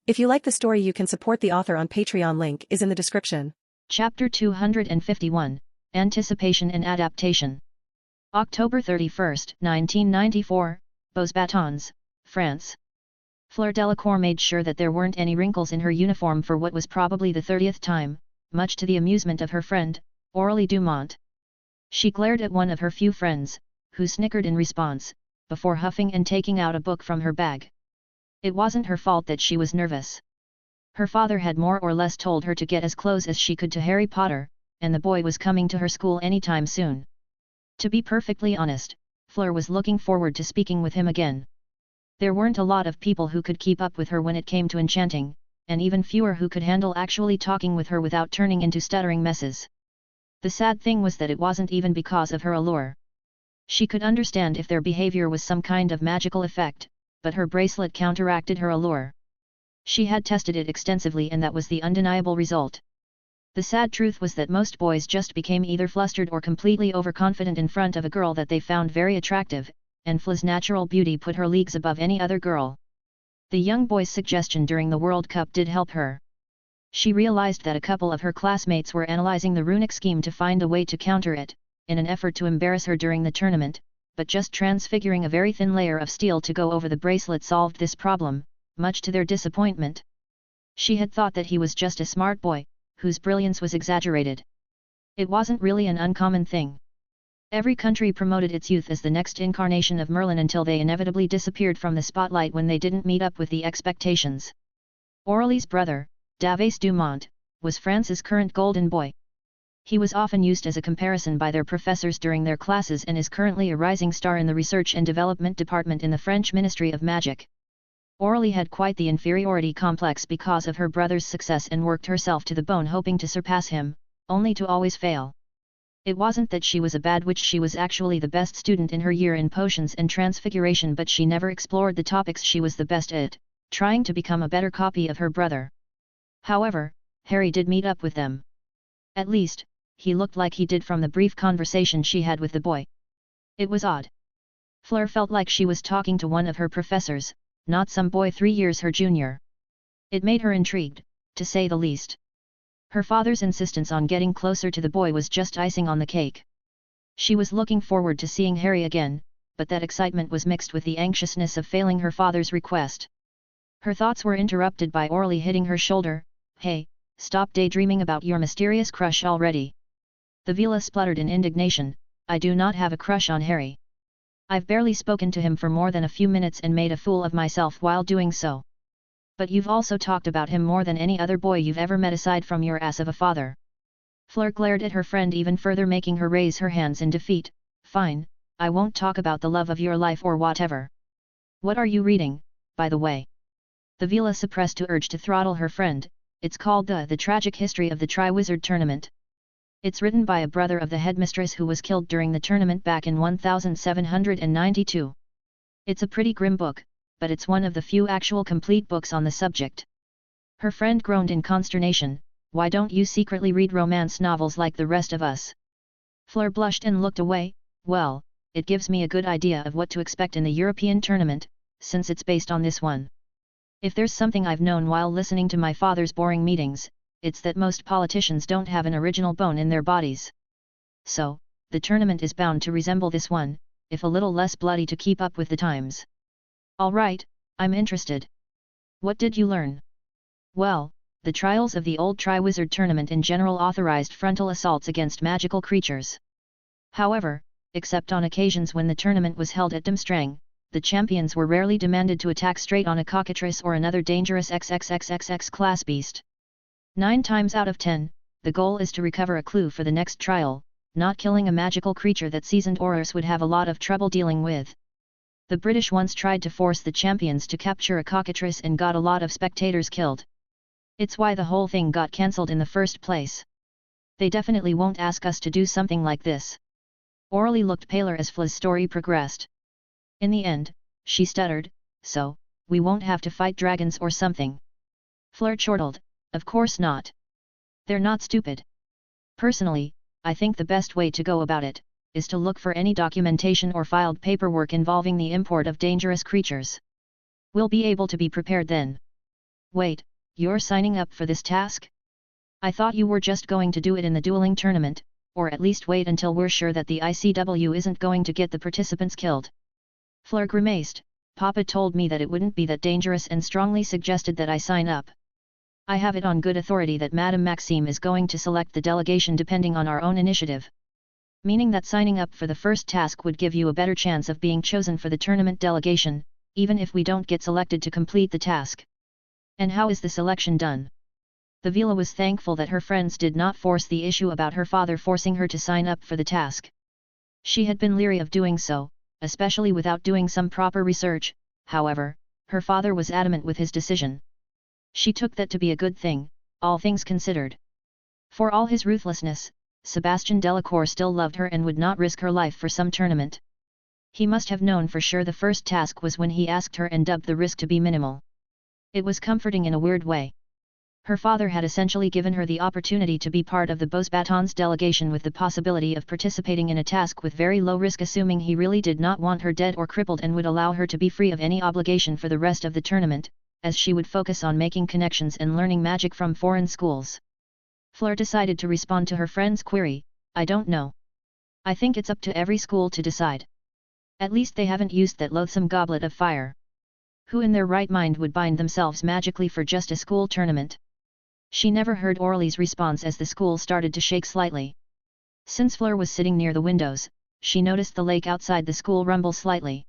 If you like the story, you can support the author on Patreon. Link is in the description. Chapter 251, Anticipation and Adaptation. October 31, 1994, Beaux-Batons, France. Fleur Delacour made sure that there weren't any wrinkles in her uniform for what was probably the 30th time, much to the amusement of her friend, Aurélie Dumont. She glared at one of her few friends, who snickered in response, before huffing and taking out a book from her bag. It wasn't her fault that she was nervous. Her father had more or less told her to get as close as she could to Harry Potter, and the boy was coming to her school anytime soon. To be perfectly honest, Fleur was looking forward to speaking with him again. There weren't a lot of people who could keep up with her when it came to enchanting, and even fewer who could handle actually talking with her without turning into stuttering messes. The sad thing was that it wasn't even because of her allure. She could understand if their behavior was some kind of magical effect, but her bracelet counteracted her allure. She had tested it extensively and that was the undeniable result. The sad truth was that most boys just became either flustered or completely overconfident in front of a girl that they found very attractive, and Fleur's natural beauty put her leagues above any other girl. The young boy's suggestion during the World Cup did help her. She realized that a couple of her classmates were analyzing the runic scheme to find a way to counter it, in an effort to embarrass her during the tournament, but just transfiguring a very thin layer of steel to go over the bracelet solved this problem, much to their disappointment. She had thought that he was just a smart boy, whose brilliance was exaggerated. It wasn't really an uncommon thing. Every country promoted its youth as the next incarnation of Merlin until they inevitably disappeared from the spotlight when they didn't meet up with the expectations. Aurélie's brother, Davès Dumont, was France's current golden boy. He was often used as a comparison by their professors during their classes and is currently a rising star in the Research and Development Department in the French Ministry of Magic. Aurélie had quite the inferiority complex because of her brother's success and worked herself to the bone hoping to surpass him, only to always fail. It wasn't that she was a bad witch, she was actually the best student in her year in potions and transfiguration, but she never explored the topics she was the best at, trying to become a better copy of her brother. However, Harry did meet up with them. At least, he looked like he did from the brief conversation she had with the boy. It was odd. Fleur felt like she was talking to one of her professors, not some boy 3 years her junior. It made her intrigued, to say the least. Her father's insistence on getting closer to the boy was just icing on the cake. She was looking forward to seeing Harry again, but that excitement was mixed with the anxiousness of failing her father's request. Her thoughts were interrupted by Aurélie hitting her shoulder. "Hey, stop daydreaming about your mysterious crush already." The Vila spluttered in indignation. "I do not have a crush on Harry. I've barely spoken to him for more than a few minutes and made a fool of myself while doing so." "But you've also talked about him more than any other boy you've ever met aside from your ass of a father." Fleur glared at her friend even further, making her raise her hands in defeat. "Fine, I won't talk about the love of your life or whatever. What are you reading, by the way?" The Vila suppressed the urge to throttle her friend. "It's called The Tragic History of the Triwizard Tournament. It's written by a brother of the headmistress who was killed during the tournament back in 1792. It's a pretty grim book, but it's one of the few actual complete books on the subject." Her friend groaned in consternation. "Why don't you secretly read romance novels like the rest of us?" Fleur blushed and looked away. "Well, it gives me a good idea of what to expect in the European tournament, since it's based on this one. If there's something I've known while listening to my father's boring meetings, it's that most politicians don't have an original bone in their bodies. So, the tournament is bound to resemble this one, if a little less bloody to keep up with the times." "All right, I'm interested. What did you learn?" "Well, the trials of the old Triwizard Tournament in general authorized frontal assaults against magical creatures. However, except on occasions when the tournament was held at Dumstrang, the champions were rarely demanded to attack straight on a cockatrice or another dangerous XXXXX class beast. 9 times out of 10, the goal is to recover a clue for the next trial, not killing a magical creature that seasoned aurors would have a lot of trouble dealing with. The British once tried to force the champions to capture a cockatrice and got a lot of spectators killed. It's why the whole thing got cancelled in the first place. They definitely won't ask us to do something like this." Aurélie looked paler as Fleur's story progressed. "In the end," she stuttered, "so, we won't have to fight dragons or something?" Fleur chortled. "Of course not. They're not stupid. Personally, I think the best way to go about it, is to look for any documentation or filed paperwork involving the import of dangerous creatures. We'll be able to be prepared then. Wait, you're signing up for this task? I thought you were just going to do it in the dueling tournament, or at least wait until we're sure that the ICW isn't going to get the participants killed. Fleur grimaced. Papa told me that it wouldn't be that dangerous and strongly suggested that I sign up. I have it on good authority that Madame Maxime is going to select the delegation depending on our own initiative. Meaning that signing up for the first task would give you a better chance of being chosen for the tournament delegation, even if we don't get selected to complete the task. And how is the selection done? The Vila was thankful that her friends did not force the issue about her father forcing her to sign up for the task. She had been leery of doing so, especially without doing some proper research. However, her father was adamant with his decision. She took that to be a good thing, all things considered. For all his ruthlessness, Sebastian Delacour still loved her and would not risk her life for some tournament. He must have known for sure the first task was when he asked her and dubbed the risk to be minimal. It was comforting in a weird way. Her father had essentially given her the opportunity to be part of the Beaux Batons delegation with the possibility of participating in a task with very low risk, assuming he really did not want her dead or crippled and would allow her to be free of any obligation for the rest of the tournament, as she would focus on making connections and learning magic from foreign schools. Fleur decided to respond to her friend's query. I don't know. I think it's up to every school to decide. At least they haven't used that loathsome goblet of fire. Who in their right mind would bind themselves magically for just a school tournament? She never heard Orly's response as the school started to shake slightly. Since Fleur was sitting near the windows, she noticed the lake outside the school rumble slightly.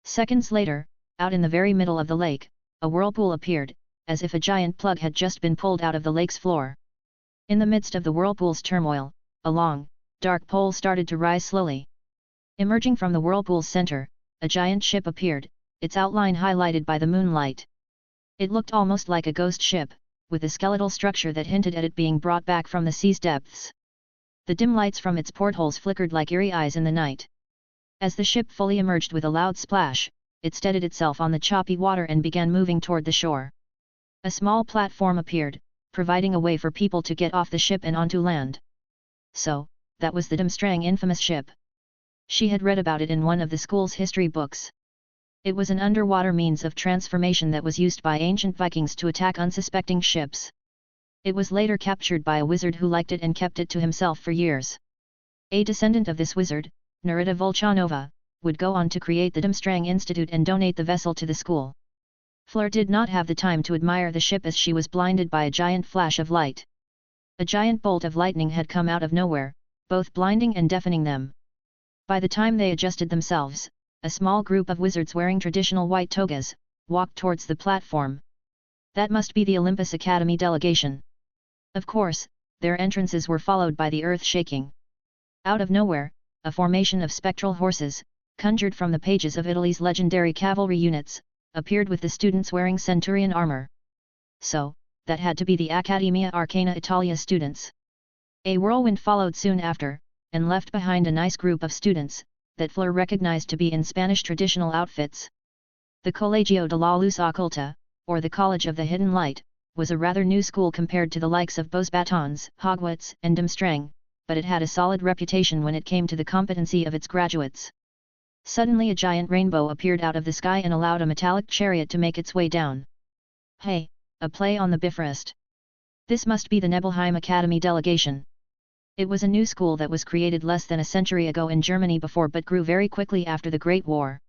Seconds later, out in the very middle of the lake, a whirlpool appeared, as if a giant plug had just been pulled out of the lake's floor. In the midst of the whirlpool's turmoil, a long, dark pole started to rise slowly. Emerging from the whirlpool's center, a giant ship appeared, its outline highlighted by the moonlight. It looked almost like a ghost ship, with a skeletal structure that hinted at it being brought back from the sea's depths. The dim lights from its portholes flickered like eerie eyes in the night. As the ship fully emerged with a loud splash, it steadied itself on the choppy water and began moving toward the shore. A small platform appeared, providing a way for people to get off the ship and onto land. So, that was the Durmstrang infamous ship. She had read about it in one of the school's history books. It was an underwater means of transformation that was used by ancient Vikings to attack unsuspecting ships. It was later captured by a wizard who liked it and kept it to himself for years. A descendant of this wizard, Nerida Volchanova, would go on to create the Durmstrang Institute and donate the vessel to the school. Fleur did not have the time to admire the ship as she was blinded by a giant flash of light. A giant bolt of lightning had come out of nowhere, both blinding and deafening them. By the time they adjusted themselves, a small group of wizards wearing traditional white togas walked towards the platform. That must be the Olympus Academy delegation. Of course, their entrances were followed by the earth shaking. Out of nowhere, a formation of spectral horses, conjured from the pages of Italy's legendary cavalry units, appeared with the students wearing centurion armor. So, that had to be the Accademia Arcana Italia students. A whirlwind followed soon after, and left behind a nice group of students, that Fleur recognized to be in Spanish traditional outfits. The Colegio de la Luz Oculta, or the College of the Hidden Light, was a rather new school compared to the likes of Beaux Batons, Hogwarts, and Durmstrang, but it had a solid reputation when it came to the competency of its graduates. Suddenly a giant rainbow appeared out of the sky and allowed a metallic chariot to make its way down. Hey, a play on the Bifrost. This must be the Nebelheim Academy delegation. It was a new school that was created less than a century ago in Germany before but grew very quickly after the Great War.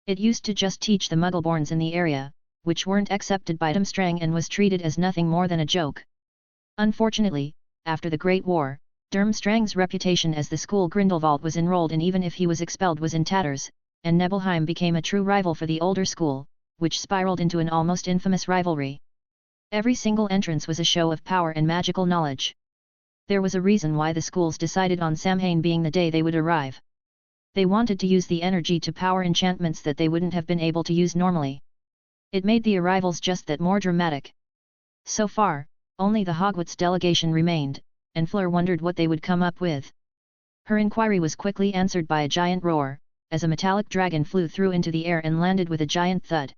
It used to just teach the Muggleborns in the area, which weren't accepted by Durmstrang and was treated as nothing more than a joke. Unfortunately, after the Great War, Durmstrang's reputation as the school Grindelwald was enrolled in even if he was expelled was in tatters, and Nebelheim became a true rival for the older school, which spiraled into an almost infamous rivalry. Every single entrance was a show of power and magical knowledge. There was a reason why the schools decided on Samhain being the day they would arrive. They wanted to use the energy to power enchantments that they wouldn't have been able to use normally. It made the arrivals just that more dramatic. So far, only the Hogwarts delegation remained, and Fleur wondered what they would come up with. Her inquiry was quickly answered by a giant roar, as a metallic dragon flew through into the air and landed with a giant thud.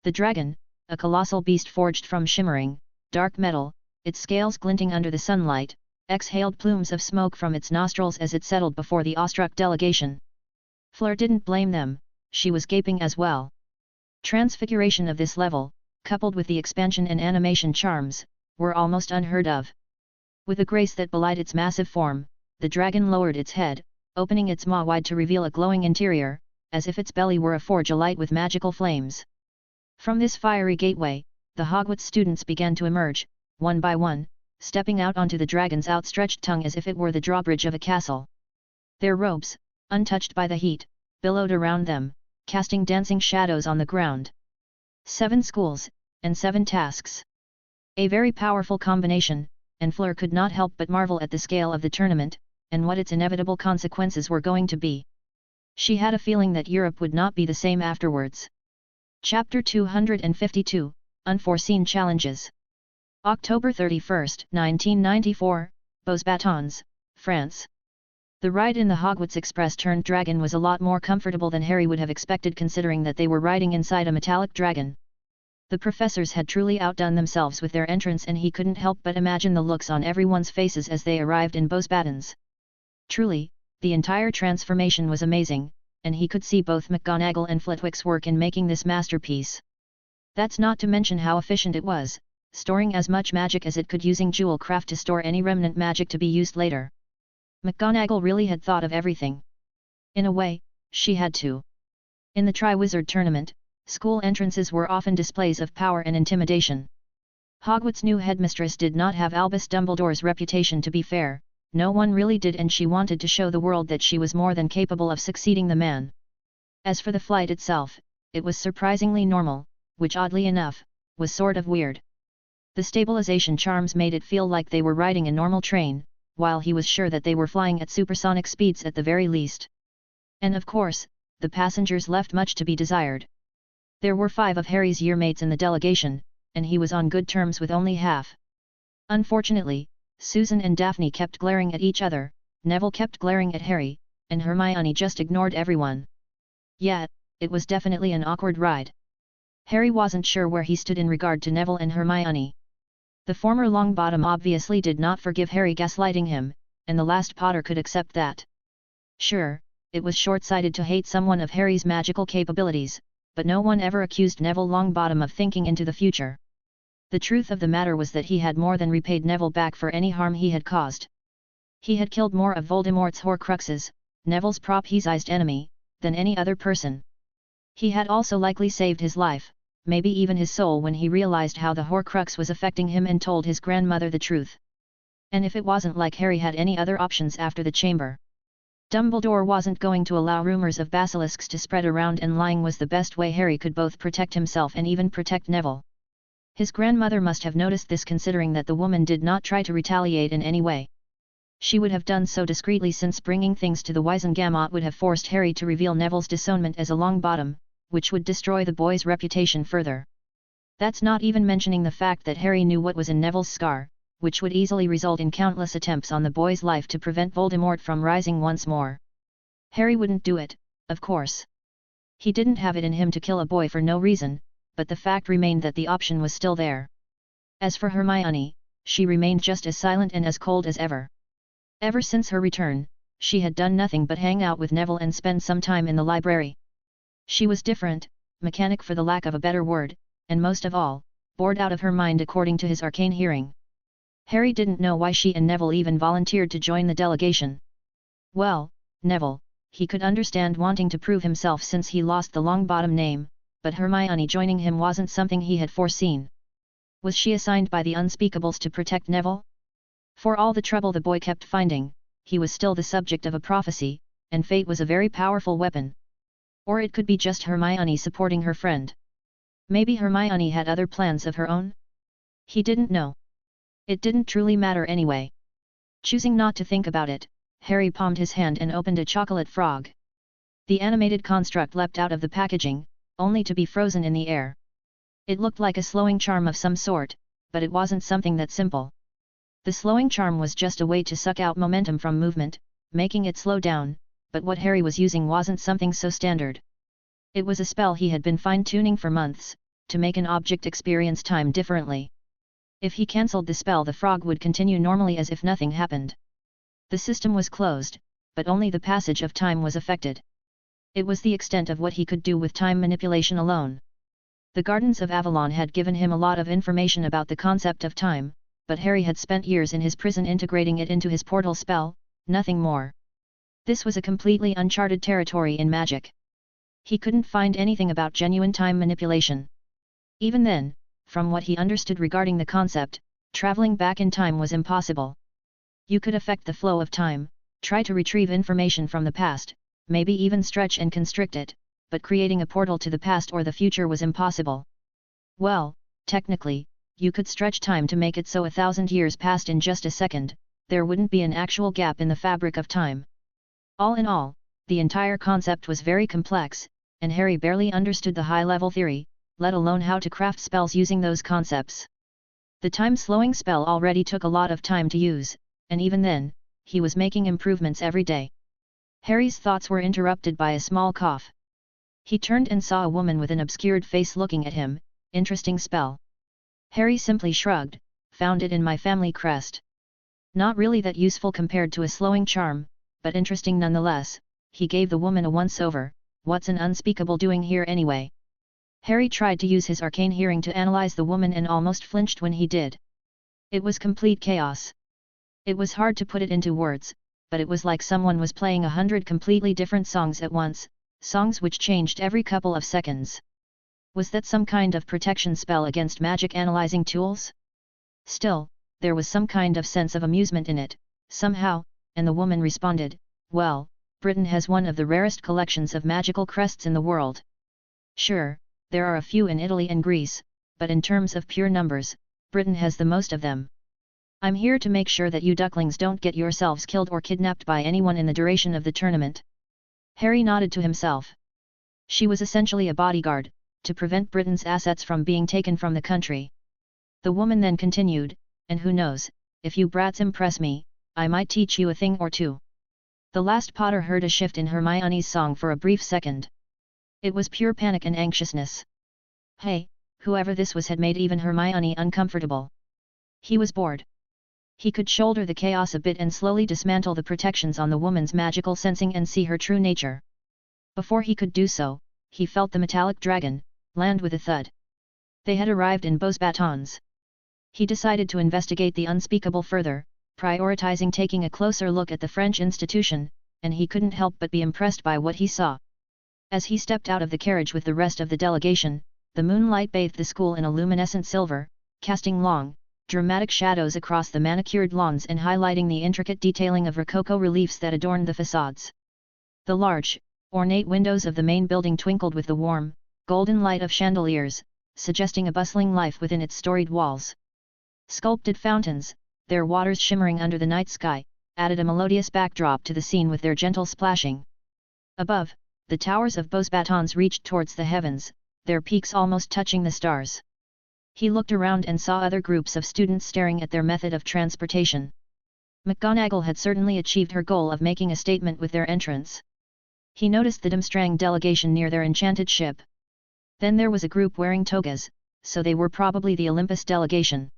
The dragon, a colossal beast forged from shimmering, dark metal, its scales glinting under the sunlight, exhaled plumes of smoke from its nostrils as it settled before the awestruck delegation. Fleur didn't blame them, she was gaping as well. Transfiguration of this level, coupled with the expansion and animation charms, were almost unheard of. With a grace that belied its massive form, the dragon lowered its head, opening its maw wide to reveal a glowing interior, as if its belly were a forge alight with magical flames. From this fiery gateway, the Hogwarts students began to emerge, one by one, stepping out onto the dragon's outstretched tongue as if it were the drawbridge of a castle. Their robes, untouched by the heat, billowed around them, casting dancing shadows on the ground. 7 schools, and 7 tasks. A very powerful combination, and Fleur could not help but marvel at the scale of the tournament, and what its inevitable consequences were going to be. She had a feeling that Europe would not be the same afterwards. Chapter 252, Unforeseen Challenges. October 31, 1994, Beaux-Batons, France. The ride in the Hogwarts Express turned dragon was a lot more comfortable than Harry would have expected considering that they were riding inside a metallic dragon. The professors had truly outdone themselves with their entrance and he couldn't help but imagine the looks on everyone's faces as they arrived in Beaux-Batons. Truly, the entire transformation was amazing, and he could see both McGonagall and Flitwick's work in making this masterpiece. That's not to mention how efficient it was, storing as much magic as it could using jewel craft to store any remnant magic to be used later. McGonagall really had thought of everything. In a way, she had to. In the Triwizard Tournament, school entrances were often displays of power and intimidation. Hogwarts' new headmistress did not have Albus Dumbledore's reputation to be fair, no one really did, and she wanted to show the world that she was more than capable of succeeding the man. As for the flight itself, it was surprisingly normal, which oddly enough, was sort of weird. The stabilization charms made it feel like they were riding a normal train, while he was sure that they were flying at supersonic speeds at the very least. And of course, the passengers left much to be desired. There were 5 of Harry's yearmates in the delegation, and he was on good terms with only half. Unfortunately, Susan and Daphne kept glaring at each other, Neville kept glaring at Harry, and Hermione just ignored everyone. Yet, it was definitely an awkward ride. Harry wasn't sure where he stood in regard to Neville and Hermione. The former Longbottom obviously did not forgive Harry gaslighting him, and the last Potter could accept that. Sure, it was short-sighted to hate someone of Harry's magical capabilities, but no one ever accused Neville Longbottom of thinking into the future. The truth of the matter was that he had more than repaid Neville back for any harm he had caused. He had killed more of Voldemort's Horcruxes, Neville's prophesized enemy, than any other person. He had also likely saved his life, maybe even his soul, when he realized how the Horcrux was affecting him and told his grandmother the truth. And if it wasn't like Harry had any other options after the chamber. Dumbledore wasn't going to allow rumors of basilisks to spread around, and lying was the best way Harry could both protect himself and even protect Neville. His grandmother must have noticed this, considering that the woman did not try to retaliate in any way. She would have done so discreetly, since bringing things to the Wizengamot would have forced Harry to reveal Neville's disownment as a Longbottom, which would destroy the boy's reputation further. That's not even mentioning the fact that Harry knew what was in Neville's scar, which would easily result in countless attempts on the boy's life to prevent Voldemort from rising once more. Harry wouldn't do it, of course. He didn't have it in him to kill a boy for no reason, but the fact remained that the option was still there. As for Hermione, she remained just as silent and as cold as ever. Ever since her return, she had done nothing but hang out with Neville and spend some time in the library. She was different, mechanic for the lack of a better word, and most of all, bored out of her mind according to his arcane hearing. Harry didn't know why she and Neville even volunteered to join the delegation. Well, Neville, he could understand wanting to prove himself since he lost the Longbottom name, but Hermione joining him wasn't something he had foreseen. Was she assigned by the Unspeakables to protect Neville? For all the trouble the boy kept finding, he was still the subject of a prophecy, and fate was a very powerful weapon. Or it could be just Hermione supporting her friend. Maybe Hermione had other plans of her own? He didn't know. It didn't truly matter anyway. Choosing not to think about it, Harry palmed his hand and opened a chocolate frog. The animated construct leapt out of the packaging, only to be frozen in the air. It looked like a slowing charm of some sort, but it wasn't something that simple. The slowing charm was just a way to suck out momentum from movement, making it slow down, but what Harry was using wasn't something so standard. It was a spell he had been fine-tuning for months, to make an object experience time differently. If he cancelled the spell, the frog would continue normally as if nothing happened. The system was closed, but only the passage of time was affected. It was the extent of what he could do with time manipulation alone. The Gardens of Avalon had given him a lot of information about the concept of time, but Harry had spent years in his prison integrating it into his portal spell, nothing more. This was a completely uncharted territory in magic. He couldn't find anything about genuine time manipulation. Even then, from what he understood regarding the concept, traveling back in time was impossible. You could affect the flow of time, try to retrieve information from the past, maybe even stretch and constrict it, but creating a portal to the past or the future was impossible. Well, technically, you could stretch time to make it so 1,000 years passed in just a second, there wouldn't be an actual gap in the fabric of time. All in all, the entire concept was very complex, and Harry barely understood the high-level theory, let alone how to craft spells using those concepts. The time-slowing spell already took a lot of time to use, and even then, he was making improvements every day. Harry's thoughts were interrupted by a small cough. He turned and saw a woman with an obscured face looking at him. Interesting spell. Harry simply shrugged, found it in my family crest. Not really that useful compared to a slowing charm, but interesting nonetheless. He gave the woman a once-over. What's an unspeakable doing here anyway? Harry tried to use his arcane hearing to analyze the woman and almost flinched when he did. It was complete chaos. It was hard to put it into words, but it was like someone was playing 100 completely different songs at once, songs which changed every couple of seconds. Was that some kind of protection spell against magic analyzing tools? Still, there was some kind of sense of amusement in it, somehow, and the woman responded, well, Britain has one of the rarest collections of magical crests in the world. Sure, there are a few in Italy and Greece, but in terms of pure numbers, Britain has the most of them. I'm here to make sure that you ducklings don't get yourselves killed or kidnapped by anyone in the duration of the tournament. Harry nodded to himself. She was essentially a bodyguard, to prevent Britain's assets from being taken from the country. The woman then continued, and who knows, if you brats impress me, I might teach you a thing or two. The last Potter heard a shift in Hermione's song for a brief second. It was pure panic and anxiousness. Hey, whoever this was had made even Hermione uncomfortable. He was bored. He could shoulder the chaos a bit and slowly dismantle the protections on the woman's magical sensing and see her true nature. Before he could do so, he felt the metallic dragon land with a thud. They had arrived in Beaux Batons. He decided to investigate the unspeakable further, prioritizing taking a closer look at the French institution, and he couldn't help but be impressed by what he saw. As he stepped out of the carriage with the rest of the delegation, the moonlight bathed the school in a luminescent silver, casting long, dramatic shadows across the manicured lawns and highlighting the intricate detailing of rococo reliefs that adorned the facades. The large, ornate windows of the main building twinkled with the warm, golden light of chandeliers, suggesting a bustling life within its storied walls. Sculpted fountains, their waters shimmering under the night sky, added a melodious backdrop to the scene with their gentle splashing. Above, the towers of Beaux Batons reached towards the heavens, their peaks almost touching the stars. He looked around and saw other groups of students staring at their method of transportation. McGonagall had certainly achieved her goal of making a statement with their entrance. He noticed the Durmstrang delegation near their enchanted ship. Then there was a group wearing togas, so they were probably the Olympus delegation.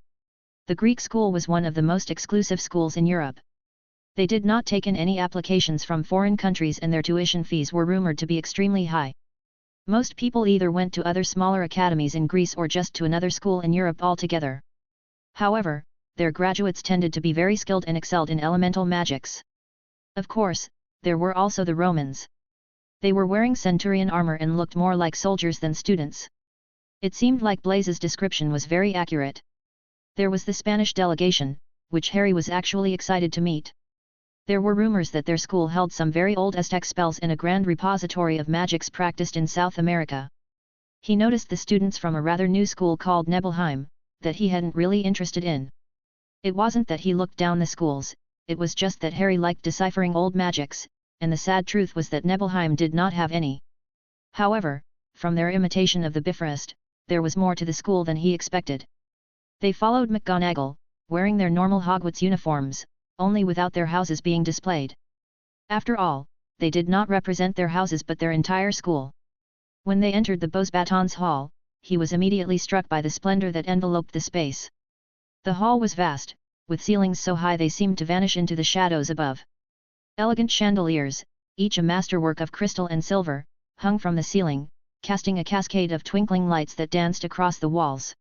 The Greek school was one of the most exclusive schools in Europe. They did not take in any applications from foreign countries and their tuition fees were rumored to be extremely high. Most people either went to other smaller academies in Greece or just to another school in Europe altogether. However, their graduates tended to be very skilled and excelled in elemental magics. Of course, there were also the Romans. They were wearing centurion armor and looked more like soldiers than students. It seemed like Blaze's description was very accurate. There was the Spanish delegation, which Harry was actually excited to meet. There were rumors that their school held some very old Aztec spells and a grand repository of magics practiced in South America. He noticed the students from a rather new school called Nibelheim, that he hadn't really interested in. It wasn't that he looked down the schools, it was just that Harry liked deciphering old magics, and the sad truth was that Nibelheim did not have any. However, from their imitation of the Bifrost, there was more to the school than he expected. They followed McGonagall, wearing their normal Hogwarts uniforms, only without their houses being displayed. After all, they did not represent their houses but their entire school. When they entered the Beaux Batons hall, he was immediately struck by the splendor that enveloped the space. The hall was vast, with ceilings so high they seemed to vanish into the shadows above. Elegant chandeliers, each a masterwork of crystal and silver, hung from the ceiling, casting a cascade of twinkling lights that danced across the walls.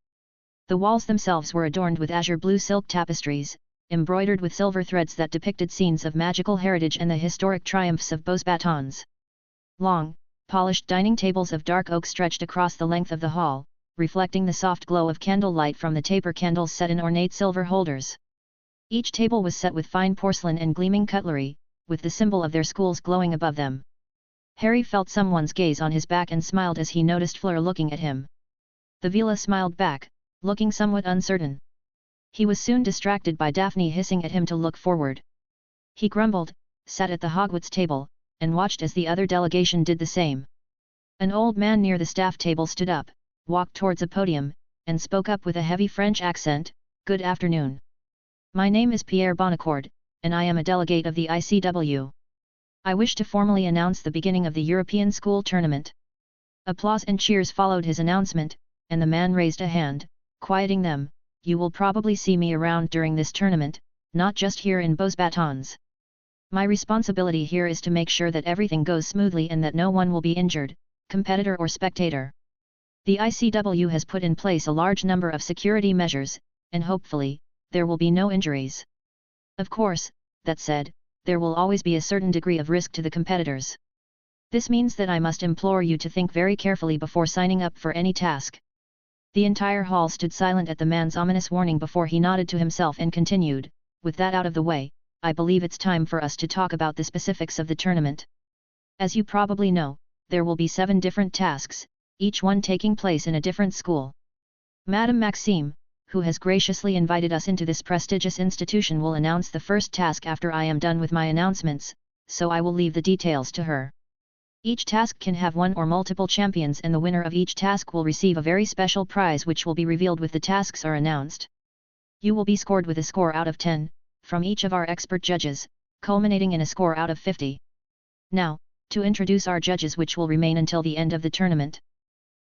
The walls themselves were adorned with azure blue silk tapestries, embroidered with silver threads that depicted scenes of magical heritage and the historic triumphs of Beau's batons. Long, polished dining tables of dark oak stretched across the length of the hall, reflecting the soft glow of candlelight from the taper candles set in ornate silver holders. Each table was set with fine porcelain and gleaming cutlery, with the symbol of their schools glowing above them. Harry felt someone's gaze on his back and smiled as he noticed Fleur looking at him. The Vila smiled back, looking somewhat uncertain. He was soon distracted by Daphne hissing at him to look forward. He grumbled, sat at the Hogwarts table, and watched as the other delegation did the same. An old man near the staff table stood up, walked towards a podium, and spoke up with a heavy French accent, "Good afternoon. My name is Pierre Bonnecord, and I am a delegate of the ICW. I wish to formally announce the beginning of the European School Tournament." Applause and cheers followed his announcement, and the man raised a hand, quieting them. "You will probably see me around during this tournament, not just here in Beau's batons. My responsibility here is to make sure that everything goes smoothly and that no one will be injured, competitor or spectator. The ICW has put in place a large number of security measures, and hopefully, there will be no injuries. Of course, that said, there will always be a certain degree of risk to the competitors. This means that I must implore you to think very carefully before signing up for any task." The entire hall stood silent at the man's ominous warning before he nodded to himself and continued, "With that out of the way, I believe it's time for us to talk about the specifics of the tournament. As you probably know, there will be 7 different tasks, each one taking place in a different school. Madame Maxime, who has graciously invited us into this prestigious institution, will announce the first task after I am done with my announcements, so I will leave the details to her. Each task can have one or multiple champions, and the winner of each task will receive a very special prize which will be revealed with the tasks are announced. You will be scored with a score out of 10, from each of our expert judges, culminating in a score out of 50. Now, to introduce our judges, which will remain until the end of the tournament.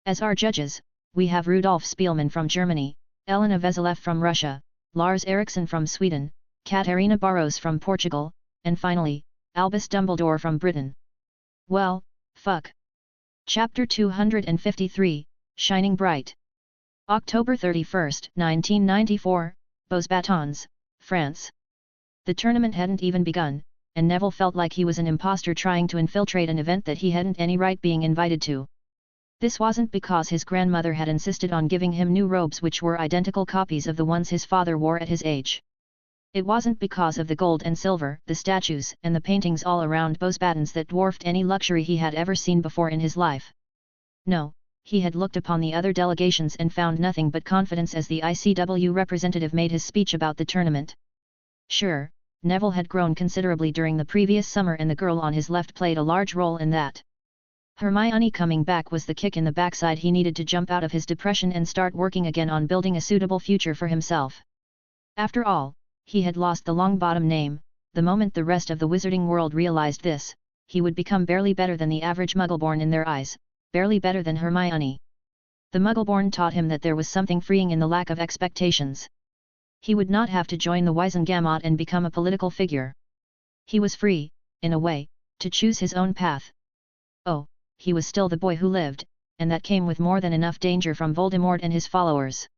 As our judges, we have Rudolf Spielmann from Germany, Elena Veselev from Russia, Lars Eriksson from Sweden, Katarina Barros from Portugal, and finally, Albus Dumbledore from Britain. Well, fuck. Chapter 253, Shining Bright. October 31, 1994, Beau's batons, France. The tournament hadn't even begun, and Neville felt like he was an imposter trying to infiltrate an event that he hadn't any right being invited to. This wasn't because his grandmother had insisted on giving him new robes which were identical copies of the ones his father wore at his age. It wasn't because of the gold and silver, the statues and the paintings all around Beau's batons that dwarfed any luxury he had ever seen before in his life. No, he had looked upon the other delegations and found nothing but confidence as the ICW representative made his speech about the tournament. Sure, Neville had grown considerably during the previous summer, and the girl on his left played a large role in that. Hermione coming back was the kick in the backside he needed to jump out of his depression and start working again on building a suitable future for himself. After all, he had lost the Longbottom name. The moment the rest of the wizarding world realized this, he would become barely better than the average Muggleborn in their eyes, barely better than Hermione. The Muggleborn taught him that there was something freeing in the lack of expectations. He would not have to join the Wisengamot and become a political figure. He was free, in a way, to choose his own path. Oh, he was still the boy who lived, and that came with more than enough danger from Voldemort and his followers.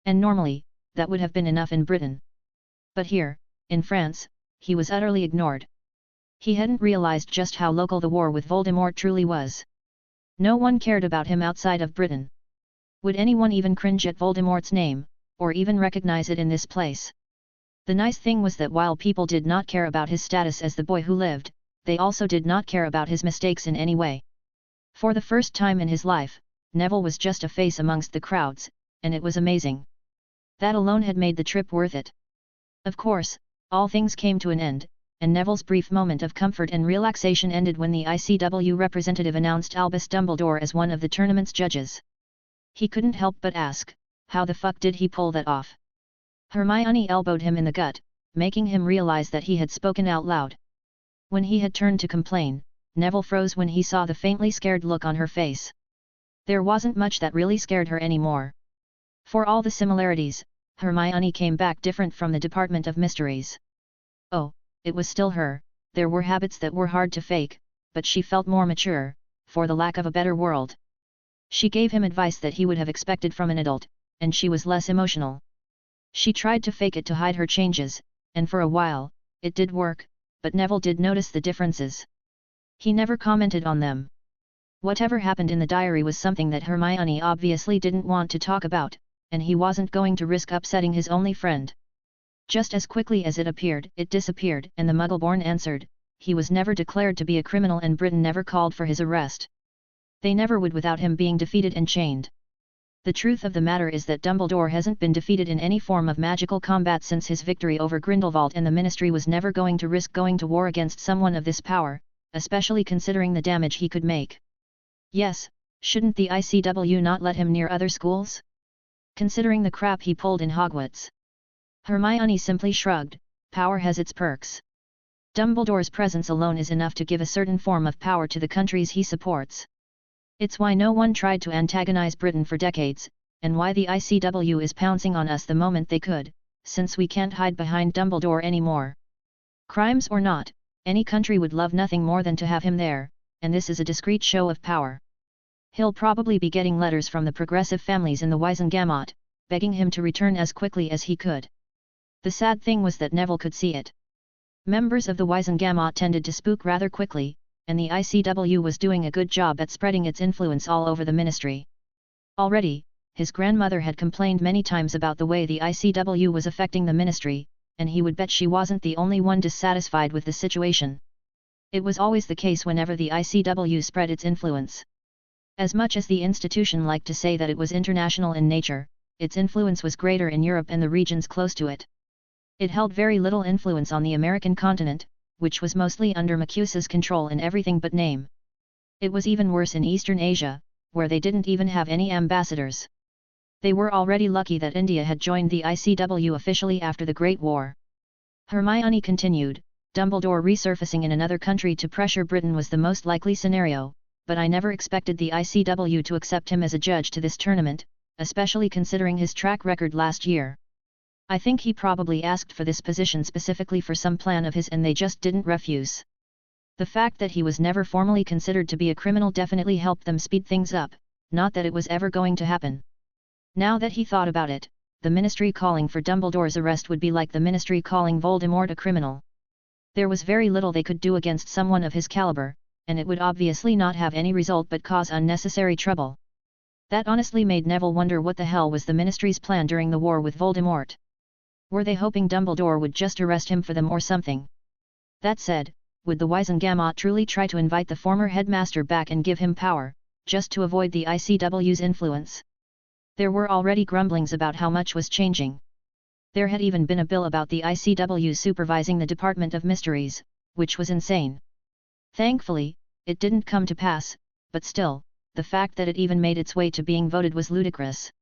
And normally, that would have been enough in Britain. But here, in France, he was utterly ignored. He hadn't realized just how local the war with Voldemort truly was. No one cared about him outside of Britain. Would anyone even cringe at Voldemort's name, or even recognize it in this place? The nice thing was that while people did not care about his status as the boy who lived, they also did not care about his mistakes in any way. For the first time in his life, Neville was just a face amongst the crowds, and it was amazing. That alone had made the trip worth it. Of course, all things came to an end, and Neville's brief moment of comfort and relaxation ended when the ICW representative announced Albus Dumbledore as one of the tournament's judges. He couldn't help but ask, how the fuck did he pull that off? Hermione elbowed him in the gut, making him realize that he had spoken out loud. When he had turned to complain, Neville froze when he saw the faintly scared look on her face. There wasn't much that really scared her anymore. For all the similarities, Hermione came back different from the Department of Mysteries. Oh, it was still her, there were habits that were hard to fake, but she felt more mature, for the lack of a better word. She gave him advice that he would have expected from an adult, and she was less emotional. She tried to fake it to hide her changes, and for a while, it did work, but Neville did notice the differences. He never commented on them. Whatever happened in the diary was something that Hermione obviously didn't want to talk about, and he wasn't going to risk upsetting his only friend. Just as quickly as it appeared, it disappeared, and the Muggle-born answered, he was never declared to be a criminal and Britain never called for his arrest. They never would without him being defeated and chained. The truth of the matter is that Dumbledore hasn't been defeated in any form of magical combat since his victory over Grindelwald, and the Ministry was never going to risk going to war against someone of this power, especially considering the damage he could make. Yes, shouldn't the ICW not let him near other schools? Considering the crap he pulled in Hogwarts. Hermione simply shrugged, power has its perks. Dumbledore's presence alone is enough to give a certain form of power to the countries he supports. It's why no one tried to antagonize Britain for decades, and why the ICW is pouncing on us the moment they could, since we can't hide behind Dumbledore anymore. Crimes or not, any country would love nothing more than to have him there, and this is a discreet show of power. He'll probably be getting letters from the progressive families in the Wizengamot, begging him to return as quickly as he could. The sad thing was that Neville could see it. Members of the Wizengamot tended to spook rather quickly, and the ICW was doing a good job at spreading its influence all over the Ministry. Already, his grandmother had complained many times about the way the ICW was affecting the Ministry, and he would bet she wasn't the only one dissatisfied with the situation. It was always the case whenever the ICW spread its influence. As much as the institution liked to say that it was international in nature, its influence was greater in Europe and the regions close to it. It held very little influence on the American continent, which was mostly under Macusa's control in everything but name. It was even worse in Eastern Asia, where they didn't even have any ambassadors. They were already lucky that India had joined the ICW officially after the Great War. Hermione continued, Dumbledore resurfacing in another country to pressure Britain was the most likely scenario, but I never expected the ICW to accept him as a judge to this tournament, especially considering his track record last year. I think he probably asked for this position specifically for some plan of his and they just didn't refuse. The fact that he was never formally considered to be a criminal definitely helped them speed things up, not that it was ever going to happen. Now that he thought about it, the Ministry calling for Dumbledore's arrest would be like the Ministry calling Voldemort a criminal. There was very little they could do against someone of his caliber, and it would obviously not have any result but cause unnecessary trouble. That honestly made Neville wonder what the hell was the Ministry's plan during the war with Voldemort. Were they hoping Dumbledore would just arrest him for them or something? That said, would the Wizengamot truly try to invite the former headmaster back and give him power, just to avoid the ICW's influence? There were already grumblings about how much was changing. There had even been a bill about the ICW supervising the Department of Mysteries, which was insane. Thankfully, it didn't come to pass, but still, the fact that it even made its way to being voted was ludicrous.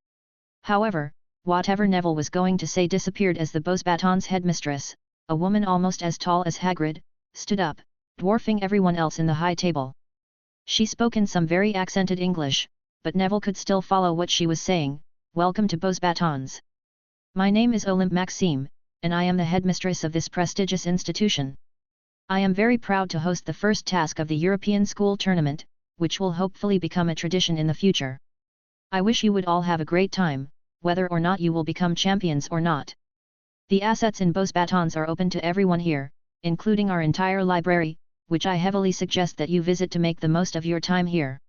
However, whatever Neville was going to say disappeared as the Beauxbatons headmistress, a woman almost as tall as Hagrid, stood up, dwarfing everyone else in the high table. She spoke in some very accented English, but Neville could still follow what she was saying. Welcome to Beauxbatons. My name is Olympe Maxime, and I am the headmistress of this prestigious institution. I am very proud to host the first task of the European School Tournament, which will hopefully become a tradition in the future. I wish you would all have a great time, whether or not you will become champions or not. The assets in Beauxbatons are open to everyone here, including our entire library, which I heavily suggest that you visit to make the most of your time here.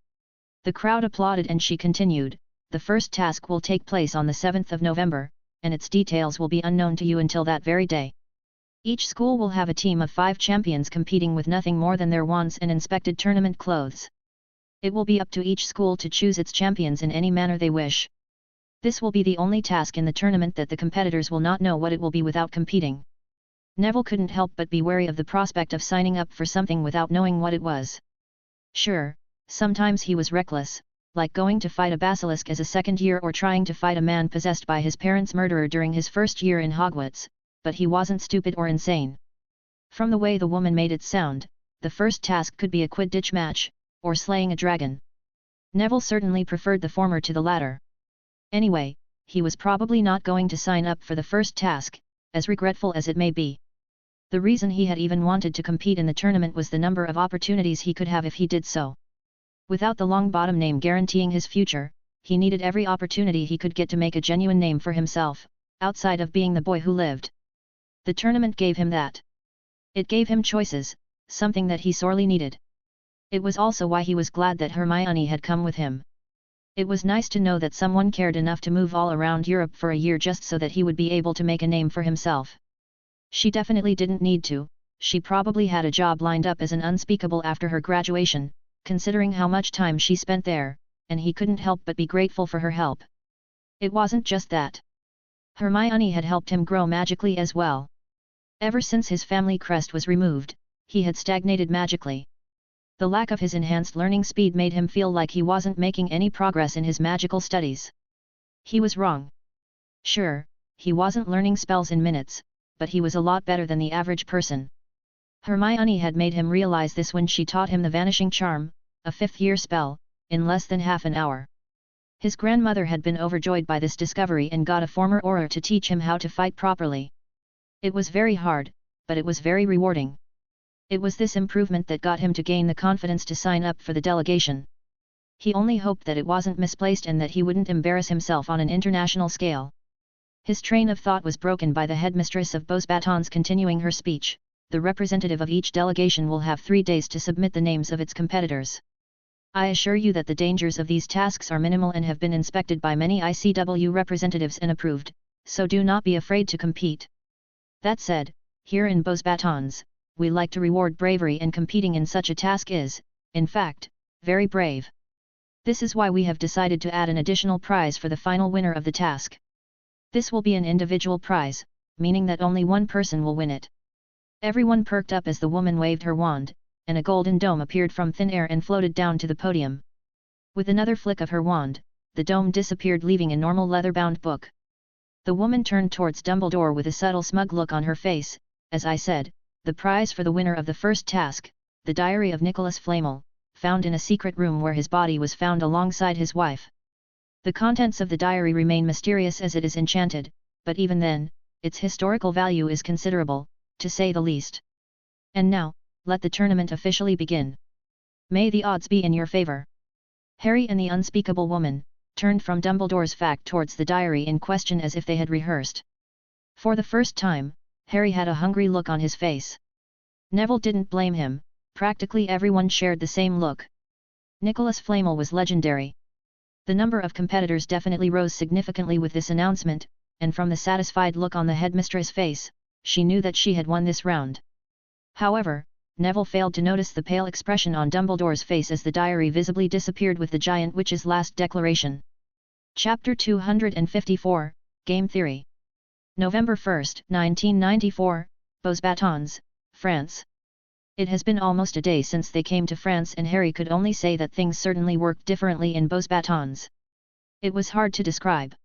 The crowd applauded and she continued, the first task will take place on the 7th of November, and its details will be unknown to you until that very day. Each school will have a team of 5 champions competing with nothing more than their wands and inspected tournament clothes. It will be up to each school to choose its champions in any manner they wish. This will be the only task in the tournament that the competitors will not know what it will be without competing. Neville couldn't help but be wary of the prospect of signing up for something without knowing what it was. Sure, sometimes he was reckless, like going to fight a basilisk as a second year or trying to fight a man possessed by his parents' murderer during his first year in Hogwarts, but he wasn't stupid or insane. From the way the woman made it sound, the first task could be a Quidditch match, or slaying a dragon. Neville certainly preferred the former to the latter. Anyway, he was probably not going to sign up for the first task, as regretful as it may be. The reason he had even wanted to compete in the tournament was the number of opportunities he could have if he did so. Without the long bottom name guaranteeing his future, he needed every opportunity he could get to make a genuine name for himself, outside of being the boy who lived. The tournament gave him that. It gave him choices, something that he sorely needed. It was also why he was glad that Hermione had come with him. It was nice to know that someone cared enough to move all around Europe for a year just so that he would be able to make a name for himself. She definitely didn't need to, she probably had a job lined up as an unspeakable after her graduation, considering how much time she spent there, and he couldn't help but be grateful for her help. It wasn't just that. Hermione had helped him grow magically as well. Ever since his family crest was removed, he had stagnated magically. The lack of his enhanced learning speed made him feel like he wasn't making any progress in his magical studies. He was wrong. Sure, he wasn't learning spells in minutes, but he was a lot better than the average person. Hermione had made him realize this when she taught him the Vanishing Charm, a 5th-year spell, in less than half an hour. His grandmother had been overjoyed by this discovery and got a former Auror to teach him how to fight properly. It was very hard, but it was very rewarding. It was this improvement that got him to gain the confidence to sign up for the delegation. He only hoped that it wasn't misplaced and that he wouldn't embarrass himself on an international scale. His train of thought was broken by the headmistress of Beauxbatons continuing her speech. The representative of each delegation will have 3 days to submit the names of its competitors. I assure you that the dangers of these tasks are minimal and have been inspected by many ICW representatives and approved, so do not be afraid to compete. That said, here in Beauxbatons, we like to reward bravery, and competing in such a task is, in fact, very brave. This is why we have decided to add an additional prize for the final winner of the task. This will be an individual prize, meaning that only one person will win it. Everyone perked up as the woman waved her wand, and a golden dome appeared from thin air and floated down to the podium. With another flick of her wand, the dome disappeared, leaving a normal leather-bound book. The woman turned towards Dumbledore with a subtle smug look on her face. As I said, the prize for the winner of the first task, the diary of Nicholas Flamel, found in a secret room where his body was found alongside his wife. The contents of the diary remain mysterious as it is enchanted, but even then, its historical value is considerable, to say the least. And now, let the tournament officially begin. May the odds be in your favor. Harry and the unspeakable woman turned from Dumbledore's fact towards the diary in question as if they had rehearsed. For the first time, Harry had a hungry look on his face. Neville didn't blame him, practically everyone shared the same look. Nicholas Flamel was legendary. The number of competitors definitely rose significantly with this announcement, and from the satisfied look on the headmistress' face, she knew that she had won this round. However, Neville failed to notice the pale expression on Dumbledore's face as the diary visibly disappeared with the Giant Witch's last declaration. Chapter 254, Game Theory. November 1, 1994, Beauxbatons, France. It has been almost a day since they came to France, and Harry could only say that things certainly worked differently in Beauxbatons. It was hard to describe.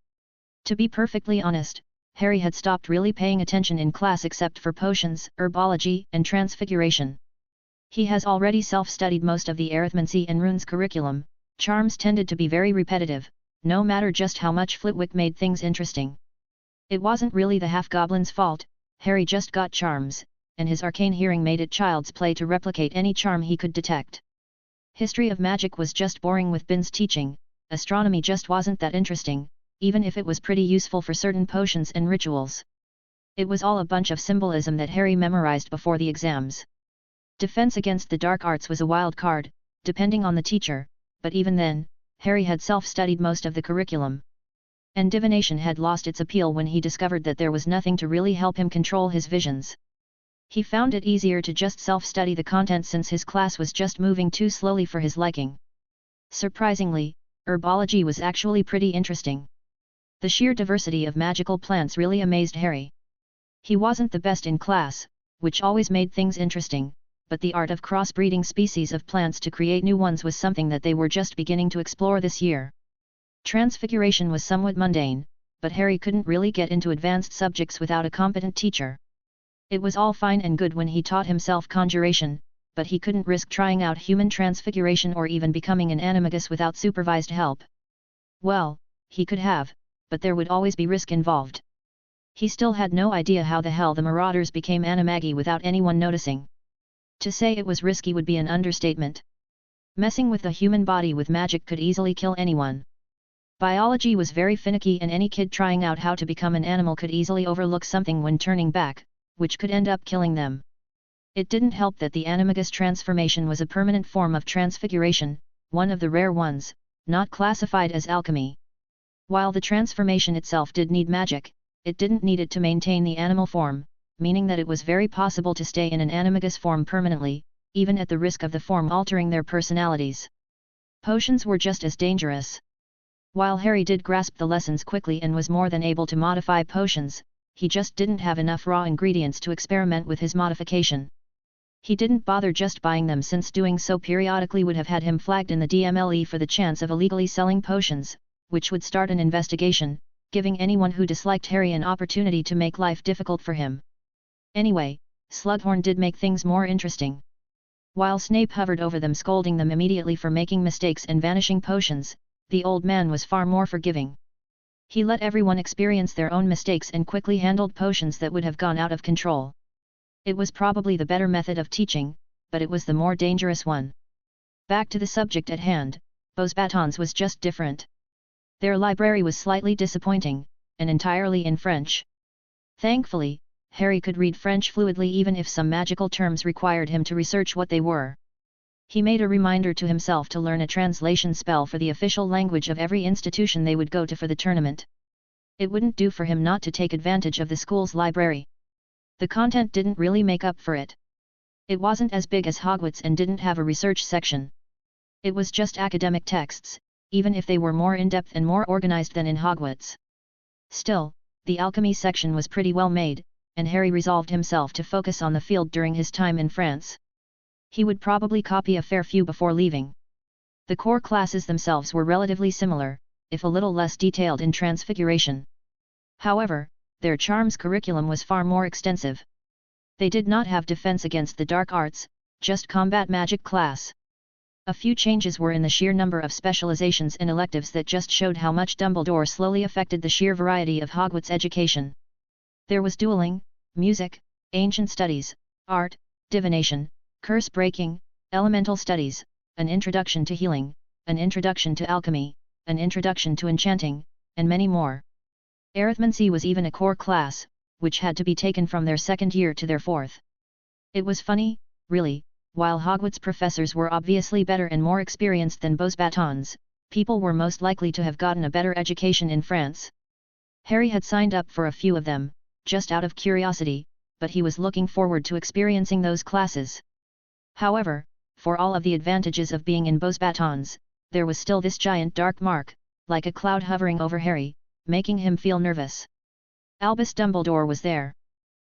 To be perfectly honest, Harry had stopped really paying attention in class except for potions, herbology, and transfiguration. He has already self-studied most of the arithmancy and runes curriculum. Charms tended to be very repetitive, no matter just how much Flitwick made things interesting. It wasn't really the half-goblin's fault, Harry just got charms, and his arcane hearing made it child's play to replicate any charm he could detect. History of magic was just boring with Bin's teaching, astronomy just wasn't that interesting, even if it was pretty useful for certain potions and rituals. It was all a bunch of symbolism that Harry memorized before the exams. Defense against the dark arts was a wild card, depending on the teacher, but even then, Harry had self-studied most of the curriculum. And divination had lost its appeal when he discovered that there was nothing to really help him control his visions. He found it easier to just self-study the content since his class was just moving too slowly for his liking. Surprisingly, herbology was actually pretty interesting. The sheer diversity of magical plants really amazed Harry. He wasn't the best in class, which always made things interesting, but the art of crossbreeding species of plants to create new ones was something that they were just beginning to explore this year. Transfiguration was somewhat mundane, but Harry couldn't really get into advanced subjects without a competent teacher. It was all fine and good when he taught himself conjuration, but he couldn't risk trying out human transfiguration or even becoming an animagus without supervised help. Well, he could have, but there would always be risk involved. He still had no idea how the hell the Marauders became animagi without anyone noticing. To say it was risky would be an understatement. Messing with the human body with magic could easily kill anyone. Biology was very finicky, and any kid trying out how to become an animal could easily overlook something when turning back, which could end up killing them. It didn't help that the animagus transformation was a permanent form of transfiguration, one of the rare ones, not classified as alchemy. While the transformation itself did need magic, it didn't need it to maintain the animal form, meaning that it was very possible to stay in an animagus form permanently, even at the risk of the form altering their personalities. Potions were just as dangerous. While Harry did grasp the lessons quickly and was more than able to modify potions, he just didn't have enough raw ingredients to experiment with his modification. He didn't bother just buying them, since doing so periodically would have had him flagged in the DMLE for the chance of illegally selling potions, which would start an investigation, giving anyone who disliked Harry an opportunity to make life difficult for him. Anyway, Slughorn did make things more interesting. While Snape hovered over them, scolding them immediately for making mistakes and vanishing potions, the old man was far more forgiving. He let everyone experience their own mistakes and quickly handled potions that would have gone out of control. It was probably the better method of teaching, but it was the more dangerous one. Back to the subject at hand, Beauxbatons was just different. Their library was slightly disappointing, and entirely in French. Thankfully, Harry could read French fluidly even if some magical terms required him to research what they were. He made a reminder to himself to learn a translation spell for the official language of every institution they would go to for the tournament. It wouldn't do for him not to take advantage of the school's library. The content didn't really make up for it. It wasn't as big as Hogwarts and didn't have a research section. It was just academic texts, even if they were more in-depth and more organized than in Hogwarts. Still, the alchemy section was pretty well made, and Harry resolved himself to focus on the field during his time in France. He would probably copy a fair few before leaving. The core classes themselves were relatively similar, if a little less detailed in transfiguration. However, their charms curriculum was far more extensive. They did not have defense against the dark arts, just combat magic class. A few changes were in the sheer number of specializations and electives that just showed how much Dumbledore slowly affected the sheer variety of Hogwarts education. There was dueling, music, ancient studies, art, divination, curse breaking, elemental studies, an introduction to healing, an introduction to alchemy, an introduction to enchanting, and many more. Arithmancy was even a core class, which had to be taken from their second year to their fourth. It was funny, really, while Hogwarts professors were obviously better and more experienced than Beauxbatons, people were most likely to have gotten a better education in France. Harry had signed up for a few of them, just out of curiosity, but he was looking forward to experiencing those classes. However, for all of the advantages of being in Beauxbatons, there was still this giant dark mark, like a cloud hovering over Harry, making him feel nervous. Albus Dumbledore was there.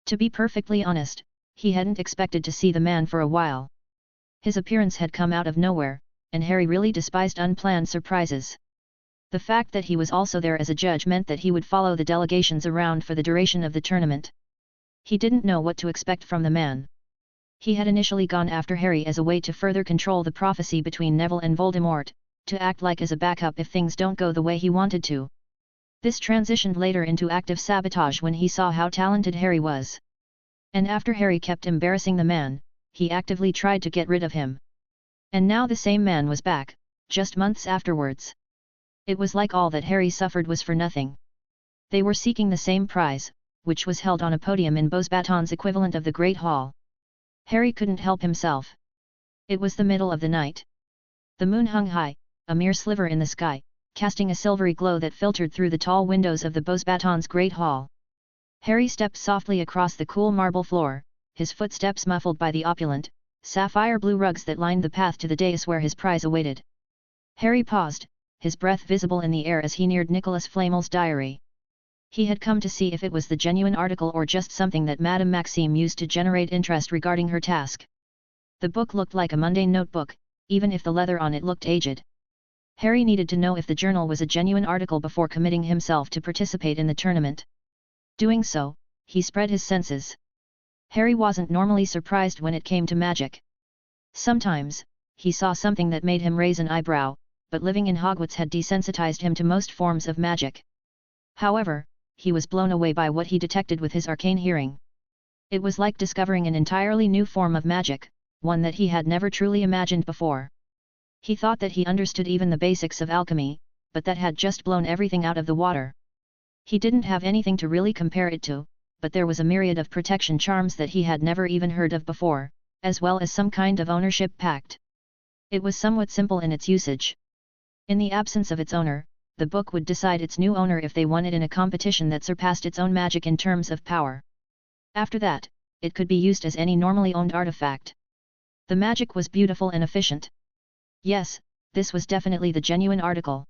To be perfectly honest, he hadn't expected to see the man for a while. His appearance had come out of nowhere, and Harry really despised unplanned surprises. The fact that he was also there as a judge meant that he would follow the delegations around for the duration of the tournament. He didn't know what to expect from the man. He had initially gone after Harry as a way to further control the prophecy between Neville and Voldemort, to act like as a backup if things don't go the way he wanted to. This transitioned later into active sabotage when he saw how talented Harry was. And after Harry kept embarrassing the man, he actively tried to get rid of him. And now the same man was back, just months afterwards. It was like all that Harry suffered was for nothing. They were seeking the same prize, which was held on a podium in Beauxbatons' equivalent of the Great Hall. Harry couldn't help himself. It was the middle of the night. The moon hung high, a mere sliver in the sky, casting a silvery glow that filtered through the tall windows of the Beauxbatons' Great Hall. Harry stepped softly across the cool marble floor, his footsteps muffled by the opulent, sapphire-blue rugs that lined the path to the dais where his prize awaited. Harry paused, his breath visible in the air as he neared Nicholas Flamel's diary. He had come to see if it was the genuine article or just something that Madame Maxime used to generate interest regarding her task. The book looked like a mundane notebook, even if the leather on it looked aged. Harry needed to know if the journal was a genuine article before committing himself to participate in the tournament. Doing so, he spread his senses. Harry wasn't normally surprised when it came to magic. Sometimes, he saw something that made him raise an eyebrow, but living in Hogwarts had desensitized him to most forms of magic. However, he was blown away by what he detected with his arcane hearing. It was like discovering an entirely new form of magic, one that he had never truly imagined before. He thought that he understood even the basics of alchemy, but that had just blown everything out of the water. He didn't have anything to really compare it to, but there was a myriad of protection charms that he had never even heard of before, as well as some kind of ownership pact. It was somewhat simple in its usage. In the absence of its owner, the book would decide its new owner if they won it in a competition that surpassed its own magic in terms of power. After that, it could be used as any normally owned artifact. The magic was beautiful and efficient. Yes, this was definitely the genuine article.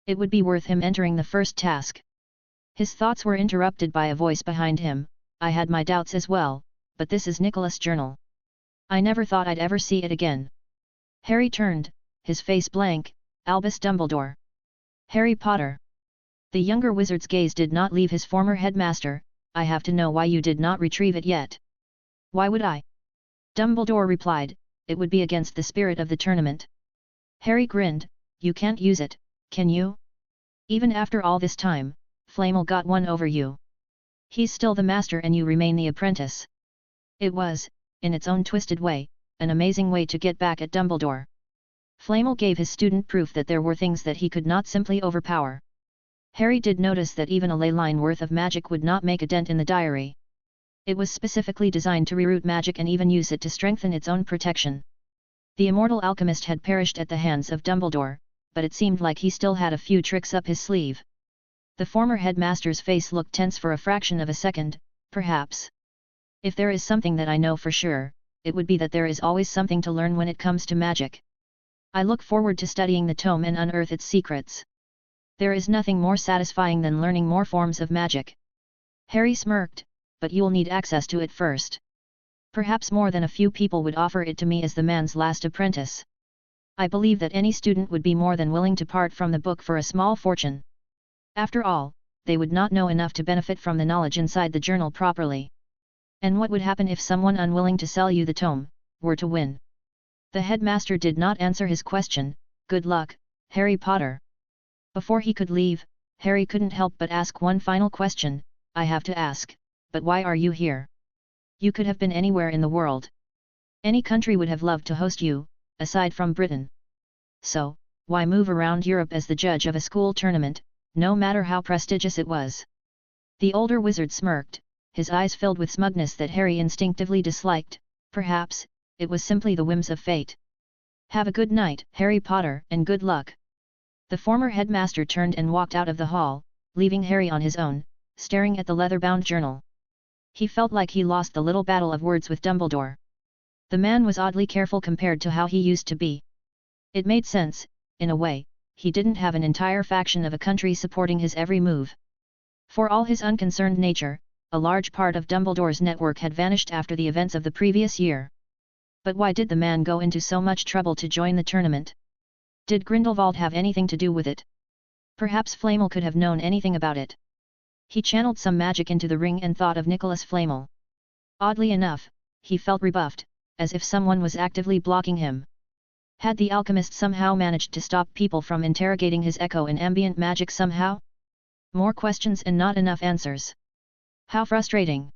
It would be worth him entering the first task. His thoughts were interrupted by a voice behind him. I had my doubts as well, but this is Nicholas' journal. I never thought I'd ever see it again. Harry turned, his face blank. Albus Dumbledore. Harry Potter. The younger wizard's gaze did not leave his former headmaster. I have to know why you did not retrieve it yet. Why would I? Dumbledore replied, it would be against the spirit of the tournament. Harry grinned, you can't use it, can you? Even after all this time, Flamel got one over you. He's still the master and you remain the apprentice. It was, in its own twisted way, an amazing way to get back at Dumbledore. Flamel gave his student proof that there were things that he could not simply overpower. Harry did notice that even a ley line worth of magic would not make a dent in the diary. It was specifically designed to reroute magic and even use it to strengthen its own protection. The immortal alchemist had perished at the hands of Dumbledore, but it seemed like he still had a few tricks up his sleeve. The former headmaster's face looked tense for a fraction of a second. Perhaps. If there is something that I know for sure, it would be that there is always something to learn when it comes to magic. I look forward to studying the tome and unearth its secrets. There is nothing more satisfying than learning more forms of magic. Harry smirked, but you'll need access to it first. Perhaps more than a few people would offer it to me as the man's last apprentice. I believe that any student would be more than willing to part from the book for a small fortune. After all, they would not know enough to benefit from the knowledge inside the journal properly. And what would happen if someone unwilling to sell you the tome were to win? The headmaster did not answer his question. Good luck, Harry Potter. Before he could leave, Harry couldn't help but ask one final question. I have to ask, but why are you here? You could have been anywhere in the world. Any country would have loved to host you, aside from Britain. So, why move around Europe as the judge of a school tournament, no matter how prestigious it was? The older wizard smirked, his eyes filled with smugness that Harry instinctively disliked. Perhaps, it was simply the whims of fate. Have a good night, Harry Potter, and good luck. The former headmaster turned and walked out of the hall, leaving Harry on his own, staring at the leather-bound journal. He felt like he lost the little battle of words with Dumbledore. The man was oddly careful compared to how he used to be. It made sense, in a way. He didn't have an entire faction of a country supporting his every move. For all his unconcerned nature, a large part of Dumbledore's network had vanished after the events of the previous year. But why did the man go into so much trouble to join the tournament? Did Grindelwald have anything to do with it? Perhaps Flamel could have known anything about it. He channeled some magic into the ring and thought of Nicholas Flamel. Oddly enough, he felt rebuffed, as if someone was actively blocking him. Had the alchemist somehow managed to stop people from interrogating his echo in ambient magic somehow? More questions and not enough answers. How frustrating.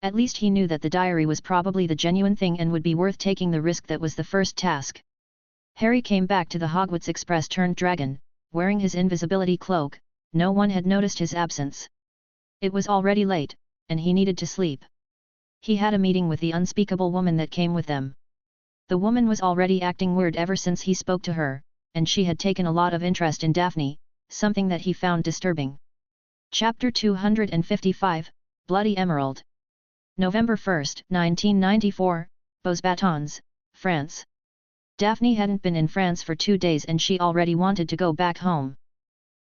At least he knew that the diary was probably the genuine thing and would be worth taking the risk. That was the first task. Harry came back to the Hogwarts Express turned dragon, wearing his invisibility cloak. No one had noticed his absence. It was already late, and he needed to sleep. He had a meeting with the unspeakable woman that came with them. The woman was already acting weird ever since he spoke to her, and she had taken a lot of interest in Daphne, something that he found disturbing. Chapter 255, Bloody Emerald. November 1, 1994, Beauxbatons, France. Daphne hadn't been in France for 2 days and she already wanted to go back home.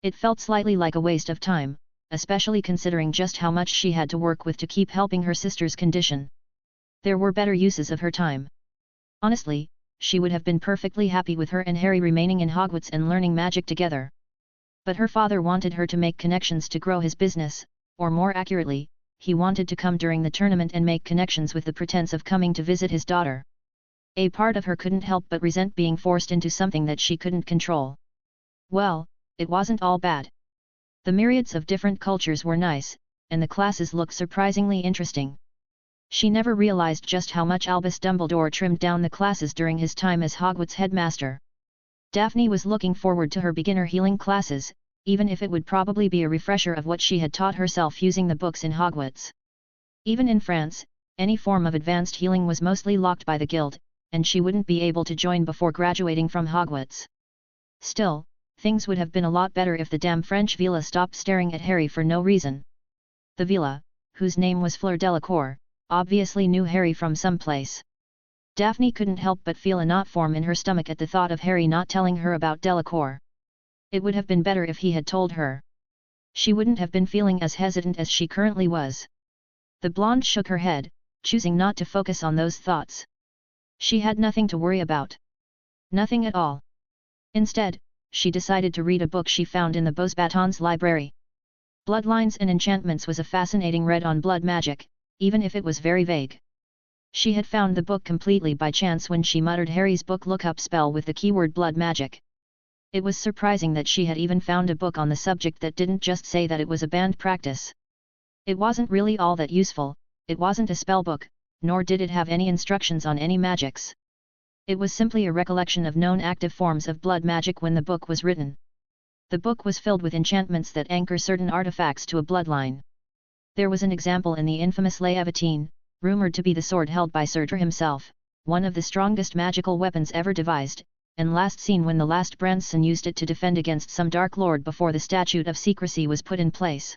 It felt slightly like a waste of time, especially considering just how much she had to work with to keep helping her sister's condition. There were better uses of her time. Honestly, she would have been perfectly happy with her and Harry remaining in Hogwarts and learning magic together. But her father wanted her to make connections to grow his business, or more accurately, he wanted to come during the tournament and make connections with the pretense of coming to visit his daughter. A part of her couldn't help but resent being forced into something that she couldn't control. Well, it wasn't all bad. The myriads of different cultures were nice, and the classes looked surprisingly interesting. She never realized just how much Albus Dumbledore trimmed down the classes during his time as Hogwarts headmaster. Daphne was looking forward to her beginner healing classes, even if it would probably be a refresher of what she had taught herself using the books in Hogwarts. Even in France, any form of advanced healing was mostly locked by the guild, and she wouldn't be able to join before graduating from Hogwarts. Still, things would have been a lot better if the damn French Vila stopped staring at Harry for no reason. The Vila, whose name was Fleur Delacour, obviously knew Harry from someplace. Daphne couldn't help but feel a knot form in her stomach at the thought of Harry not telling her about Delacour. It would have been better if he had told her. She wouldn't have been feeling as hesitant as she currently was. The blonde shook her head, choosing not to focus on those thoughts. She had nothing to worry about. Nothing at all. Instead, she decided to read a book she found in the Beauxbatons library. Bloodlines and Enchantments was a fascinating read on blood magic, even if it was very vague. She had found the book completely by chance when she muttered Harry's book lookup spell with the keyword blood magic. It was surprising that she had even found a book on the subject that didn't just say that it was a banned practice. It wasn't really all that useful, it wasn't a spell book, nor did it have any instructions on any magics. It was simply a recollection of known active forms of blood magic when the book was written. The book was filled with enchantments that anchor certain artifacts to a bloodline. There was an example in the infamous Leavatine, rumoured to be the sword held by Surtur himself, one of the strongest magical weapons ever devised, and last seen when the last Branson used it to defend against some Dark Lord before the Statute of Secrecy was put in place.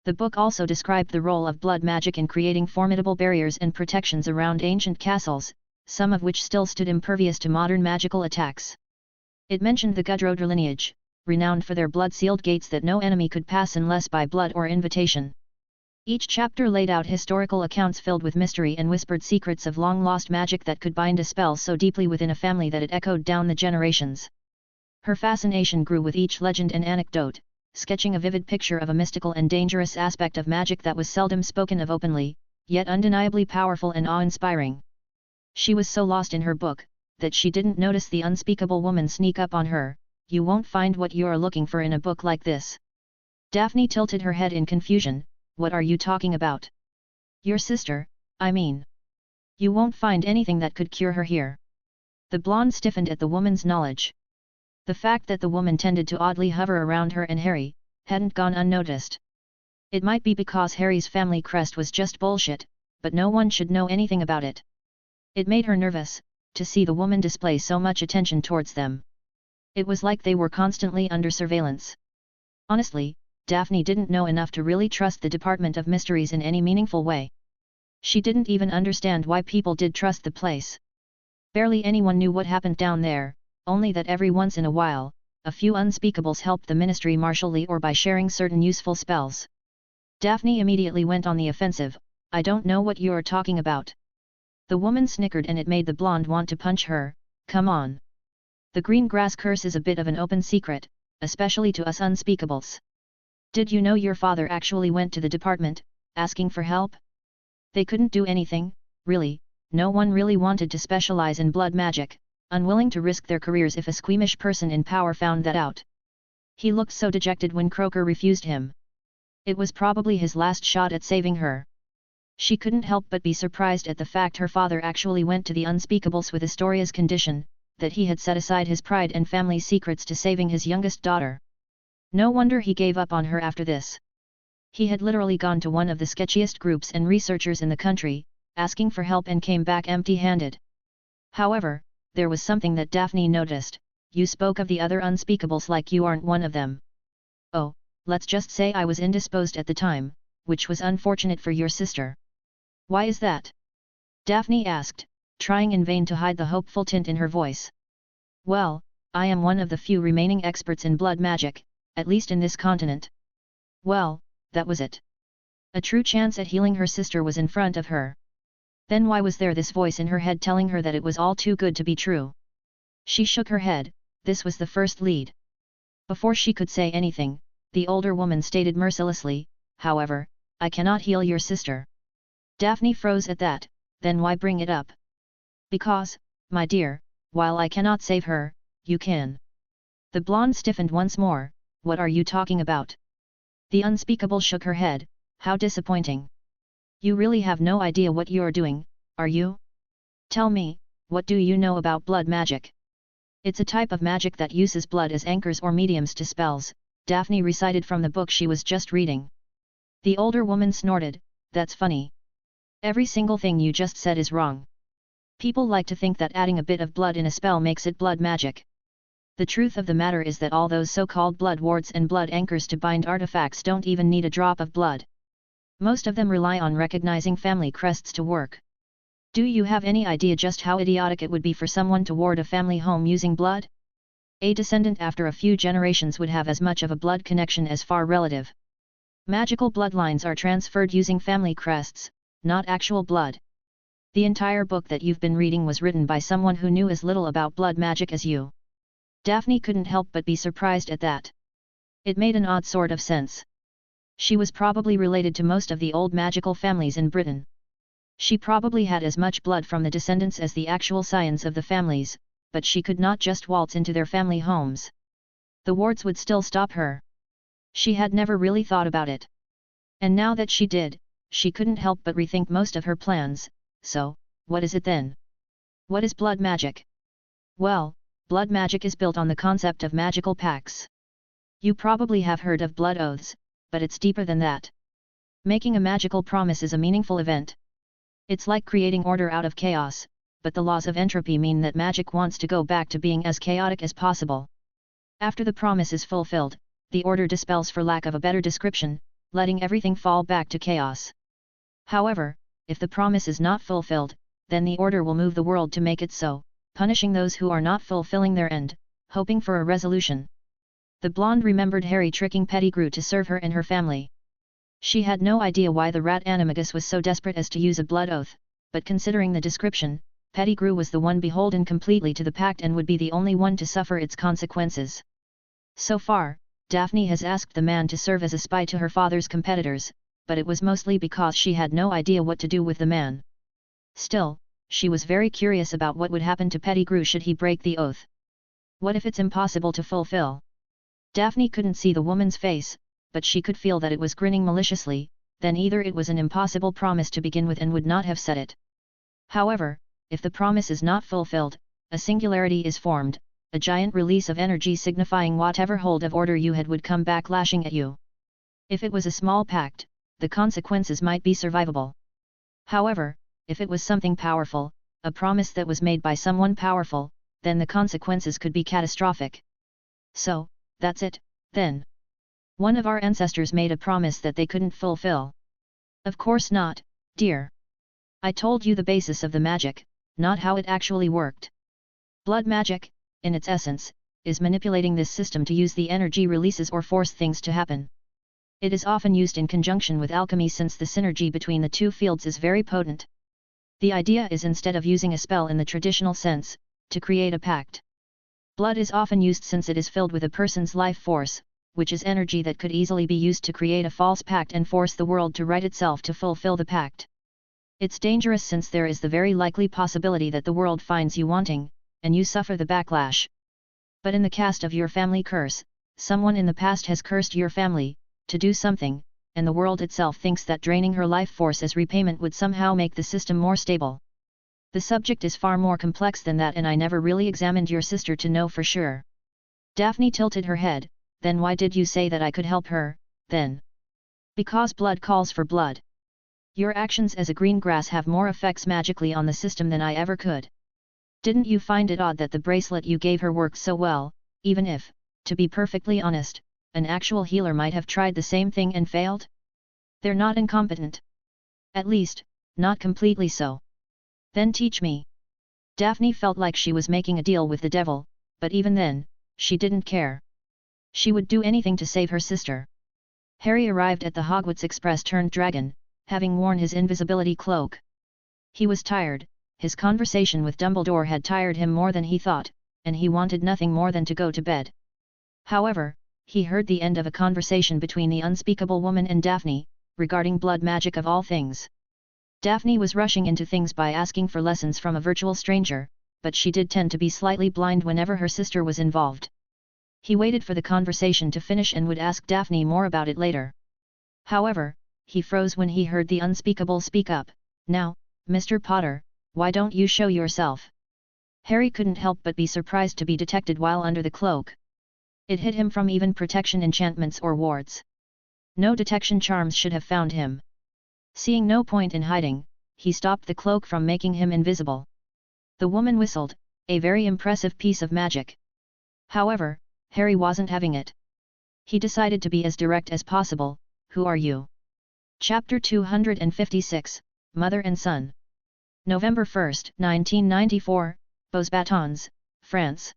The book also described the role of blood magic in creating formidable barriers and protections around ancient castles, some of which still stood impervious to modern magical attacks. It mentioned the Gudrodr lineage, renowned for their blood-sealed gates that no enemy could pass unless by blood or invitation. Each chapter laid out historical accounts filled with mystery and whispered secrets of long-lost magic that could bind a spell so deeply within a family that it echoed down the generations. Her fascination grew with each legend and anecdote, sketching a vivid picture of a mystical and dangerous aspect of magic that was seldom spoken of openly, yet undeniably powerful and awe-inspiring. She was so lost in her book, that she didn't notice the unspeakable woman sneak up on her. "You won't find what you're looking for in a book like this." Daphne tilted her head in confusion. "What are you talking about?" "Your sister, I mean. You won't find anything that could cure her here." The blonde stiffened at the woman's knowledge. The fact that the woman tended to oddly hover around her and Harry, hadn't gone unnoticed. It might be because Harry's family crest was just bullshit, but no one should know anything about it. It made her nervous, to see the woman display so much attention towards them. It was like they were constantly under surveillance. Honestly, Daphne didn't know enough to really trust the Department of Mysteries in any meaningful way. She didn't even understand why people did trust the place. Barely anyone knew what happened down there, only that every once in a while, a few unspeakables helped the ministry martially or by sharing certain useful spells. Daphne immediately went on the offensive. "I don't know what you're talking about." The woman snickered and it made the blonde want to punch her. "Come on. The green grass curse is a bit of an open secret, especially to us unspeakables. Did you know your father actually went to the department, asking for help? They couldn't do anything, really. No one really wanted to specialize in blood magic, unwilling to risk their careers if a squeamish person in power found that out." He looked so dejected when Croaker refused him. It was probably his last shot at saving her. She couldn't help but be surprised at the fact her father actually went to the unspeakables with Astoria's condition, that he had set aside his pride and family secrets to saving his youngest daughter. No wonder he gave up on her after this. He had literally gone to one of the sketchiest groups and researchers in the country, asking for help and came back empty-handed. However, there was something that Daphne noticed. "You spoke of the other unspeakables like you aren't one of them." "Oh, let's just say I was indisposed at the time, which was unfortunate for your sister." "Why is that?" Daphne asked, trying in vain to hide the hopeful tint in her voice. "Well, I am one of the few remaining experts in blood magic, at least in this continent." Well, that was it. A true chance at healing her sister was in front of her. Then why was there this voice in her head telling her that it was all too good to be true? She shook her head. This was the first lead. Before she could say anything, the older woman stated mercilessly, "However, I cannot heal your sister." Daphne froze at that. "Then why bring it up?" "Because, my dear, while I cannot save her, you can." The blonde stiffened once more. "What are you talking about?" The unspeakable shook her head. "How disappointing. You really have no idea what you're doing, are you? Tell me, what do you know about blood magic?" It's a type of magic that uses blood as anchors or mediums to spells, Daphne recited from the book she was just reading. The older woman snorted, that's funny. Every single thing you just said is wrong. People like to think that adding a bit of blood in a spell makes it blood magic. The truth of the matter is that all those so-called blood wards and blood anchors to bind artifacts don't even need a drop of blood. Most of them rely on recognizing family crests to work. Do you have any idea just how idiotic it would be for someone to ward a family home using blood? A descendant after a few generations would have as much of a blood connection as far relative. Magical bloodlines are transferred using family crests, not actual blood. The entire book that you've been reading was written by someone who knew as little about blood magic as you. Daphne couldn't help but be surprised at that. It made an odd sort of sense. She was probably related to most of the old magical families in Britain. She probably had as much blood from the descendants as the actual scions of the families, but she could not just waltz into their family homes. The wards would still stop her. She had never really thought about it. And now that she did, she couldn't help but rethink most of her plans. So, what is it then? What is blood magic? Well, blood magic is built on the concept of magical pacts. You probably have heard of blood oaths, but it's deeper than that. Making a magical promise is a meaningful event. It's like creating order out of chaos, but the laws of entropy mean that magic wants to go back to being as chaotic as possible. After the promise is fulfilled, the order dispels, for lack of a better description, letting everything fall back to chaos. However, if the promise is not fulfilled, then the order will move the world to make it so, punishing those who are not fulfilling their end, hoping for a resolution. The blonde remembered Harry tricking Pettigrew to serve her and her family. She had no idea why the rat animagus was so desperate as to use a blood oath, but considering the description, Pettigrew was the one beholden completely to the pact and would be the only one to suffer its consequences. So far, Daphne has asked the man to serve as a spy to her father's competitors, but it was mostly because she had no idea what to do with the man. Still, she was very curious about what would happen to Pettigrew should he break the oath. What if it's impossible to fulfill? Daphne couldn't see the woman's face, but she could feel that it was grinning maliciously, then either it was an impossible promise to begin with and would not have said it. However, if the promise is not fulfilled, a singularity is formed, a giant release of energy signifying whatever hold of order you had would come back lashing at you. If it was a small pact, the consequences might be survivable. However, if it was something powerful, a promise that was made by someone powerful, then the consequences could be catastrophic. So, that's it, then. One of our ancestors made a promise that they couldn't fulfill. Of course not, dear. I told you the basis of the magic, not how it actually worked. Blood magic, in its essence, is manipulating this system to use the energy releases or force things to happen. It is often used in conjunction with alchemy since the synergy between the two fields is very potent. The idea is, instead of using a spell in the traditional sense, to create a pact. Blood is often used since it is filled with a person's life force, which is energy that could easily be used to create a false pact and force the world to right itself to fulfill the pact. It's dangerous since there is the very likely possibility that the world finds you wanting, and you suffer the backlash. But in the cast of your family curse, someone in the past has cursed your family, to do something, and the world itself thinks that draining her life force as repayment would somehow make the system more stable. The subject is far more complex than that, and I never really examined your sister to know for sure. Daphne tilted her head. Then why did you say that I could help her, then? Because blood calls for blood. Your actions as a green grass have more effects magically on the system than I ever could. Didn't you find it odd that the bracelet you gave her worked so well, even if, to be perfectly honest, an actual healer might have tried the same thing and failed? They're not incompetent. At least, not completely so. Then teach me. Daphne felt like she was making a deal with the devil, but even then, she didn't care. She would do anything to save her sister. Harry arrived at the Hogwarts Express-turned-dragon, having worn his invisibility cloak. He was tired, his conversation with Dumbledore had tired him more than he thought, and he wanted nothing more than to go to bed. However, he heard the end of a conversation between the unspeakable woman and Daphne, regarding blood magic of all things. Daphne was rushing into things by asking for lessons from a virtual stranger, but she did tend to be slightly blind whenever her sister was involved. He waited for the conversation to finish and would ask Daphne more about it later. However, he froze when he heard the unspeakable speak up. Now, Mr. Potter, why don't you show yourself? Harry couldn't help but be surprised to be detected while under the cloak. It hid him from even protection enchantments or wards. No detection charms should have found him. Seeing no point in hiding, he stopped the cloak from making him invisible. The woman whistled, a very impressive piece of magic. However, Harry wasn't having it. He decided to be as direct as possible. Who are you? Chapter 256, Mother and Son. November 1, 1994, Beauxbatons, France.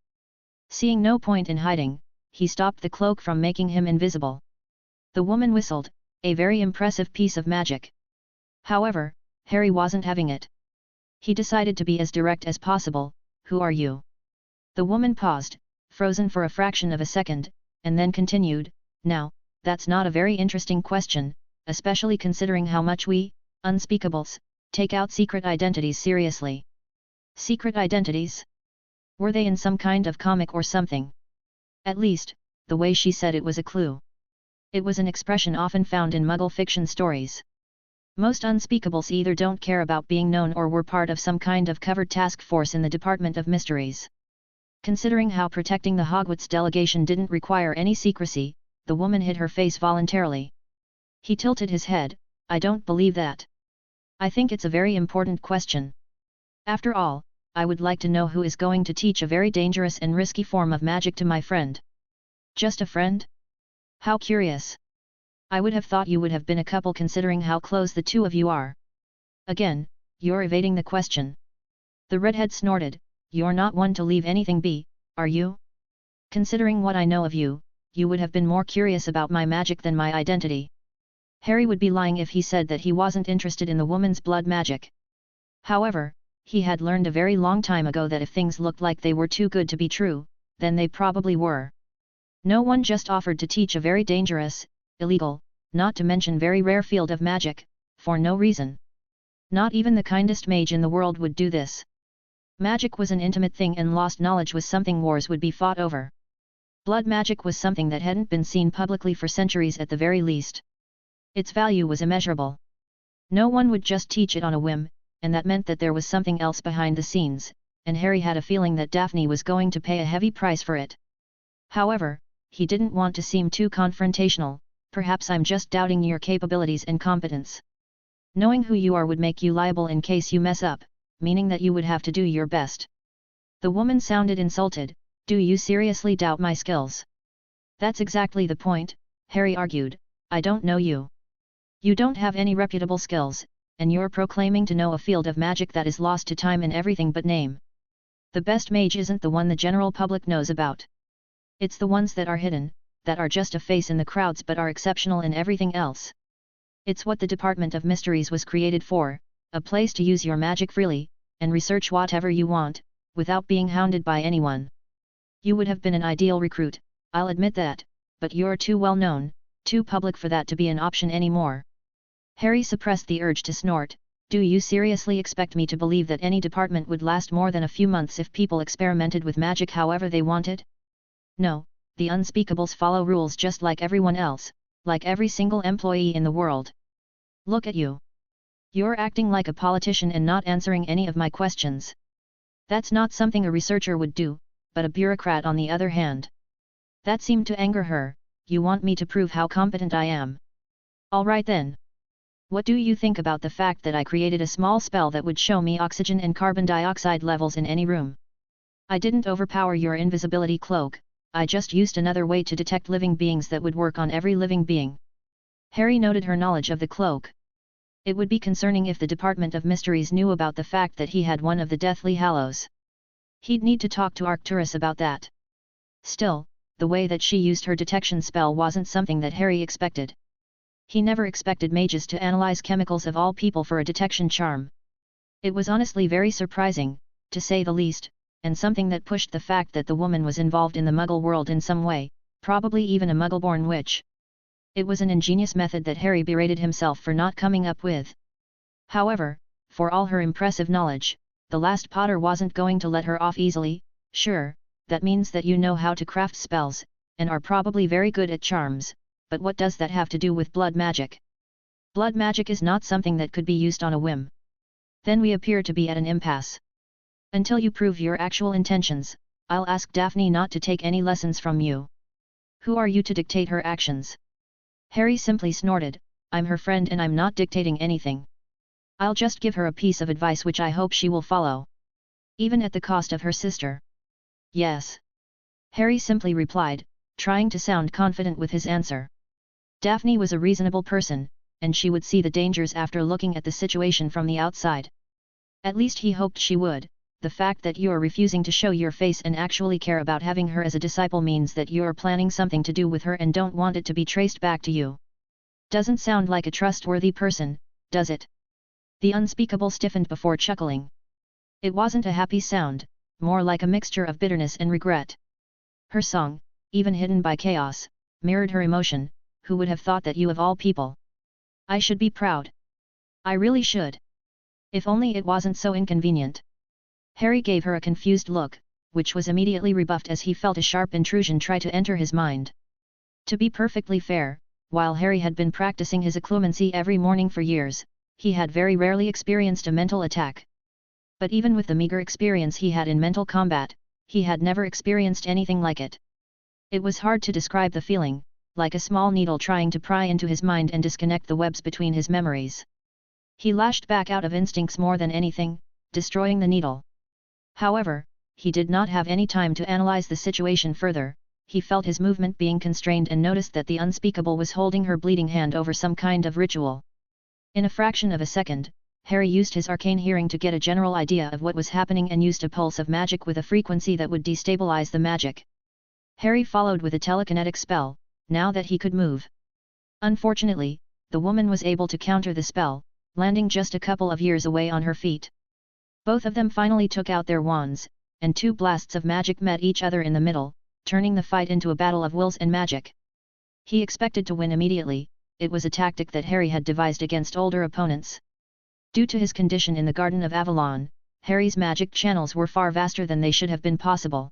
Seeing no point in hiding, he stopped the cloak from making him invisible. The woman whistled, a very impressive piece of magic. However, Harry wasn't having it. He decided to be as direct as possible. Who are you? The woman paused, frozen for a fraction of a second, and then continued, now, that's not a very interesting question, especially considering how much we, unspeakables, take out secret identities seriously. Secret identities? Were they in some kind of comic or something? At least, the way she said it was a clue. It was an expression often found in Muggle fiction stories. Most unspeakables either don't care about being known or were part of some kind of covered task force in the Department of Mysteries. Considering how protecting the Hogwarts delegation didn't require any secrecy, the woman hid her face voluntarily. He tilted his head. I don't believe that. I think it's a very important question. After all, I would like to know who is going to teach a very dangerous and risky form of magic to my friend. Just a friend? How curious. I would have thought you would have been a couple considering how close the two of you are. Again, you're evading the question. The redhead snorted, you're not one to leave anything be, are you? Considering what I know of you, you would have been more curious about my magic than my identity. Harry would be lying if he said that he wasn't interested in the woman's blood magic. However, he had learned a very long time ago that if things looked like they were too good to be true, then they probably were. No one just offered to teach a very dangerous, illegal, not to mention very rare field of magic, for no reason. Not even the kindest mage in the world would do this. Magic was an intimate thing and lost knowledge was something wars would be fought over. Blood magic was something that hadn't been seen publicly for centuries at the very least. Its value was immeasurable. No one would just teach it on a whim, and that meant that there was something else behind the scenes, and Harry had a feeling that Daphne was going to pay a heavy price for it. However, he didn't want to seem too confrontational. Perhaps I'm just doubting your capabilities and competence. Knowing who you are would make you liable in case you mess up, meaning that you would have to do your best. The woman sounded insulted. Do you seriously doubt my skills? That's exactly the point, Harry argued. I don't know you. You don't have any reputable skills, and you're proclaiming to know a field of magic that is lost to time in everything but name. The best mage isn't the one the general public knows about. It's the ones that are hidden, that are just a face in the crowds but are exceptional in everything else. It's what the Department of Mysteries was created for, a place to use your magic freely, and research whatever you want, without being hounded by anyone. You would have been an ideal recruit, I'll admit that, but you're too well known, too public for that to be an option anymore. Harry suppressed the urge to snort. Do you seriously expect me to believe that any department would last more than a few months if people experimented with magic however they wanted? No, the unspeakables follow rules just like everyone else, like every single employee in the world. Look at you. You're acting like a politician and not answering any of my questions. That's not something a researcher would do, but a bureaucrat on the other hand. That seemed to anger her. You want me to prove how competent I am? All right then. What do you think about the fact that I created a small spell that would show me oxygen and carbon dioxide levels in any room? I didn't overpower your invisibility cloak, I just used another way to detect living beings that would work on every living being. Harry noted her knowledge of the cloak. It would be concerning if the Department of Mysteries knew about the fact that he had one of the Deathly Hallows. He'd need to talk to Arcturus about that. Still, the way that she used her detection spell wasn't something that Harry expected. He never expected mages to analyze chemicals of all people for a detection charm. It was honestly very surprising, to say the least, and something that pushed the fact that the woman was involved in the Muggle world in some way, probably even a Muggle-born witch. It was an ingenious method that Harry berated himself for not coming up with. However, for all her impressive knowledge, the last Potter wasn't going to let her off easily. Sure, that means that you know how to craft spells, and are probably very good at charms, but what does that have to do with blood magic? Blood magic is not something that could be used on a whim. Then we appear to be at an impasse. Until you prove your actual intentions, I'll ask Daphne not to take any lessons from you. Who are you to dictate her actions? Harry simply snorted, I'm her friend and I'm not dictating anything. I'll just give her a piece of advice which I hope she will follow. Even at the cost of her sister. Yes. Harry simply replied, trying to sound confident with his answer. Daphne was a reasonable person, and she would see the dangers after looking at the situation from the outside. At least he hoped she would. The fact that you are refusing to show your face and actually care about having her as a disciple means that you are planning something to do with her and don't want it to be traced back to you. Doesn't sound like a trustworthy person, does it? The unspeakable stiffened before chuckling. It wasn't a happy sound, more like a mixture of bitterness and regret. Her song, even hidden by chaos, mirrored her emotion. Who would have thought that you of all people? I should be proud. I really should. If only it wasn't so inconvenient. Harry gave her a confused look, which was immediately rebuffed as he felt a sharp intrusion try to enter his mind. To be perfectly fair, while Harry had been practicing his occlumency every morning for years, he had very rarely experienced a mental attack. But even with the meager experience he had in mental combat, he had never experienced anything like it. It was hard to describe the feeling, like a small needle trying to pry into his mind and disconnect the webs between his memories. He lashed back out of instincts more than anything, destroying the needle. However, he did not have any time to analyze the situation further. He felt his movement being constrained and noticed that the unspeakable was holding her bleeding hand over some kind of ritual. In a fraction of a second, Harry used his arcane hearing to get a general idea of what was happening and used a pulse of magic with a frequency that would destabilize the magic. Harry followed with a telekinetic spell, now that he could move. Unfortunately, the woman was able to counter the spell, landing just a couple of years away on her feet. Both of them finally took out their wands, and two blasts of magic met each other in the middle, turning the fight into a battle of wills and magic. He expected to win immediately. It was a tactic that Harry had devised against older opponents. Due to his condition in the Garden of Avalon, Harry's magic channels were far vaster than they should have been possible.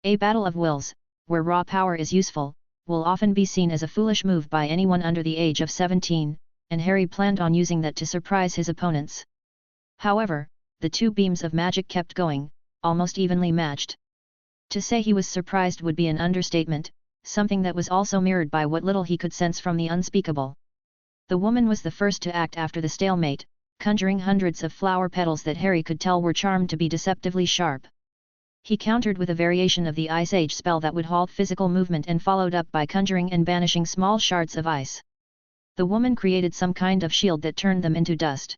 A battle of wills, where raw power is useful, will often be seen as a foolish move by anyone under the age of 17, and Harry planned on using that to surprise his opponents. However, the two beams of magic kept going, almost evenly matched. To say he was surprised would be an understatement, something that was also mirrored by what little he could sense from the unspeakable. The woman was the first to act after the stalemate, conjuring hundreds of flower petals that Harry could tell were charmed to be deceptively sharp. He countered with a variation of the Ice Age spell that would halt physical movement and followed up by conjuring and banishing small shards of ice. The woman created some kind of shield that turned them into dust.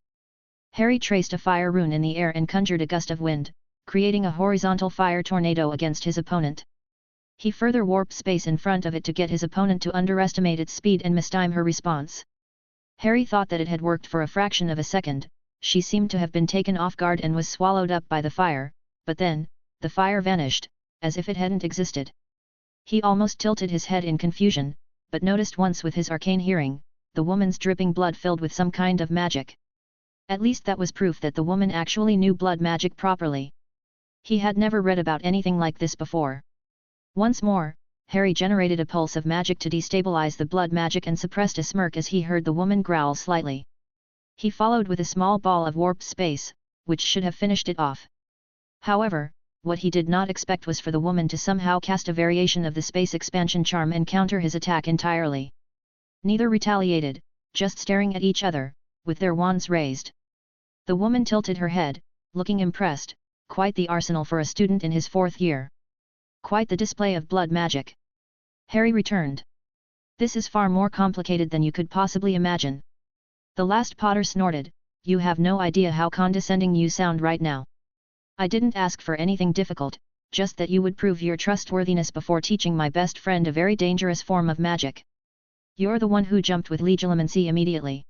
Harry traced a fire rune in the air and conjured a gust of wind, creating a horizontal fire tornado against his opponent. He further warped space in front of it to get his opponent to underestimate its speed and mistime her response. Harry thought that it had worked for a fraction of a second. She seemed to have been taken off guard and was swallowed up by the fire, but then, the fire vanished, as if it hadn't existed. He almost tilted his head in confusion, but noticed once with his arcane hearing, the woman's dripping blood filled with some kind of magic. At least that was proof that the woman actually knew blood magic properly. He had never read about anything like this before. Once more, Harry generated a pulse of magic to destabilize the blood magic and suppressed a smirk as he heard the woman growl slightly. He followed with a small ball of warped space, which should have finished it off. However, what he did not expect was for the woman to somehow cast a variation of the space expansion charm and counter his attack entirely. Neither retaliated, just staring at each other, with their wands raised. The woman tilted her head, looking impressed. Quite the arsenal for a student in his 4th year. Quite the display of blood magic. Harry returned. This is far more complicated than you could possibly imagine. The last Potter snorted, you have no idea how condescending you sound right now. I didn't ask for anything difficult, just that you would prove your trustworthiness before teaching my best friend a very dangerous form of magic. You're the one who jumped with legilimency immediately.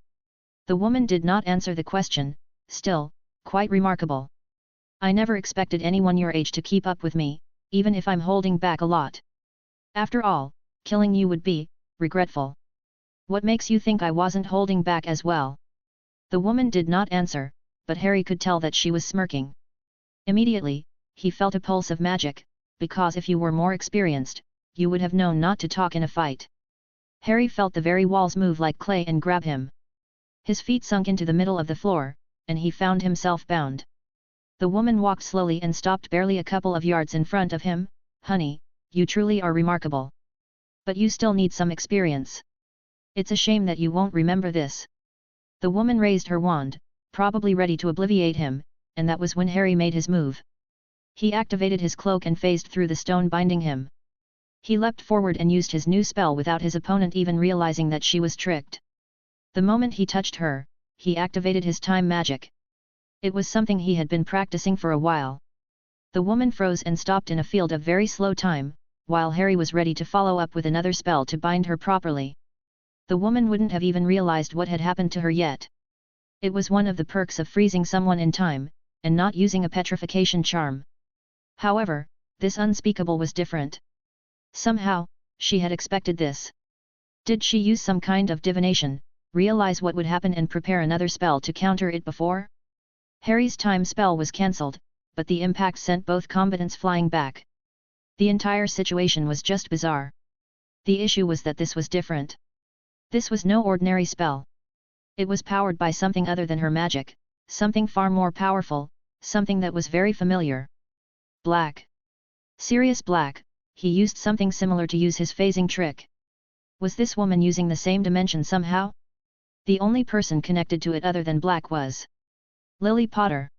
The woman did not answer the question, still, quite remarkable. I never expected anyone your age to keep up with me, even if I'm holding back a lot. After all, killing you would be regretful. What makes you think I wasn't holding back as well? The woman did not answer, but Harry could tell that she was smirking. Immediately, he felt a pulse of magic, because if you were more experienced, you would have known not to talk in a fight. Harry felt the very walls move like clay and grab him. His feet sunk into the middle of the floor, and he found himself bound. The woman walked slowly and stopped barely a couple of yards in front of him. Honey, you truly are remarkable. But you still need some experience. It's a shame that you won't remember this. The woman raised her wand, probably ready to obliviate him, and that was when Harry made his move. He activated his cloak and phased through the stone binding him. He leapt forward and used his new spell without his opponent even realizing that she was tricked. The moment he touched her, he activated his time magic. It was something he had been practicing for a while. The woman froze and stopped in a field of very slow time, while Harry was ready to follow up with another spell to bind her properly. The woman wouldn't have even realized what had happened to her yet. It was one of the perks of freezing someone in time, and not using a petrification charm. However, this unspeakable was different. Somehow, she had expected this. Did she use some kind of divination, realize what would happen and prepare another spell to counter it before? Harry's time spell was cancelled, but the impact sent both combatants flying back. The entire situation was just bizarre. The issue was that this was different. This was no ordinary spell. It was powered by something other than her magic, something far more powerful, something that was very familiar. Black. Sirius Black, he used something similar to use his phasing trick. Was this woman using the same dimension somehow? The only person connected to it other than Black was Lily Potter.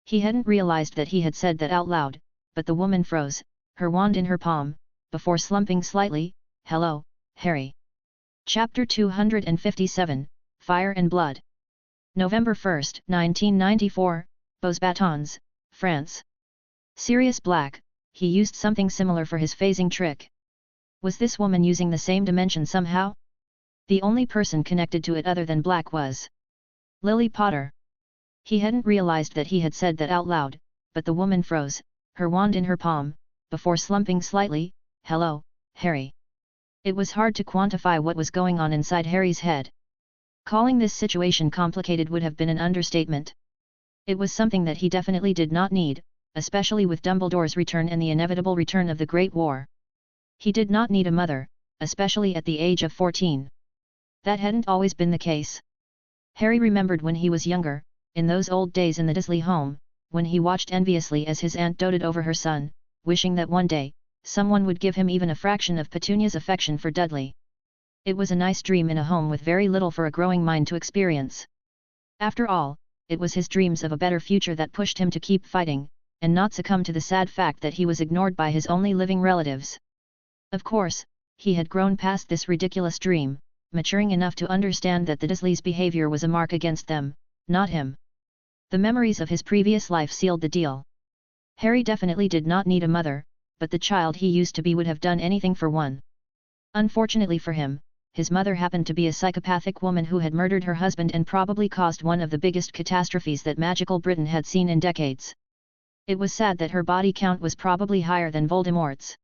He hadn't realized that he had said that out loud, but the woman froze, her wand in her palm, before slumping slightly. Hello, Harry. Chapter 257, Fire and Blood. November 1, 1994, Beaux-Batons, France. Sirius Black, he used something similar for his phasing trick. Was this woman using the same dimension somehow? The only person connected to it other than Black was Lily Potter. He hadn't realized that he had said that out loud, but the woman froze, her wand in her palm, before slumping slightly. Hello, Harry. It was hard to quantify what was going on inside Harry's head. Calling this situation complicated would have been an understatement. It was something that he definitely did not need, especially with Dumbledore's return and the inevitable return of the Great War. He did not need a mother, especially at the age of 14. That hadn't always been the case. Harry remembered when he was younger, in those old days in the Dursley home, when he watched enviously as his aunt doted over her son, wishing that one day, someone would give him even a fraction of Petunia's affection for Dudley. It was a nice dream in a home with very little for a growing mind to experience. After all, it was his dreams of a better future that pushed him to keep fighting, and not succumb to the sad fact that he was ignored by his only living relatives. Of course, he had grown past this ridiculous dream, maturing enough to understand that the Dursleys' behavior was a mark against them, not him. The memories of his previous life sealed the deal. Harry definitely did not need a mother, but the child he used to be would have done anything for one. Unfortunately for him, his mother happened to be a psychopathic woman who had murdered her husband and probably caused one of the biggest catastrophes that magical Britain had seen in decades. It was sad that her body count was probably higher than Voldemort's.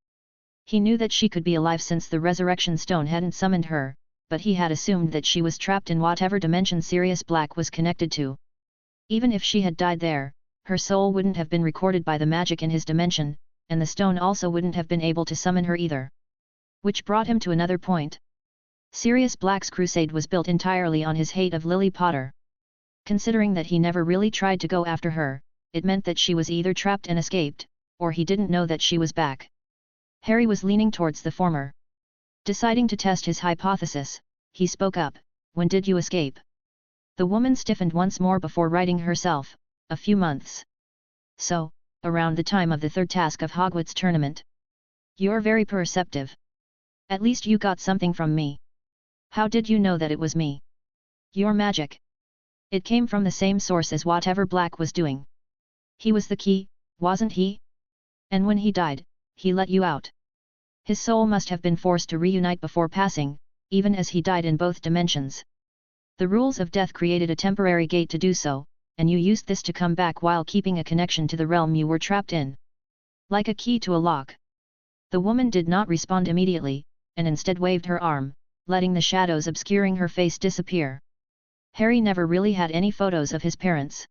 He knew that she could be alive since the Resurrection Stone hadn't summoned her, but he had assumed that she was trapped in whatever dimension Sirius Black was connected to. Even if she had died there, her soul wouldn't have been recorded by the magic in his dimension, and the stone also wouldn't have been able to summon her either. Which brought him to another point. Sirius Black's crusade was built entirely on his hate of Lily Potter. Considering that he never really tried to go after her, it meant that she was either trapped and escaped, or he didn't know that she was back. Harry was leaning towards the former. Deciding to test his hypothesis, he spoke up, "When did you escape?" The woman stiffened once more before righting herself, "A few months. So, around the time of the third task of Hogwarts tournament. You're very perceptive. At least you got something from me. How did you know that it was me?" "Your magic. It came from the same source as whatever Black was doing. He was the key, wasn't he? And when he died, he let you out. His soul must have been forced to reunite before passing, even as he died in both dimensions. The rules of death created a temporary gate to do so, and you used this to come back while keeping a connection to the realm you were trapped in. Like a key to a lock." The woman did not respond immediately, and instead waved her arm, letting the shadows obscuring her face disappear. Harry never really had any photos of his parents.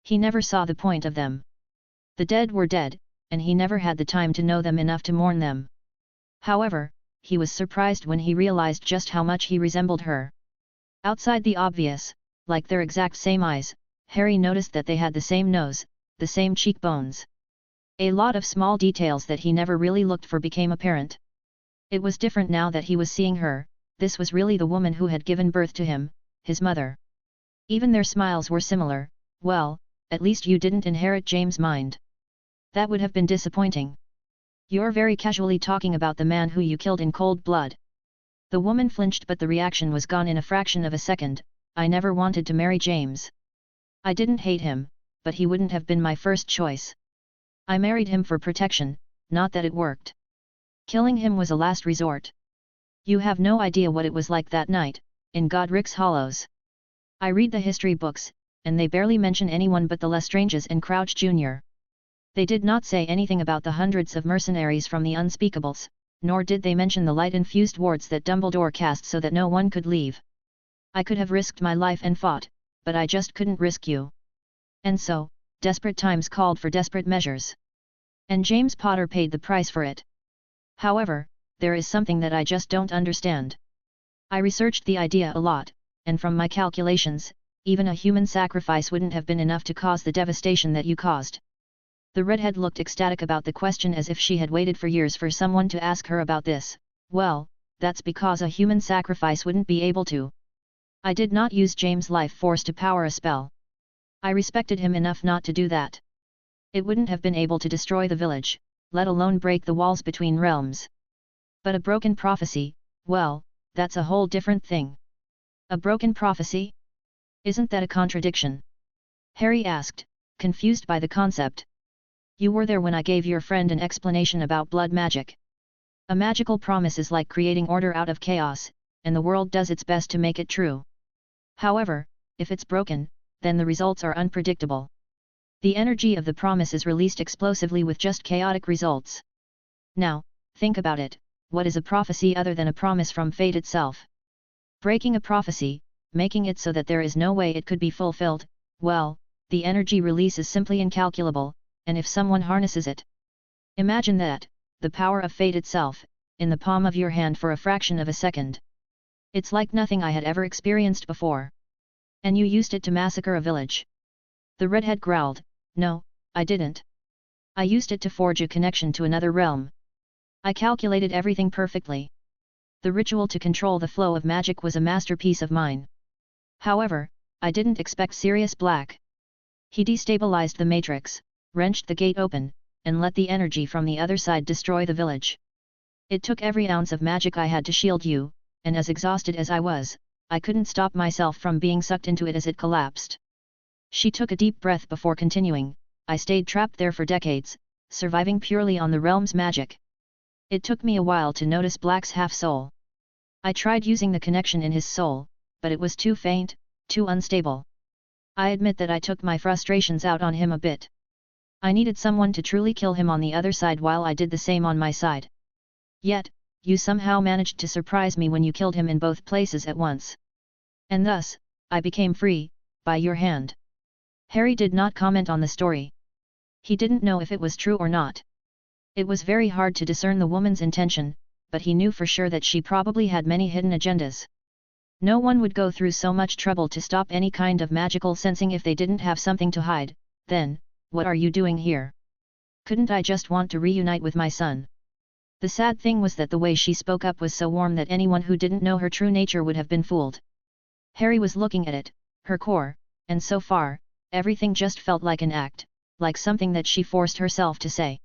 He never saw the point of them. The dead were dead, and he never had the time to know them enough to mourn them. However, he was surprised when he realized just how much he resembled her. Outside the obvious, like their exact same eyes, Harry noticed that they had the same nose, the same cheekbones. A lot of small details that he never really looked for became apparent. It was different now that he was seeing her. This was really the woman who had given birth to him, his mother. Even their smiles were similar. Well, at least you didn't inherit James' mind. That would have been disappointing. You're very casually talking about the man who you killed in cold blood. The woman flinched, but the reaction was gone in a fraction of a second. I never wanted to marry James. I didn't hate him, but he wouldn't have been my first choice. I married him for protection, not that it worked. Killing him was a last resort. You have no idea what it was like that night, in Godric's Hollows. I read the history books, and they barely mention anyone but the Lestranges and Crouch Jr. They did not say anything about the hundreds of mercenaries from the Unspeakables, nor did they mention the light-infused wards that Dumbledore cast so that no one could leave. I could have risked my life and fought, but I just couldn't risk you. And so, desperate times called for desperate measures. And James Potter paid the price for it. However, there is something that I just don't understand. I researched the idea a lot, and from my calculations, even a human sacrifice wouldn't have been enough to cause the devastation that you caused. The redhead looked ecstatic about the question as if she had waited for years for someone to ask her about this. Well, that's because a human sacrifice wouldn't be able to. I did not use James' life force to power a spell. I respected him enough not to do that. It wouldn't have been able to destroy the village, let alone break the walls between realms. But a broken prophecy, well, that's a whole different thing. A broken prophecy? Isn't that a contradiction? Harry asked, confused by the concept. You were there when I gave your friend an explanation about blood magic. A magical promise is like creating order out of chaos, and the world does its best to make it true. However, if it's broken, then the results are unpredictable. The energy of the promise is released explosively with just chaotic results. Now, think about it, what is a prophecy other than a promise from fate itself? Breaking a prophecy, making it so that there is no way it could be fulfilled, well, the energy release is simply incalculable, and if someone harnesses it. Imagine that, the power of fate itself, in the palm of your hand for a fraction of a second. It's like nothing I had ever experienced before. And you used it to massacre a village. The redhead growled, no, I didn't. I used it to forge a connection to another realm. I calculated everything perfectly. The ritual to control the flow of magic was a masterpiece of mine. However, I didn't expect Sirius Black. He destabilized the matrix, wrenched the gate open, and let the energy from the other side destroy the village. It took every ounce of magic I had to shield you, and as exhausted as I was, I couldn't stop myself from being sucked into it as it collapsed. She took a deep breath before continuing, I stayed trapped there for decades, surviving purely on the realm's magic. It took me a while to notice Black's half-soul. I tried using the connection in his soul, but it was too faint, too unstable. I admit that I took my frustrations out on him a bit. I needed someone to truly kill him on the other side while I did the same on my side. Yet, you somehow managed to surprise me when you killed him in both places at once. And thus, I became free, by your hand. Harry did not comment on the story. He didn't know if it was true or not. It was very hard to discern the woman's intention, but he knew for sure that she probably had many hidden agendas. No one would go through so much trouble to stop any kind of magical sensing if they didn't have something to hide. Then, what are you doing here? Couldn't I just want to reunite with my son? The sad thing was that the way she spoke up was so warm that anyone who didn't know her true nature would have been fooled. Harry was looking at it, her core, and so far, everything just felt like an act, like something that she forced herself to say.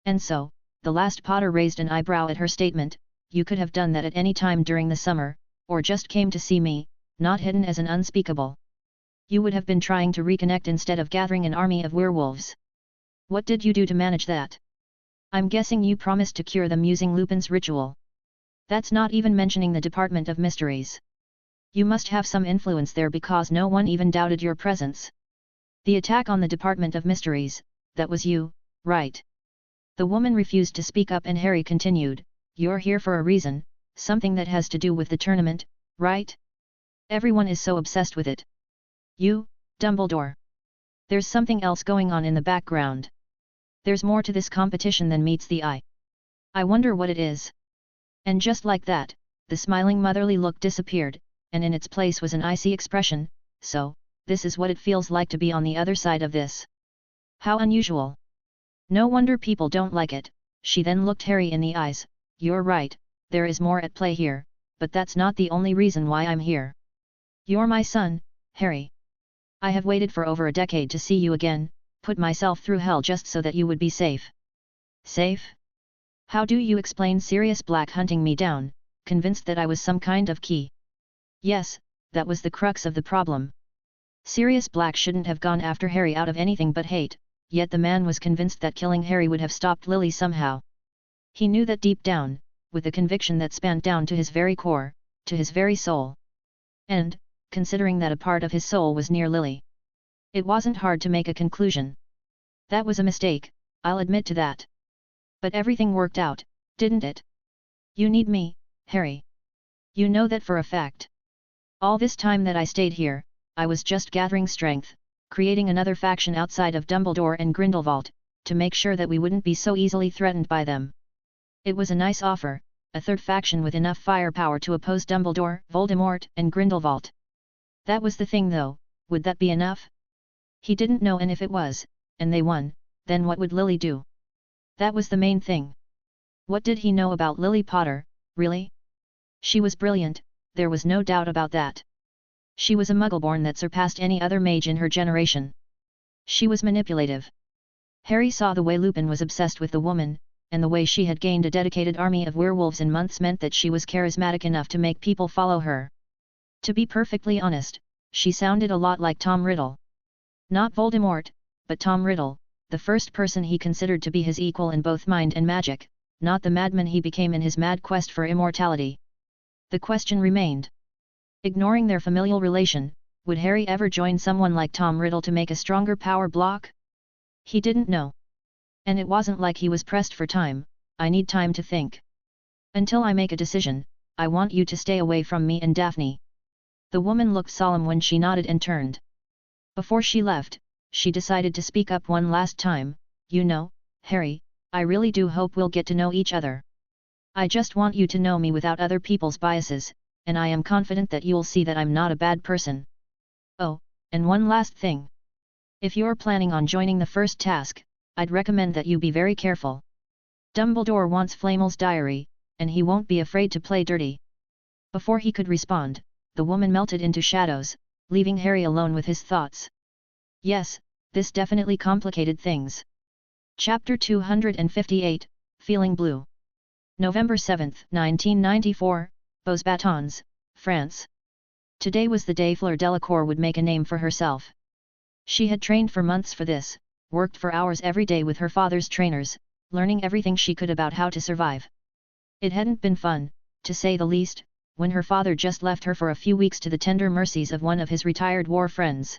And so, the last Potter raised an eyebrow at her statement, you could have done that at any time during the summer, or just came to see me, not hidden as an unspeakable. You would have been trying to reconnect instead of gathering an army of werewolves. What did you do to manage that? I'm guessing you promised to cure them using Lupin's ritual. That's not even mentioning the Department of Mysteries. You must have some influence there because no one even doubted your presence. The attack on the Department of Mysteries, that was you, right? The woman refused to speak up and Harry continued, you're here for a reason, something that has to do with the tournament, right? Everyone is so obsessed with it. You, Dumbledore. There's something else going on in the background. There's more to this competition than meets the eye. I wonder what it is. And just like that, the smiling motherly look disappeared, and in its place was an icy expression, so, this is what it feels like to be on the other side of this. How unusual. No wonder people don't like it. She then looked Harry in the eyes. You're right, there is more at play here, but that's not the only reason why I'm here. You're my son, Harry. I have waited for over a decade to see you again, put myself through hell just so that you would be safe. Safe? How do you explain Sirius Black hunting me down, convinced that I was some kind of key? Yes, that was the crux of the problem. Sirius Black shouldn't have gone after Harry out of anything but hate, yet the man was convinced that killing Harry would have stopped Lily somehow. He knew that deep down, with a conviction that spanned down to his very core, to his very soul. And, considering that a part of his soul was near Lily, it wasn't hard to make a conclusion. That was a mistake, I'll admit to that. But everything worked out, didn't it? You need me, Harry. You know that for a fact. All this time that I stayed here, I was just gathering strength, creating another faction outside of Dumbledore and Grindelwald, to make sure that we wouldn't be so easily threatened by them. It was a nice offer, a third faction with enough firepower to oppose Dumbledore, Voldemort, and Grindelwald. That was the thing though, would that be enough? He didn't know, and if it was, and they won, then what would Lily do? That was the main thing. What did he know about Lily Potter, really? She was brilliant, there was no doubt about that. She was a Muggleborn that surpassed any other mage in her generation. She was manipulative. Harry saw the way Lupin was obsessed with the woman, and the way she had gained a dedicated army of werewolves in months meant that she was charismatic enough to make people follow her. To be perfectly honest, she sounded a lot like Tom Riddle. Not Voldemort, but Tom Riddle, the first person he considered to be his equal in both mind and magic, not the madman he became in his mad quest for immortality. The question remained. Ignoring their familial relation, would Harry ever join someone like Tom Riddle to make a stronger power block? He didn't know. And it wasn't like he was pressed for time. I need time to think. Until I make a decision, I want you to stay away from me and Daphne. The woman looked solemn when she nodded and turned. Before she left, she decided to speak up one last time. You know, Harry, I really do hope we'll get to know each other. I just want you to know me without other people's biases, and I am confident that you'll see that I'm not a bad person. Oh, and one last thing. If you're planning on joining the first task, I'd recommend that you be very careful. Dumbledore wants Flamel's diary, and he won't be afraid to play dirty. Before he could respond, the woman melted into shadows, leaving Harry alone with his thoughts. Yes, this definitely complicated things. Chapter 258, Feeling Blue. November 7, 1994, Beauxbatons, France. Today was the day Fleur Delacour would make a name for herself. She had trained for months for this, worked for hours every day with her father's trainers, learning everything she could about how to survive. It hadn't been fun, to say the least, when her father just left her for a few weeks to the tender mercies of one of his retired war friends.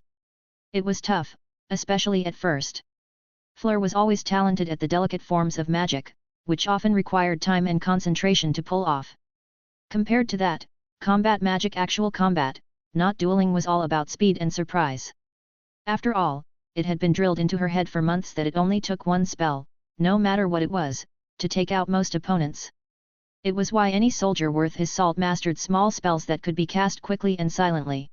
It was tough, especially at first. Fleur was always talented at the delicate forms of magic, which often required time and concentration to pull off. Compared to that, combat magic, actual combat, not dueling, was all about speed and surprise. After all, it had been drilled into her head for months that it only took one spell, no matter what it was, to take out most opponents. It was why any soldier worth his salt mastered small spells that could be cast quickly and silently.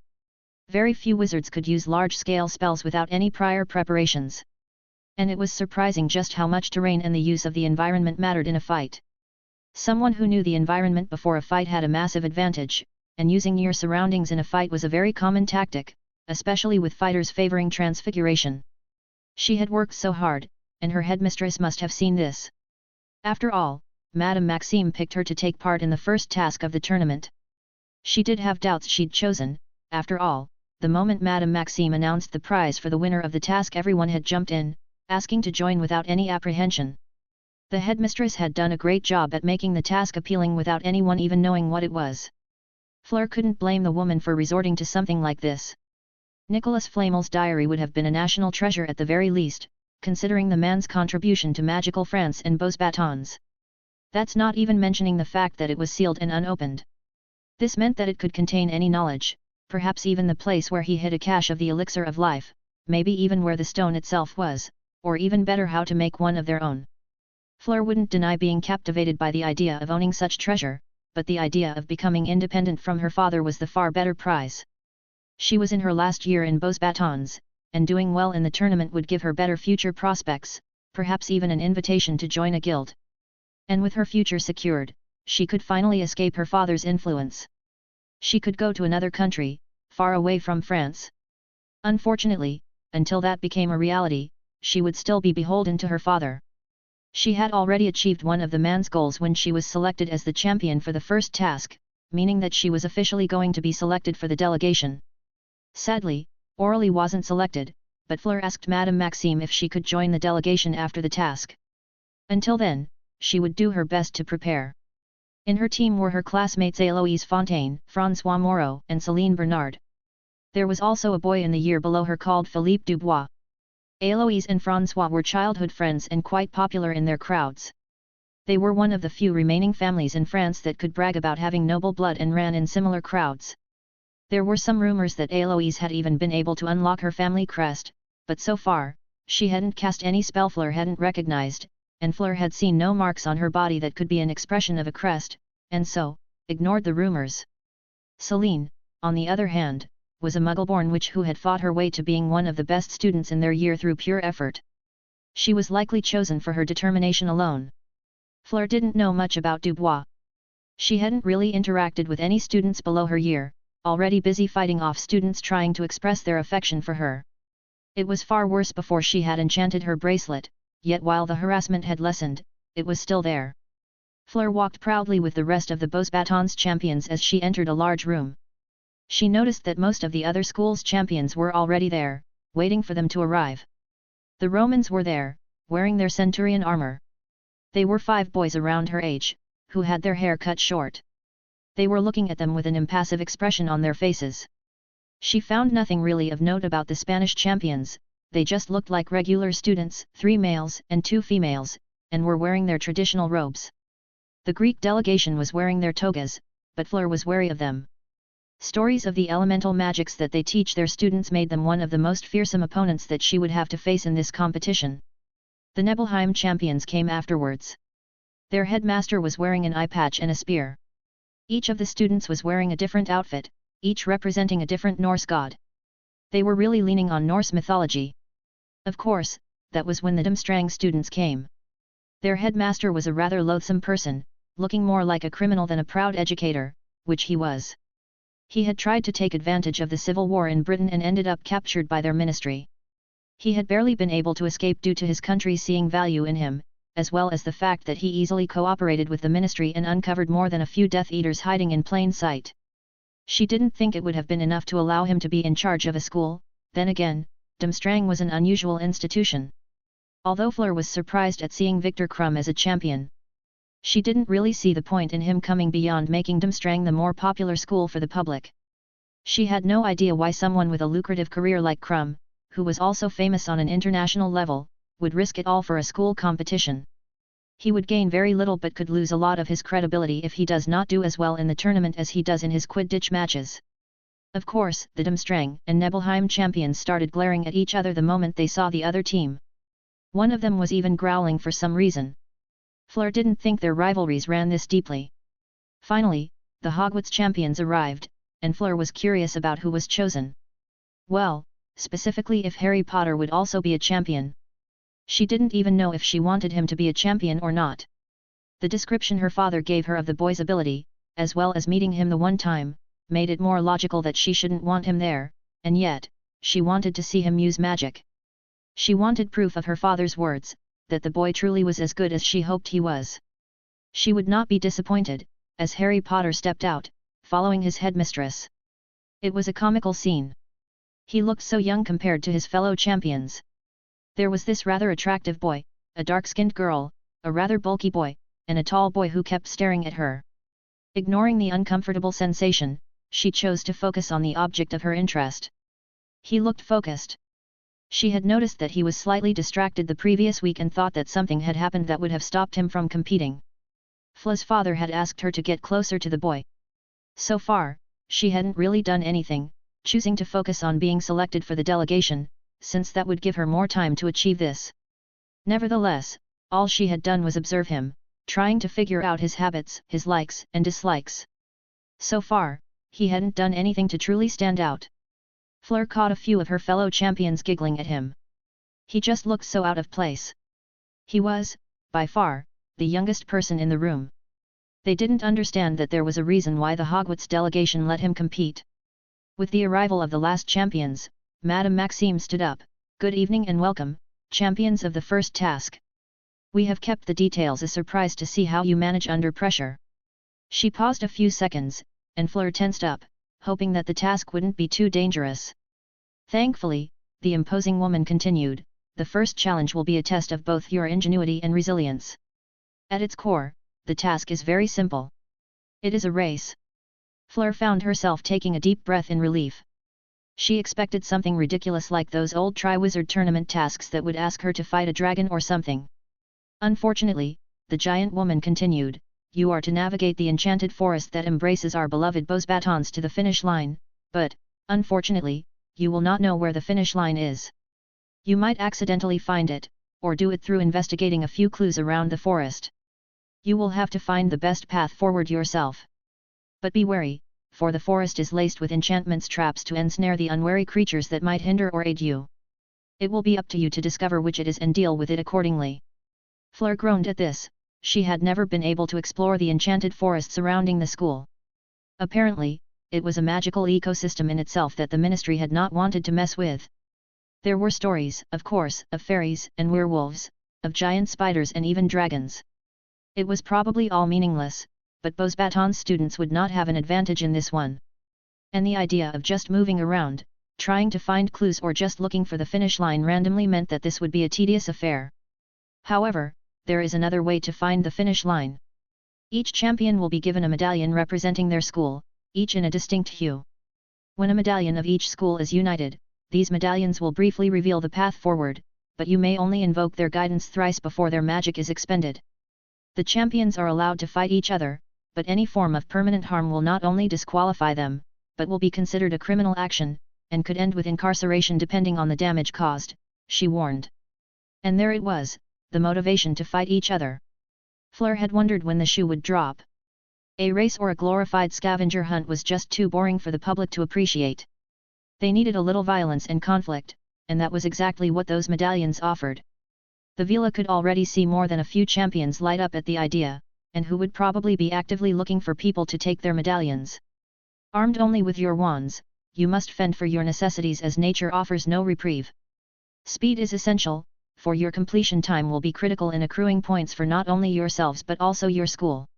Very few wizards could use large-scale spells without any prior preparations. And it was surprising just how much terrain and the use of the environment mattered in a fight. Someone who knew the environment before a fight had a massive advantage, and using your surroundings in a fight was a very common tactic, especially with fighters favoring transfiguration. She had worked so hard, and her headmistress must have seen this. After all, Madame Maxime picked her to take part in the first task of the tournament. She did have doubts she'd chosen. After all, the moment Madame Maxime announced the prize for the winner of the task, everyone had jumped in, asking to join without any apprehension. The headmistress had done a great job at making the task appealing without anyone even knowing what it was. Fleur couldn't blame the woman for resorting to something like this. Nicholas Flamel's diary would have been a national treasure at the very least, considering the man's contribution to magical France and Beauxbatons. That's not even mentioning the fact that it was sealed and unopened. This meant that it could contain any knowledge, perhaps even the place where he hid a cache of the elixir of life, maybe even where the stone itself was, or even better, how to make one of their own. Fleur wouldn't deny being captivated by the idea of owning such treasure, but the idea of becoming independent from her father was the far better prize. She was in her last year in Beauxbatons, and doing well in the tournament would give her better future prospects, perhaps even an invitation to join a guild. And with her future secured, she could finally escape her father's influence. She could go to another country, far away from France. Unfortunately, until that became a reality, she would still be beholden to her father. She had already achieved one of the man's goals when she was selected as the champion for the first task, meaning that she was officially going to be selected for the delegation. Sadly, Aurélie wasn't selected, but Fleur asked Madame Maxime if she could join the delegation after the task. Until then, she would do her best to prepare. In her team were her classmates Héloïse Fontaine, François Moreau, and Céline Bernard. There was also a boy in the year below her called Philippe Dubois. Héloïse and François were childhood friends and quite popular in their crowds. They were one of the few remaining families in France that could brag about having noble blood and ran in similar crowds. There were some rumors that Héloïse had even been able to unlock her family crest, but so far, she hadn't cast any spell Fleur hadn't recognized, and Fleur had seen no marks on her body that could be an expression of a crest, and so, ignored the rumors. Céline, on the other hand, was a Muggle-born witch who had fought her way to being one of the best students in their year through pure effort. She was likely chosen for her determination alone. Fleur didn't know much about Dubois. She hadn't really interacted with any students below her year, already busy fighting off students trying to express their affection for her. It was far worse before she had enchanted her bracelet, yet while the harassment had lessened, it was still there. Fleur walked proudly with the rest of the Beaux Batons champions as she entered a large room. She noticed that most of the other school's champions were already there, waiting for them to arrive. The Romans were there, wearing their centurion armor. They were 5 boys around her age, who had their hair cut short. They were looking at them with an impassive expression on their faces. She found nothing really of note about the Spanish champions, they just looked like regular students, 3 males and 2 females, and were wearing their traditional robes. The Greek delegation was wearing their togas, but Fleur was wary of them. Stories of the elemental magics that they teach their students made them one of the most fearsome opponents that she would have to face in this competition. The Nibelheim champions came afterwards. Their headmaster was wearing an eye patch and a spear. Each of the students was wearing a different outfit, each representing a different Norse god. They were really leaning on Norse mythology. Of course, that was when the Dumstrang students came. Their headmaster was a rather loathsome person, looking more like a criminal than a proud educator, which he was. He had tried to take advantage of the civil war in Britain and ended up captured by their ministry. He had barely been able to escape due to his country seeing value in him, as well as the fact that he easily cooperated with the ministry and uncovered more than a few Death Eaters hiding in plain sight. She didn't think it would have been enough to allow him to be in charge of a school, then again, Dumstrang was an unusual institution. Although Fleur was surprised at seeing Victor Krum as a champion, she didn't really see the point in him coming beyond making Dumstrang the more popular school for the public. She had no idea why someone with a lucrative career like Krum, who was also famous on an international level, would risk it all for a school competition. He would gain very little but could lose a lot of his credibility if he does not do as well in the tournament as he does in his Quidditch matches. Of course, the Dumstrang and Nibelheim champions started glaring at each other the moment they saw the other team. One of them was even growling for some reason. Fleur didn't think their rivalries ran this deeply. Finally, the Hogwarts champions arrived, and Fleur was curious about who was chosen. Well, specifically if Harry Potter would also be a champion. She didn't even know if she wanted him to be a champion or not. The description her father gave her of the boy's ability, as well as meeting him the one time, made it more logical that she shouldn't want him there, and yet, she wanted to see him use magic. She wanted proof of her father's words, that the boy truly was as good as she hoped he was. She would not be disappointed, as Harry Potter stepped out, following his headmistress. It was a comical scene. He looked so young compared to his fellow champions. There was this rather attractive boy, a dark-skinned girl, a rather bulky boy, and a tall boy who kept staring at her. Ignoring the uncomfortable sensation, she chose to focus on the object of her interest. He looked focused. She had noticed that he was slightly distracted the previous week and thought that something had happened that would have stopped him from competing. Fla's father had asked her to get closer to the boy. So far, she hadn't really done anything, choosing to focus on being selected for the delegation, since that would give her more time to achieve this. Nevertheless, all she had done was observe him, trying to figure out his habits, his likes and dislikes. So far, he hadn't done anything to truly stand out. Fleur caught a few of her fellow champions giggling at him. He just looked so out of place. He was, by far, the youngest person in the room. They didn't understand that there was a reason why the Hogwarts delegation let him compete. With the arrival of the last champions, Madame Maxime stood up. "Good evening and welcome, champions of the first task. We have kept the details a surprise to see how you manage under pressure." She paused a few seconds, and Fleur tensed up, hoping that the task wouldn't be too dangerous. Thankfully, the imposing woman continued, "The first challenge will be a test of both your ingenuity and resilience. At its core, the task is very simple. It is a race." Fleur found herself taking a deep breath in relief. She expected something ridiculous like those old Triwizard Tournament tasks that would ask her to fight a dragon or something. Unfortunately, the giant woman continued, "You are to navigate the enchanted forest that embraces our beloved Beauxbatons to the finish line, but, unfortunately, you will not know where the finish line is. You might accidentally find it, or do it through investigating a few clues around the forest. You will have to find the best path forward yourself. But be wary, for the forest is laced with enchantments traps to ensnare the unwary creatures that might hinder or aid you. It will be up to you to discover which it is and deal with it accordingly." Fleur groaned at this. She had never been able to explore the enchanted forest surrounding the school. Apparently, it was a magical ecosystem in itself that the Ministry had not wanted to mess with. There were stories, of course, of fairies and werewolves, of giant spiders and even dragons. It was probably all meaningless, but Beauxbatons students would not have an advantage in this one. And the idea of just moving around, trying to find clues or just looking for the finish line randomly meant that this would be a tedious affair. However, there is another way to find the finish line. Each champion will be given a medallion representing their school, each in a distinct hue. When a medallion of each school is united, these medallions will briefly reveal the path forward, but you may only invoke their guidance thrice before their magic is expended. The champions are allowed to fight each other, but any form of permanent harm will not only disqualify them, but will be considered a criminal action, and could end with incarceration depending on the damage caused, she warned. And there it was, the motivation to fight each other. Fleur had wondered when the shoe would drop. A race or a glorified scavenger hunt was just too boring for the public to appreciate. They needed a little violence and conflict, and that was exactly what those medallions offered. The Vila could already see more than a few champions light up at the idea, and who would probably be actively looking for people to take their medallions. Armed only with your wands, you must fend for your necessities as nature offers no reprieve. Speed is essential, for your completion time will be critical in accruing points for not only yourselves but also your school.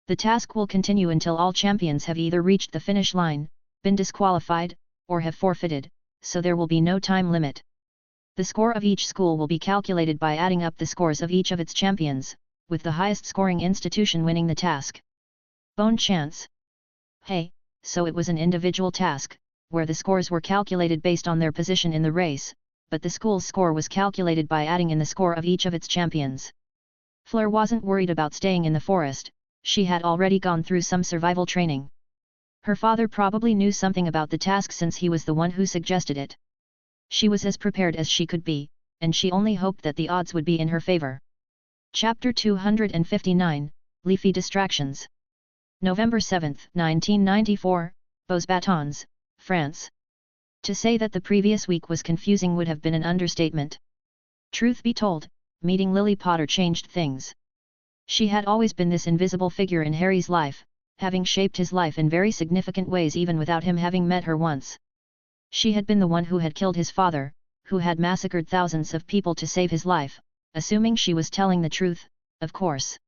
The task will continue until all champions have either reached the finish line, been disqualified, or have forfeited, so there will be no time limit. The score of each school will be calculated by adding up the scores of each of its champions, with the highest scoring institution winning the task. Bone chance. Hey, so it was an individual task, where the scores were calculated based on their position in the race, but the school's score was calculated by adding in the score of each of its champions. Fleur wasn't worried about staying in the forest, she had already gone through some survival training. Her father probably knew something about the task since he was the one who suggested it. She was as prepared as she could be, and she only hoped that the odds would be in her favor. Chapter 259, Leafy Distractions. November 7, 1994, Beauxbatons, France. To say that the previous week was confusing would have been an understatement. Truth be told, meeting Lily Potter changed things. She had always been this invisible figure in Harry's life, having shaped his life in very significant ways even without him having met her once. She had been the one who had killed his father, who had massacred thousands of people to save his life, assuming she was telling the truth, of course.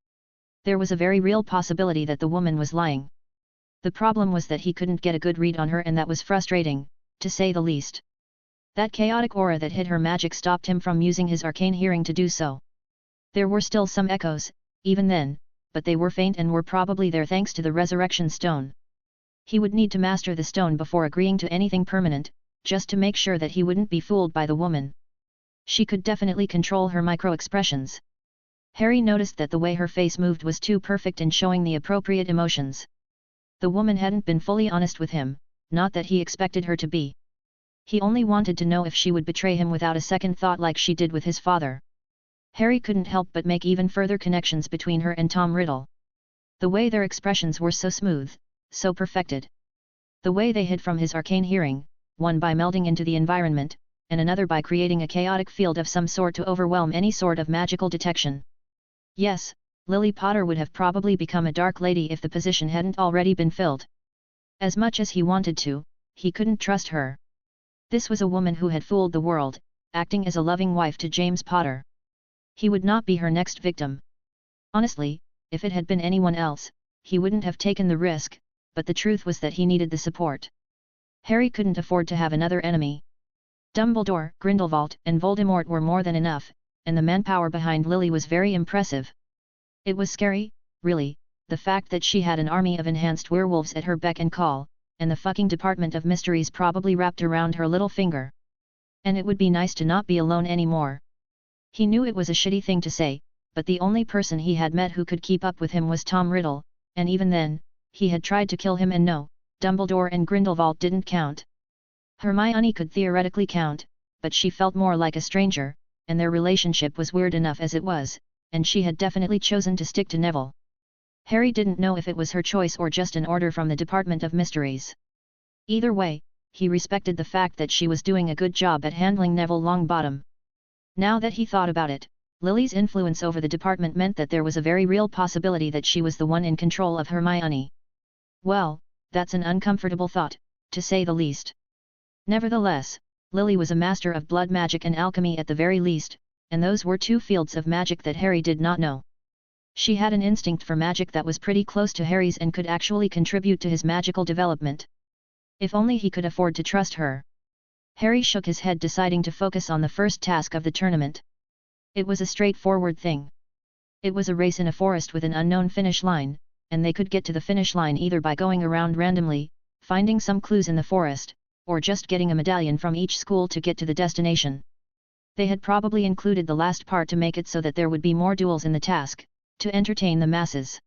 There was a very real possibility that the woman was lying. The problem was that he couldn't get a good read on her, and that was frustrating, to say the least. That chaotic aura that hid her magic stopped him from using his arcane hearing to do so. There were still some echoes, even then, but they were faint and were probably there thanks to the resurrection stone. He would need to master the stone before agreeing to anything permanent, just to make sure that he wouldn't be fooled by the woman. She could definitely control her micro-expressions. Harry noticed that the way her face moved was too perfect in showing the appropriate emotions. The woman hadn't been fully honest with him, not that he expected her to be. He only wanted to know if she would betray him without a second thought like she did with his father. Harry couldn't help but make even further connections between her and Tom Riddle. The way their expressions were so smooth, so perfected. The way they hid from his arcane hearing, one by melding into the environment, and another by creating a chaotic field of some sort to overwhelm any sort of magical detection. Yes, Lily Potter would have probably become a Dark Lady if the position hadn't already been filled. As much as he wanted to, he couldn't trust her. This was a woman who had fooled the world, acting as a loving wife to James Potter. He would not be her next victim. Honestly, if it had been anyone else, he wouldn't have taken the risk, but the truth was that he needed the support. Harry couldn't afford to have another enemy. Dumbledore, Grindelwald, and Voldemort were more than enough, and the manpower behind Lily was very impressive. It was scary, really, the fact that she had an army of enhanced werewolves at her beck and call, and the fucking Department of Mysteries probably wrapped around her little finger. And it would be nice to not be alone anymore. He knew it was a shitty thing to say, but the only person he had met who could keep up with him was Tom Riddle, and even then, he had tried to kill him and no, Dumbledore and Grindelwald didn't count. Hermione could theoretically count, but she felt more like a stranger, and their relationship was weird enough as it was, and she had definitely chosen to stick to Neville. Harry didn't know if it was her choice or just an order from the Department of Mysteries. Either way, he respected the fact that she was doing a good job at handling Neville Longbottom. Now that he thought about it, Lily's influence over the department meant that there was a very real possibility that she was the one in control of Hermione. Well, that's an uncomfortable thought, to say the least. Nevertheless, Lily was a master of blood magic and alchemy at the very least, and those were two fields of magic that Harry did not know. She had an instinct for magic that was pretty close to Harry's and could actually contribute to his magical development. If only he could afford to trust her. Harry shook his head, deciding to focus on the first task of the tournament. It was a straightforward thing. It was a race in a forest with an unknown finish line, and they could get to the finish line either by going around randomly, finding some clues in the forest, or just getting a medallion from each school to get to the destination. They had probably included the last part to make it so that there would be more duels in the task, to entertain the masses.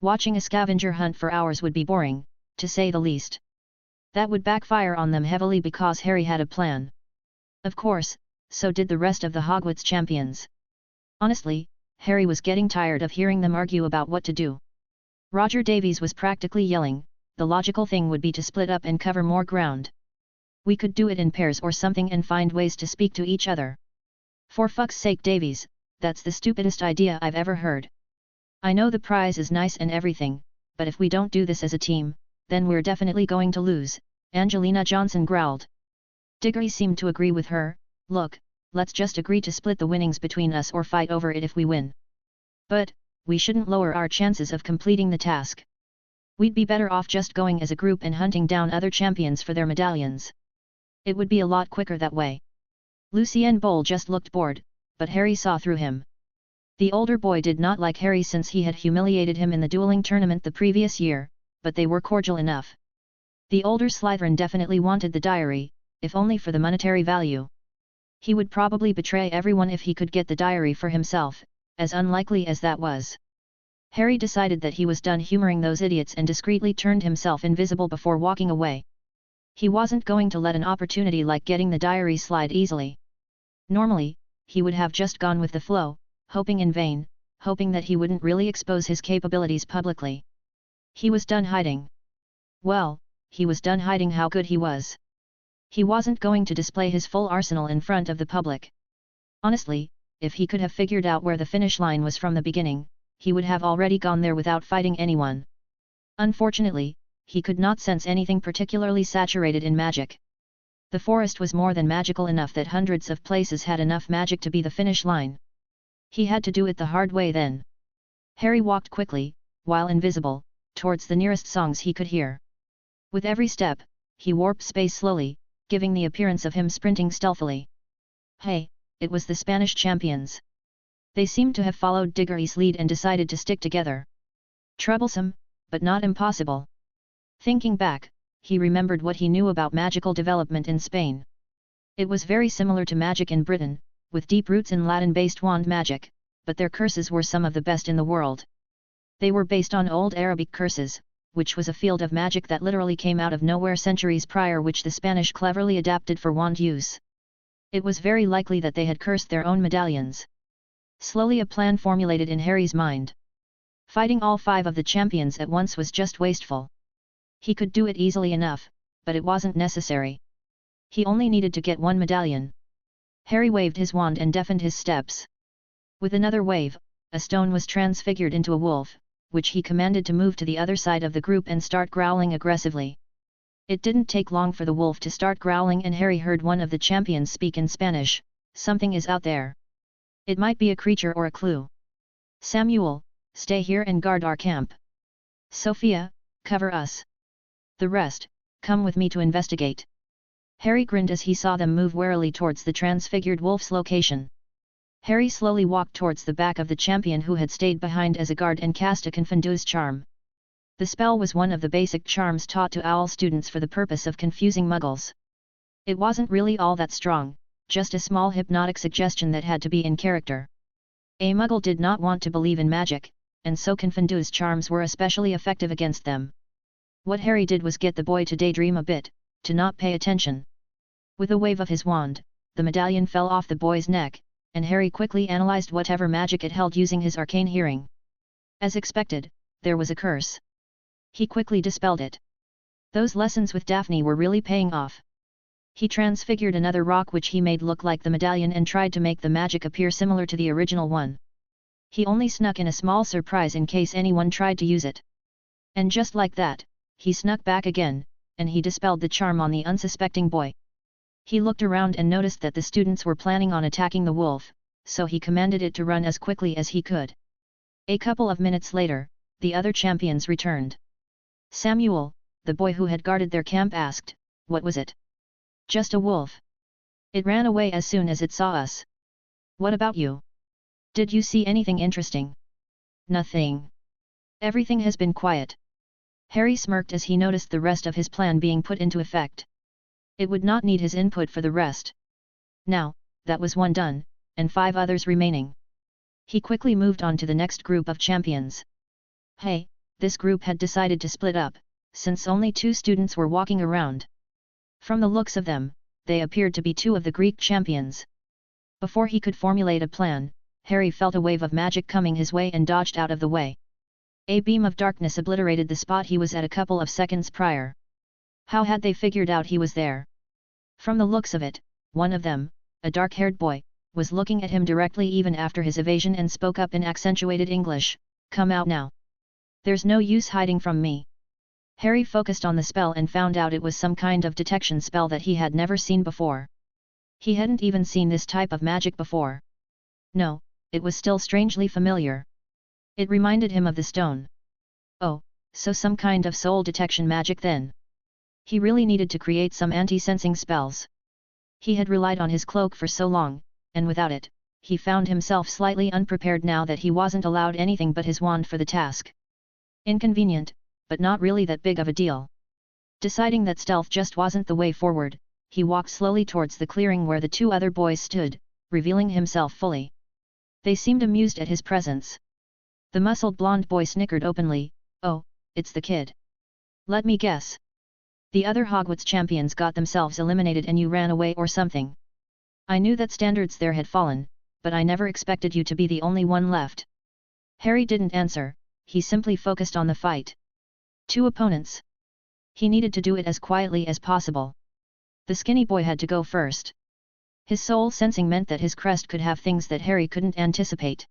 Watching a scavenger hunt for hours would be boring, to say the least. That would backfire on them heavily because Harry had a plan. Of course, so did the rest of the Hogwarts champions. Honestly, Harry was getting tired of hearing them argue about what to do. Roger Davies was practically yelling, the logical thing would be to split up and cover more ground. We could do it in pairs or something and find ways to speak to each other. For fuck's sake, Davies, that's the stupidest idea I've ever heard. I know the prize is nice and everything, but if we don't do this as a team, then we're definitely going to lose, Angelina Johnson growled. Diggory seemed to agree with her. Look, let's just agree to split the winnings between us or fight over it if we win. But, we shouldn't lower our chances of completing the task. We'd be better off just going as a group and hunting down other champions for their medallions. It would be a lot quicker that way. Lucien Bowl just looked bored, but Harry saw through him. The older boy did not like Harry since he had humiliated him in the dueling tournament the previous year, but they were cordial enough. The older Slytherin definitely wanted the diary, if only for the monetary value. He would probably betray everyone if he could get the diary for himself, as unlikely as that was. Harry decided that he was done humoring those idiots and discreetly turned himself invisible before walking away. He wasn't going to let an opportunity like getting the diary slide easily. Normally, he would have just gone with the flow, hoping in vain, hoping that he wouldn't really expose his capabilities publicly. He was done hiding. Well, he was done hiding how good he was. He wasn't going to display his full arsenal in front of the public. Honestly, if he could have figured out where the finish line was from the beginning, he would have already gone there without fighting anyone. Unfortunately, he could not sense anything particularly saturated in magic. The forest was more than magical enough that hundreds of places had enough magic to be the finish line. He had to do it the hard way then. Harry walked quickly, while invisible, towards the nearest songs he could hear. With every step, he warped space slowly, giving the appearance of him sprinting stealthily. Hey, it was the Spanish champions. They seemed to have followed Diggory's lead and decided to stick together. Troublesome, but not impossible. Thinking back, he remembered what he knew about magical development in Spain. It was very similar to magic in Britain, with deep roots in Latin-based wand magic, but their curses were some of the best in the world. They were based on Old Arabic curses, which was a field of magic that literally came out of nowhere centuries prior, which the Spanish cleverly adapted for wand use. It was very likely that they had cursed their own medallions. Slowly a plan formulated in Harry's mind. Fighting all 5 of the champions at once was just wasteful. He could do it easily enough, but it wasn't necessary. He only needed to get one medallion. Harry waved his wand and deafened his steps. With another wave, a stone was transfigured into a wolf, which he commanded to move to the other side of the group and start growling aggressively. It didn't take long for the wolf to start growling and Harry heard one of the champions speak in Spanish, "Something is out there. It might be a creature or a clue. Samuel, stay here and guard our camp. Sophia, cover us. The rest, come with me to investigate." Harry grinned as he saw them move warily towards the transfigured wolf's location. Harry slowly walked towards the back of the champion who had stayed behind as a guard and cast a confuse charm. The spell was one of the basic charms taught to OWL students for the purpose of confusing muggles. It wasn't really all that strong, just a small hypnotic suggestion that had to be in character. A muggle did not want to believe in magic, and so confuse charms were especially effective against them. What Harry did was get the boy to daydream a bit, to not pay attention. With a wave of his wand, the medallion fell off the boy's neck, and Harry quickly analyzed whatever magic it held using his arcane hearing. As expected, there was a curse. He quickly dispelled it. Those lessons with Daphne were really paying off. He transfigured another rock which he made look like the medallion and tried to make the magic appear similar to the original one. He only snuck in a small surprise in case anyone tried to use it. And just like that, he snuck back again, and he dispelled the charm on the unsuspecting boy. He looked around and noticed that the students were planning on attacking the wolf, so he commanded it to run as quickly as he could. A couple of minutes later, the other champions returned. Samuel, the boy who had guarded their camp, asked, "What was it?" "Just a wolf. It ran away as soon as it saw us. What about you? Did you see anything interesting?" "Nothing. Everything has been quiet." Harry smirked as he noticed the rest of his plan being put into effect. It would not need his input for the rest. Now, that was one done, and 5 others remaining. He quickly moved on to the next group of champions. Hey, this group had decided to split up, since only 2 students were walking around. From the looks of them, they appeared to be 2 of the Greek champions. Before he could formulate a plan, Harry felt a wave of magic coming his way and dodged out of the way. A beam of darkness obliterated the spot he was at a couple of seconds prior. How had they figured out he was there? From the looks of it, one of them, a dark-haired boy, was looking at him directly even after his evasion and spoke up in accentuated English, "Come out now. There's no use hiding from me." Harry focused on the spell and found out it was some kind of detection spell that he had never seen before. He hadn't even seen this type of magic before. No, it was still strangely familiar. It reminded him of the stone. Oh, so some kind of soul detection magic then. He really needed to create some anti-sensing spells. He had relied on his cloak for so long, and without it, he found himself slightly unprepared now that he wasn't allowed anything but his wand for the task. Inconvenient, but not really that big of a deal. Deciding that stealth just wasn't the way forward, he walked slowly towards the clearing where the 2 other boys stood, revealing himself fully. They seemed amused at his presence. The muscled blonde boy snickered openly, "Oh, it's the kid. Let me guess. The other Hogwarts champions got themselves eliminated and you ran away or something. I knew that standards there had fallen, but I never expected you to be the only one left." Harry didn't answer, he simply focused on the fight. 2 opponents. He needed to do it as quietly as possible. The skinny boy had to go first. His soul sensing meant that his crest could have things that Harry couldn't anticipate.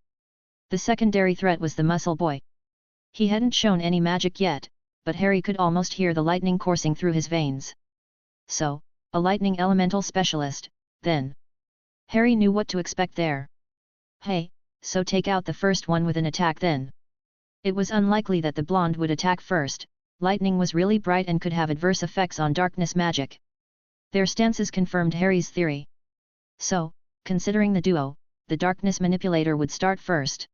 The secondary threat was the muscle boy. He hadn't shown any magic yet, but Harry could almost hear the lightning coursing through his veins. So, a lightning elemental specialist, then. Harry knew what to expect there. Hey, so take out the first one with an attack then. It was unlikely that the blonde would attack first. Lightning was really bright and could have adverse effects on darkness magic. Their stances confirmed Harry's theory. So, considering the duo, the darkness manipulator would start first.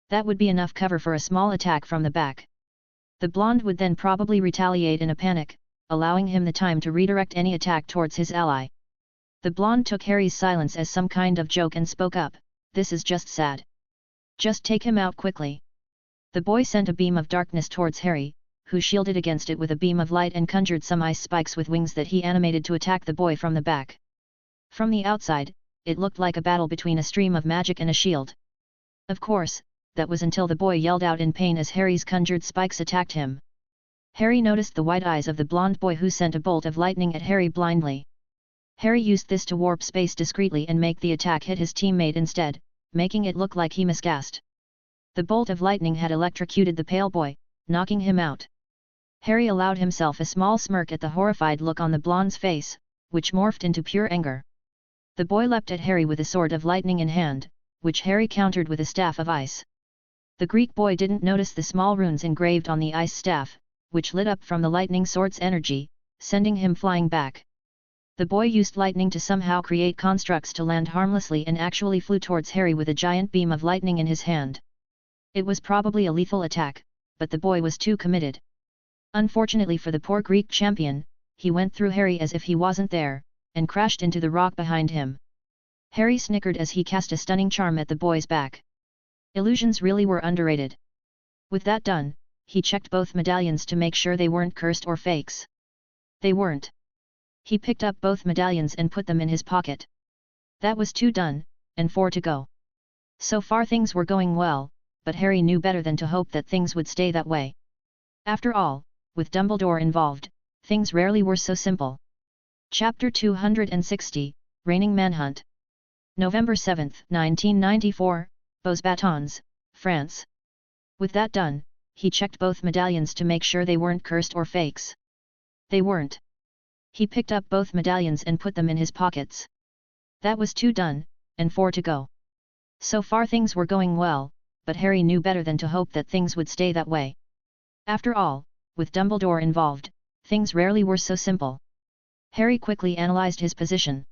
That would be enough cover for a small attack from the back. The blonde would then probably retaliate in a panic, allowing him the time to redirect any attack towards his ally. The blonde took Harry's silence as some kind of joke and spoke up, "This is just sad. Just take him out quickly." The boy sent a beam of darkness towards Harry, who shielded against it with a beam of light and conjured some ice spikes with wings that he animated to attack the boy from the back. From the outside, it looked like a battle between a stream of magic and a shield. Of course, that was until the boy yelled out in pain as Harry's conjured spikes attacked him. Harry noticed the wide eyes of the blonde boy who sent a bolt of lightning at Harry blindly. Harry used this to warp space discreetly and make the attack hit his teammate instead, making it look like he miscast. The bolt of lightning had electrocuted the pale boy, knocking him out. Harry allowed himself a small smirk at the horrified look on the blonde's face, which morphed into pure anger. The boy leapt at Harry with a sword of lightning in hand, which Harry countered with a staff of ice. The Greek boy didn't notice the small runes engraved on the ice staff, which lit up from the lightning sword's energy, sending him flying back. The boy used lightning to somehow create constructs to land harmlessly and actually flew towards Harry with a giant beam of lightning in his hand. It was probably a lethal attack, but the boy was too committed. Unfortunately for the poor Greek champion, he went through Harry as if he wasn't there, and crashed into the rock behind him. Harry snickered as he cast a stunning charm at the boy's back. Illusions really were underrated. With that done, he checked both medallions to make sure they weren't cursed or fakes. They weren't. He picked up both medallions and put them in his pocket. That was 2 done, and 4 to go. So far things were going well, but Harry knew better than to hope that things would stay that way. After all, with Dumbledore involved, things rarely were so simple. Chapter 260, Reigning Manhunt. November 7, 1994, Beauxbatons, France. With that done, he checked both medallions to make sure they weren't cursed or fakes. They weren't. He picked up both medallions and put them in his pockets. That was 2 done, and 4 to go. So far things were going well, but Harry knew better than to hope that things would stay that way. After all, with Dumbledore involved, things rarely were so simple. Harry quickly analyzed his position.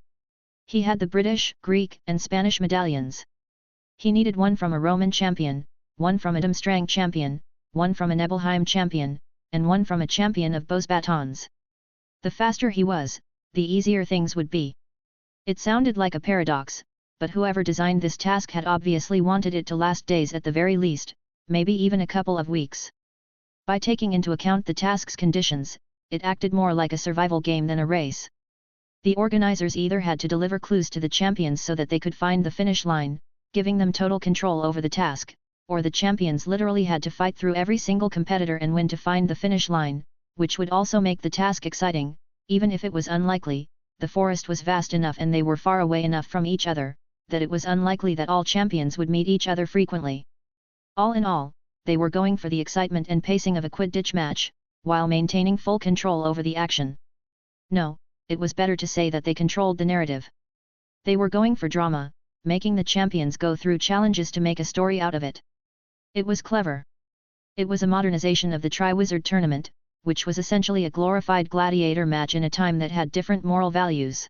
He had the British, Greek, and Spanish medallions. He needed one from a Roman champion, one from a Durmstrang champion, one from a Nibelheim champion, and one from a champion of Beauxbatons. The faster he was, the easier things would be. It sounded like a paradox, but whoever designed this task had obviously wanted it to last days at the very least, maybe even a couple of weeks. By taking into account the task's conditions, it acted more like a survival game than a race. The organizers either had to deliver clues to the champions so that they could find the finish line, giving them total control over the task, or the champions literally had to fight through every single competitor and win to find the finish line, which would also make the task exciting, even if it was unlikely. The forest was vast enough and they were far away enough from each other, that it was unlikely that all champions would meet each other frequently. All in all, they were going for the excitement and pacing of a Quidditch match, while maintaining full control over the action. No, it was better to say that they controlled the narrative. They were going for drama, making the champions go through challenges to make a story out of it. It was clever. It was a modernization of the Triwizard Tournament, which was essentially a glorified gladiator match in a time that had different moral values.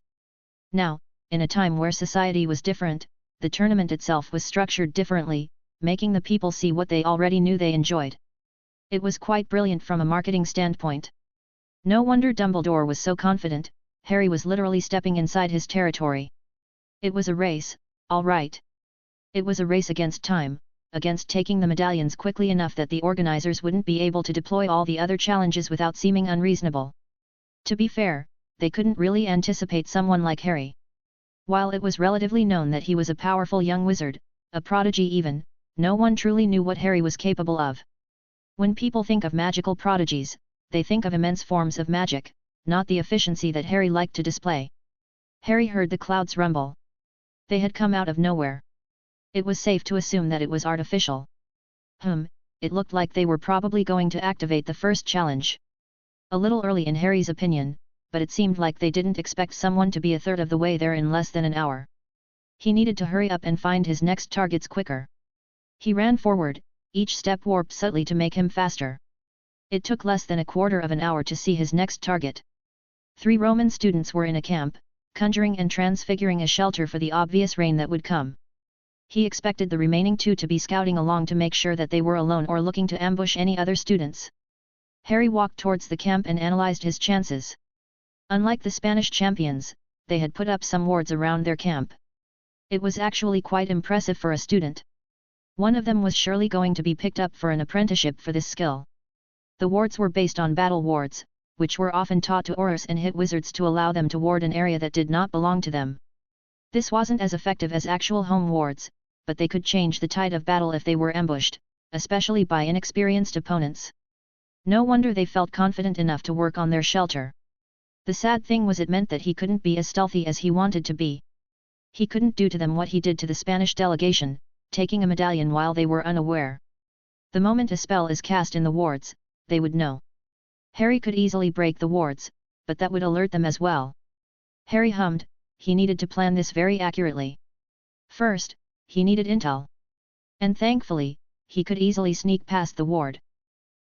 Now, in a time where society was different, the tournament itself was structured differently, making the people see what they already knew they enjoyed. It was quite brilliant from a marketing standpoint. No wonder Dumbledore was so confident. Harry was literally stepping inside his territory. It was a race, all right. It was a race against time, against taking the medallions quickly enough that the organizers wouldn't be able to deploy all the other challenges without seeming unreasonable. To be fair, they couldn't really anticipate someone like Harry. While it was relatively known that he was a powerful young wizard, a prodigy even, no one truly knew what Harry was capable of. When people think of magical prodigies, they think of immense forms of magic, not the efficiency that Harry liked to display. Harry heard the clouds rumble. They had come out of nowhere. It was safe to assume that it was artificial. It looked like they were probably going to activate the first challenge. A little early in Harry's opinion, but it seemed like they didn't expect someone to be a third of the way there in less than an hour. He needed to hurry up and find his next targets quicker. He ran forward, each step warped subtly to make him faster. It took less than a quarter of an hour to see his next target. 3 Roman students were in a camp, conjuring and transfiguring a shelter for the obvious rain that would come. He expected the remaining 2 to be scouting along to make sure that they were alone or looking to ambush any other students. Harry walked towards the camp and analyzed his chances. Unlike the Spanish champions, they had put up some wards around their camp. It was actually quite impressive for a student. One of them was surely going to be picked up for an apprenticeship for this skill. The wards were based on battle wards, which were often taught to Aurors and hit wizards to allow them to ward an area that did not belong to them. This wasn't as effective as actual home wards, but they could change the tide of battle if they were ambushed, especially by inexperienced opponents. No wonder they felt confident enough to work on their shelter. The sad thing was it meant that he couldn't be as stealthy as he wanted to be. He couldn't do to them what he did to the Spanish delegation, taking a medallion while they were unaware. The moment a spell is cast in the wards, they would know. Harry could easily break the wards, but that would alert them as well. Harry hummed, he needed to plan this very accurately. First, he needed intel. And thankfully, he could easily sneak past the ward.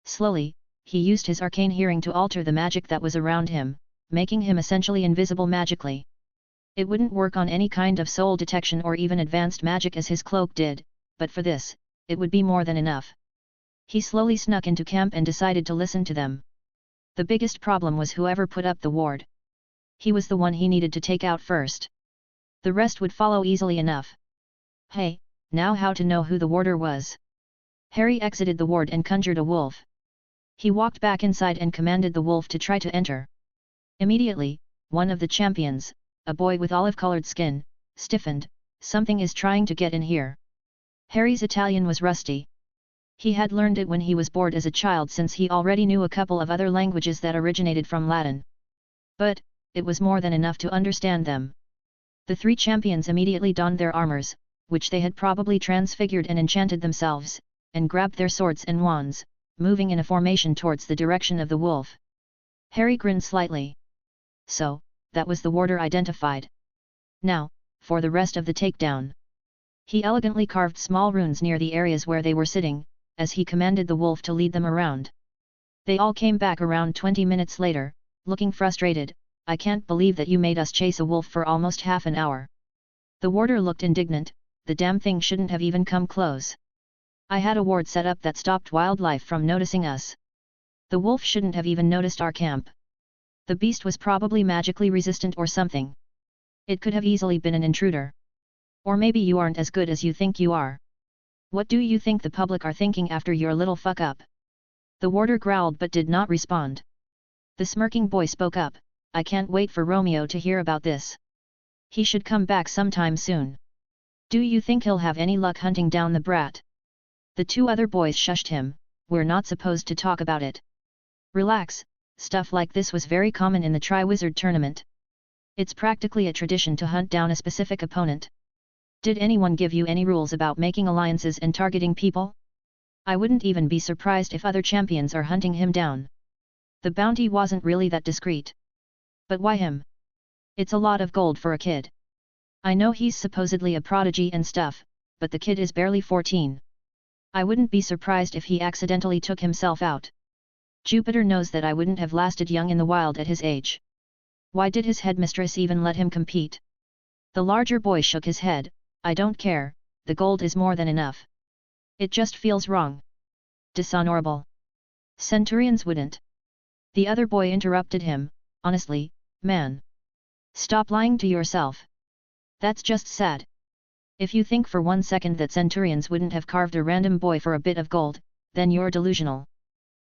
Slowly, he used his arcane hearing to alter the magic that was around him, making him essentially invisible magically. It wouldn't work on any kind of soul detection or even advanced magic as his cloak did, but for this, it would be more than enough. He slowly snuck into camp and decided to listen to them. The biggest problem was whoever put up the ward. He was the one he needed to take out first. The rest would follow easily enough. Hey, now how to know who the warder was? Harry exited the ward and conjured a wolf. He walked back inside and commanded the wolf to try to enter. Immediately, one of the champions, a boy with olive-colored skin, stiffened. Something is trying to get in here. Harry's Italian was rusty. He had learned it when he was bored as a child since he already knew a couple of other languages that originated from Latin. But, it was more than enough to understand them. The three champions immediately donned their armors, which they had probably transfigured and enchanted themselves, and grabbed their swords and wands, moving in a formation towards the direction of the wolf. Harry grinned slightly. So, that was the warder identified. Now, for the rest of the takedown. He elegantly carved small runes near the areas where they were sitting, as he commanded the wolf to lead them around. They all came back around 20 minutes later, looking frustrated. I can't believe that you made us chase a wolf for almost half an hour. The warder looked indignant, the damn thing shouldn't have even come close. I had a ward set up that stopped wildlife from noticing us. The wolf shouldn't have even noticed our camp. The beast was probably magically resistant or something. It could have easily been an intruder. Or maybe you aren't as good as you think you are. What do you think the public are thinking after your little fuck up? The warder growled but did not respond. The smirking boy spoke up, I can't wait for Romeo to hear about this. He should come back sometime soon. Do you think he'll have any luck hunting down the brat? The two other boys shushed him, we're not supposed to talk about it. Relax, stuff like this was very common in the Triwizard tournament. It's practically a tradition to hunt down a specific opponent. Did anyone give you any rules about making alliances and targeting people? I wouldn't even be surprised if other champions are hunting him down. The bounty wasn't really that discreet. But why him? It's a lot of gold for a kid. I know he's supposedly a prodigy and stuff, but the kid is barely 14. I wouldn't be surprised if he accidentally took himself out. Jupiter knows that I wouldn't have lasted young in the wild at his age. Why did his headmistress even let him compete? The larger boy shook his head, I don't care, the gold is more than enough. It just feels wrong. Dishonorable. Centurions wouldn't. The other boy interrupted him, honestly, man. Stop lying to yourself. That's just sad. If you think for 1 second that centurions wouldn't have carved a random boy for a bit of gold, then you're delusional.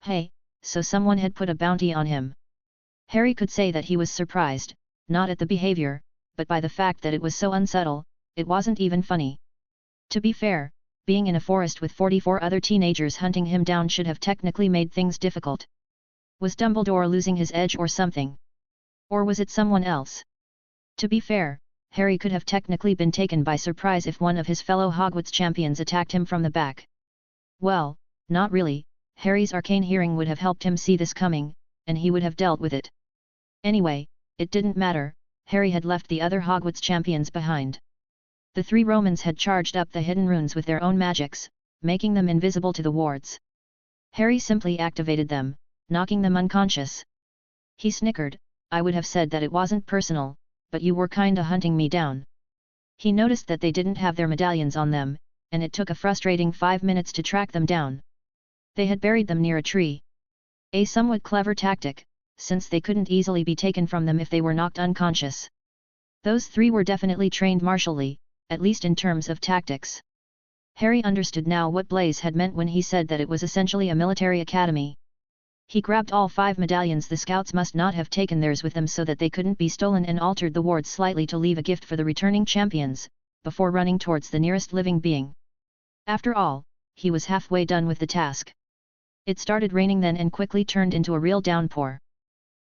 Hey, so someone had put a bounty on him. Harry could say that he was surprised, not at the behavior, but by the fact that it was so unsubtle, it wasn't even funny. To be fair, being in a forest with 44 other teenagers hunting him down should have technically made things difficult. Was Dumbledore losing his edge or something? Or was it someone else? To be fair, Harry could have technically been taken by surprise if one of his fellow Hogwarts champions attacked him from the back. Well, not really, Harry's arcane hearing would have helped him see this coming, and he would have dealt with it. Anyway, it didn't matter, Harry had left the other Hogwarts champions behind. The three Romans had charged up the hidden runes with their own magics, making them invisible to the wards. Harry simply activated them, knocking them unconscious. He snickered, I would have said that it wasn't personal, but you were kinda hunting me down. He noticed that they didn't have their medallions on them, and it took a frustrating 5 minutes to track them down. They had buried them near a tree. A somewhat clever tactic, since they couldn't easily be taken from them if they were knocked unconscious. Those three were definitely trained martially, at least in terms of tactics. Harry understood now what Blaise had meant when he said that it was essentially a military academy. He grabbed all 5 medallions. The scouts must not have taken theirs with them so that they couldn't be stolen, and altered the wards slightly to leave a gift for the returning champions, before running towards the nearest living being. After all, he was halfway done with the task. It started raining then and quickly turned into a real downpour.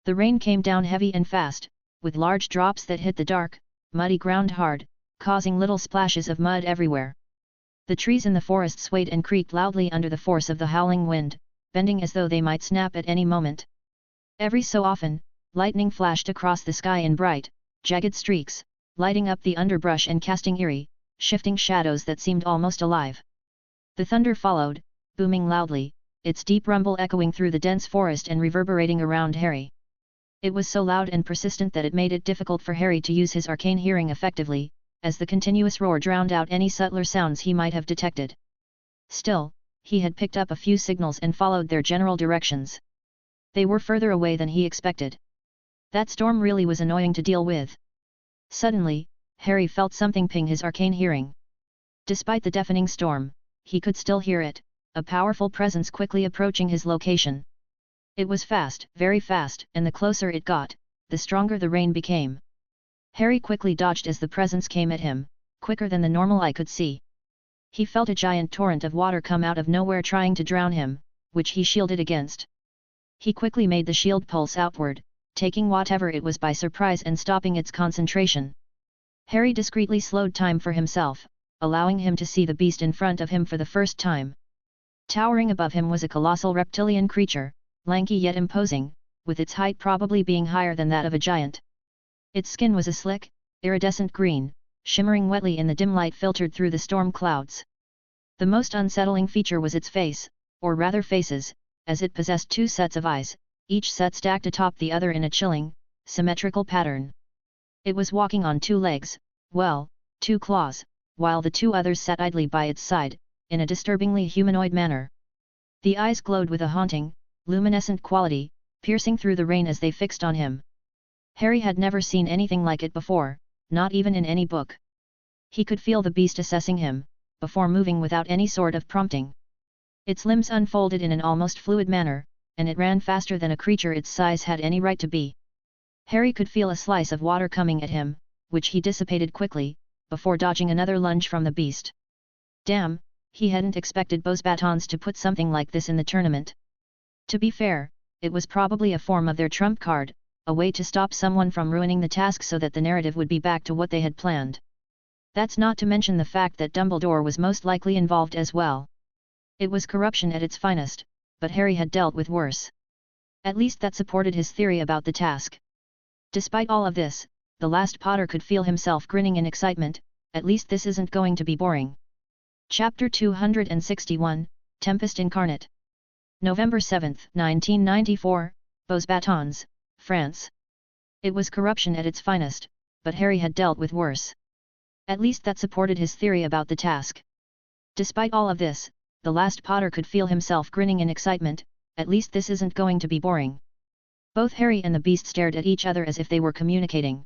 The rain came down heavy and fast, with large drops that hit the dark, muddy ground hard, causing little splashes of mud everywhere. The trees in the forest swayed and creaked loudly under the force of the howling wind, bending as though they might snap at any moment. Every so often, lightning flashed across the sky in bright, jagged streaks, lighting up the underbrush and casting eerie, shifting shadows that seemed almost alive. The thunder followed, booming loudly, its deep rumble echoing through the dense forest and reverberating around Harry. It was so loud and persistent that it made it difficult for Harry to use his arcane hearing effectively, as the continuous roar drowned out any subtler sounds he might have detected. Still, he had picked up a few signals and followed their general directions. They were further away than he expected. That storm really was annoying to deal with. Suddenly, Harry felt something ping his arcane hearing. Despite the deafening storm, he could still hear it, a powerful presence quickly approaching his location. It was fast, very fast, and the closer it got, the stronger the rain became. Harry quickly dodged as the presence came at him, quicker than the normal eye could see. He felt a giant torrent of water come out of nowhere trying to drown him, which he shielded against. He quickly made the shield pulse outward, taking whatever it was by surprise and stopping its concentration. Harry discreetly slowed time for himself, allowing him to see the beast in front of him for the first time. Towering above him was a colossal reptilian creature, lanky yet imposing, with its height probably being higher than that of a giant. Its skin was a slick, iridescent green, shimmering wetly in the dim light filtered through the storm clouds. The most unsettling feature was its face, or rather faces, as it possessed two sets of eyes, each set stacked atop the other in a chilling, symmetrical pattern. It was walking on two legs, well, two claws, while the two others sat idly by its side, in a disturbingly humanoid manner. The eyes glowed with a haunting, luminescent quality, piercing through the rain as they fixed on him. Harry had never seen anything like it before, not even in any book. He could feel the beast assessing him, before moving without any sort of prompting. Its limbs unfolded in an almost fluid manner, and it ran faster than a creature its size had any right to be. Harry could feel a slice of water coming at him, which he dissipated quickly, before dodging another lunge from the beast. Damn, he hadn't expected Beau's batons to put something like this in the tournament. To be fair, it was probably a form of their trump card, a way to stop someone from ruining the task so that the narrative would be back to what they had planned. That's not to mention the fact that Dumbledore was most likely involved as well. It was corruption at its finest, but Harry had dealt with worse. At least that supported his theory about the task. Despite all of this, the last Potter could feel himself grinning in excitement. At least this isn't going to be boring. Chapter 261, Tempest Incarnate. November 7, 1994, Beau's Batons, France. It was corruption at its finest, but Harry had dealt with worse. At least that supported his theory about the task. Despite all of this, the last Potter could feel himself grinning in excitement. At least this isn't going to be boring. Both Harry and the beast stared at each other as if they were communicating.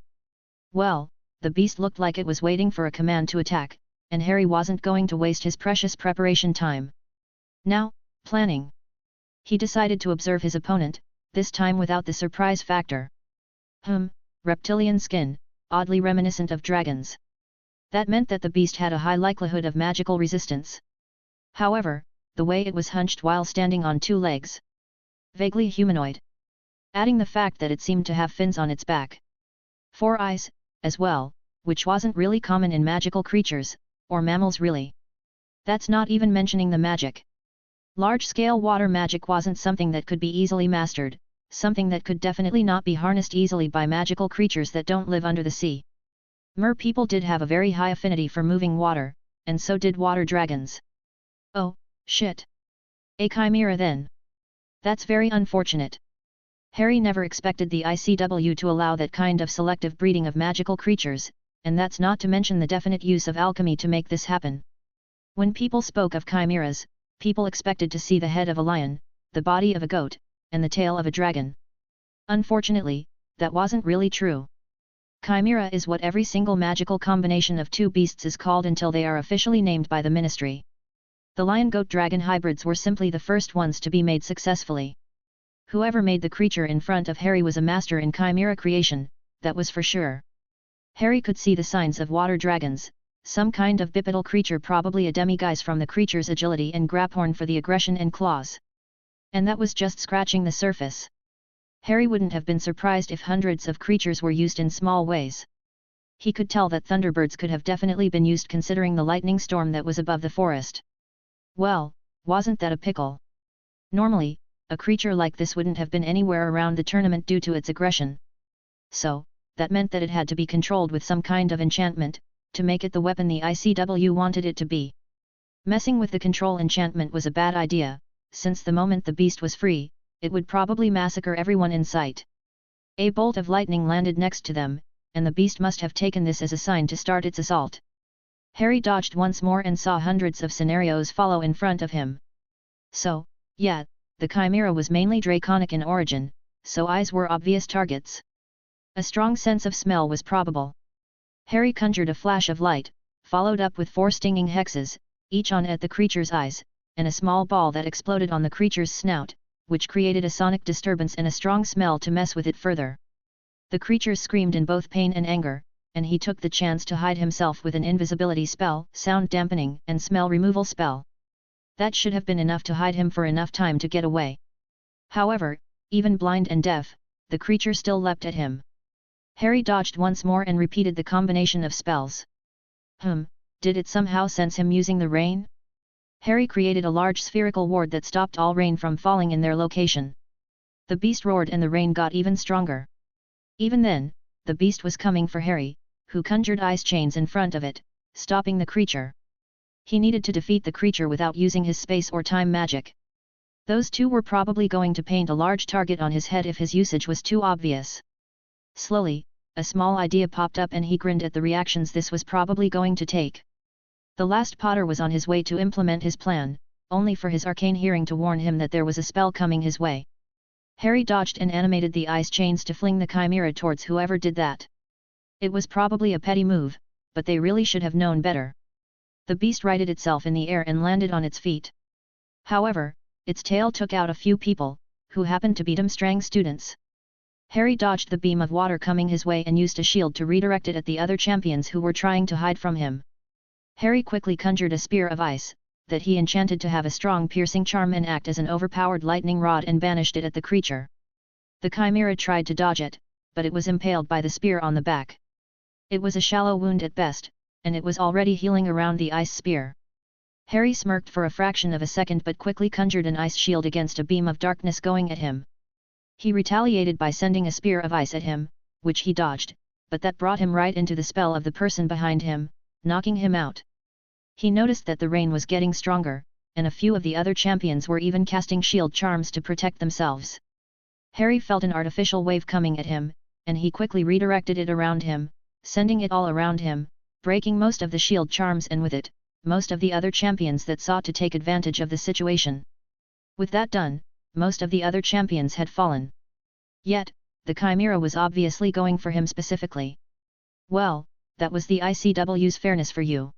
Well, the beast looked like it was waiting for a command to attack, and Harry wasn't going to waste his precious preparation time. Now, planning. He decided to observe his opponent, this time without the surprise factor. Reptilian skin, oddly reminiscent of dragons. That meant that the beast had a high likelihood of magical resistance. However, the way it was hunched while standing on two legs. Vaguely humanoid. Adding the fact that it seemed to have fins on its back. 4 eyes, as well, which wasn't really common in magical creatures, or mammals really. That's not even mentioning the magic. Large-scale water magic wasn't something that could be easily mastered, something that could definitely not be harnessed easily by magical creatures that don't live under the sea. Mer people did have a very high affinity for moving water, and so did water dragons. Oh, shit. A chimera then. That's very unfortunate. Harry never expected the ICW to allow that kind of selective breeding of magical creatures, and that's not to mention the definite use of alchemy to make this happen. When people spoke of chimeras, people expected to see the head of a lion, the body of a goat, and the tail of a dragon. Unfortunately, that wasn't really true. Chimera is what every single magical combination of two beasts is called until they are officially named by the Ministry. The lion-goat-dragon hybrids were simply the first ones to be made successfully. Whoever made the creature in front of Harry was a master in chimera creation, that was for sure. Harry could see the signs of water dragons, some kind of bipedal creature, probably a demiguise from the creature's agility and graphorn for the aggression and claws. And that was just scratching the surface. Harry wouldn't have been surprised if hundreds of creatures were used in small ways. He could tell that thunderbirds could have definitely been used considering the lightning storm that was above the forest. Well, wasn't that a pickle? Normally, a creature like this wouldn't have been anywhere around the tournament due to its aggression. So, that meant that it had to be controlled with some kind of enchantment, to make it the weapon the ICW wanted it to be. Messing with the control enchantment was a bad idea, since the moment the beast was free, it would probably massacre everyone in sight. A bolt of lightning landed next to them, and the beast must have taken this as a sign to start its assault. Harry dodged once more and saw hundreds of scenarios follow in front of him. So, yeah, the chimera was mainly draconic in origin, so eyes were obvious targets. A strong sense of smell was probable. Harry conjured a flash of light, followed up with 4 stinging hexes, each on at the creature's eyes, and a small ball that exploded on the creature's snout, which created a sonic disturbance and a strong smell to mess with it further. The creature screamed in both pain and anger, and he took the chance to hide himself with an invisibility spell, sound dampening, and smell removal spell. That should have been enough to hide him for enough time to get away. However, even blind and deaf, the creature still leapt at him. Harry dodged once more and repeated the combination of spells. Did it somehow sense him using the rain? Harry created a large spherical ward that stopped all rain from falling in their location. The beast roared and the rain got even stronger. Even then, the beast was coming for Harry, who conjured ice chains in front of it, stopping the creature. He needed to defeat the creature without using his space or time magic. Those two were probably going to paint a large target on his head if his usage was too obvious. Slowly, a small idea popped up and he grinned at the reactions this was probably going to take. The last Potter was on his way to implement his plan, only for his arcane hearing to warn him that there was a spell coming his way. Harry dodged and animated the ice chains to fling the chimera towards whoever did that. It was probably a petty move, but they really should have known better. The beast righted itself in the air and landed on its feet. However, its tail took out a few people, who happened to be Durmstrang students. Harry dodged the beam of water coming his way and used a shield to redirect it at the other champions who were trying to hide from him. Harry quickly conjured a spear of ice, that he enchanted to have a strong piercing charm and act as an overpowered lightning rod and banished it at the creature. The chimera tried to dodge it, but it was impaled by the spear on the back. It was a shallow wound at best, and it was already healing around the ice spear. Harry smirked for a fraction of a second but quickly conjured an ice shield against a beam of darkness going at him. He retaliated by sending a spear of ice at him, which he dodged, but that brought him right into the spell of the person behind him, knocking him out. He noticed that the rain was getting stronger, and a few of the other champions were even casting shield charms to protect themselves. Harry felt an artificial wave coming at him, and he quickly redirected it around him, sending it all around him, breaking most of the shield charms and with it, most of the other champions that sought to take advantage of the situation. With that done, most of the other champions had fallen. Yet, the chimera was obviously going for him specifically. Well, that was the ICW's fairness for you.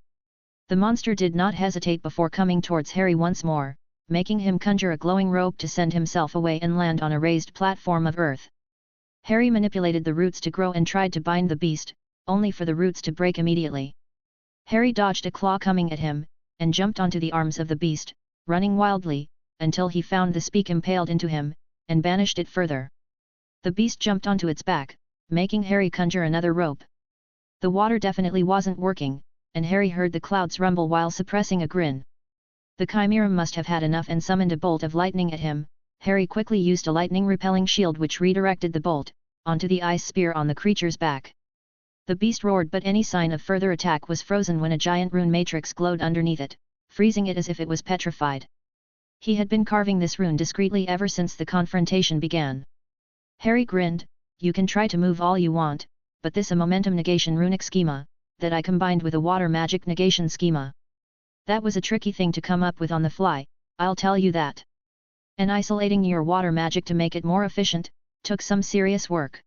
The monster did not hesitate before coming towards Harry once more, making him conjure a glowing rope to send himself away and land on a raised platform of earth. Harry manipulated the roots to grow and tried to bind the beast, only for the roots to break immediately. Harry dodged a claw coming at him, and jumped onto the arms of the beast, running wildly, until he found the speak impaled into him, and banished it further. The beast jumped onto its back, making Harry conjure another rope. The water definitely wasn't working, and Harry heard the clouds rumble while suppressing a grin. The chimera must have had enough and summoned a bolt of lightning at him. Harry quickly used a lightning-repelling shield which redirected the bolt, onto the ice spear on the creature's back. The beast roared but any sign of further attack was frozen when a giant rune matrix glowed underneath it, freezing it as if it was petrified. He had been carving this rune discreetly ever since the confrontation began. Harry grinned, "You can try to move all you want, but this a momentum negation runic schema, that I combined with a water magic negation schema. That was a tricky thing to come up with on the fly, I'll tell you that. And isolating your water magic to make it more efficient, took some serious work.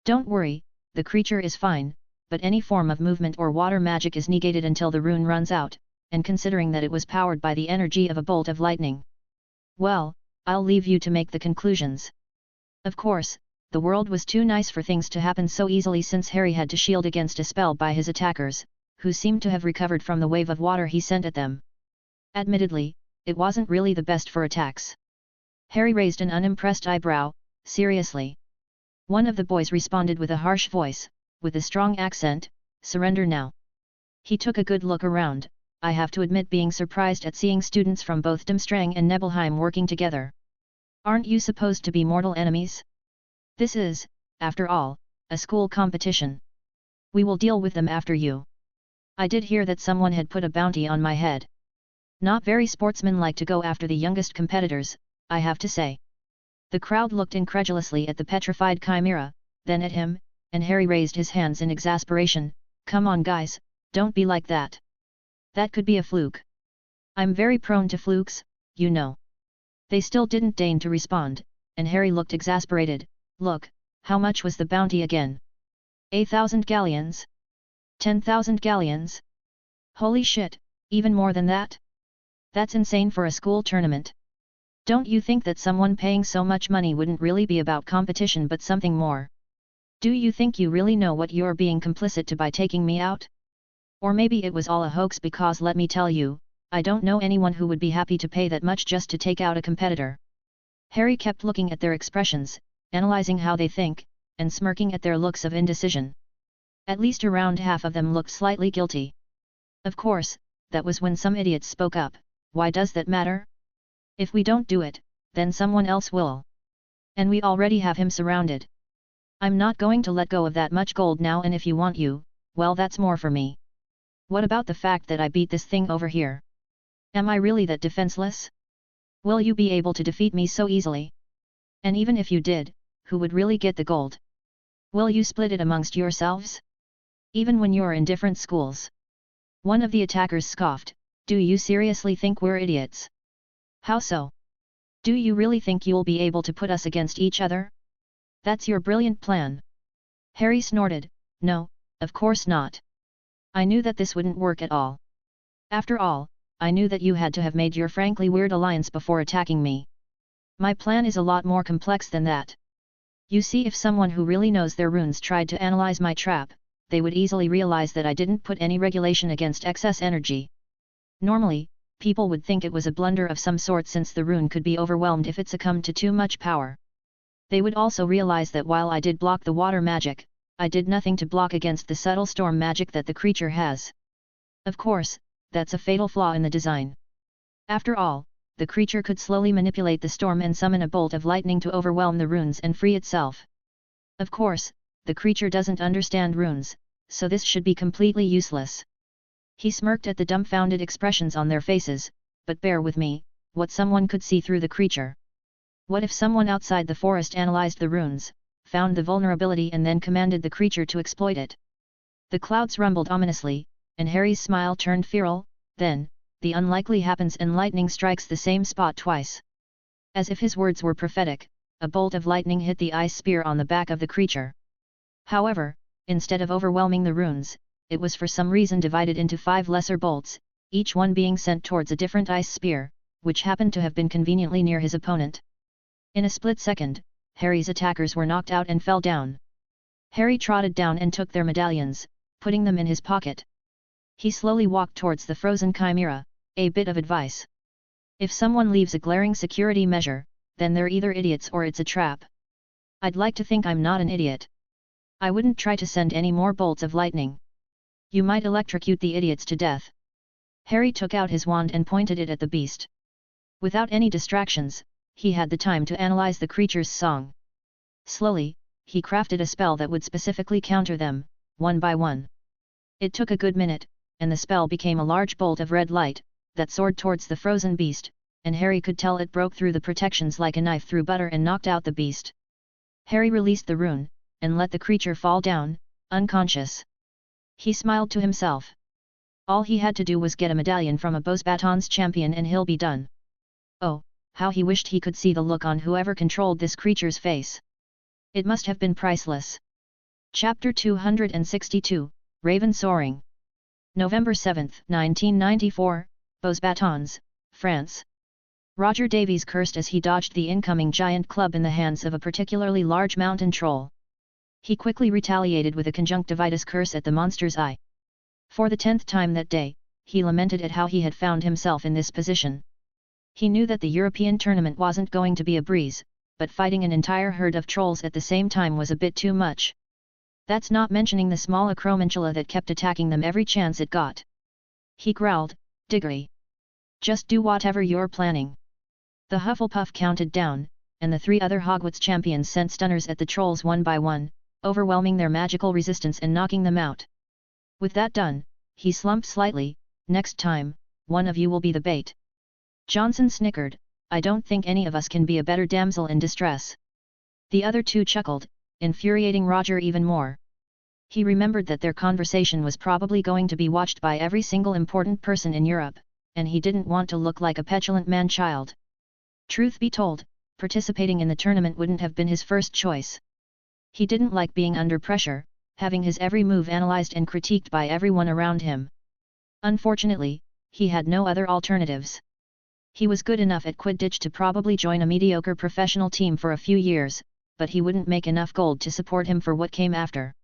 Don't worry, the creature is fine, but any form of movement or water magic is negated until the rune runs out, and considering that it was powered by the energy of a bolt of lightning. Well, I'll leave you to make the conclusions." Of course, the world was too nice for things to happen so easily since Harry had to shield against a spell by his attackers, who seemed to have recovered from the wave of water he sent at them. Admittedly, it wasn't really the best for attacks. Harry raised an unimpressed eyebrow, seriously. One of the boys responded with a harsh voice, with a strong accent, surrender now. He took a good look around, I have to admit being surprised at seeing students from both Darmstrang and Nebelheim working together. Aren't you supposed to be mortal enemies? This is, after all, a school competition. We will deal with them after you. I did hear that someone had put a bounty on my head. Not very sportsmanlike to go after the youngest competitors, I have to say. The crowd looked incredulously at the petrified chimera, then at him, and Harry raised his hands in exasperation. Come on guys, don't be like that. That could be a fluke. I'm very prone to flukes, you know. They still didn't deign to respond, and Harry looked exasperated. Look, how much was the bounty again? 1,000 galleons? 10,000 galleons? Holy shit, even more than that? That's insane for a school tournament. Don't you think that someone paying so much money wouldn't really be about competition but something more? Do you think you really know what you're being complicit to by taking me out? Or maybe it was all a hoax, because let me tell you, I don't know anyone who would be happy to pay that much just to take out a competitor. Harry kept looking at their expressions, analyzing how they think, and smirking at their looks of indecision. At least around half of them looked slightly guilty. Of course, that was when some idiots spoke up. Why does that matter? If we don't do it, then someone else will. And we already have him surrounded. I'm not going to let go of that much gold now, and if you want you, well, that's more for me. What about the fact that I beat this thing over here? Am I really that defenseless? Will you be able to defeat me so easily? And even if you did, who would really get the gold? Will you split it amongst yourselves? Even when you're in different schools? One of the attackers scoffed. Do you seriously think we're idiots? How so? Do you really think you'll be able to put us against each other? That's your brilliant plan. Harry snorted. No, of course not. I knew that this wouldn't work at all. After all, I knew that you had to have made your frankly weird alliance before attacking me. My plan is a lot more complex than that. You see, if someone who really knows their runes tried to analyze my trap, they would easily realize that I didn't put any regulation against excess energy. Normally, people would think it was a blunder of some sort, since the rune could be overwhelmed if it succumbed to too much power. They would also realize that while I did block the water magic, I did nothing to block against the subtle storm magic that the creature has. Of course, that's a fatal flaw in the design. After all, the creature could slowly manipulate the storm and summon a bolt of lightning to overwhelm the runes and free itself. Of course, the creature doesn't understand runes, so this should be completely useless. He smirked at the dumbfounded expressions on their faces, but bear with me, what someone could see through the creature. What if someone outside the forest analyzed the runes, found the vulnerability, and then commanded the creature to exploit it? The clouds rumbled ominously, and Harry's smile turned feral. Then, the unlikely happens and lightning strikes the same spot twice. As if his words were prophetic, a bolt of lightning hit the ice spear on the back of the creature. However, instead of overwhelming the runes, it was for some reason divided into 5 lesser bolts, each one being sent towards a different ice spear, which happened to have been conveniently near his opponent. In a split second, Harry's attackers were knocked out and fell down. Harry trotted down and took their medallions, putting them in his pocket. He slowly walked towards the frozen chimera. A bit of advice. If someone leaves a glaring security measure, then they're either idiots or it's a trap. I'd like to think I'm not an idiot. I wouldn't try to send any more bolts of lightning. You might electrocute the idiots to death. Harry took out his wand and pointed it at the beast. Without any distractions, he had the time to analyze the creature's song. Slowly, he crafted a spell that would specifically counter them, one by one. It took a good minute, and the spell became a large bolt of red light, that soared towards the frozen beast, and Harry could tell it broke through the protections like a knife through butter and knocked out the beast. Harry released the rune, and let the creature fall down, unconscious. He smiled to himself. All he had to do was get a medallion from a Bosbaton's champion and he'll be done. Oh, how he wished he could see the look on whoever controlled this creature's face. It must have been priceless. Chapter 262, Raven Soaring. November 7, 1994, Bosbatons, France. Roger Davies cursed as he dodged the incoming giant club in the hands of a particularly large mountain troll. He quickly retaliated with a conjunctivitis curse at the monster's eye. For the 10th time that day, he lamented at how he had found himself in this position. He knew that the European tournament wasn't going to be a breeze, but fighting an entire herd of trolls at the same time was a bit too much. That's not mentioning the small acromantula that kept attacking them every chance it got. He growled, "Diggory. Just do whatever you're planning." The Hufflepuff counted down, and the 3 other Hogwarts champions sent stunners at the trolls one by one, overwhelming their magical resistance and knocking them out. With that done, he slumped slightly. "Next time, one of you will be the bait." Johnson snickered, "I don't think any of us can be a better damsel in distress." The other 2 chuckled, infuriating Roger even more. He remembered that their conversation was probably going to be watched by every single important person in Europe, and he didn't want to look like a petulant man-child. Truth be told, participating in the tournament wouldn't have been his first choice. He didn't like being under pressure, having his every move analyzed and critiqued by everyone around him. Unfortunately, he had no other alternatives. He was good enough at Quidditch to probably join a mediocre professional team for a few years, but he wouldn't make enough gold to support him for what came after.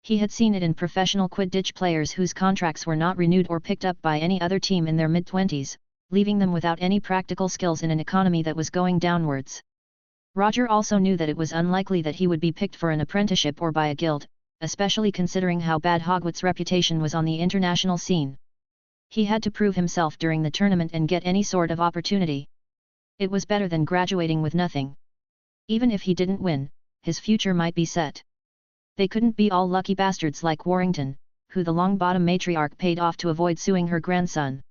He had seen it in professional Quidditch players whose contracts were not renewed or picked up by any other team in their mid-20s, leaving them without any practical skills in an economy that was going downwards. Roger also knew that it was unlikely that he would be picked for an apprenticeship or by a guild, especially considering how bad Hogwarts' reputation was on the international scene. He had to prove himself during the tournament and get any sort of opportunity. It was better than graduating with nothing. Even if he didn't win, his future might be set. They couldn't be all lucky bastards like Warrington, who the Longbottom matriarch paid off to avoid suing her grandson.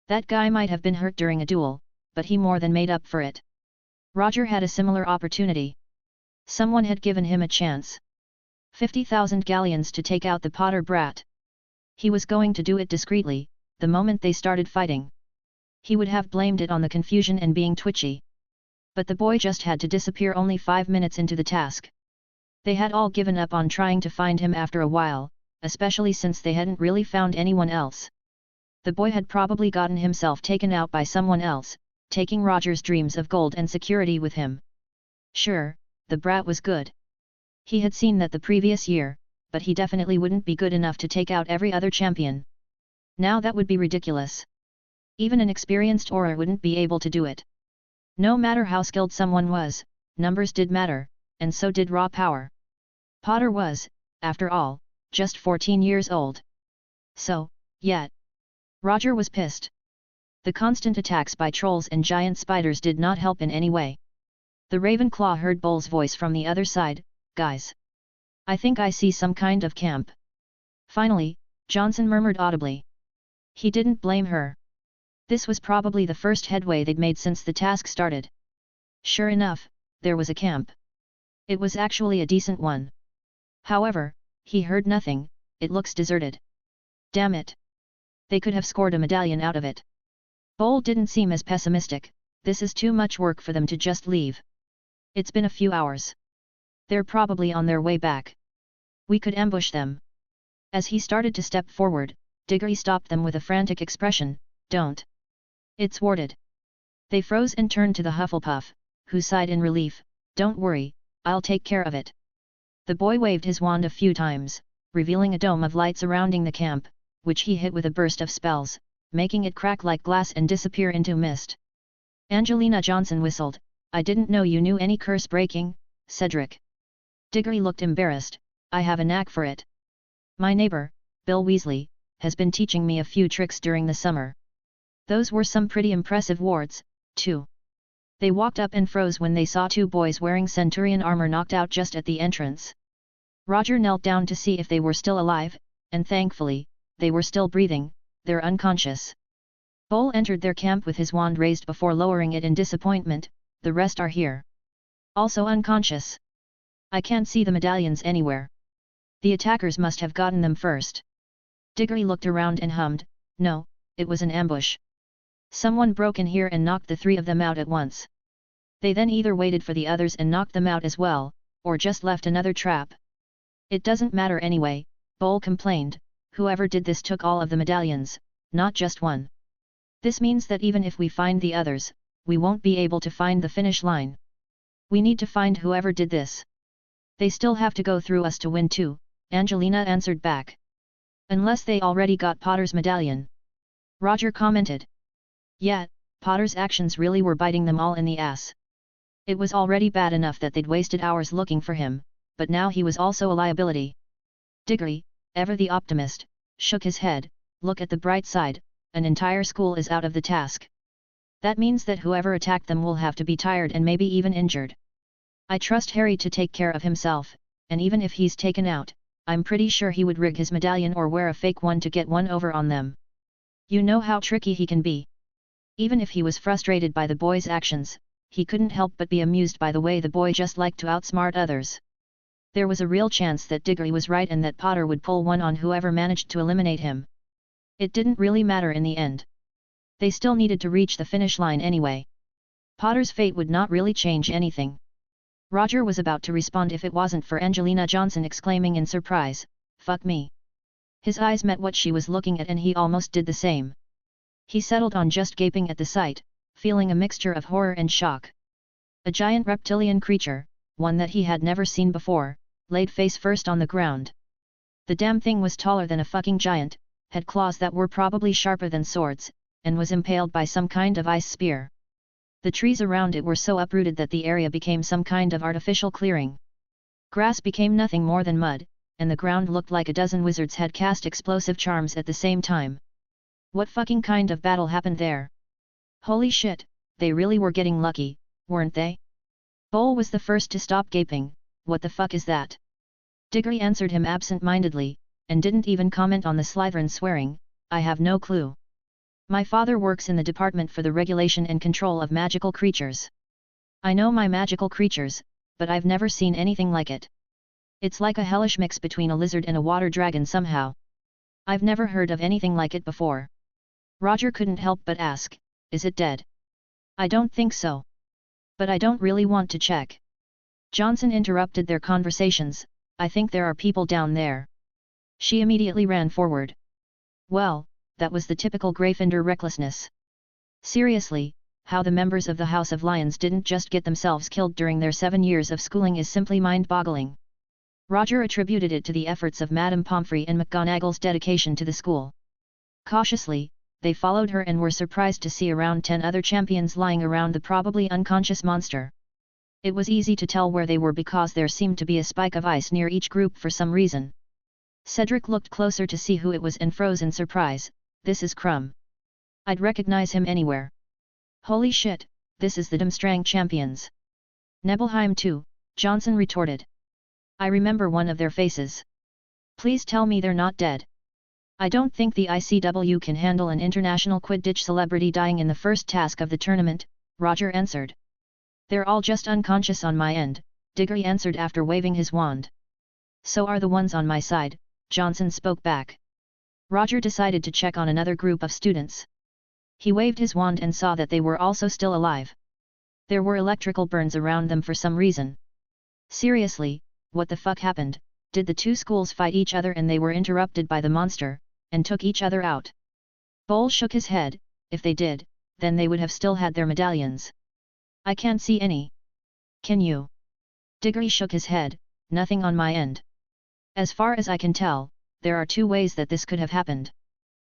That guy might have been hurt during a duel, but he more than made up for it. Roger had a similar opportunity. Someone had given him a chance. 50,000 galleons to take out the Potter brat. He was going to do it discreetly, the moment they started fighting. He would have blamed it on the confusion and being twitchy. But the boy just had to disappear only 5 minutes into the task. They had all given up on trying to find him after a while, especially since they hadn't really found anyone else. The boy had probably gotten himself taken out by someone else, taking Roger's dreams of gold and security with him. Sure, the brat was good. He had seen that the previous year, but he definitely wouldn't be good enough to take out every other champion. Now that would be ridiculous. Even an experienced Auror wouldn't be able to do it. No matter how skilled someone was, numbers did matter, and so did raw power. Potter was, after all, just 14 years old. So, yet. Roger was pissed. The constant attacks by trolls and giant spiders did not help in any way. The Ravenclaw heard Bull's voice from the other side, "Guys. I think I see some kind of camp." Finally, Johnson murmured audibly. He didn't blame her. This was probably the first headway they'd made since the task started. Sure enough, there was a camp. It was actually a decent one. However, he heard nothing. "It looks deserted. Damn it. They could have scored a medallion out of it." Bull didn't seem as pessimistic. "This is too much work for them to just leave. It's been a few hours. They're probably on their way back. We could ambush them." As he started to step forward, Diggory stopped them with a frantic expression. "Don't. It's warded." They froze and turned to the Hufflepuff, who sighed in relief. "Don't worry, I'll take care of it." The boy waved his wand a few times, revealing a dome of light surrounding the camp, which he hit with a burst of spells, making it crack like glass and disappear into mist. Angelina Johnson whistled. "I didn't know you knew any curse breaking, Cedric." Diggory looked embarrassed. "I have a knack for it. My neighbor, Bill Weasley, has been teaching me a few tricks during the summer. Those were some pretty impressive wards, too." They walked up and froze when they saw 2 boys wearing Centurion armor knocked out just at the entrance. Roger knelt down to see if they were still alive, and thankfully, they were still breathing. "They're unconscious." Bull entered their camp with his wand raised before lowering it in disappointment. "The rest are here. Also unconscious. I can't see the medallions anywhere. The attackers must have gotten them first." Diggory looked around and hummed. "No, it was an ambush. Someone broke in here and knocked the 3 of them out at once. They then either waited for the others and knocked them out as well, or just left another trap." "It doesn't matter anyway," Bull complained. "Whoever did this took all of the medallions, not just one. This means that even if we find the others, we won't be able to find the finish line. We need to find whoever did this." "They still have to go through us to win too," Angelina answered back. "Unless they already got Potter's medallion," Roger commented. Yet, Potter's actions really were biting them all in the ass. It was already bad enough that they'd wasted hours looking for him, but now he was also a liability. Diggory, ever the optimist, shook his head. Look at the bright side, an entire school is out of the task. That means that whoever attacked them will have to be tired and maybe even injured. I trust Harry to take care of himself, and even if he's taken out, I'm pretty sure he would rig his medallion or wear a fake one to get one over on them. You know how tricky he can be. Even if he was frustrated by the boy's actions, he couldn't help but be amused by the way the boy just liked to outsmart others. There was a real chance that Diggory was right and that Potter would pull one on whoever managed to eliminate him. It didn't really matter in the end. They still needed to reach the finish line anyway. Potter's fate would not really change anything. Roger was about to respond if it wasn't for Angelina Johnson exclaiming in surprise, "Fuck me." His eyes met what she was looking at and he almost did the same. He settled on just gaping at the sight, feeling a mixture of horror and shock. A giant reptilian creature, one that he had never seen before, laid face first on the ground. The damn thing was taller than a fucking giant, had claws that were probably sharper than swords, and was impaled by some kind of ice spear. The trees around it were so uprooted that the area became some kind of artificial clearing. Grass became nothing more than mud, and the ground looked like a dozen wizards had cast explosive charms at the same time. What fucking kind of battle happened there? Holy shit, they really were getting lucky, weren't they? Bowl was the first to stop gaping. What the fuck is that? Diggory answered him absent-mindedly, and didn't even comment on the Slytherin swearing, I have no clue. My father works in the department for the regulation and control of magical creatures. I know my magical creatures, but I've never seen anything like it. It's like a hellish mix between a lizard and a water dragon somehow. I've never heard of anything like it before. Roger couldn't help but ask, is it dead? I don't think so. But I don't really want to check. Johnson interrupted their conversations, I think there are people down there. She immediately ran forward. Well, that was the typical Gryffindor recklessness. Seriously, how the members of the House of Lions didn't just get themselves killed during their 7 years of schooling is simply mind-boggling. Roger attributed it to the efforts of Madame Pomfrey and McGonagall's dedication to the school. Cautiously, they followed her and were surprised to see around 10 other champions lying around the probably unconscious monster. It was easy to tell where they were because there seemed to be a spike of ice near each group for some reason. Cedric looked closer to see who it was and froze in surprise, this is Crumb. I'd recognize him anywhere. Holy shit, this is the Durmstrang champions. Nebelheim too, Johnson retorted. I remember one of their faces. Please tell me they're not dead. I don't think the ICW can handle an international Quidditch celebrity dying in the first task of the tournament, Roger answered. They're all just unconscious on my end, Diggory answered after waving his wand. So are the ones on my side, Johnson spoke back. Roger decided to check on another group of students. He waved his wand and saw that they were also still alive. There were electrical burns around them for some reason. Seriously, what the fuck happened? Did the two schools fight each other and they were interrupted by the monster, and took each other out? Bowl shook his head, if they did, then they would have still had their medallions. I can't see any. Can you? Diggory shook his head, nothing on my end. As far as I can tell, there are two ways that this could have happened.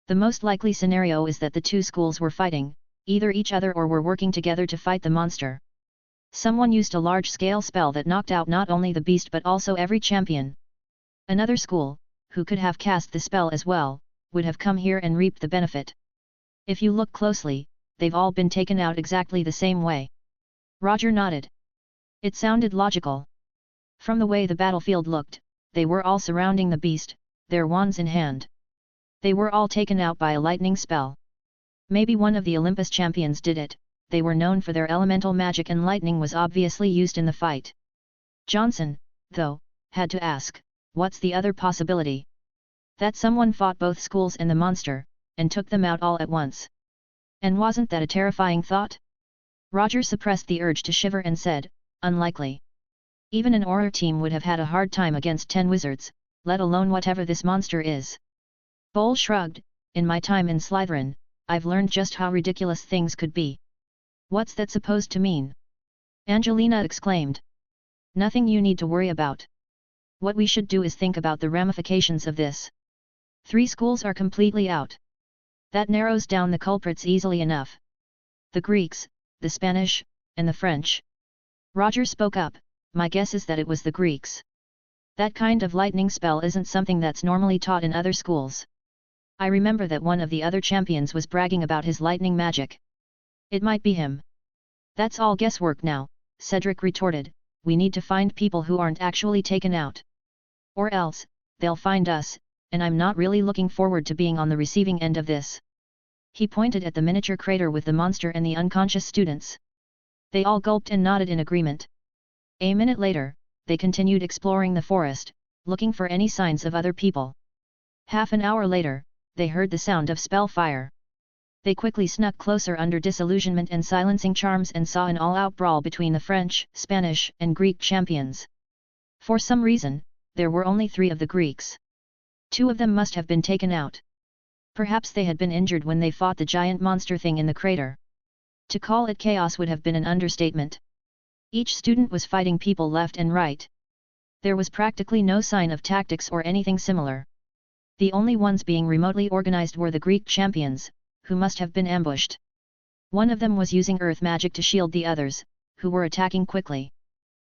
The most likely scenario is that the two schools were fighting, either each other or were working together to fight the monster. Someone used a large-scale spell that knocked out not only the beast but also every champion. Another school, who could have cast the spell as well, would have come here and reaped the benefit. If you look closely, they've all been taken out exactly the same way. Roger nodded. It sounded logical. From the way the battlefield looked, they were all surrounding the beast, their wands in hand. They were all taken out by a lightning spell. Maybe one of the Olympus champions did it, they were known for their elemental magic and lightning was obviously used in the fight. Johnson, though, had to ask, what's the other possibility? That someone fought both schools and the monster, and took them out all at once. And wasn't that a terrifying thought? Roger suppressed the urge to shiver and said, unlikely. Even an Auror team would have had a hard time against 10 wizards, let alone whatever this monster is. Bowl shrugged, in my time in Slytherin, I've learned just how ridiculous things could be. What's that supposed to mean? Angelina exclaimed. Nothing you need to worry about. What we should do is think about the ramifications of this. 3 schools are completely out. That narrows down the culprits easily enough. The Greeks, the Spanish, and the French. Roger spoke up, "My guess is that it was the Greeks. That kind of lightning spell isn't something that's normally taught in other schools. I remember that one of the other champions was bragging about his lightning magic. It might be him." "That's all guesswork now," Cedric retorted, "we need to find people who aren't actually taken out. Or else, they'll find us, and I'm not really looking forward to being on the receiving end of this." He pointed at the miniature crater with the monster and the unconscious students. They all gulped and nodded in agreement. A minute later, they continued exploring the forest, looking for any signs of other people. Half an hour later, they heard the sound of spell fire. They quickly snuck closer under disillusionment and silencing charms and saw an all-out brawl between the French, Spanish, and Greek champions. For some reason, there were only 3 of the Greeks. 2 of them must have been taken out. Perhaps they had been injured when they fought the giant monster thing in the crater. To call it chaos would have been an understatement. Each student was fighting people left and right. There was practically no sign of tactics or anything similar. The only ones being remotely organized were the Greek champions, who must have been ambushed. One of them was using earth magic to shield the others, who were attacking quickly.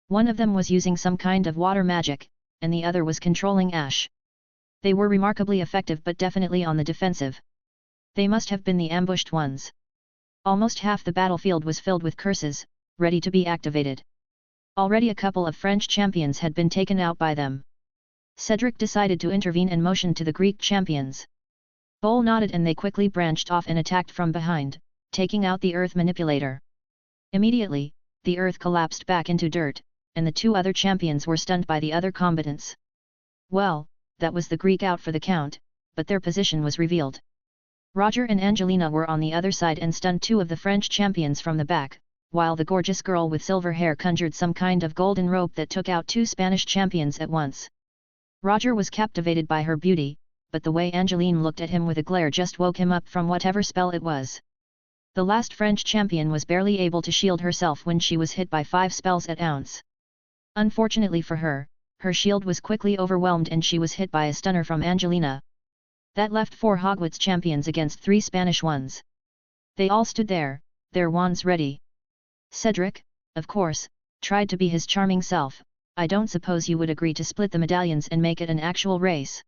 One of them was using some kind of water magic, and the other was controlling ash. They were remarkably effective but definitely on the defensive. They must have been the ambushed ones. Almost half the battlefield was filled with curses, ready to be activated. Already a couple of French champions had been taken out by them. Cedric decided to intervene and motioned to the Greek champions. Bowl nodded and they quickly branched off and attacked from behind, taking out the earth manipulator. Immediately, the earth collapsed back into dirt, and the 2 other champions were stunned by the other combatants. Well, that was the Greek out for the count, but their position was revealed. Roger and Angelina were on the other side and stunned 2 of the French champions from the back, while the gorgeous girl with silver hair conjured some kind of golden rope that took out 2 Spanish champions at once. Roger was captivated by her beauty, but the way Angeline looked at him with a glare just woke him up from whatever spell it was. The last French champion was barely able to shield herself when she was hit by 5 spells at once. Unfortunately for her, her shield was quickly overwhelmed and she was hit by a stunner from Angelina. That left 4 Hogwarts champions against 3 Spanish ones. They all stood there, their wands ready. Cedric, of course, tried to be his charming self. "I don't suppose you would agree to split the medallions and make it an actual race?"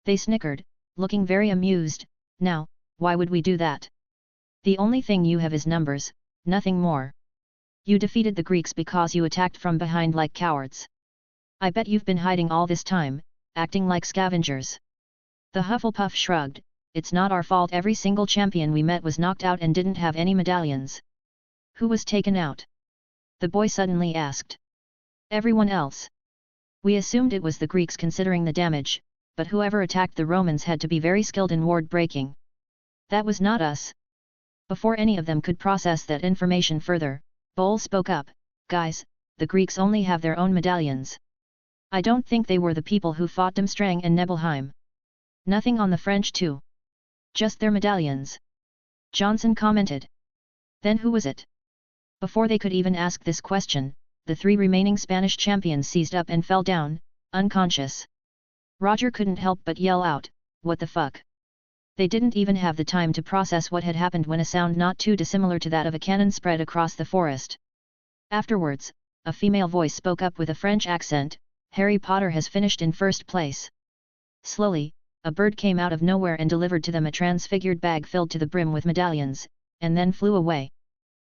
They snickered, looking very amused. "Now, why would we do that? The only thing you have is numbers, nothing more. You defeated the Greeks because you attacked from behind like cowards. I bet you've been hiding all this time, acting like scavengers." The Hufflepuff shrugged, "It's not our fault every single champion we met was knocked out and didn't have any medallions." "Who was taken out?" the boy suddenly asked. "Everyone else. We assumed it was the Greeks considering the damage, but whoever attacked the Romans had to be very skilled in ward breaking. That was not us." Before any of them could process that information further, Bowl spoke up, "Guys, the Greeks only have their own medallions. I don't think they were the people who fought Durmstrang and Nibelheim. Nothing on the French too. Just their medallions." Johnson commented. "Then who was it?" Before they could even ask this question, the 3 remaining Spanish champions seized up and fell down, unconscious. Roger couldn't help but yell out, "What the fuck?" They didn't even have the time to process what had happened when a sound not too dissimilar to that of a cannon spread across the forest. Afterwards, a female voice spoke up with a French accent, "Harry Potter has finished in first place." Slowly, a bird came out of nowhere and delivered to them a transfigured bag filled to the brim with medallions, and then flew away.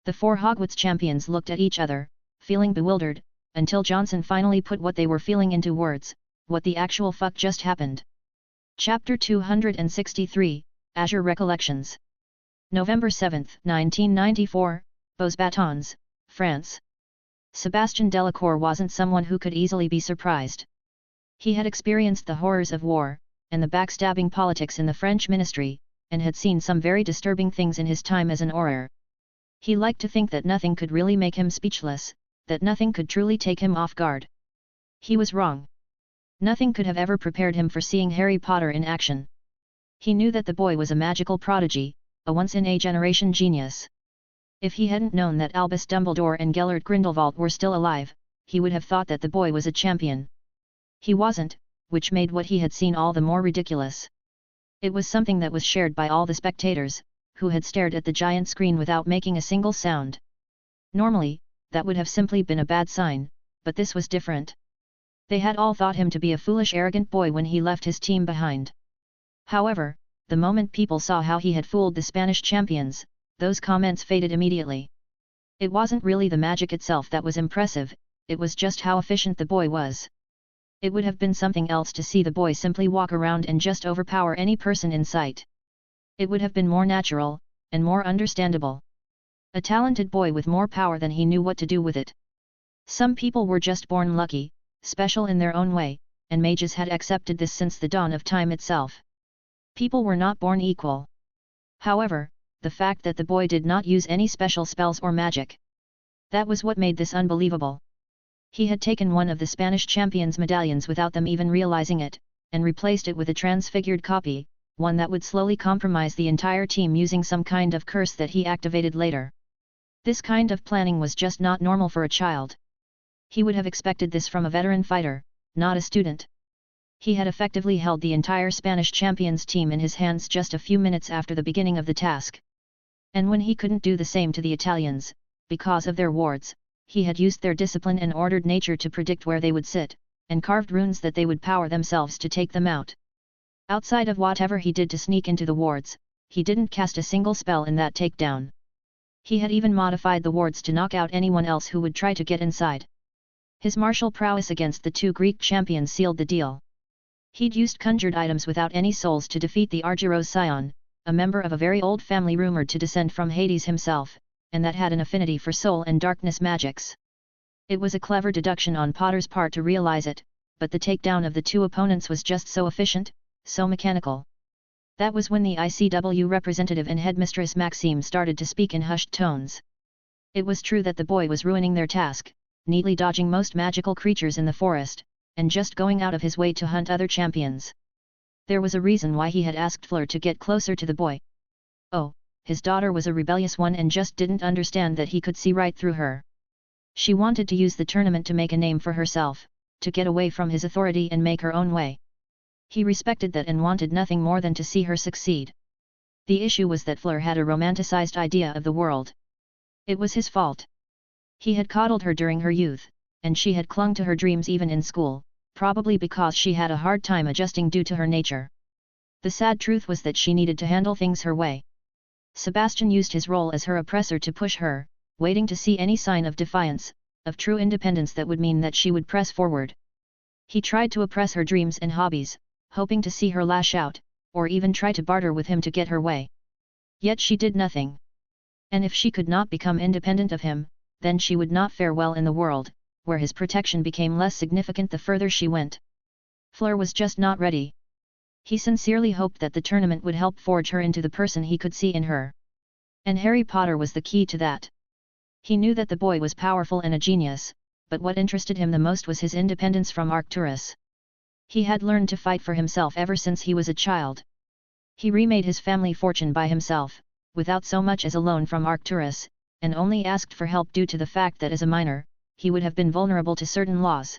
The 4 Hogwarts champions looked at each other, feeling bewildered, until Johnson finally put what they were feeling into words, "What the actual fuck just happened?" Chapter 263, Azure Recollections. November 7, 1994, Beauxbatons, France. Sébastien Delacour wasn't someone who could easily be surprised. He had experienced the horrors of war, and the backstabbing politics in the French ministry, and had seen some very disturbing things in his time as an auror. He liked to think that nothing could really make him speechless, that nothing could truly take him off guard. He was wrong. Nothing could have ever prepared him for seeing Harry Potter in action. He knew that the boy was a magical prodigy, a once-in-a-generation genius. If he hadn't known that Albus Dumbledore and Gellert Grindelwald were still alive, he would have thought that the boy was a champion. He wasn't, which made what he had seen all the more ridiculous. It was something that was shared by all the spectators, who had stared at the giant screen without making a single sound. Normally, that would have simply been a bad sign, but this was different. They had all thought him to be a foolish arrogant boy when he left his team behind. However, the moment people saw how he had fooled the Spanish champions, those comments faded immediately. It wasn't really the magic itself that was impressive, it was just how efficient the boy was. It would have been something else to see the boy simply walk around and just overpower any person in sight. It would have been more natural, and more understandable. A talented boy with more power than he knew what to do with it. Some people were just born lucky, special in their own way, and mages had accepted this since the dawn of time itself. People were not born equal. However, the fact that the boy did not use any special spells or magic. That was what made this unbelievable. He had taken one of the Spanish champions' medallions without them even realizing it, and replaced it with a transfigured copy, one that would slowly compromise the entire team using some kind of curse that he activated later. This kind of planning was just not normal for a child. He would have expected this from a veteran fighter, not a student. He had effectively held the entire Spanish champions team in his hands just a few minutes after the beginning of the task. And when he couldn't do the same to the Italians, because of their wards, he had used their discipline and ordered nature to predict where they would sit, and carved runes that they would power themselves to take them out. Outside of whatever he did to sneak into the wards, he didn't cast a single spell in that takedown. He had even modified the wards to knock out anyone else who would try to get inside. His martial prowess against the two Greek champions sealed the deal. He'd used conjured items without any souls to defeat the Azure's scion, a member of a very old family rumored to descend from Hades himself, and that had an affinity for soul and darkness magics. It was a clever deduction on Potter's part to realize it, but the takedown of the two opponents was just so efficient, so mechanical. That was when the ICW representative and headmistress Maxime started to speak in hushed tones. It was true that the boy was ruining their task, neatly dodging most magical creatures in the forest, and just going out of his way to hunt other champions. There was a reason why he had asked Fleur to get closer to the boy. Oh, his daughter was a rebellious one and just didn't understand that he could see right through her. She wanted to use the tournament to make a name for herself, to get away from his authority and make her own way. He respected that and wanted nothing more than to see her succeed. The issue was that Fleur had a romanticized idea of the world. It was his fault. He had coddled her during her youth, and she had clung to her dreams even in school, probably because she had a hard time adjusting due to her nature. The sad truth was that she needed to handle things her way. Sebastian used his role as her oppressor to push her, waiting to see any sign of defiance, of true independence that would mean that she would press forward. He tried to oppress her dreams and hobbies, hoping to see her lash out, or even try to barter with him to get her way. Yet she did nothing. And if she could not become independent of him, then she would not fare well in the world, where his protection became less significant the further she went. Fleur was just not ready. He sincerely hoped that the tournament would help forge her into the person he could see in her. And Harry Potter was the key to that. He knew that the boy was powerful and a genius, but what interested him the most was his independence from Arcturus. He had learned to fight for himself ever since he was a child. He remade his family fortune by himself, without so much as a loan from Arcturus, and only asked for help due to the fact that as a minor, he would have been vulnerable to certain laws.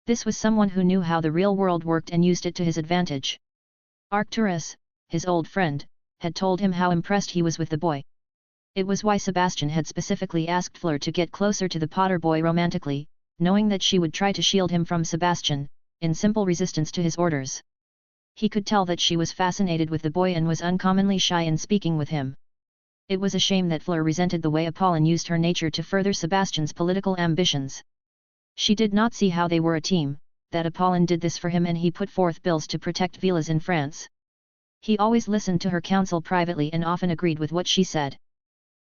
This was someone who knew how the real world worked and used it to his advantage. Arcturus, his old friend, had told him how impressed he was with the boy. It was why Sebastian had specifically asked Fleur to get closer to the Potter boy romantically, knowing that she would try to shield him from Sebastian, in simple resistance to his orders. He could tell that she was fascinated with the boy and was uncommonly shy in speaking with him. It was a shame that Fleur resented the way Apollon used her nature to further Sebastian's political ambitions. She did not see how they were a team, that Apollon did this for him and he put forth bills to protect villas in France. He always listened to her counsel privately and often agreed with what she said.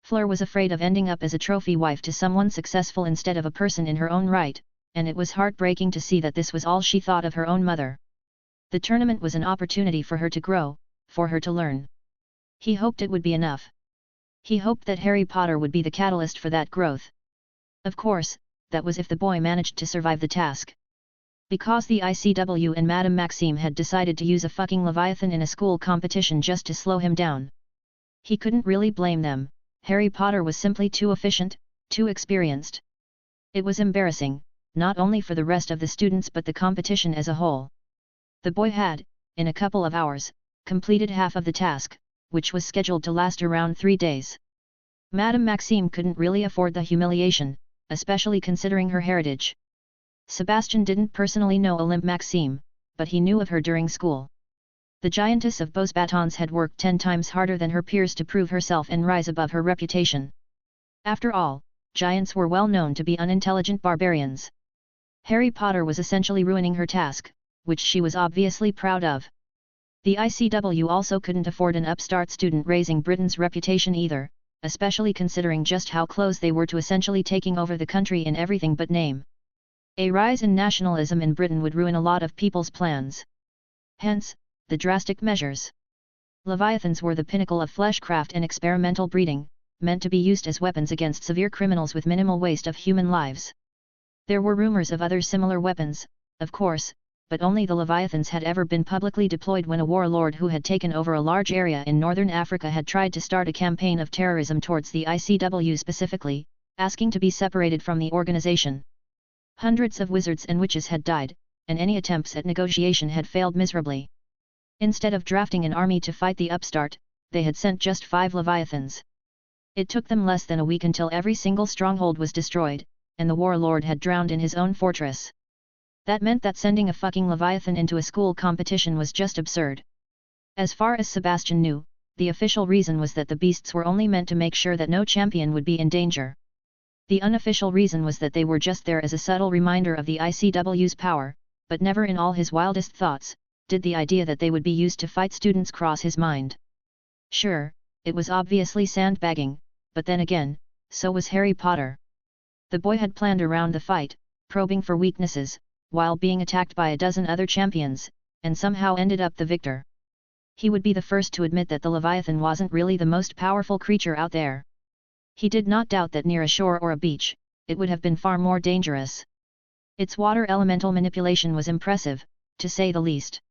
Fleur was afraid of ending up as a trophy wife to someone successful instead of a person in her own right, and it was heartbreaking to see that this was all she thought of her own mother. The tournament was an opportunity for her to grow, for her to learn. He hoped it would be enough. He hoped that Harry Potter would be the catalyst for that growth. Of course, that was if the boy managed to survive the task. Because the ICW and Madame Maxime had decided to use a fucking Leviathan in a school competition just to slow him down. He couldn't really blame them. Harry Potter was simply too efficient, too experienced. It was embarrassing, not only for the rest of the students but the competition as a whole. The boy had, in a couple of hours, completed half of the task, which was scheduled to last around 3 days. Madame Maxime couldn't really afford the humiliation, especially considering her heritage. Sebastian didn't personally know Olympe Maxime, but he knew of her during school. The giantess of Beaux Batons had worked 10 times harder than her peers to prove herself and rise above her reputation. After all, giants were well known to be unintelligent barbarians. Harry Potter was essentially ruining her task, which she was obviously proud of. The ICW also couldn't afford an upstart student raising Britain's reputation either, especially considering just how close they were to essentially taking over the country in everything but name. A rise in nationalism in Britain would ruin a lot of people's plans. Hence, the drastic measures. Leviathans were the pinnacle of fleshcraft and experimental breeding, meant to be used as weapons against severe criminals with minimal waste of human lives. There were rumors of other similar weapons, of course, but only the Leviathans had ever been publicly deployed when a warlord who had taken over a large area in northern Africa had tried to start a campaign of terrorism towards the ICW specifically, asking to be separated from the organization. Hundreds of wizards and witches had died, and any attempts at negotiation had failed miserably. Instead of drafting an army to fight the upstart, they had sent just 5 Leviathans. It took them less than a week until every single stronghold was destroyed, and the warlord had drowned in his own fortress. That meant that sending a fucking Leviathan into a school competition was just absurd. As far as Sebastian knew, the official reason was that the beasts were only meant to make sure that no champion would be in danger. The unofficial reason was that they were just there as a subtle reminder of the ICW's power, but never in all his wildest thoughts did the idea that they would be used to fight students cross his mind. Sure, it was obviously sandbagging, but then again, so was Harry Potter. The boy had planned around the fight, probing for weaknesses, while being attacked by a dozen other champions, and somehow ended up the victor. He would be the first to admit that the Leviathan wasn't really the most powerful creature out there. He did not doubt that near a shore or a beach, it would have been far more dangerous. Its water elemental manipulation was impressive, to say the least.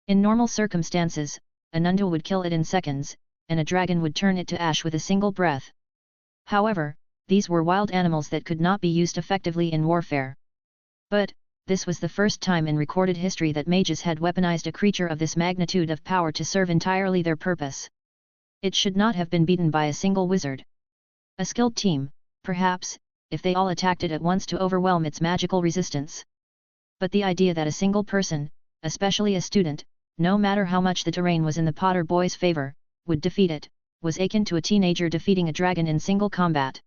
In normal circumstances, a Nundle would kill it in seconds, and a dragon would turn it to ash with a single breath. However, these were wild animals that could not be used effectively in warfare. But, this was the first time in recorded history that mages had weaponized a creature of this magnitude of power to serve entirely their purpose. It should not have been beaten by a single wizard. A skilled team, perhaps, if they all attacked it at once to overwhelm its magical resistance. But the idea that a single person, especially a student, no matter how much the terrain was in the Potter boy's favor, would defeat it, was akin to a teenager defeating a dragon in single combat.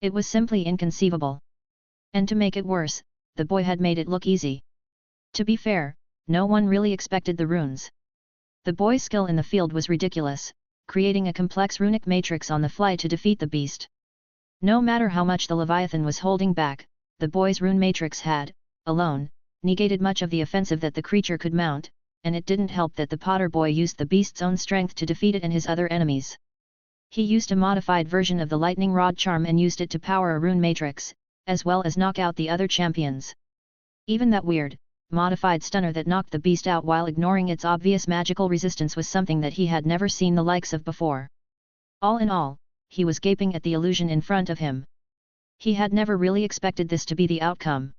It was simply inconceivable. And to make it worse, the boy had made it look easy. To be fair, no one really expected the runes. The boy's skill in the field was ridiculous, creating a complex runic matrix on the fly to defeat the beast. No matter how much the Leviathan was holding back, the boy's rune matrix had, alone, negated much of the offensive that the creature could mount, and it didn't help that the Potter boy used the beast's own strength to defeat it and his other enemies. He used a modified version of the lightning rod charm and used it to power a rune matrix, as well as knock out the other champions. Even that weird, modified stunner that knocked the beast out while ignoring its obvious magical resistance was something that he had never seen the likes of before. All in all, he was gaping at the illusion in front of him. He had never really expected this to be the outcome.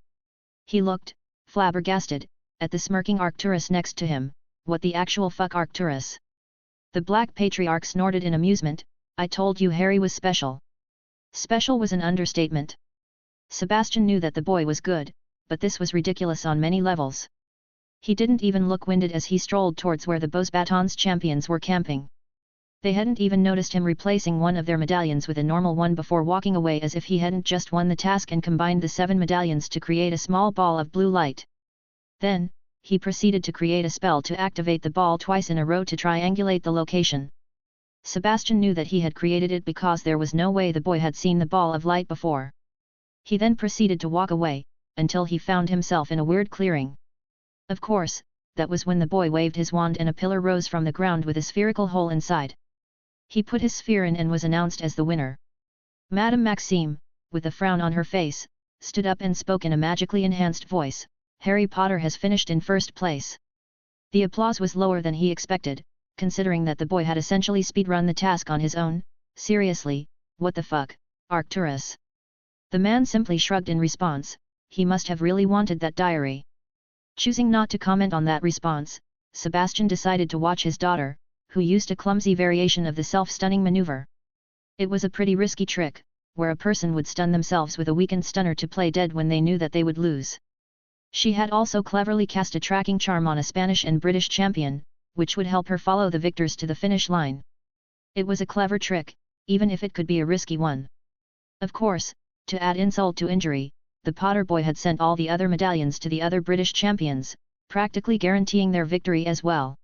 He looked, flabbergasted, at the smirking Arcturus next to him. What the actual fuck, Arcturus? The Black Patriarch snorted in amusement. I told you Harry was special. Special was an understatement. Sebastian knew that the boy was good, but this was ridiculous on many levels. He didn't even look winded as he strolled towards where the Beaux Batons champions were camping. They hadn't even noticed him replacing one of their medallions with a normal one before walking away, as if he hadn't just won the task and combined the 7 medallions to create a small ball of blue light. Then, he proceeded to create a spell to activate the ball twice in a row to triangulate the location. Sebastian knew that he had created it because there was no way the boy had seen the ball of light before. He then proceeded to walk away, until he found himself in a weird clearing. Of course, that was when the boy waved his wand and a pillar rose from the ground with a spherical hole inside. He put his sphere in and was announced as the winner. Madame Maxime, with a frown on her face, stood up and spoke in a magically enhanced voice, Harry Potter has finished in first place. The applause was lower than he expected, considering that the boy had essentially speedrun the task on his own. Seriously, what the fuck, Arcturus? The man simply shrugged in response. He must have really wanted that diary. Choosing not to comment on that response, Sebastian decided to watch his daughter, who used a clumsy variation of the self-stunning maneuver. It was a pretty risky trick, where a person would stun themselves with a weakened stunner to play dead when they knew that they would lose. She had also cleverly cast a tracking charm on a Spanish and British champion, which would help her follow the victors to the finish line. It was a clever trick, even if it could be a risky one. Of course, to add insult to injury, the Potter boy had sent all the other medallions to the other British champions, practically guaranteeing their victory as well.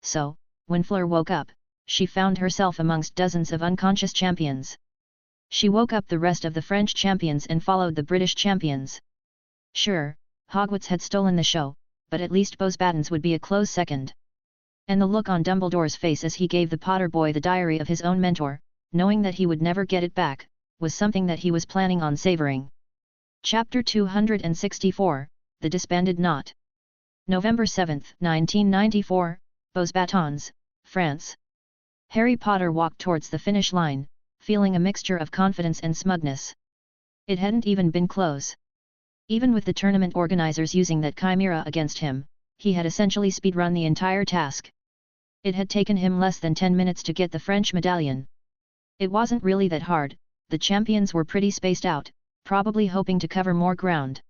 So, when Fleur woke up, she found herself amongst dozens of unconscious champions. She woke up the rest of the French champions and followed the British champions. Sure, Hogwarts had stolen the show, but at least Beauxbatons would be a close second. And the look on Dumbledore's face as he gave the Potter boy the diary of his own mentor, knowing that he would never get it back, was something that he was planning on savoring. Chapter 264, The Disbanded Knot. November 7, 1994, Beauxbatons, France. Harry Potter walked towards the finish line, feeling a mixture of confidence and smugness. It hadn't even been close. Even with the tournament organizers using that chimera against him, he had essentially speedrun the entire task. It had taken him less than 10 minutes to get the French medallion. It wasn't really that hard, the champions were pretty spaced out, probably hoping to cover more ground.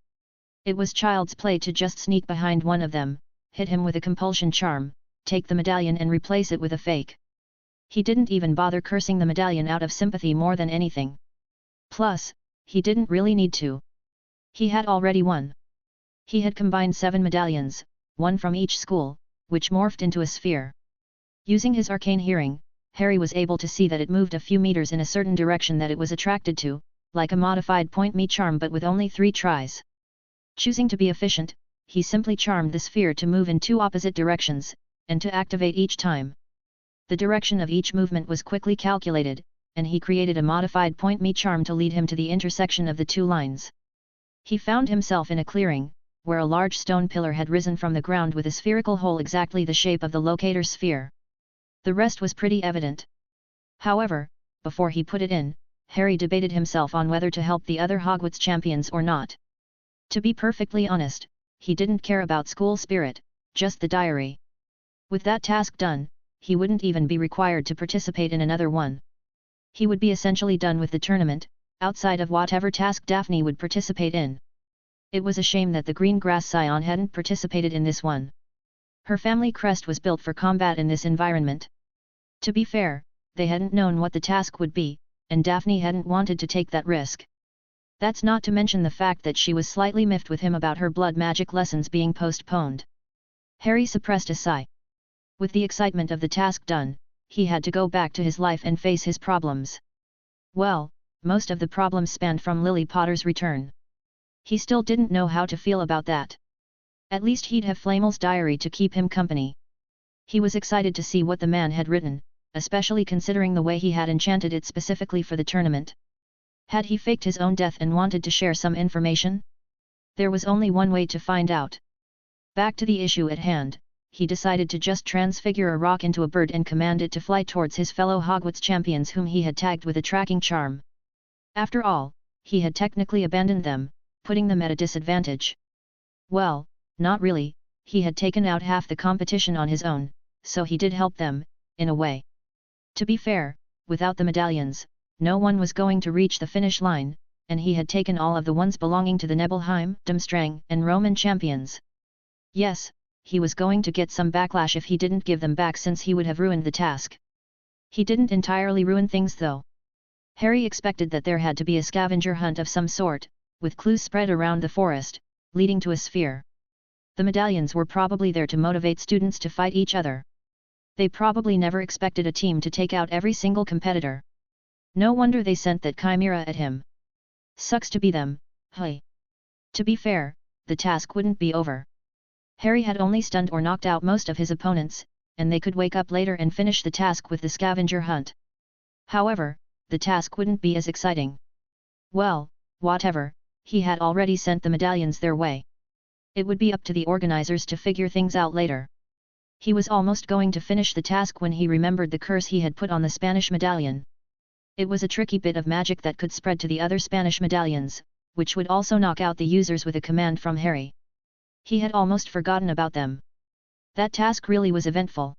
It was child's play to just sneak behind one of them, hit him with a compulsion charm, take the medallion and replace it with a fake. He didn't even bother cursing the medallion out of sympathy more than anything. Plus, he didn't really need to. He had already won. He had combined 7 medallions, one from each school, which morphed into a sphere. Using his arcane hearing, Harry was able to see that it moved a few meters in a certain direction that it was attracted to, like a modified point me charm but with only 3 tries. Choosing to be efficient, he simply charmed the sphere to move in 2 opposite directions, and to activate each time. The direction of each movement was quickly calculated, and he created a modified point me charm to lead him to the intersection of the 2 lines. He found himself in a clearing, where a large stone pillar had risen from the ground with a spherical hole exactly the shape of the locator sphere. The rest was pretty evident. However, before he put it in, Harry debated himself on whether to help the other Hogwarts champions or not. To be perfectly honest, he didn't care about school spirit, just the diary. With that task done, he wouldn't even be required to participate in another one. He would be essentially done with the tournament, outside of whatever task Daphne would participate in. It was a shame that the Green Grass Scion hadn't participated in this one. Her family crest was built for combat in this environment. To be fair, they hadn't known what the task would be, and Daphne hadn't wanted to take that risk. That's not to mention the fact that she was slightly miffed with him about her blood magic lessons being postponed. Harry suppressed a sigh. With the excitement of the task done, he had to go back to his life and face his problems. Well, most of the problems spanned from Lily Potter's return. He still didn't know how to feel about that. At least he'd have Flamel's diary to keep him company. He was excited to see what the man had written, especially considering the way he had enchanted it specifically for the tournament. Had he faked his own death and wanted to share some information? There was only one way to find out. Back to the issue at hand, he decided to just transfigure a rock into a bird and command it to fly towards his fellow Hogwarts champions whom he had tagged with a tracking charm. After all, he had technically abandoned them, putting them at a disadvantage. Well, not really, he had taken out half the competition on his own, so he did help them, in a way. To be fair, without the medallions, no one was going to reach the finish line, and he had taken all of the ones belonging to the Nebelheim, Durmstrang, and Roman champions. Yes, he was going to get some backlash if he didn't give them back since he would have ruined the task. He didn't entirely ruin things though. Harry expected that there had to be a scavenger hunt of some sort, with clues spread around the forest, leading to a sphere. The medallions were probably there to motivate students to fight each other. They probably never expected a team to take out every single competitor. No wonder they sent that chimera at him. Sucks to be them, hey. To be fair, the task wouldn't be over. Harry had only stunned or knocked out most of his opponents, and they could wake up later and finish the task with the scavenger hunt. However, the task wouldn't be as exciting. Well, whatever, he had already sent the medallions their way. It would be up to the organizers to figure things out later. He was almost going to finish the task when he remembered the curse he had put on the Spanish medallion. It was a tricky bit of magic that could spread to the other Spanish medallions, which would also knock out the users with a command from Harry. He had almost forgotten about them. That task really was eventful.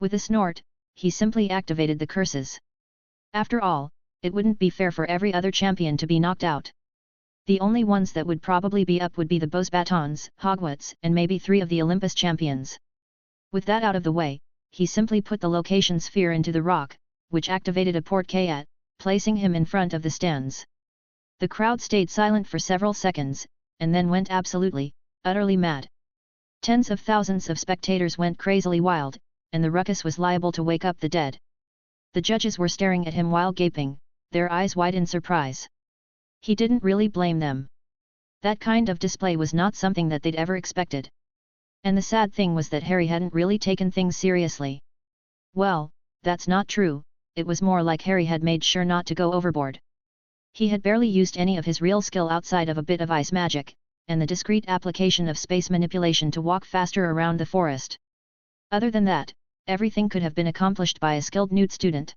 With a snort, he simply activated the curses. After all, it wouldn't be fair for every other champion to be knocked out. The only ones that would probably be up would be the Beauxbatons, Hogwarts, and maybe 3 of the Olympus champions. With that out of the way, he simply put the location sphere into the rock, which activated a portkayat, placing him in front of the stands. The crowd stayed silent for several seconds, and then went absolutely, utterly mad. Tens of thousands of spectators went crazily wild, and the ruckus was liable to wake up the dead. The judges were staring at him while gaping, their eyes wide in surprise. He didn't really blame them. That kind of display was not something that they'd ever expected. And the sad thing was that Harry hadn't really taken things seriously. Well, that's not true, it was more like Harry had made sure not to go overboard. He had barely used any of his real skill outside of a bit of ice magic, and the discreet application of space manipulation to walk faster around the forest. Other than that, everything could have been accomplished by a skilled newt student.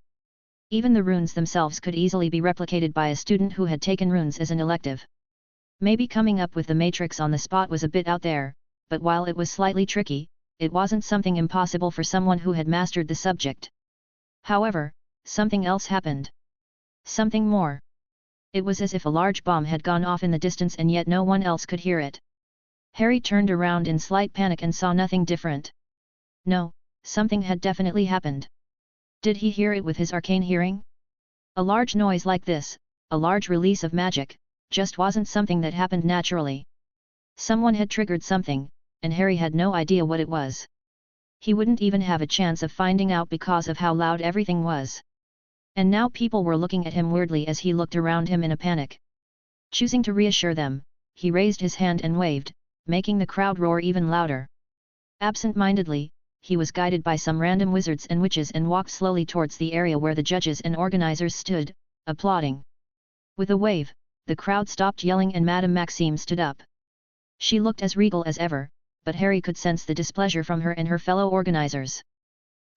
Even the runes themselves could easily be replicated by a student who had taken runes as an elective. Maybe coming up with the matrix on the spot was a bit out there, but while it was slightly tricky, it wasn't something impossible for someone who had mastered the subject. However, something else happened. Something more. It was as if a large bomb had gone off in the distance and yet no one else could hear it. Harry turned around in slight panic and saw nothing different. No, something had definitely happened. Did he hear it with his arcane hearing? A large noise like this, a large release of magic, just wasn't something that happened naturally. Someone had triggered something, and Harry had no idea what it was. He wouldn't even have a chance of finding out because of how loud everything was. And now people were looking at him weirdly as he looked around him in a panic. Choosing to reassure them, he raised his hand and waved, making the crowd roar even louder. Absent-mindedly, he was guided by some random wizards and witches and walked slowly towards the area where the judges and organizers stood, applauding. With a wave, the crowd stopped yelling and Madame Maxime stood up. She looked as regal as ever, but Harry could sense the displeasure from her and her fellow organizers.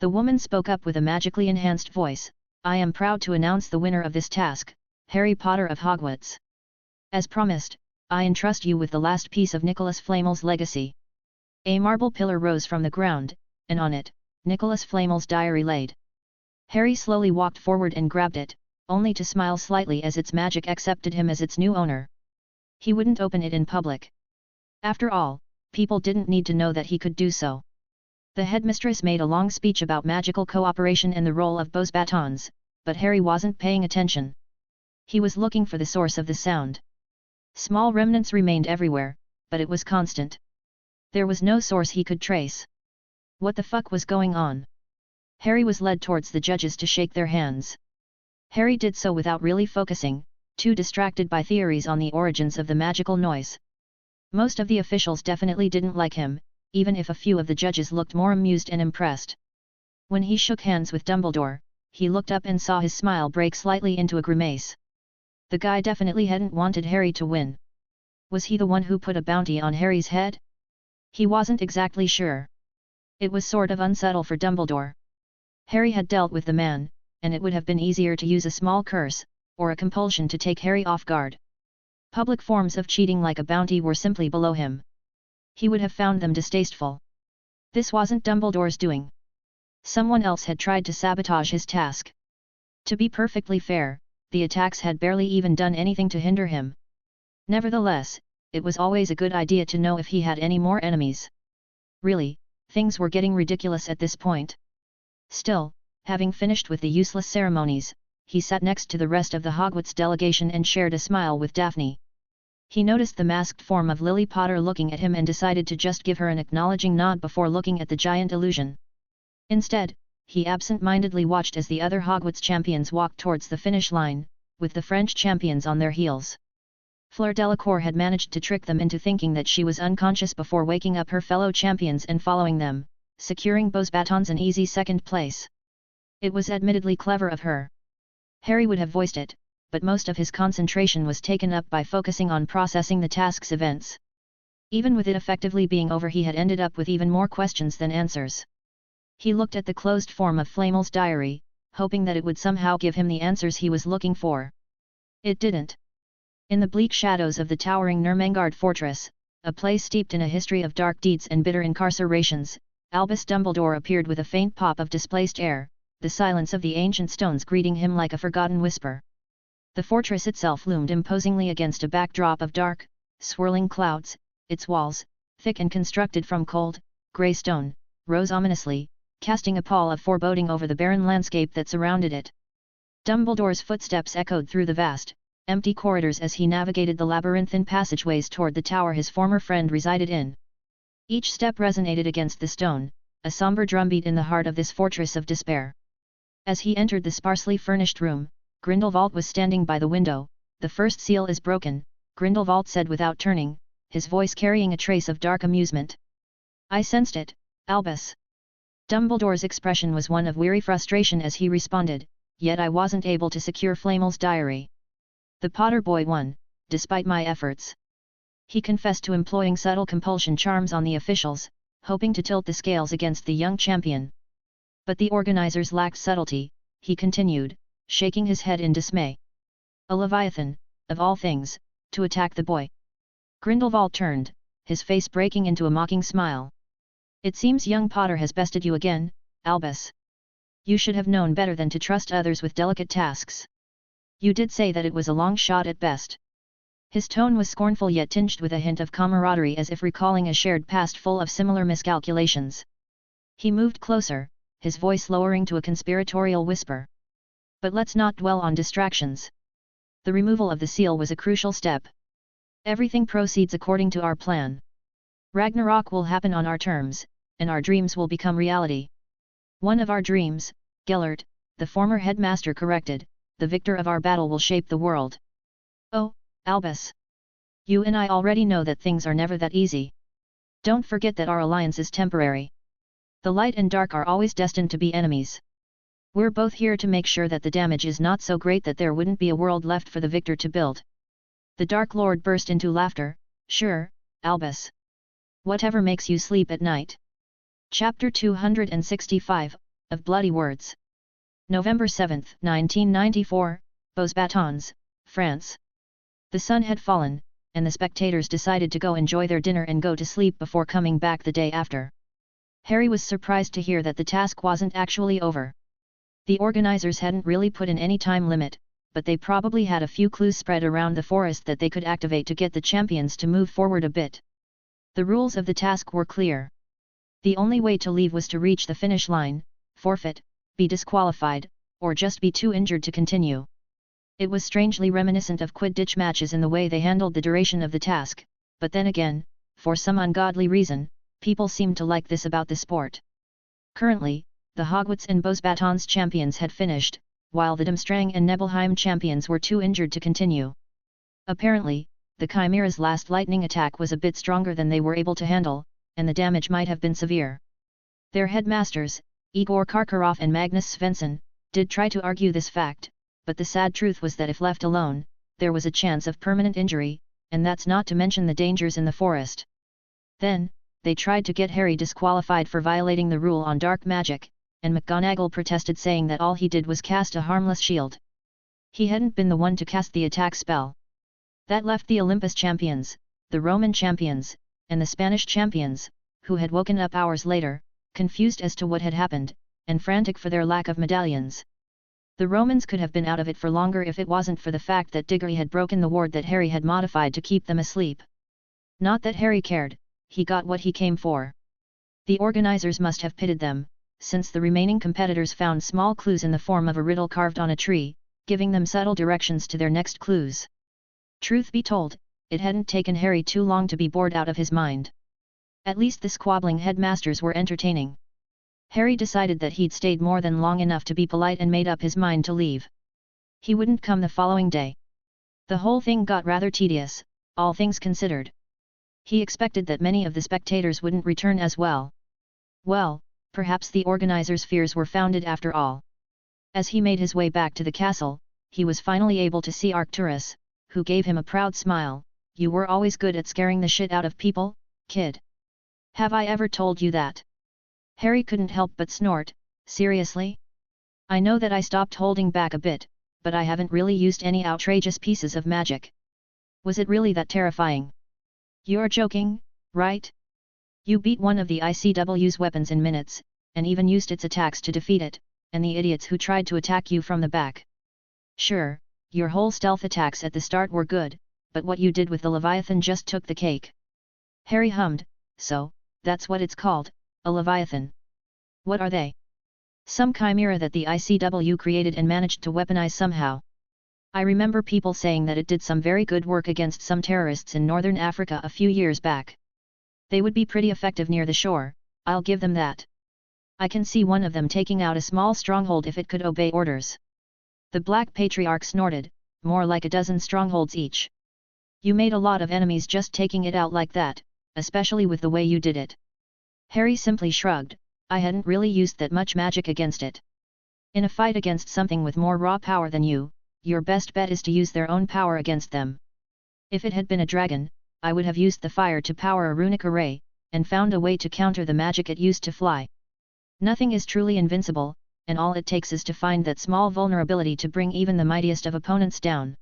The woman spoke up with a magically enhanced voice, "I am proud to announce the winner of this task, Harry Potter of Hogwarts. As promised, I entrust you with the last piece of Nicholas Flamel's legacy." A marble pillar rose from the ground, and on it, Nicholas Flamel's diary laid. Harry slowly walked forward and grabbed it, only to smile slightly as its magic accepted him as its new owner. He wouldn't open it in public. After all, people didn't need to know that he could do so. The headmistress made a long speech about magical cooperation and the role of Beauxbatons, but Harry wasn't paying attention. He was looking for the source of the sound. Small remnants remained everywhere, but it was constant. There was no source he could trace. What the fuck was going on? Harry was led towards the judges to shake their hands. Harry did so without really focusing, too distracted by theories on the origins of the magical noise. Most of the officials definitely didn't like him, even if a few of the judges looked more amused and impressed. When he shook hands with Dumbledore, he looked up and saw his smile break slightly into a grimace. The guy definitely hadn't wanted Harry to win. Was he the one who put a bounty on Harry's head? He wasn't exactly sure. It was sort of unsubtle for Dumbledore. Harry had dealt with the man, and it would have been easier to use a small curse, or a compulsion to take Harry off guard. Public forms of cheating like a bounty were simply below him. He would have found them distasteful. This wasn't Dumbledore's doing. Someone else had tried to sabotage his task. To be perfectly fair, the attacks had barely even done anything to hinder him. Nevertheless, it was always a good idea to know if he had any more enemies. Really, things were getting ridiculous at this point. Still, having finished with the useless ceremonies, he sat next to the rest of the Hogwarts delegation and shared a smile with Daphne. He noticed the masked form of Lily Potter looking at him and decided to just give her an acknowledging nod before looking at the giant illusion. Instead, he absent-mindedly watched as the other Hogwarts champions walked towards the finish line, with the French champions on their heels. Fleur Delacour had managed to trick them into thinking that she was unconscious before waking up her fellow champions and following them, securing Beauxbatons an easy second place. It was admittedly clever of her. Harry would have voiced it, but most of his concentration was taken up by focusing on processing the task's events. Even with it effectively being over, he had ended up with even more questions than answers. He looked at the closed form of Flamel's diary, hoping that it would somehow give him the answers he was looking for. It didn't. In the bleak shadows of the towering Nurmengard fortress, a place steeped in a history of dark deeds and bitter incarcerations, Albus Dumbledore appeared with a faint pop of displaced air, the silence of the ancient stones greeting him like a forgotten whisper. The fortress itself loomed imposingly against a backdrop of dark, swirling clouds, its walls, thick and constructed from cold, grey stone, rose ominously, casting a pall of foreboding over the barren landscape that surrounded it. Dumbledore's footsteps echoed through the vast, empty corridors as he navigated the labyrinthine passageways toward the tower his former friend resided in. Each step resonated against the stone, a somber drumbeat in the heart of this fortress of despair. As he entered the sparsely furnished room, Grindelwald was standing by the window. "The first seal is broken," Grindelwald said without turning, his voice carrying a trace of dark amusement. "I sensed it, Albus." Dumbledore's expression was one of weary frustration as he responded, "Yet I wasn't able to secure Flamel's diary. The Potter boy won, despite my efforts." He confessed to employing subtle compulsion charms on the officials, hoping to tilt the scales against the young champion. But the organizers lacked subtlety, he continued, shaking his head in dismay. "A Leviathan, of all things, to attack the boy." Grindelwald turned, his face breaking into a mocking smile. "It seems young Potter has bested you again, Albus. You should have known better than to trust others with delicate tasks. You did say that it was a long shot at best." His tone was scornful yet tinged with a hint of camaraderie, as if recalling a shared past full of similar miscalculations. He moved closer, his voice lowering to a conspiratorial whisper. "But let's not dwell on distractions. The removal of the seal was a crucial step. Everything proceeds according to our plan. Ragnarok will happen on our terms, and our dreams will become reality." "One of our dreams, Gellert," the former headmaster corrected, "the victor of our battle will shape the world." "Oh, Albus. You and I already know that things are never that easy. Don't forget that our alliance is temporary. The light and dark are always destined to be enemies. We're both here to make sure that the damage is not so great that there wouldn't be a world left for the victor to build." The Dark Lord burst into laughter. "Sure, Albus. Whatever makes you sleep at night." Chapter 265, of Bloody Words. November 7, 1994, Beauxbatons, France. The sun had fallen, and the spectators decided to go enjoy their dinner and go to sleep before coming back the day after. Harry was surprised to hear that the task wasn't actually over. The organizers hadn't really put in any time limit, but they probably had a few clues spread around the forest that they could activate to get the champions to move forward a bit. The rules of the task were clear. The only way to leave was to reach the finish line, forfeit, be disqualified, or just be too injured to continue. It was strangely reminiscent of Quidditch matches in the way they handled the duration of the task, but then again, for some ungodly reason, people seemed to like this about the sport. Currently, the Hogwarts and Beauxbatons champions had finished, while the Durmstrang and Nebelheim champions were too injured to continue. Apparently, the Chimera's last lightning attack was a bit stronger than they were able to handle, and the damage might have been severe. Their headmasters, Igor Karkaroff and Magnus Svensson, did try to argue this fact, but the sad truth was that if left alone, there was a chance of permanent injury, and that's not to mention the dangers in the forest. Then, they tried to get Harry disqualified for violating the rule on dark magic, and McGonagall protested, saying that all he did was cast a harmless shield. He hadn't been the one to cast the attack spell. That left the Olympus champions, the Roman champions, and the Spanish champions, who had woken up hours later, confused as to what had happened, and frantic for their lack of medallions. The Romans could have been out of it for longer if it wasn't for the fact that Diggory had broken the ward that Harry had modified to keep them asleep. Not that Harry cared, he got what he came for. The organizers must have pitied them, since the remaining competitors found small clues in the form of a riddle carved on a tree, giving them subtle directions to their next clues. Truth be told, it hadn't taken Harry too long to be bored out of his mind. At least the squabbling headmasters were entertaining. Harry decided that he'd stayed more than long enough to be polite and made up his mind to leave. He wouldn't come the following day. The whole thing got rather tedious, all things considered. He expected that many of the spectators wouldn't return as well. Well, perhaps the organizers' fears were founded after all. As he made his way back to the castle, he was finally able to see Arcturus, who gave him a proud smile. "You were always good at scaring the shit out of people, kid. Have I ever told you that?" Harry couldn't help but snort. "Seriously? I know that I stopped holding back a bit, but I haven't really used any outrageous pieces of magic. Was it really that terrifying?" "You're joking, right? You beat one of the ICW's weapons in minutes, and even used its attacks to defeat it, and the idiots who tried to attack you from the back. Sure, Your whole stealth attacks at the start were good, but what you did with the Leviathan just took the cake. Harry hummed, so, that's what it's called, a Leviathan. What are they? Some chimera that the ICW created and managed to weaponize somehow. I remember people saying that it did some very good work against some terrorists in northern Africa a few years back. They would be pretty effective near the shore, I'll give them that. I can see one of them taking out a small stronghold if it could obey orders. The Black Patriarch snorted, more like a dozen strongholds each. You made a lot of enemies just taking it out like that, especially with the way you did it. Harry simply shrugged, I hadn't really used that much magic against it. In a fight against something with more raw power than you, your best bet is to use their own power against them. If it had been a dragon, I would have used the fire to power a runic array, and found a way to counter the magic it used to fly. Nothing is truly invincible, and all it takes is to find that small vulnerability to bring even the mightiest of opponents down.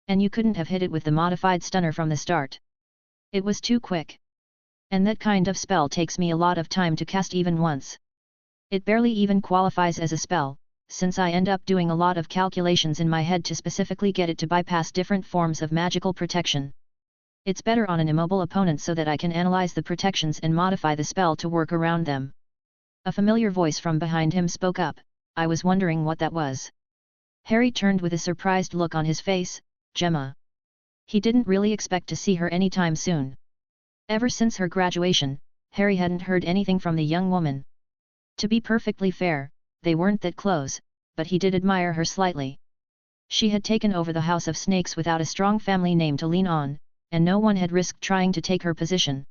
And you couldn't have hit it with the modified stunner from the start. It was too quick. And that kind of spell takes me a lot of time to cast even once. It barely even qualifies as a spell, since I end up doing a lot of calculations in my head to specifically get it to bypass different forms of magical protection. It's better on an immobile opponent so that I can analyze the protections and modify the spell to work around them. A familiar voice from behind him spoke up, I was wondering what that was. Harry turned with a surprised look on his face, Gemma. He didn't really expect to see her anytime soon. Ever since her graduation, Harry hadn't heard anything from the young woman. To be perfectly fair, they weren't that close, but he did admire her slightly. She had taken over the House of Snakes without a strong family name to lean on, and no one had risked trying to take her position.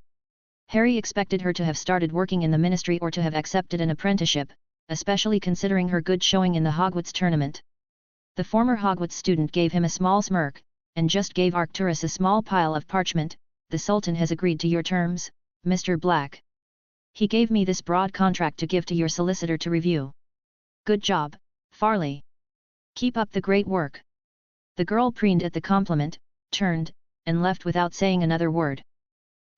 Harry expected her to have started working in the ministry or to have accepted an apprenticeship, especially considering her good showing in the Hogwarts tournament. The former Hogwarts student gave him a small smirk, and just gave Arcturus a small pile of parchment. The Sultan has agreed to your terms, Mr. Black. He gave me this broad contract to give to your solicitor to review. Good job, Farley. Keep up the great work. The girl preened at the compliment, turned, and left without saying another word.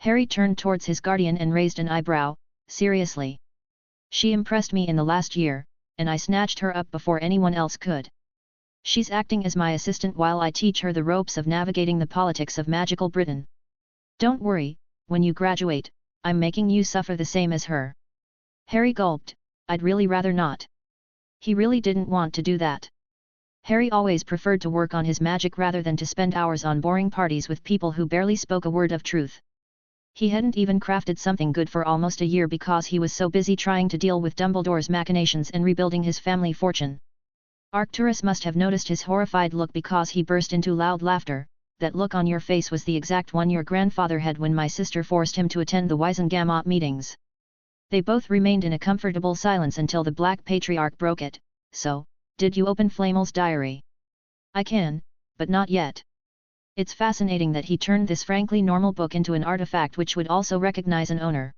Harry turned towards his guardian and raised an eyebrow, seriously. She impressed me in the last year, and I snatched her up before anyone else could. She's acting as my assistant while I teach her the ropes of navigating the politics of magical Britain. Don't worry, when you graduate, I'm making you suffer the same as her. Harry gulped, I'd really rather not. He really didn't want to do that. Harry always preferred to work on his magic rather than to spend hours on boring parties with people who barely spoke a word of truth. He hadn't even crafted something good for almost a year because he was so busy trying to deal with Dumbledore's machinations and rebuilding his family fortune. Arcturus must have noticed his horrified look because he burst into loud laughter. That look on your face was the exact one your grandfather had when my sister forced him to attend the Wisengamot meetings. They both remained in a comfortable silence until the Black Patriarch broke it. So, did you open Flamel's diary? I can, but not yet. It's fascinating that he turned this frankly normal book into an artifact which would also recognize an owner.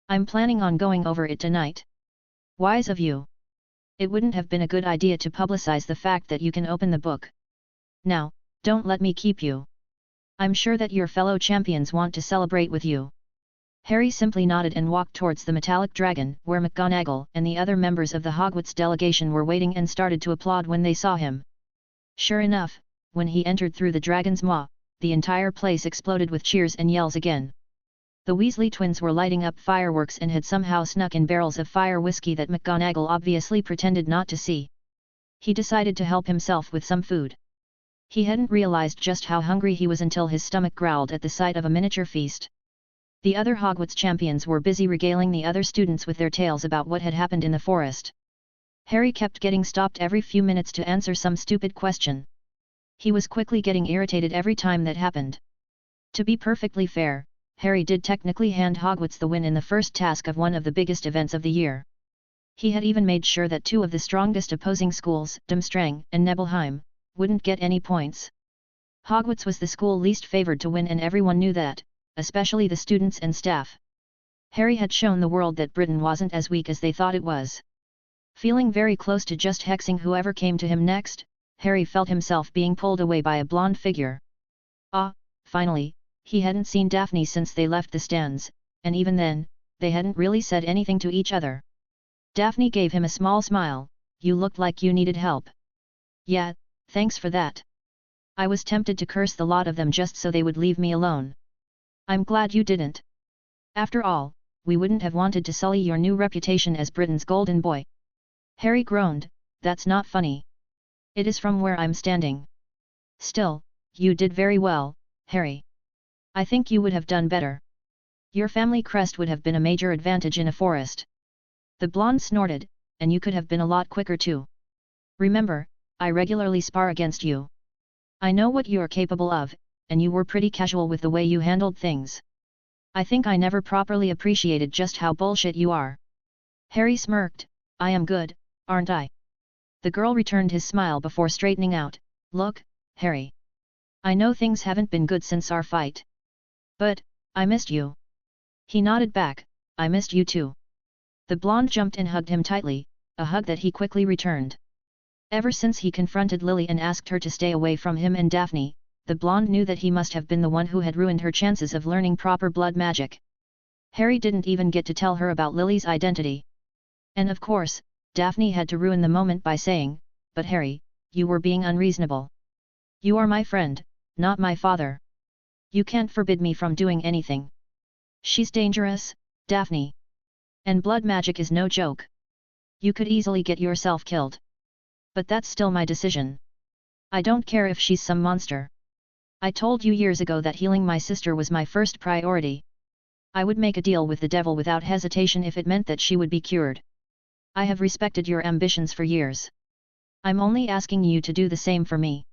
I'm planning on going over it tonight. Wise of you. It wouldn't have been a good idea to publicize the fact that you can open the book. Now, don't let me keep you. I'm sure that your fellow champions want to celebrate with you. Harry simply nodded and walked towards the metallic dragon, where McGonagall and the other members of the Hogwarts delegation were waiting and started to applaud when they saw him. Sure enough, when he entered through the dragon's maw, the entire place exploded with cheers and yells again. The Weasley twins were lighting up fireworks and had somehow snuck in barrels of fire whiskey that McGonagall obviously pretended not to see. He decided to help himself with some food. He hadn't realized just how hungry he was until his stomach growled at the sight of a miniature feast. The other Hogwarts champions were busy regaling the other students with their tales about what had happened in the forest. Harry kept getting stopped every few minutes to answer some stupid question. He was quickly getting irritated every time that happened. To be perfectly fair, Harry did technically hand Hogwarts the win in the first task of one of the biggest events of the year. He had even made sure that two of the strongest opposing schools, Durmstrang and Nibelheim, wouldn't get any points. Hogwarts was the school least favored to win and everyone knew that, especially the students and staff. Harry had shown the world that Britain wasn't as weak as they thought it was. Feeling very close to just hexing whoever came to him next, Harry felt himself being pulled away by a blonde figure. Finally, he hadn't seen Daphne since they left the stands, and even then, they hadn't really said anything to each other. Daphne gave him a small smile, you looked like you needed help. Yeah, thanks for that. I was tempted to curse the lot of them just so they would leave me alone. I'm glad you didn't. After all, we wouldn't have wanted to sully your new reputation as Britain's golden boy. Harry groaned, that's not funny. It is from where I'm standing. Still, you did very well, Harry. I think you would have done better. Your family crest would have been a major advantage in a forest. The blonde snorted, and you could have been a lot quicker too. Remember, I regularly spar against you. I know what you are capable of, and you were pretty casual with the way you handled things. I think I never properly appreciated just how bullshit you are. Harry smirked, I am good, aren't I? The girl returned his smile before straightening out, look, Harry. I know things haven't been good since our fight. But, I missed you. He nodded back, I missed you too. The blonde jumped and hugged him tightly, a hug that he quickly returned. Ever since he confronted Lily and asked her to stay away from him and Daphne, the blonde knew that he must have been the one who had ruined her chances of learning proper blood magic. Harry didn't even get to tell her about Lily's identity. And of course, Daphne had to ruin the moment by saying, but Harry, you were being unreasonable. You are my friend, not my father. You can't forbid me from doing anything. She's dangerous, Daphne. And blood magic is no joke. You could easily get yourself killed. But that's still my decision. I don't care if she's some monster. I told you years ago that healing my sister was my first priority. I would make a deal with the devil without hesitation if it meant that she would be cured. I have respected your ambitions for years. I'm only asking you to do the same for me.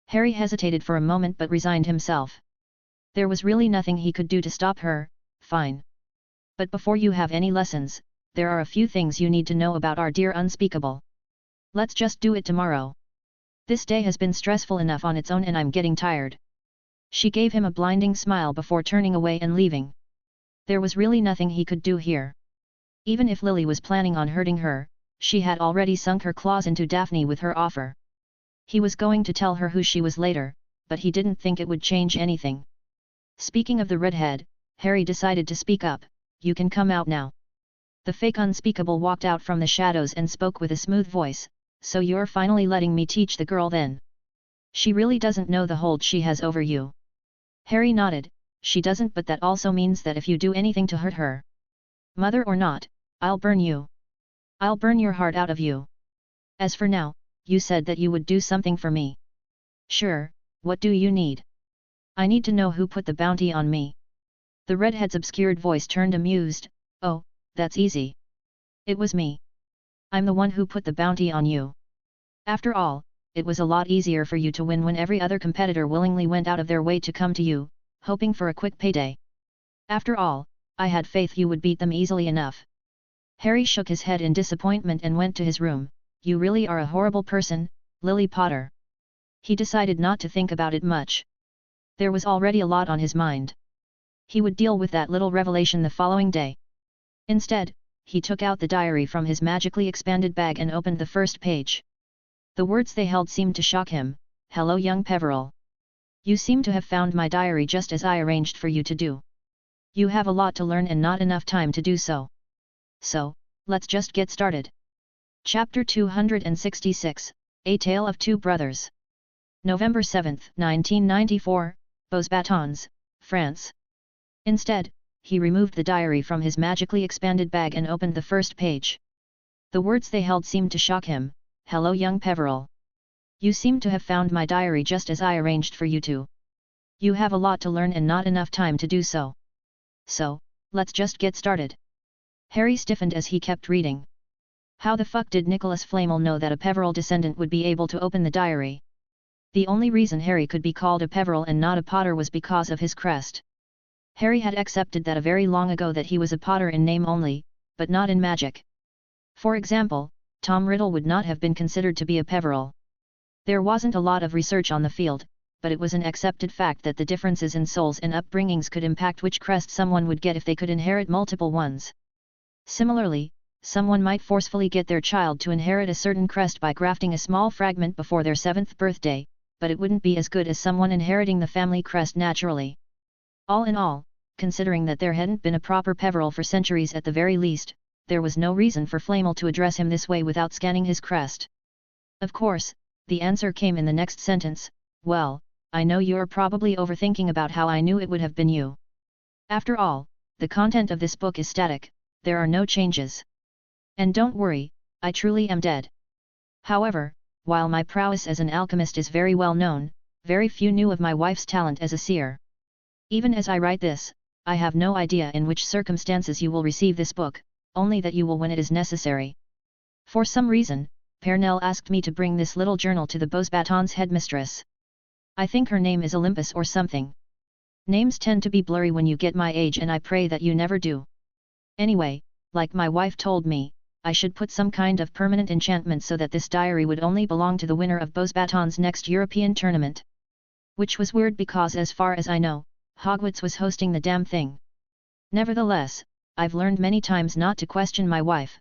Harry hesitated for a moment but resigned himself. There was really nothing he could do to stop her, fine. But before you have any lessons, there are a few things you need to know about our dear unspeakable. Let's just do it tomorrow. This day has been stressful enough on its own and I'm getting tired. She gave him a blinding smile before turning away and leaving. There was really nothing he could do here. Even if Lily was planning on hurting her, she had already sunk her claws into Daphne with her offer. He was going to tell her who she was later, but he didn't think it would change anything. Speaking of the redhead, Harry decided to speak up, you can come out now. The fake unspeakable walked out from the shadows and spoke with a smooth voice, so you're finally letting me teach the girl then? She really doesn't know the hold she has over you. Harry nodded, she doesn't, but that also means that if you do anything to hurt her, mother or not, I'll burn you. I'll burn your heart out of you. As for now, you said that you would do something for me. Sure, what do you need? I need to know who put the bounty on me. The redhead's obscured voice turned amused, oh, that's easy. It was me. I'm the one who put the bounty on you. After all, it was a lot easier for you to win when every other competitor willingly went out of their way to come to you, hoping for a quick payday. After all, I had faith you would beat them easily enough. Harry shook his head in disappointment and went to his room. You really are a horrible person, Lily Potter. He decided not to think about it much. There was already a lot on his mind. He would deal with that little revelation the following day. Instead, he took out the diary from his magically expanded bag and opened the first page. The words they held seemed to shock him. Hello, young Peveril. You seem to have found my diary just as I arranged for you to do. You have a lot to learn and not enough time to do so. So, let's just get started. Chapter 266, A Tale of Two Brothers. November 7, 1994, Beauxbatons, France. Instead, he removed the diary from his magically expanded bag and opened the first page. The words they held seemed to shock him. Hello, young Peveril. You seem to have found my diary just as I arranged for you to. You have a lot to learn and not enough time to do so. So, let's just get started. Harry stiffened as he kept reading. How the fuck did Nicholas Flamel know that a Peveril descendant would be able to open the diary? The only reason Harry could be called a Peveril and not a Potter was because of his crest. Harry had accepted that a very long ago that he was a Potter in name only, but not in magic. For example, Tom Riddle would not have been considered to be a Peveril. There wasn't a lot of research on the field, but it was an accepted fact that the differences in souls and upbringings could impact which crest someone would get if they could inherit multiple ones. Similarly, someone might forcefully get their child to inherit a certain crest by grafting a small fragment before their 7th birthday, but it wouldn't be as good as someone inheriting the family crest naturally. All in all, considering that there hadn't been a proper Peveril for centuries at the very least, there was no reason for Flamel to address him this way without scanning his crest. Of course, the answer came in the next sentence, Well, I know you're probably overthinking about how I knew it would have been you. After all, the content of this book is static, there are no changes. And don't worry, I truly am dead. However, while my prowess as an alchemist is very well known, very few knew of my wife's talent as a seer. Even as I write this, I have no idea in which circumstances you will receive this book, only that you will when it is necessary. For some reason, Pernell asked me to bring this little journal to the Beauxbatons headmistress. I think her name is Olympus or something. Names tend to be blurry when you get my age, and I pray that you never do. Anyway, like my wife told me, I should put some kind of permanent enchantment so that this diary would only belong to the winner of Beauxbatons' next European tournament. Which was weird because as far as I know, Hogwarts was hosting the damn thing. Nevertheless, I've learned many times not to question my wife.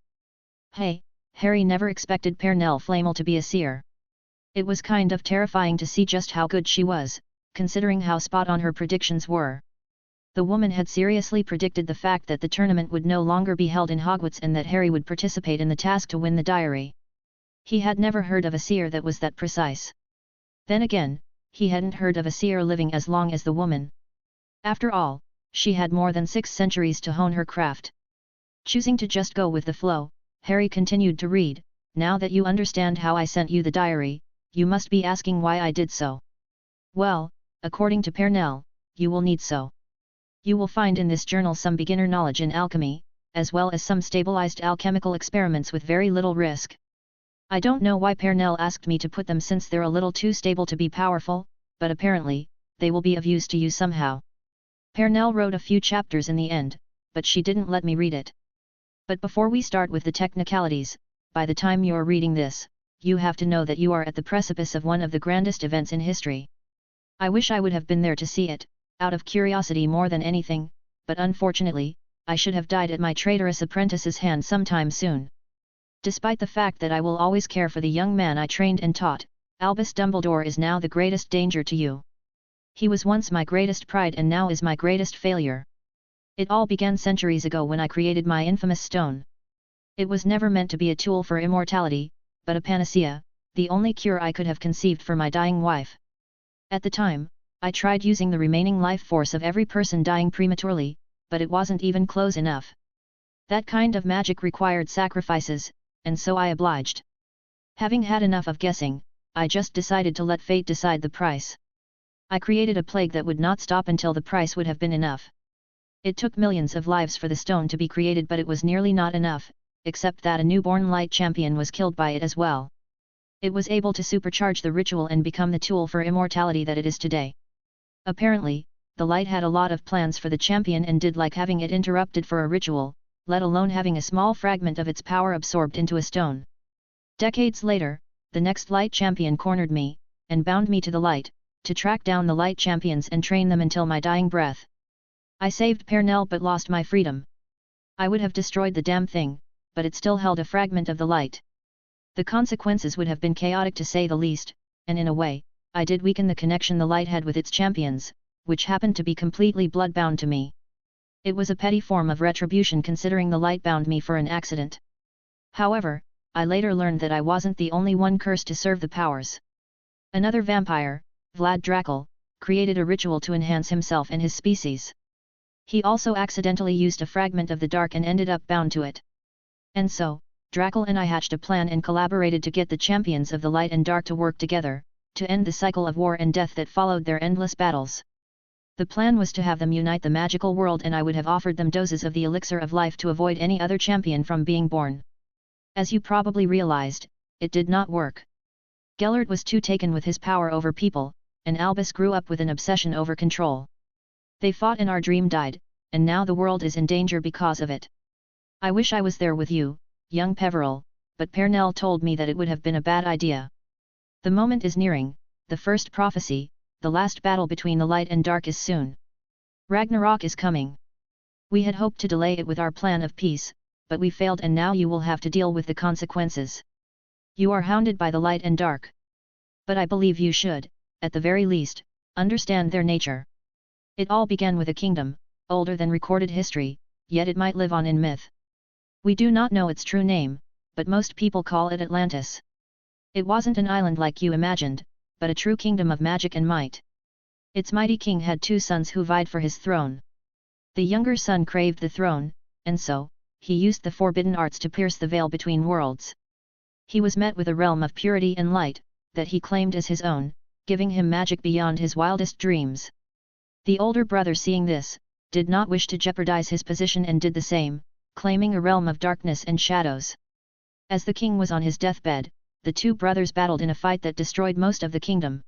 Hey, Harry never expected Pernell Flamel to be a seer. It was kind of terrifying to see just how good she was, considering how spot on her predictions were. The woman had seriously predicted the fact that the tournament would no longer be held in Hogwarts and that Harry would participate in the task to win the diary. He had never heard of a seer that was that precise. Then again, he hadn't heard of a seer living as long as the woman. After all, she had more than 6 centuries to hone her craft. Choosing to just go with the flow, Harry continued to read. Now that you understand how I sent you the diary, you must be asking why I did so. Well, according to Pernell, you will need so. You will find in this journal some beginner knowledge in alchemy, as well as some stabilized alchemical experiments with very little risk. I don't know why Pernell asked me to put them since they're a little too stable to be powerful, but apparently, they will be of use to you somehow. Pernell wrote a few chapters in the end, but she didn't let me read it. But before we start with the technicalities, by the time you're reading this, you have to know that you are at the precipice of one of the grandest events in history. I wish I would have been there to see it, out of curiosity more than anything, but unfortunately, I should have died at my traitorous apprentice's hand sometime soon. Despite the fact that I will always care for the young man I trained and taught, Albus Dumbledore is now the greatest danger to you. He was once my greatest pride and now is my greatest failure. It all began centuries ago when I created my infamous stone. It was never meant to be a tool for immortality, but a panacea, the only cure I could have conceived for my dying wife. At the time, I tried using the remaining life force of every person dying prematurely, but it wasn't even close enough. That kind of magic required sacrifices, and so I obliged. Having had enough of guessing, I just decided to let fate decide the price. I created a plague that would not stop until the price would have been enough. It took millions of lives for the stone to be created, but it was nearly not enough, except that a newborn light champion was killed by it as well. It was able to supercharge the ritual and become the tool for immortality that it is today. Apparently, the light had a lot of plans for the champion and did like having it interrupted for a ritual, let alone having a small fragment of its power absorbed into a stone. Decades later, the next light champion cornered me, and bound me to the light, to track down the light champions and train them until my dying breath. I saved Pernell but lost my freedom. I would have destroyed the damn thing, but it still held a fragment of the light. The consequences would have been chaotic to say the least, and in a way, I did weaken the connection the light had with its champions, which happened to be completely blood-bound to me. It was a petty form of retribution considering the light bound me for an accident. However, I later learned that I wasn't the only one cursed to serve the powers. Another vampire, Vlad Dracul, created a ritual to enhance himself and his species. He also accidentally used a fragment of the dark and ended up bound to it. And so, Dracul and I hatched a plan and collaborated to get the champions of the light and dark to work together, to end the cycle of war and death that followed their endless battles. The plan was to have them unite the magical world, and I would have offered them doses of the elixir of life to avoid any other champion from being born. As you probably realized, it did not work. Gellert was too taken with his power over people, and Albus grew up with an obsession over control. They fought and our dream died, and now the world is in danger because of it. I wish I was there with you, young Peveril, but Pernell told me that it would have been a bad idea. The moment is nearing, the first prophecy, the last battle between the light and dark is soon. Ragnarok is coming. We had hoped to delay it with our plan of peace, but we failed, and now you will have to deal with the consequences. You are hounded by the light and dark. But I believe you should, at the very least, understand their nature. It all began with a kingdom, older than recorded history, yet it might live on in myth. We do not know its true name, but most people call it Atlantis. It wasn't an island like you imagined, but a true kingdom of magic and might. Its mighty king had 2 sons who vied for his throne. The younger son craved the throne, and so, he used the forbidden arts to pierce the veil between worlds. He was met with a realm of purity and light, that he claimed as his own, giving him magic beyond his wildest dreams. The older brother, seeing this, did not wish to jeopardize his position and did the same, claiming a realm of darkness and shadows. As the king was on his deathbed, the 2 brothers battled in a fight that destroyed most of the kingdom.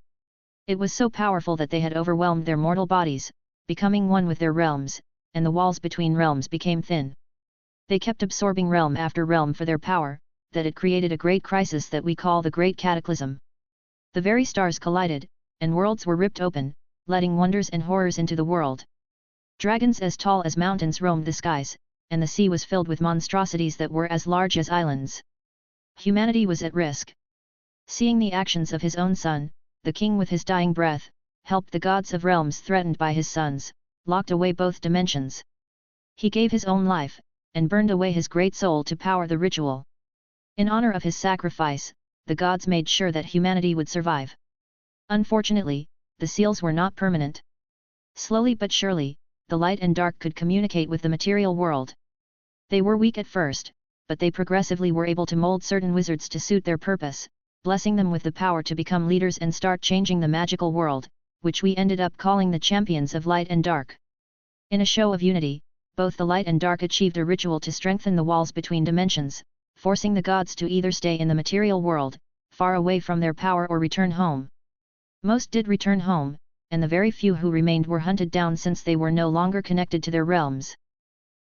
It was so powerful that they had overwhelmed their mortal bodies, becoming one with their realms, and the walls between realms became thin. They kept absorbing realm after realm for their power, that it created a great crisis that we call the Great Cataclysm. The very stars collided, and worlds were ripped open, letting wonders and horrors into the world. Dragons as tall as mountains roamed the skies, and the sea was filled with monstrosities that were as large as islands. Humanity was at risk. Seeing the actions of his own son, the king with his dying breath, helped the gods of realms threatened by his sons, locked away both dimensions. He gave his own life, and burned away his great soul to power the ritual. In honor of his sacrifice, the gods made sure that humanity would survive. Unfortunately, the seals were not permanent. Slowly but surely, the light and dark could communicate with the material world. They were weak at first, but they progressively were able to mold certain wizards to suit their purpose, blessing them with the power to become leaders and start changing the magical world, which we ended up calling the champions of light and dark. In a show of unity, both the light and dark achieved a ritual to strengthen the walls between dimensions, forcing the gods to either stay in the material world, far away from their power, or return home. Most did return home, and the very few who remained were hunted down since they were no longer connected to their realms.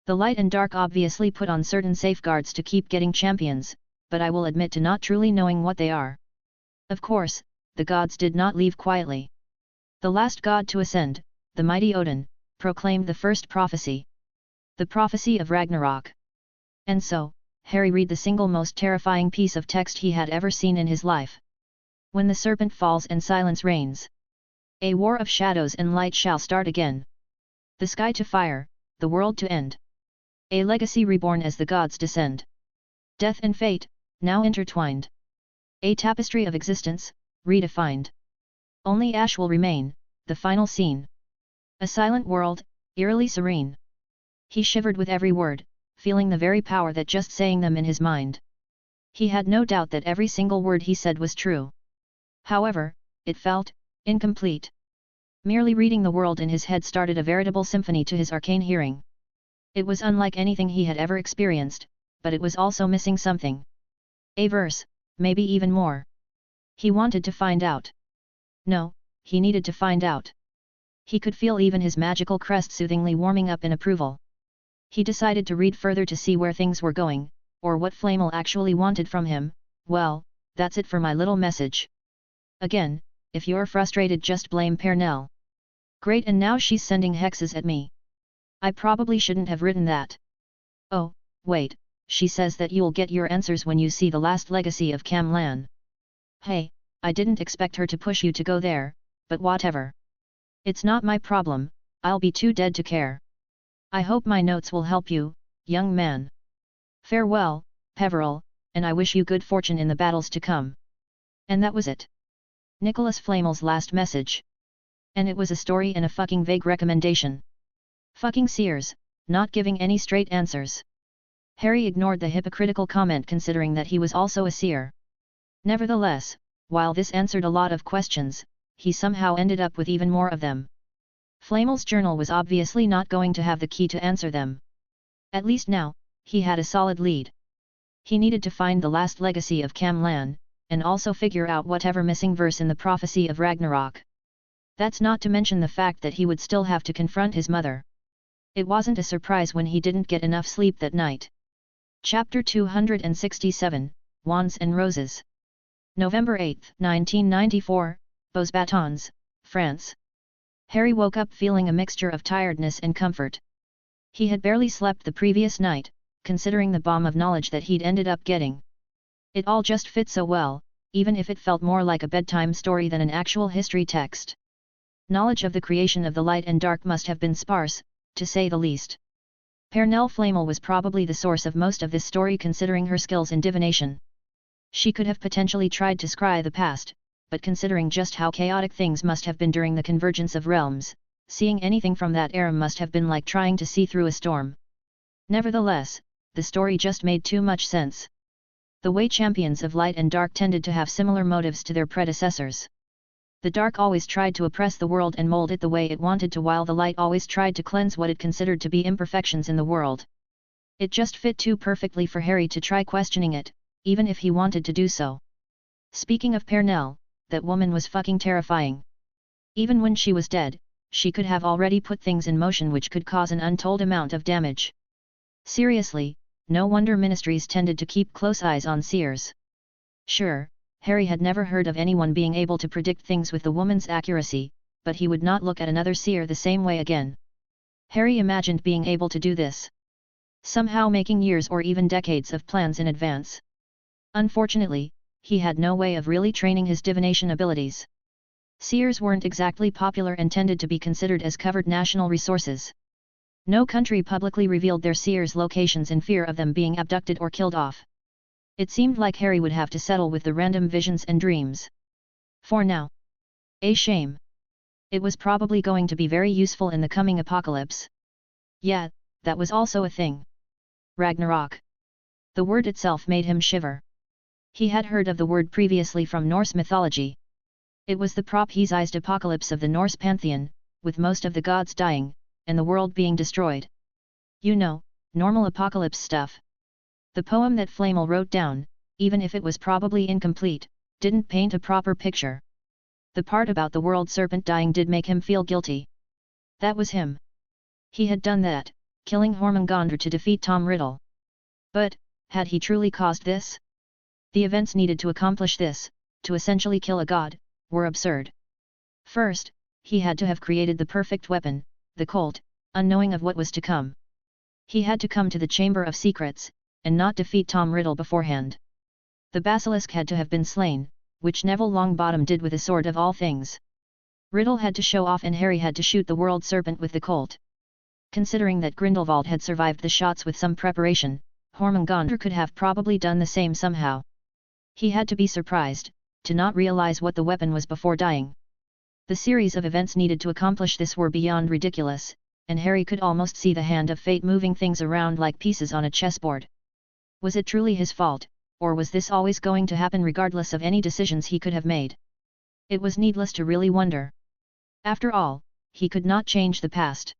The light and dark obviously put on certain safeguards to keep getting champions, but I will admit to not truly knowing what they are. Of course, the gods did not leave quietly. The last god to ascend, the mighty Odin, proclaimed the first prophecy. The prophecy of Ragnarok. And so, Harry read the single most terrifying piece of text he had ever seen in his life. When the serpent falls and silence reigns, a war of shadows and light shall start again. The sky to fire, the world to end. A legacy reborn as the gods descend. Death and fate, now intertwined. A tapestry of existence, redefined. Only ash will remain, the final scene. A silent world, eerily serene. He shivered with every word, feeling the very power that just saying them in his mind. He had no doubt that every single word he said was true. However, it felt incomplete. Merely reading the world in his head started a veritable symphony to his arcane hearing. It was unlike anything he had ever experienced, but it was also missing something. A verse, maybe even more. He wanted to find out. No, he needed to find out. He could feel even his magical crest soothingly warming up in approval. He decided to read further to see where things were going, or what Flamel actually wanted from him. Well, that's it for my little message. Again, if you're frustrated, just blame Pernell. Great, and now she's sending hexes at me. I probably shouldn't have written that. Oh, wait, she says that you'll get your answers when you see the last legacy of Camlan. Hey, I didn't expect her to push you to go there, but whatever. It's not my problem, I'll be too dead to care. I hope my notes will help you, young man. Farewell, Peveril, and I wish you good fortune in the battles to come. And that was it. Nicholas Flamel's last message. And it was a story and a fucking vague recommendation. Fucking seers, not giving any straight answers. Harry ignored the hypocritical comment considering that he was also a seer. Nevertheless, while this answered a lot of questions, he somehow ended up with even more of them. Flamel's journal was obviously not going to have the key to answer them. At least now, he had a solid lead. He needed to find the last legacy of Camlan, and also figure out whatever missing verse in the prophecy of Ragnarok. That's not to mention the fact that he would still have to confront his mother. It wasn't a surprise when he didn't get enough sleep that night. Chapter 267, Wands and Roses. November 8, 1994, Beauxbatons, France. Harry woke up feeling a mixture of tiredness and comfort. He had barely slept the previous night, considering the bomb of knowledge that he'd ended up getting. It all just fit so well, even if it felt more like a bedtime story than an actual history text. Knowledge of the creation of the light and dark must have been sparse, to say the least. Pernell Flamel was probably the source of most of this story considering her skills in divination. She could have potentially tried to scry the past, but considering just how chaotic things must have been during the convergence of realms, seeing anything from that era must have been like trying to see through a storm. Nevertheless, the story just made too much sense. The way champions of light and dark tended to have similar motives to their predecessors. The dark always tried to oppress the world and mold it the way it wanted to, while the light always tried to cleanse what it considered to be imperfections in the world. It just fit too perfectly for Harry to try questioning it, even if he wanted to do so. Speaking of Pernell, that woman was fucking terrifying. Even when she was dead, she could have already put things in motion which could cause an untold amount of damage. Seriously, no wonder ministries tended to keep close eyes on seers. Sure, Harry had never heard of anyone being able to predict things with the woman's accuracy, but he would not look at another seer the same way again. Harry imagined being able to do this. Somehow making years or even decades of plans in advance. Unfortunately, he had no way of really training his divination abilities. Seers weren't exactly popular and tended to be considered as covered national resources. No country publicly revealed their seers' locations in fear of them being abducted or killed off. It seemed like Harry would have to settle with the random visions and dreams. For now. A shame. It was probably going to be very useful in the coming apocalypse. Yeah, that was also a thing. Ragnarok. The word itself made him shiver. He had heard of the word previously from Norse mythology. It was the prophesied apocalypse of the Norse pantheon, with most of the gods dying, and the world being destroyed. You know, normal apocalypse stuff. The poem that Flamel wrote down, even if it was probably incomplete, didn't paint a proper picture. The part about the world serpent dying did make him feel guilty. That was him. He had done that, killing Hormungandr to defeat Tom Riddle. But, had he truly caused this? The events needed to accomplish this, to essentially kill a god, were absurd. First, he had to have created the perfect weapon, the Colt, unknowing of what was to come. He had to come to the Chamber of Secrets, and not defeat Tom Riddle beforehand. The basilisk had to have been slain, which Neville Longbottom did with a sword of all things. Riddle had to show off and Harry had to shoot the world serpent with the Colt. Considering that Grindelwald had survived the shots with some preparation, Hormungandr could have probably done the same somehow. He had to be surprised, to not realize what the weapon was before dying. The series of events needed to accomplish this were beyond ridiculous, and Harry could almost see the hand of fate moving things around like pieces on a chessboard. Was it truly his fault, or was this always going to happen regardless of any decisions he could have made? It was needless to really wonder. After all, he could not change the past.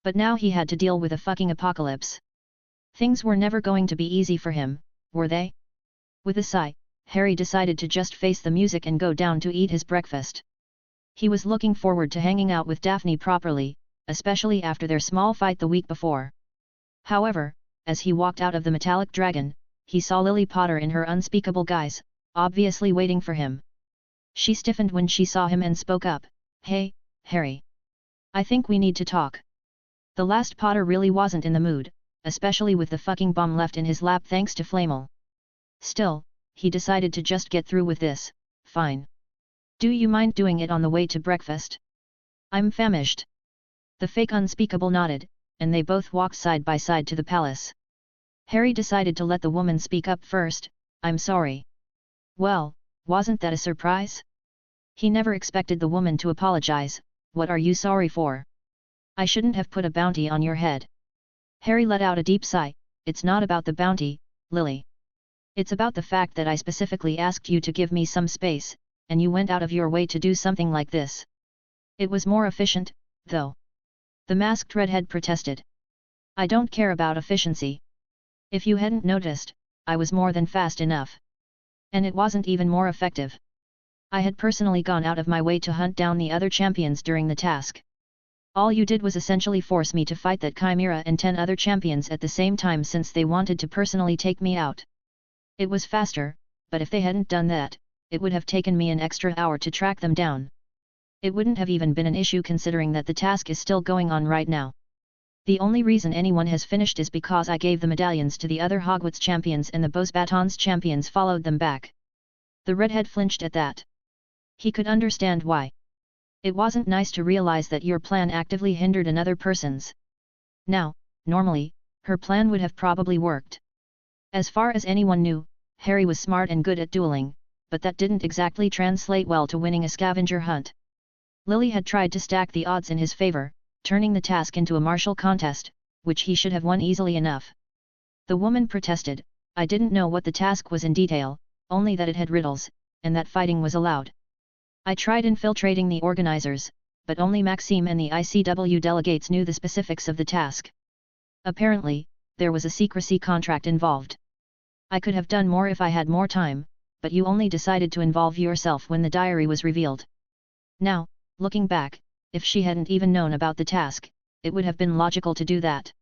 But now he had to deal with a fucking apocalypse. Things were never going to be easy for him, were they? With a sigh, Harry decided to just face the music and go down to eat his breakfast. He was looking forward to hanging out with Daphne properly, especially after their small fight the week before. However, as he walked out of the metallic dragon, he saw Lily Potter in her unspeakable guise, obviously waiting for him. She stiffened when she saw him and spoke up, "Hey, Harry. I think we need to talk." The last Potter really wasn't in the mood, especially with the fucking bomb left in his lap thanks to Flamel. Still, he decided to just get through with this. "Fine. Do you mind doing it on the way to breakfast? I'm famished." The fake unspeakable nodded, and they both walked side by side to the palace. Harry decided to let the woman speak up first. "I'm sorry." Well, wasn't that a surprise? He never expected the woman to apologize. "What are you sorry for?" "I shouldn't have put a bounty on your head." Harry let out a deep sigh. "It's not about the bounty, Lily. It's about the fact that I specifically asked you to give me some space, and you went out of your way to do something like this." "It was more efficient, though." The masked redhead protested. "I don't care about efficiency. If you hadn't noticed, I was more than fast enough. And it wasn't even more effective. I had personally gone out of my way to hunt down the other champions during the task. All you did was essentially force me to fight that chimera and 10 other champions at the same time since they wanted to personally take me out. It was faster, but if they hadn't done that, it would have taken me an extra hour to track them down. It wouldn't have even been an issue considering that the task is still going on right now. The only reason anyone has finished is because I gave the medallions to the other Hogwarts champions and the Beauxbatons champions followed them back." The redhead flinched at that. He could understand why. It wasn't nice to realize that your plan actively hindered another person's. Now, normally, her plan would have probably worked. As far as anyone knew, Harry was smart and good at dueling, but that didn't exactly translate well to winning a scavenger hunt. Lily had tried to stack the odds in his favor, turning the task into a martial contest, which he should have won easily enough. The woman protested, "I didn't know what the task was in detail, only that it had riddles, and that fighting was allowed. I tried infiltrating the organizers, but only Maxime and the ICW delegates knew the specifics of the task. Apparently, there was a secrecy contract involved. I could have done more if I had more time, but you only decided to involve yourself when the diary was revealed." Now, looking back, if she hadn't even known about the task, it would have been logical to do that.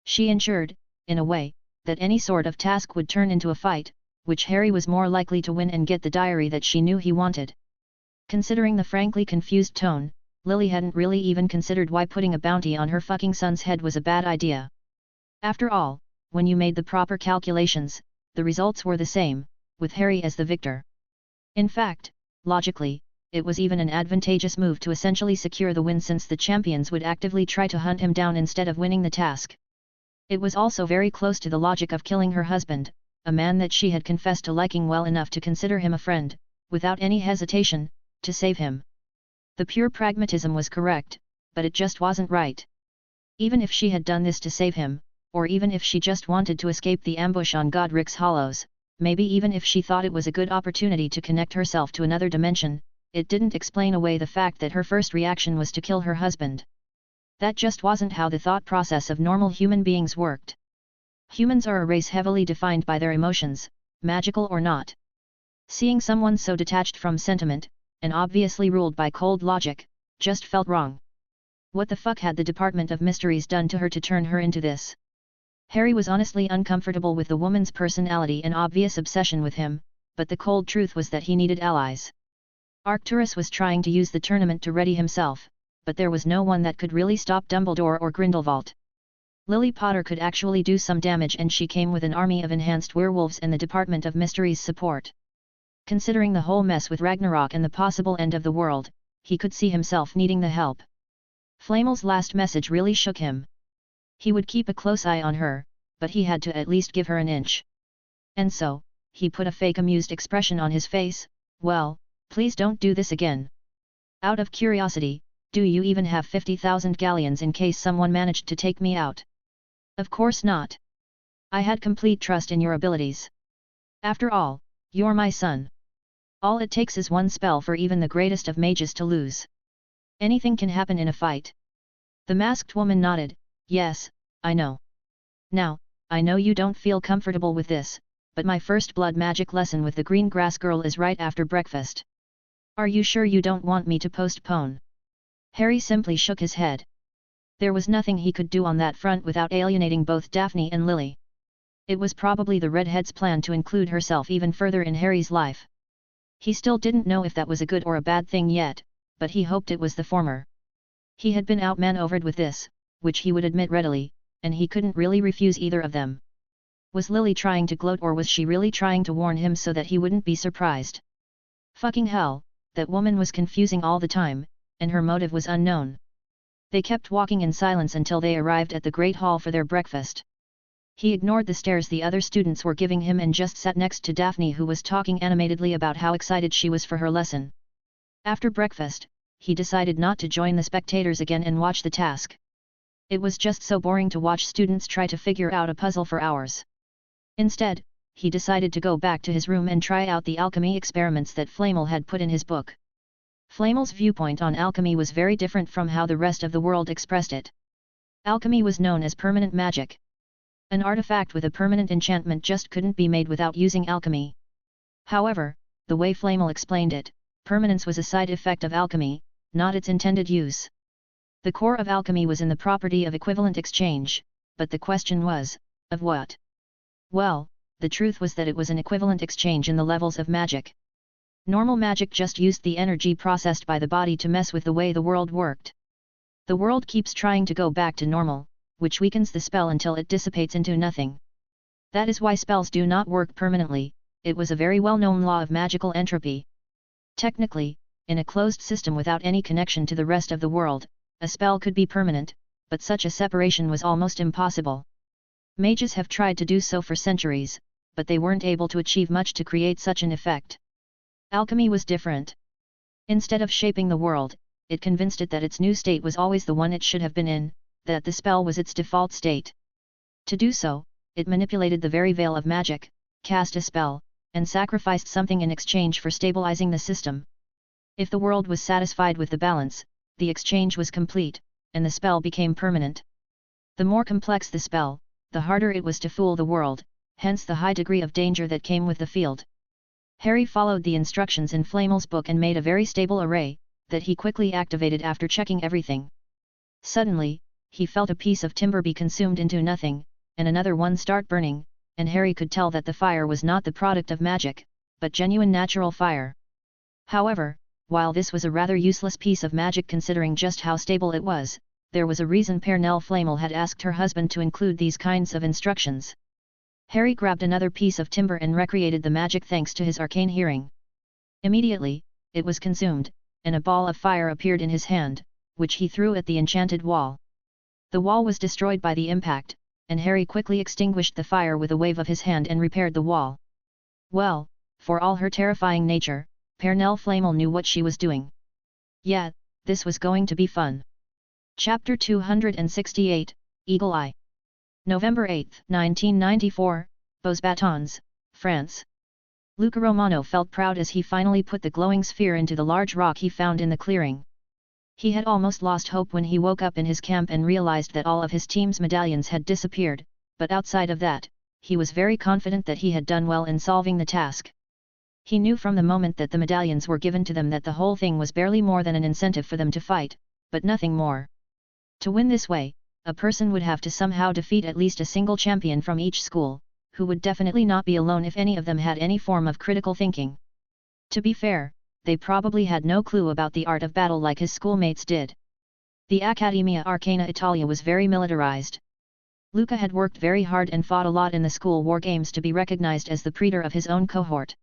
She ensured, in a way, that any sort of task would turn into a fight, which Harry was more likely to win and get the diary that she knew he wanted. Considering the frankly confused tone, Lily hadn't really even considered why putting a bounty on her fucking son's head was a bad idea. After all, when you made the proper calculations, the results were the same, with Harry as the victor. In fact, logically, it was even an advantageous move to essentially secure the win since the champions would actively try to hunt him down instead of winning the task. It was also very close to the logic of killing her husband, a man that she had confessed to liking well enough to consider him a friend, without any hesitation, to save him. The pure pragmatism was correct, but it just wasn't right. Even if she had done this to save him, or even if she just wanted to escape the ambush on Godric's Hollows, maybe even if she thought it was a good opportunity to connect herself to another dimension, it didn't explain away the fact that her first reaction was to kill her husband. That just wasn't how the thought process of normal human beings worked. Humans are a race heavily defined by their emotions, magical or not. Seeing someone so detached from sentiment, and obviously ruled by cold logic, just felt wrong. What the fuck had the Department of Mysteries done to her to turn her into this? Harry was honestly uncomfortable with the woman's personality and obvious obsession with him, but the cold truth was that he needed allies. Arcturus was trying to use the tournament to ready himself, but there was no one that could really stop Dumbledore or Grindelwald. Lily Potter could actually do some damage, and she came with an army of enhanced werewolves and the Department of Mysteries' support. Considering the whole mess with Ragnarok and the possible end of the world, he could see himself needing the help. Flamel's last message really shook him. He would keep a close eye on her, but he had to at least give her an inch. And so, he put a fake amused expression on his face. "Well, please don't do this again. Out of curiosity, do you even have 50,000 galleons in case someone managed to take me out?" "Of course not. I had complete trust in your abilities. After all, you're my son. All it takes is one spell for even the greatest of mages to lose. Anything can happen in a fight." The masked woman nodded. "Yes, I know. Now, I know you don't feel comfortable with this, but my first blood magic lesson with the green grass girl is right after breakfast. Are you sure you don't want me to postpone?" Harry simply shook his head. There was nothing he could do on that front without alienating both Daphne and Lily. It was probably the redhead's plan to include herself even further in Harry's life. He still didn't know if that was a good or a bad thing yet, but he hoped it was the former. He had been outmaneuvered with this, which he would admit readily, and he couldn't really refuse either of them. Was Lily trying to gloat, or was she really trying to warn him so that he wouldn't be surprised? Fucking hell, that woman was confusing all the time, and her motive was unknown. They kept walking in silence until they arrived at the Great Hall for their breakfast. He ignored the stares the other students were giving him and just sat next to Daphne, who was talking animatedly about how excited she was for her lesson. After breakfast, he decided not to join the spectators again and watch the task. It was just so boring to watch students try to figure out a puzzle for hours. Instead, he decided to go back to his room and try out the alchemy experiments that Flamel had put in his book. Flamel's viewpoint on alchemy was very different from how the rest of the world expressed it. Alchemy was known as permanent magic. An artifact with a permanent enchantment just couldn't be made without using alchemy. However, the way Flamel explained it, permanence was a side effect of alchemy, not its intended use. The core of alchemy was in the property of equivalent exchange, but the question was, of what? Well, the truth was that it was an equivalent exchange in the levels of magic. Normal magic just used the energy processed by the body to mess with the way the world worked. The world keeps trying to go back to normal, which weakens the spell until it dissipates into nothing. That is why spells do not work permanently. It was a very well-known law of magical entropy. Technically, in a closed system without any connection to the rest of the world, a spell could be permanent, but such a separation was almost impossible. Mages have tried to do so for centuries, but they weren't able to achieve much to create such an effect. Alchemy was different. Instead of shaping the world, it convinced it that its new state was always the one it should have been in, that the spell was its default state. To do so, it manipulated the very veil of magic, cast a spell, and sacrificed something in exchange for stabilizing the system. If the world was satisfied with the balance, the exchange was complete, and the spell became permanent. The more complex the spell, the harder it was to fool the world, hence the high degree of danger that came with the field. Harry followed the instructions in Flamel's book and made a very stable array, that he quickly activated after checking everything. Suddenly, he felt a piece of timber be consumed into nothing, and another one start burning, and Harry could tell that the fire was not the product of magic, but genuine natural fire. However, while this was a rather useless piece of magic considering just how stable it was, there was a reason Pernell Flamel had asked her husband to include these kinds of instructions. Harry grabbed another piece of timber and recreated the magic thanks to his arcane hearing. Immediately, it was consumed, and a ball of fire appeared in his hand, which he threw at the enchanted wall. The wall was destroyed by the impact, and Harry quickly extinguished the fire with a wave of his hand and repaired the wall. Well, for all her terrifying nature, Pernell Flamel knew what she was doing. Yeah, this was going to be fun. Chapter 268, Eagle Eye. November 8, 1994, Beaux-Batons, France. Luca Romano felt proud as he finally put the glowing sphere into the large rock he found in the clearing. He had almost lost hope when he woke up in his camp and realized that all of his team's medallions had disappeared, but outside of that, he was very confident that he had done well in solving the task. He knew from the moment that the medallions were given to them that the whole thing was barely more than an incentive for them to fight, but nothing more. To win this way, a person would have to somehow defeat at least a single champion from each school, who would definitely not be alone if any of them had any form of critical thinking. To be fair, they probably had no clue about the art of battle like his schoolmates did. The Accademia Arcana Italia was very militarized. Luca had worked very hard and fought a lot in the school war games to be recognized as the praetor of his own cohort.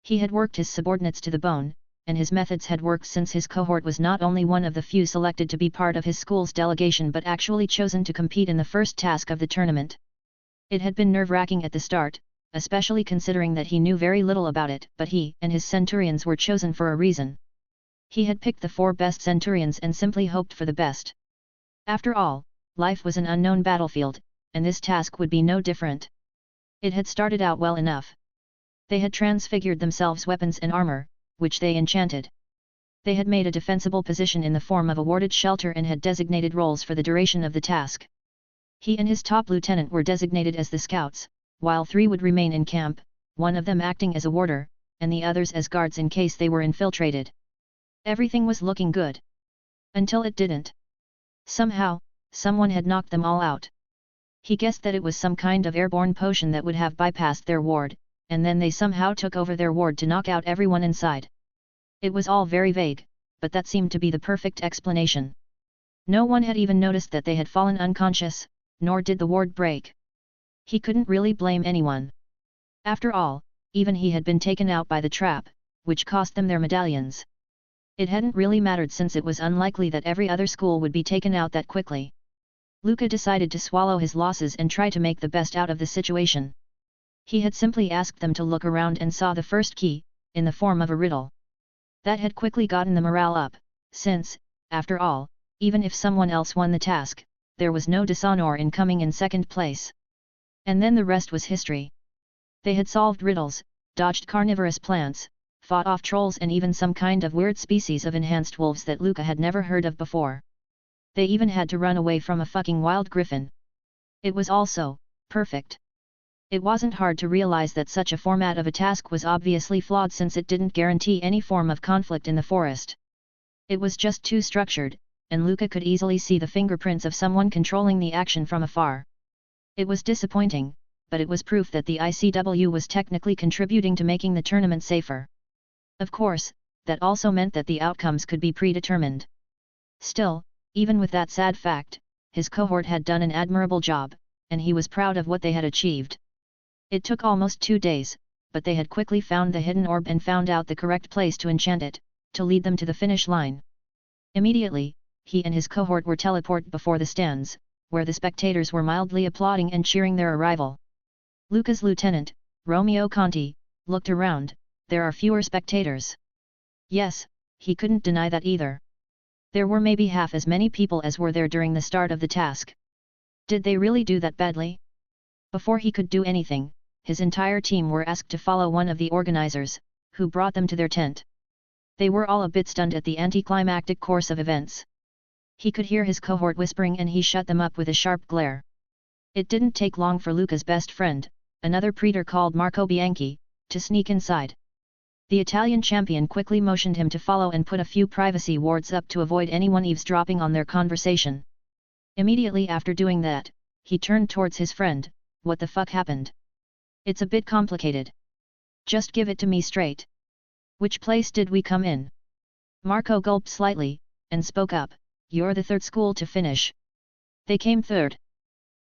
He had worked his subordinates to the bone, and his methods had worked since his cohort was not only one of the few selected to be part of his school's delegation but actually chosen to compete in the first task of the tournament. It had been nerve-wracking at the start, especially considering that he knew very little about it, but he and his centurions were chosen for a reason. He had picked the 4 best centurions and simply hoped for the best. After all, life was an unknown battlefield, and this task would be no different. It had started out well enough. They had transfigured themselves weapons and armor, which they enchanted. They had made a defensible position in the form of a warded shelter and had designated roles for the duration of the task. He and his top lieutenant were designated as the scouts, while 3 would remain in camp, one of them acting as a warder, and the others as guards in case they were infiltrated. Everything was looking good. Until it didn't. Somehow, someone had knocked them all out. He guessed that it was some kind of airborne potion that would have bypassed their ward, and then they somehow took over their ward to knock out everyone inside. It was all very vague, but that seemed to be the perfect explanation. No one had even noticed that they had fallen unconscious, nor did the ward break. He couldn't really blame anyone. After all, even he had been taken out by the trap, which cost them their medallions. It hadn't really mattered since it was unlikely that every other school would be taken out that quickly. Luca decided to swallow his losses and try to make the best out of the situation. He had simply asked them to look around and saw the first key, in the form of a riddle. That had quickly gotten the morale up, since, after all, even if someone else won the task, there was no dishonor in coming in second place. And then the rest was history. They had solved riddles, dodged carnivorous plants, fought off trolls and even some kind of weird species of enhanced wolves that Luca had never heard of before. They even had to run away from a fucking wild griffin. It was also perfect. It wasn't hard to realize that such a format of a task was obviously flawed since it didn't guarantee any form of conflict in the forest. It was just too structured, and Luca could easily see the fingerprints of someone controlling the action from afar. It was disappointing, but it was proof that the ICW was technically contributing to making the tournament safer. Of course, that also meant that the outcomes could be predetermined. Still, even with that sad fact, his cohort had done an admirable job, and he was proud of what they had achieved. It took almost 2 days, but they had quickly found the hidden orb and found out the correct place to enchant it, to lead them to the finish line. Immediately, he and his cohort were teleported before the stands, where the spectators were mildly applauding and cheering their arrival. Luca's lieutenant, Romeo Conti, looked around, there are fewer spectators. Yes, he couldn't deny that either. There were maybe half as many people as were there during the start of the task. Did they really do that badly? Before he could do anything, his entire team were asked to follow one of the organizers, who brought them to their tent. They were all a bit stunned at the anticlimactic course of events. He could hear his cohort whispering and he shut them up with a sharp glare. It didn't take long for Luca's best friend, another praetor called Marco Bianchi, to sneak inside. The Italian champion quickly motioned him to follow and put a few privacy wards up to avoid anyone eavesdropping on their conversation. Immediately after doing that, he turned towards his friend. What the fuck happened? It's a bit complicated. Just give it to me straight. Which place did we come in? Marco gulped slightly, and spoke up. You're the third school to finish. They came third.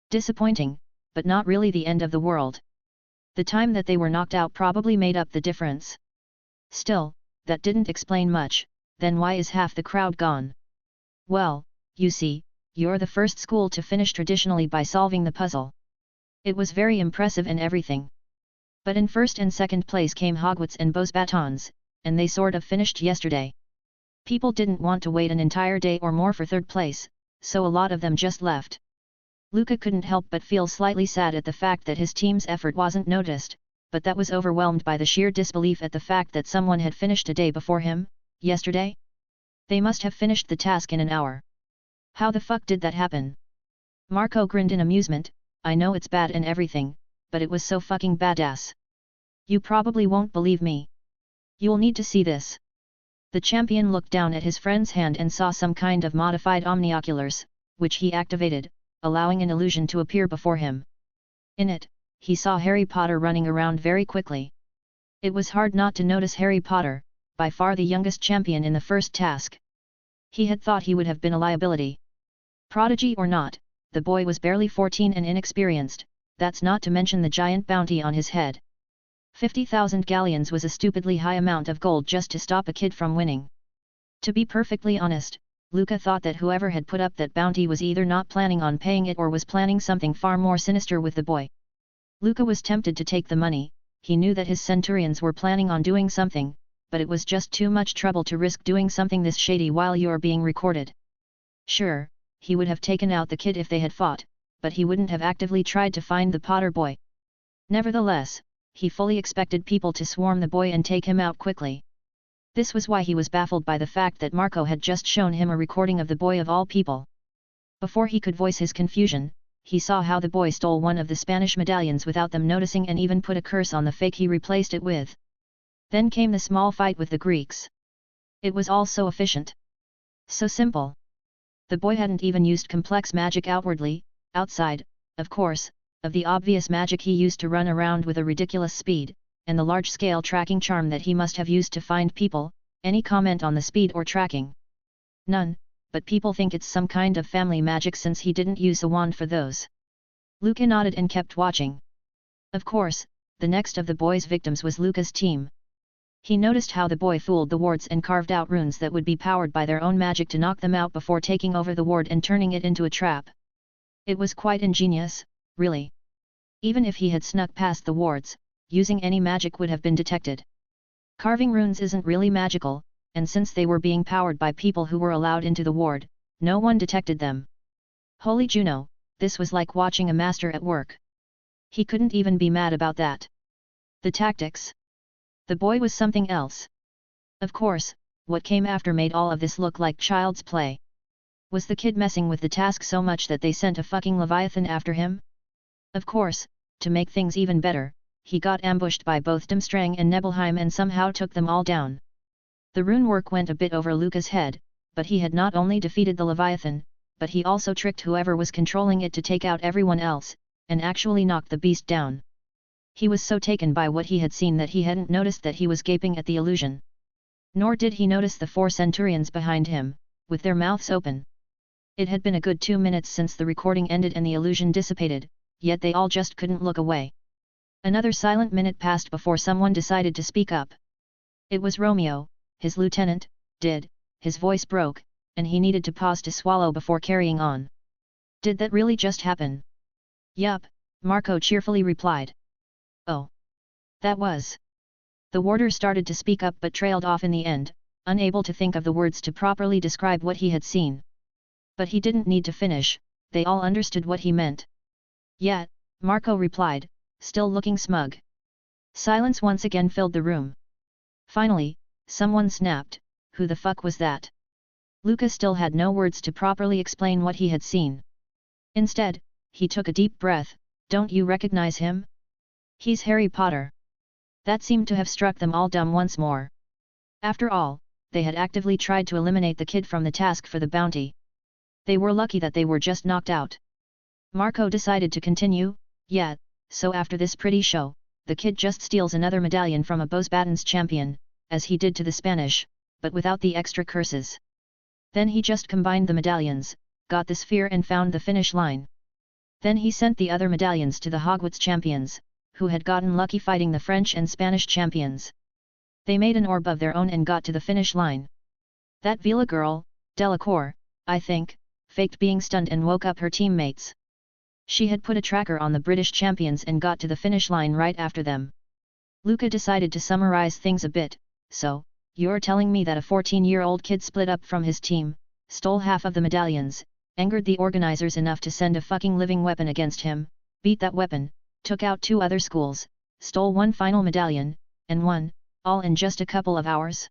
Disappointing, but not really the end of the world. The time that they were knocked out probably made up the difference. Still, that didn't explain much. Then why is half the crowd gone? Well, you see, you're the first school to finish traditionally by solving the puzzle. It was very impressive and everything. But in first and second place came Hogwarts and Beaux Batons, and they sort of finished yesterday. People didn't want to wait an entire day or more for third place, so a lot of them just left. Luca couldn't help but feel slightly sad at the fact that his team's effort wasn't noticed, but that was overwhelmed by the sheer disbelief at the fact that someone had finished a day before him, yesterday? They must have finished the task in an hour. How the fuck did that happen? Marco grinned in amusement. I know it's bad and everything, but it was so fucking badass. You probably won't believe me. You'll need to see this. The champion looked down at his friend's hand and saw some kind of modified omnioculars, which he activated, allowing an illusion to appear before him. In it, he saw Harry Potter running around very quickly. It was hard not to notice Harry Potter, by far the youngest champion in the first task. He had thought he would have been a liability. Prodigy or not, the boy was barely 14 and inexperienced, that's not to mention the giant bounty on his head. 50,000 galleons was a stupidly high amount of gold just to stop a kid from winning. To be perfectly honest, Luca thought that whoever had put up that bounty was either not planning on paying it or was planning something far more sinister with the boy. Luca was tempted to take the money. He knew that his centurions were planning on doing something, but it was just too much trouble to risk doing something this shady while you're being recorded. Sure, he would have taken out the kid if they had fought, but he wouldn't have actively tried to find the Potter boy. Nevertheless, he fully expected people to swarm the boy and take him out quickly. This was why he was baffled by the fact that Marco had just shown him a recording of the boy of all people. Before he could voice his confusion, he saw how the boy stole one of the Spanish medallions without them noticing and even put a curse on the fake he replaced it with. Then came the small fight with the Greeks. It was all so efficient. So simple. The boy hadn't even used complex magic outwardly, outside, of course, of the obvious magic he used to run around with a ridiculous speed, and the large-scale tracking charm that he must have used to find people. Any comment on the speed or tracking? None, but people think it's some kind of family magic since he didn't use a wand for those. Luca nodded and kept watching. Of course, the next of the boy's victims was Luca's team. He noticed how the boy fooled the wards and carved out runes that would be powered by their own magic to knock them out before taking over the ward and turning it into a trap. It was quite ingenious, really. Even if he had snuck past the wards, using any magic would have been detected. Carving runes isn't really magical, and since they were being powered by people who were allowed into the ward, no one detected them. Holy Juno, this was like watching a master at work. He couldn't even be mad about that. The tactics. The boy was something else. Of course, what came after made all of this look like child's play. Was the kid messing with the task so much that they sent a fucking Leviathan after him? Of course, to make things even better, he got ambushed by both Durmstrang and Nebelheim and somehow took them all down. The rune work went a bit over Luca's head, but he had not only defeated the Leviathan, but he also tricked whoever was controlling it to take out everyone else, and actually knocked the beast down. He was so taken by what he had seen that he hadn't noticed that he was gaping at the illusion. Nor did he notice the 4 centurions behind him, with their mouths open. It had been a good 2 minutes since the recording ended and the illusion dissipated, yet they all just couldn't look away. Another silent minute passed before someone decided to speak up. It was Romeo, his lieutenant. His voice broke, and he needed to pause to swallow before carrying on. Did that really just happen? Yup, Marco cheerfully replied. Oh. That was. The warder started to speak up but trailed off in the end, unable to think of the words to properly describe what he had seen. But he didn't need to finish, they all understood what he meant. Yet, Marco replied, still looking smug. Silence once again filled the room. Finally, someone snapped, "Who the fuck was that?" Luca still had no words to properly explain what he had seen. Instead, he took a deep breath. "Don't you recognize him? He's Harry Potter." That seemed to have struck them all dumb once more. After all, they had actively tried to eliminate the kid from the task for the bounty. They were lucky that they were just knocked out. Marco decided to continue, "Yeah, so after this pretty show, the kid just steals another medallion from a Bosbatons champion, as he did to the Spanish, but without the extra curses. Then he just combined the medallions, got the sphere and found the finish line. Then he sent the other medallions to the Hogwarts champions, who had gotten lucky fighting the French and Spanish champions. They made an orb of their own and got to the finish line. That Vila girl, Delacour, I think, faked being stunned and woke up her teammates. She had put a tracker on the British champions and got to the finish line right after them." Luca decided to summarize things a bit. "So, you're telling me that a 14-year-old kid split up from his team, stole half of the medallions, angered the organizers enough to send a fucking living weapon against him, beat that weapon, took out 2 other schools, stole 1 final medallion, and won, all in just a couple of hours?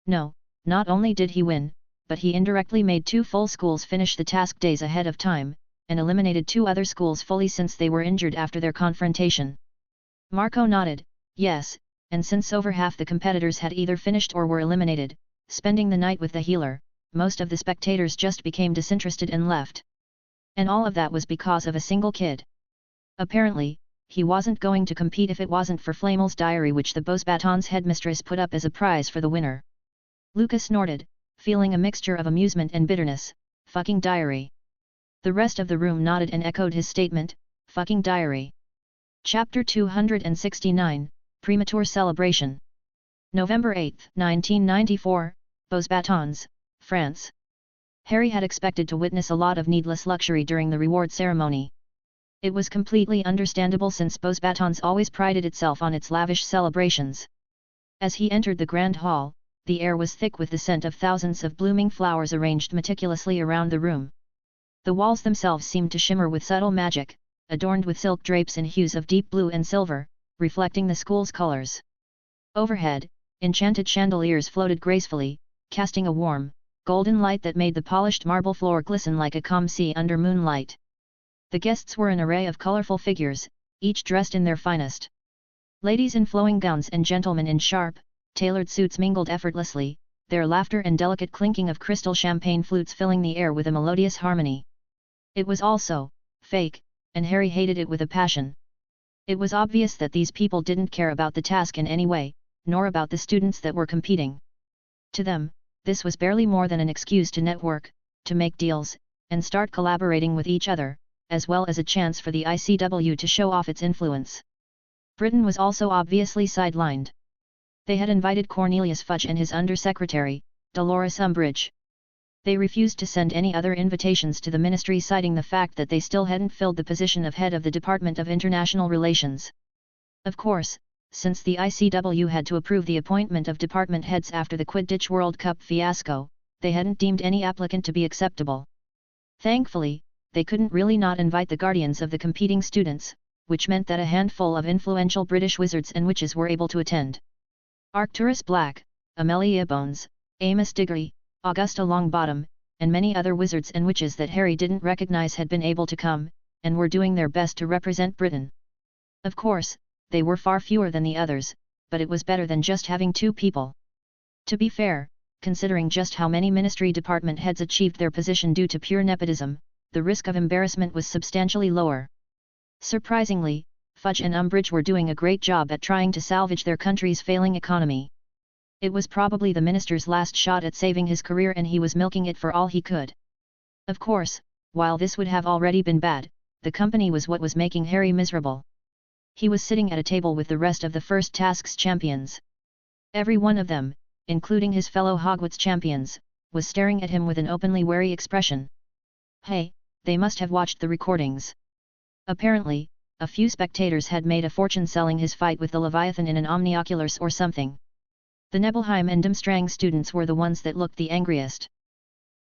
No, not only did he win, but he indirectly made 2 full schools finish the task days ahead of time, and eliminated 2 other schools fully since they were injured after their confrontation." Marco nodded, "Yes, and since over half the competitors had either finished or were eliminated, spending the night with the healer, most of the spectators just became disinterested and left. And all of that was because of a single kid. Apparently, he wasn't going to compete if it wasn't for Flamel's diary, which the Bosbatons headmistress put up as a prize for the winner." Luca snorted, feeling a mixture of amusement and bitterness. "Fucking diary." The rest of the room nodded and echoed his statement, "Fucking diary." Chapter 269, Premature Celebration. November 8, 1994, Bosbatons, France. Harry had expected to witness a lot of needless luxury during the reward ceremony. It was completely understandable since Bosbatons always prided itself on its lavish celebrations. As he entered the grand hall, the air was thick with the scent of thousands of blooming flowers arranged meticulously around the room. The walls themselves seemed to shimmer with subtle magic, adorned with silk drapes in hues of deep blue and silver, reflecting the school's colors. Overhead, enchanted chandeliers floated gracefully, casting a warm, golden light that made the polished marble floor glisten like a calm sea under moonlight. The guests were an array of colorful figures, each dressed in their finest. Ladies in flowing gowns and gentlemen in sharp, tailored suits mingled effortlessly, their laughter and delicate clinking of crystal champagne flutes filling the air with a melodious harmony. It was also fake, and Harry hated it with a passion. It was obvious that these people didn't care about the task in any way, nor about the students that were competing. To them, this was barely more than an excuse to network, to make deals, and start collaborating with each other, as well as a chance for the ICW to show off its influence. Britain was also obviously sidelined. They had invited Cornelius Fudge and his undersecretary, Dolores Umbridge. They refused to send any other invitations to the ministry, citing the fact that they still hadn't filled the position of head of the Department of International Relations. Of course, since the ICW had to approve the appointment of department heads after the Quidditch World Cup fiasco, they hadn't deemed any applicant to be acceptable. Thankfully, they couldn't really not invite the guardians of the competing students, which meant that a handful of influential British wizards and witches were able to attend. Arcturus Black, Amelia Bones, Amos Diggory, Augusta Longbottom, and many other wizards and witches that Harry didn't recognize had been able to come, and were doing their best to represent Britain. Of course, they were far fewer than the others, but it was better than just having 2 people. To be fair, considering just how many ministry department heads achieved their position due to pure nepotism, the risk of embarrassment was substantially lower. Surprisingly, Fudge and Umbridge were doing a great job at trying to salvage their country's failing economy. It was probably the minister's last shot at saving his career, and he was milking it for all he could. Of course, while this would have already been bad, the company was what was making Harry miserable. He was sitting at a table with the rest of the first task's champions. Every one of them, including his fellow Hogwarts champions, was staring at him with an openly wary expression. Hey, they must have watched the recordings. Apparently, a few spectators had made a fortune selling his fight with the Leviathan in an omnioculars or something. The Nebelheim and Dumstrang students were the ones that looked the angriest.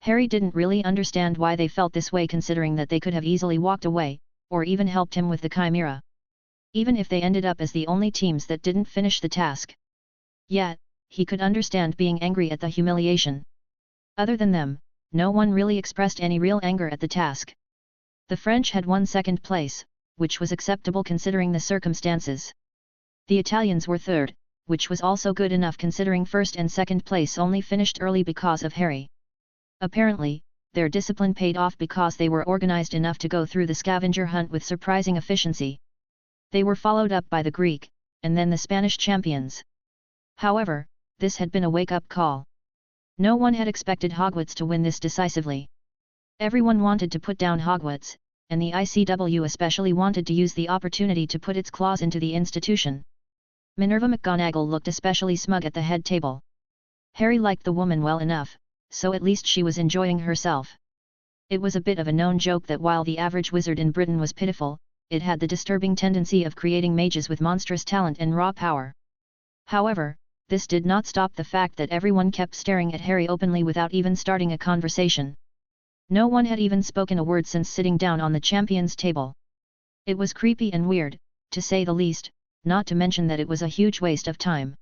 Harry didn't really understand why they felt this way, considering that they could have easily walked away, or even helped him with the Chimera. Even if they ended up as the only teams that didn't finish the task. Yet, he could understand being angry at the humiliation. Other than them, no one really expressed any real anger at the task. The French had won second place, which was acceptable considering the circumstances. The Italians were third, which was also good enough considering first and second place only finished early because of Harry. Apparently, their discipline paid off because they were organized enough to go through the scavenger hunt with surprising efficiency. They were followed up by the Greek, and then the Spanish champions. However, this had been a wake-up call. No one had expected Hogwarts to win this decisively. Everyone wanted to put down Hogwarts, and the ICW especially wanted to use the opportunity to put its claws into the institution. Minerva McGonagall looked especially smug at the head table. Harry liked the woman well enough, so at least she was enjoying herself. It was a bit of a known joke that while the average wizard in Britain was pitiful, it had the disturbing tendency of creating mages with monstrous talent and raw power. However, this did not stop the fact that everyone kept staring at Harry openly without even starting a conversation. No one had even spoken a word since sitting down on the champions' table. It was creepy and weird, to say the least, not to mention that it was a huge waste of time.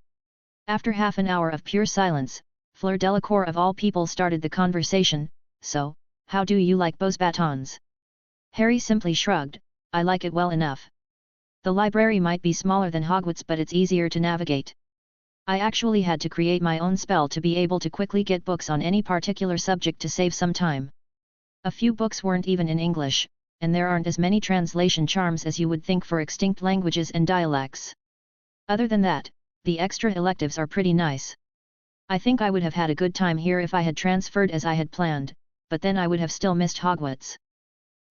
After half an hour of pure silence, Fleur Delacour of all people started the conversation. "So, how do you like Beau's batons?" Harry simply shrugged, "I like it well enough. The library might be smaller than Hogwarts, but it's easier to navigate. I actually had to create my own spell to be able to quickly get books on any particular subject to save some time. A few books weren't even in English, and there aren't as many translation charms as you would think for extinct languages and dialects. Other than that, the extra electives are pretty nice. I think I would have had a good time here if I had transferred as I had planned, but then I would have still missed Hogwarts."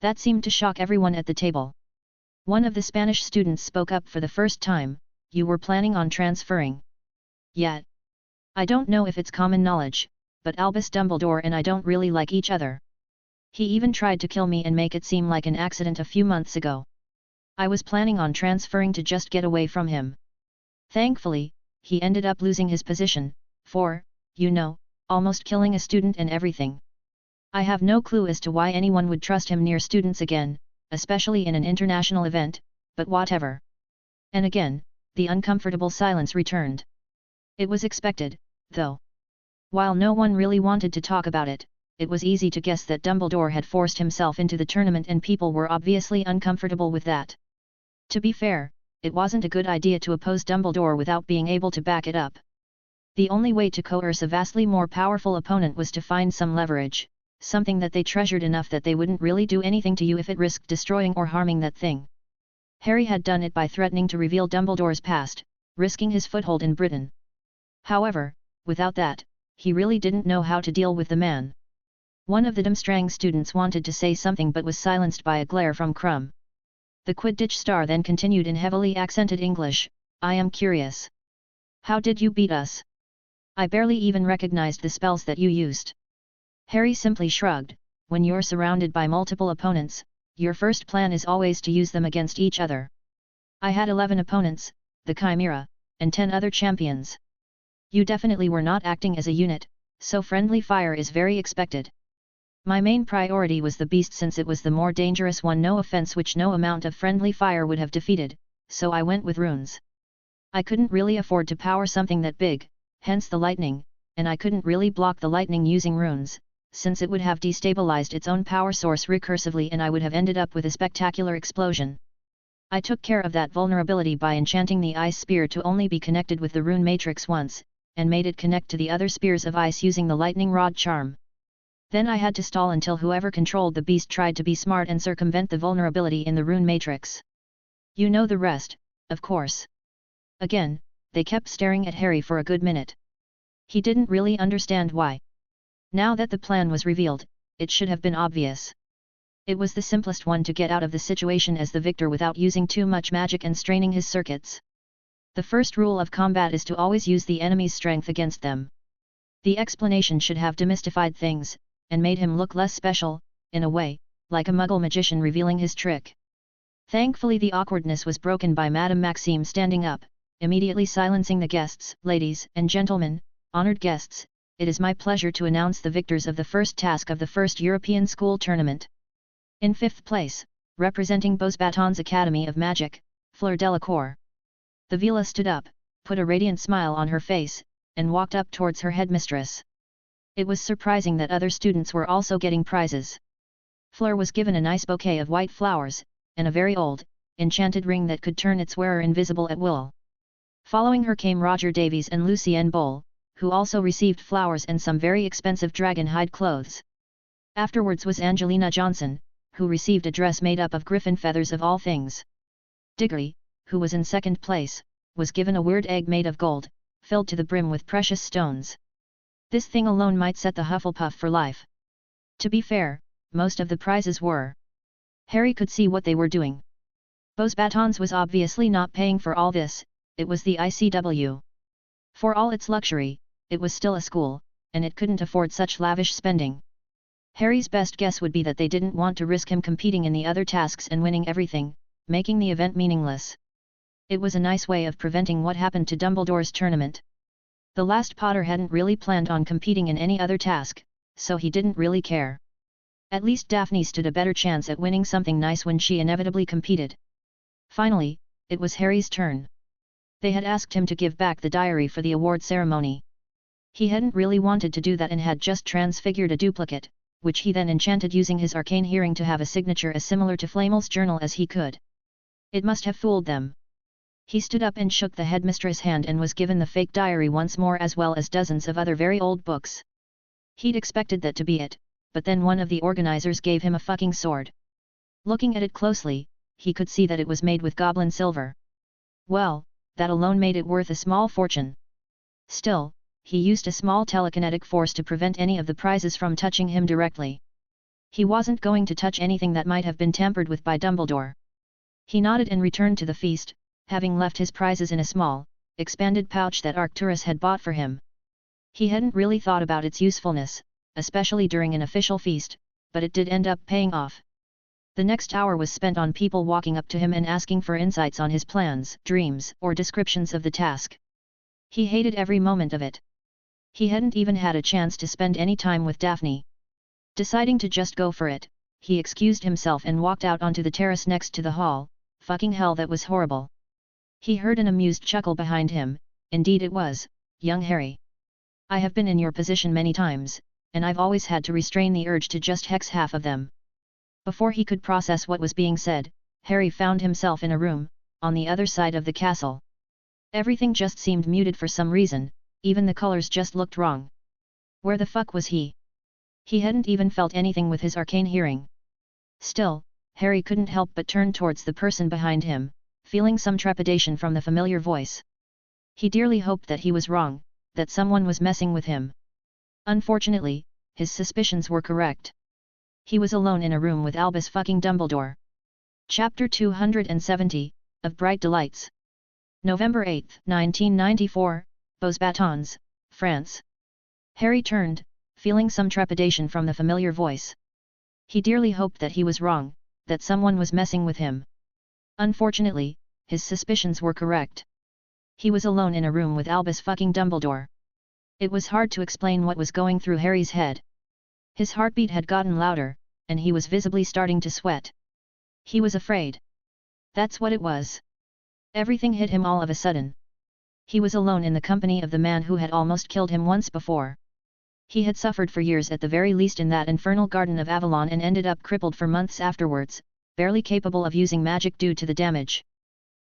That seemed to shock everyone at the table. One of the Spanish students spoke up for the first time, "You were planning on transferring?" "Yet. I don't know if it's common knowledge, but Albus Dumbledore and I don't really like each other. He even tried to kill me and make it seem like an accident a few months ago. I was planning on transferring to just get away from him. Thankfully, he ended up losing his position, for, you know, almost killing a student and everything. I have no clue as to why anyone would trust him near students again, especially in an international event, but whatever." And again, the uncomfortable silence returned. It was expected, though. While no one really wanted to talk about it, it was easy to guess that Dumbledore had forced himself into the tournament and people were obviously uncomfortable with that. To be fair, it wasn't a good idea to oppose Dumbledore without being able to back it up. The only way to coerce a vastly more powerful opponent was to find some leverage, something that they treasured enough that they wouldn't really do anything to you if it risked destroying or harming that thing. Harry had done it by threatening to reveal Dumbledore's past, risking his foothold in Britain. However, without that, he really didn't know how to deal with the man. One of the Dumstrang students wanted to say something but was silenced by a glare from Crumb. The Quidditch star then continued in heavily accented English, "I am curious. How did you beat us? I barely even recognized the spells that you used." Harry simply shrugged. When you're surrounded by multiple opponents, your first plan is always to use them against each other. I had 11 opponents, the Chimera, and 10 other champions. You definitely were not acting as a unit, so friendly fire is very expected. My main priority was the beast since it was the more dangerous one, no offense, which no amount of friendly fire would have defeated, so I went with runes. I couldn't really afford to power something that big, hence the lightning, and I couldn't really block the lightning using runes, since it would have destabilized its own power source recursively and I would have ended up with a spectacular explosion. I took care of that vulnerability by enchanting the ice spear to only be connected with the rune matrix once, and made it connect to the other spears of ice using the lightning rod charm. Then I had to stall until whoever controlled the beast tried to be smart and circumvent the vulnerability in the rune matrix. You know the rest, of course. Again, they kept staring at Harry for a good minute. He didn't really understand why. Now that the plan was revealed, it should have been obvious. It was the simplest one to get out of the situation as the victor without using too much magic and straining his circuits. The first rule of combat is to always use the enemy's strength against them. The explanation should have demystified things, and made him look less special, in a way, like a Muggle magician revealing his trick. Thankfully the awkwardness was broken by Madame Maxime standing up, immediately silencing the guests. Ladies and gentlemen, honored guests, it is my pleasure to announce the victors of the first task of the first European School Tournament. In 5th place, representing Beauxbatons Academy of Magic, Fleur Delacour. The Vila stood up, put a radiant smile on her face, and walked up towards her headmistress. It was surprising that other students were also getting prizes. Fleur was given a nice bouquet of white flowers, and a very old, enchanted ring that could turn its wearer invisible at will. Following her came Roger Davies and Lucienne Bowl, who also received flowers and some very expensive dragon hide clothes. Afterwards was Angelina Johnson, who received a dress made up of griffin feathers of all things. Diggory, who was in 2nd place, was given a weird egg made of gold, filled to the brim with precious stones. This thing alone might set the Hufflepuff for life. To be fair, most of the prizes were. Harry could see what they were doing. Beauxbatons was obviously not paying for all this, it was the ICW. For all its luxury, it was still a school, and it couldn't afford such lavish spending. Harry's best guess would be that they didn't want to risk him competing in the other tasks and winning everything, making the event meaningless. It was a nice way of preventing what happened to Dumbledore's tournament. The last Potter hadn't really planned on competing in any other task, so he didn't really care. At least Daphne stood a better chance at winning something nice when she inevitably competed. Finally, it was Harry's turn. They had asked him to give back the diary for the award ceremony. He hadn't really wanted to do that and had just transfigured a duplicate, which he then enchanted using his arcane hearing to have a signature as similar to Flamel's journal as he could. It must have fooled them. He stood up and shook the headmistress' hand and was given the fake diary once more as well as dozens of other very old books. He'd expected that to be it, but then one of the organizers gave him a fucking sword. Looking at it closely, he could see that it was made with goblin silver. Well, that alone made it worth a small fortune. Still, he used a small telekinetic force to prevent any of the prizes from touching him directly. He wasn't going to touch anything that might have been tampered with by Dumbledore. He nodded and returned to the feast, having left his prizes in a small, expanded pouch that Arcturus had bought for him. He hadn't really thought about its usefulness, especially during an official feast, but it did end up paying off. The next hour was spent on people walking up to him and asking for insights on his plans, dreams, or descriptions of the task. He hated every moment of it. He hadn't even had a chance to spend any time with Daphne. Deciding to just go for it, he excused himself and walked out onto the terrace next to the hall. Fucking hell, that was horrible. He heard an amused chuckle behind him. Indeed it was, young Harry. I have been in your position many times, and I've always had to restrain the urge to just hex half of them. Before he could process what was being said, Harry found himself in a room, on the other side of the castle. Everything just seemed muted for some reason, even the colors just looked wrong. Where the fuck was he? He hadn't even felt anything with his arcane hearing. Still, Harry couldn't help but turn towards the person behind him, feeling some trepidation from the familiar voice. He dearly hoped that he was wrong, that someone was messing with him. Unfortunately, his suspicions were correct. He was alone in a room with Albus fucking Dumbledore. Chapter 270, of Bright Delights. November 8, 1994, Beauxbatons, France. Harry turned, feeling some trepidation from the familiar voice. He dearly hoped that he was wrong, that someone was messing with him. Unfortunately, his suspicions were correct. He was alone in a room with Albus fucking Dumbledore. It was hard to explain what was going through Harry's head. His heartbeat had gotten louder, and he was visibly starting to sweat. He was afraid. That's what it was. Everything hit him all of a sudden. He was alone in the company of the man who had almost killed him once before. He had suffered for years at the very least in that infernal Garden of Avalon and ended up crippled for months afterwards, barely capable of using magic due to the damage.